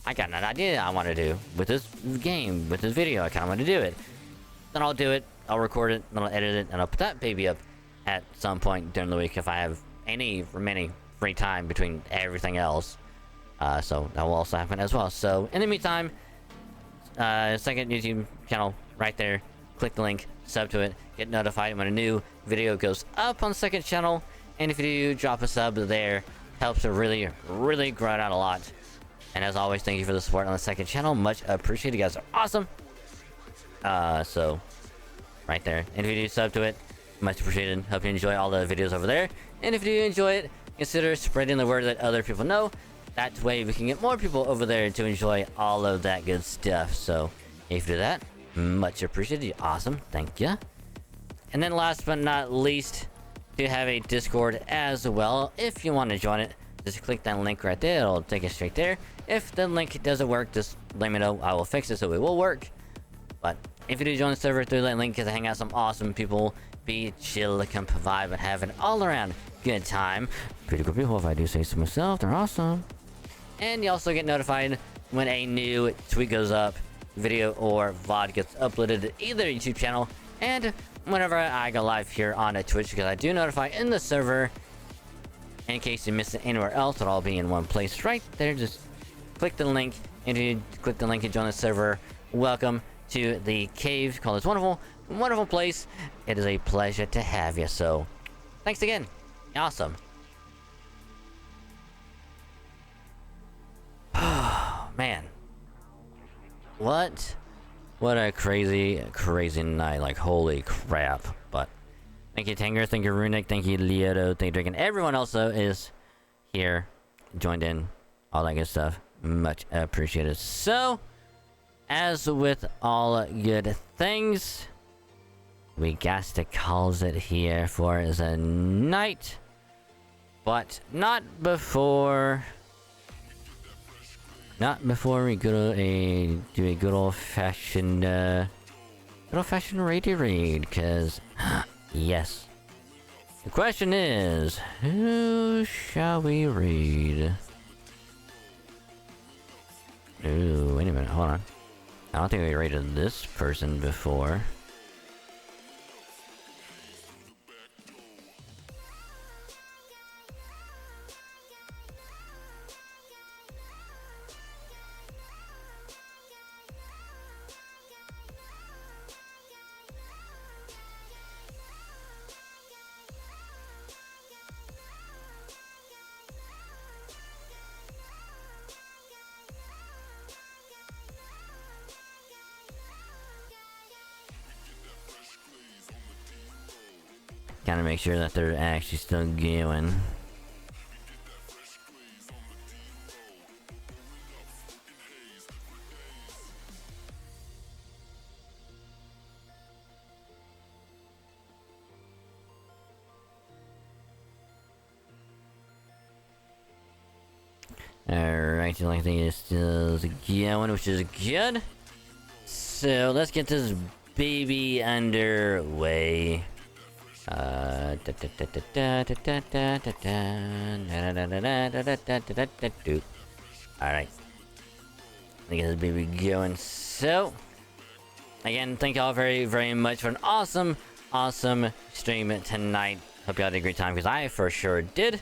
I got an idea I want to do with this game, with this video. I kind of want to do it. Then I'll do it. I'll record it. Then I'll edit it, and I'll put that baby up at some point during the week if I have any remaining free time between everything else. So that will also happen as well. So in the meantime, second YouTube channel right there. Click the link, sub to it, get notified when a new video goes up on the second channel. And if you do drop a sub there, helps to really, really grow it out a lot. And as always, thank you for the support on the second channel. Much appreciated. You guys are awesome. So right there. And if you do sub to it, much appreciated. Hope you enjoy all the videos over there. And if you do enjoy it, consider spreading the word that other people know. That way we can get more people over there to enjoy all of that good stuff. So if you do that, much appreciated. Awesome. Thank you. And then last but not least, do have a Discord as well. If you want to join it, just click that link right there. It'll take you straight there. If the link doesn't work, just let me know. I will fix it so it will work. But if you do join the server through that link, because I hang out some awesome people, be chill, come vibe, and have an all-around good time. Pretty good people, if I do say so myself. They're awesome. And you also get notified when a new tweet goes up, video or VOD gets uploaded to either YouTube channel, and whenever I go live here on Twitch, because I do notify in the server. In case you miss it anywhere else, it'll all be in one place right there. Just click the link, and if you click the link and join the server, welcome to the cave called this wonderful, wonderful place. It is a pleasure to have you. So thanks again. Awesome. Oh man, what a crazy night. Like, holy crap. But thank you Tanger, thank you Runic, thank you Leoto, thank you Drake, and everyone else is here, joined in, all that good stuff. Much appreciated. So as with all good things, we got to close it here for the night, but not before we go to do a good old-fashioned radio raid, because yes, the question is, who shall we raid? Ooh, wait a minute, hold on. I don't think we raided this person before. Gotta make sure that they're actually still going. Alright, I think it's still going, which is good. So let's get this baby underway. Alright. Look at this baby going. So, again, thank y'all very, very much for an awesome stream tonight. Hope y'all had a great time, because I for sure did.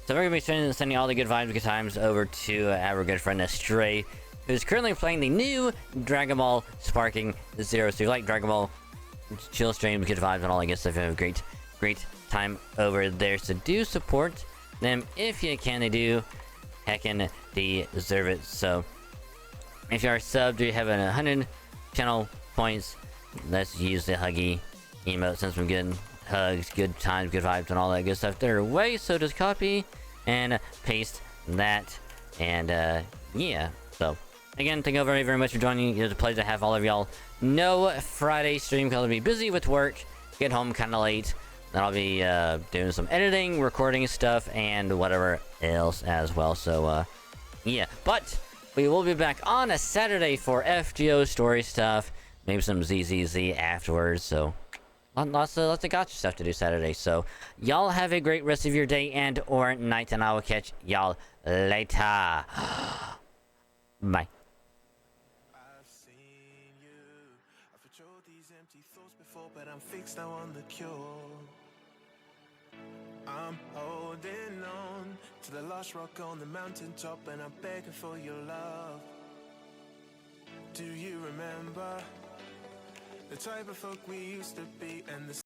So we're gonna be sending all the good vibes, good times over to our good friend Astray, who's currently playing the new Dragon Ball Sparking Zero. So if you like Dragon Ball, chill stream, good vibes, and all that good stuff. You have a great time over there. So do support them if you can. They do heckin' deserve it. So if you are subbed, you have 100 channel points. Let's use the huggy emote, since we're getting hugs, good times, good vibes, and all that good stuff their way. So just copy and paste that, and yeah. So again, thank you all very, very much for joining. It was a pleasure to have all of y'all. No Friday stream because I'll be busy with work, get home kind of late, Then I'll be doing some editing, recording stuff, and whatever else as well. So, yeah. But we will be back on a Saturday for FGO story stuff. Maybe some ZZZ afterwards. So, lots of gotcha stuff to do Saturday. So, y'all have a great rest of your day and or night, and I will catch y'all later. Bye. I've seen you. I've patrolled these empty thoughts before, but I'm fixed now on the cure. I'm holding on to the last rock on the mountaintop, and I'm begging for your love. Do you remember the type of folk we used to be, and the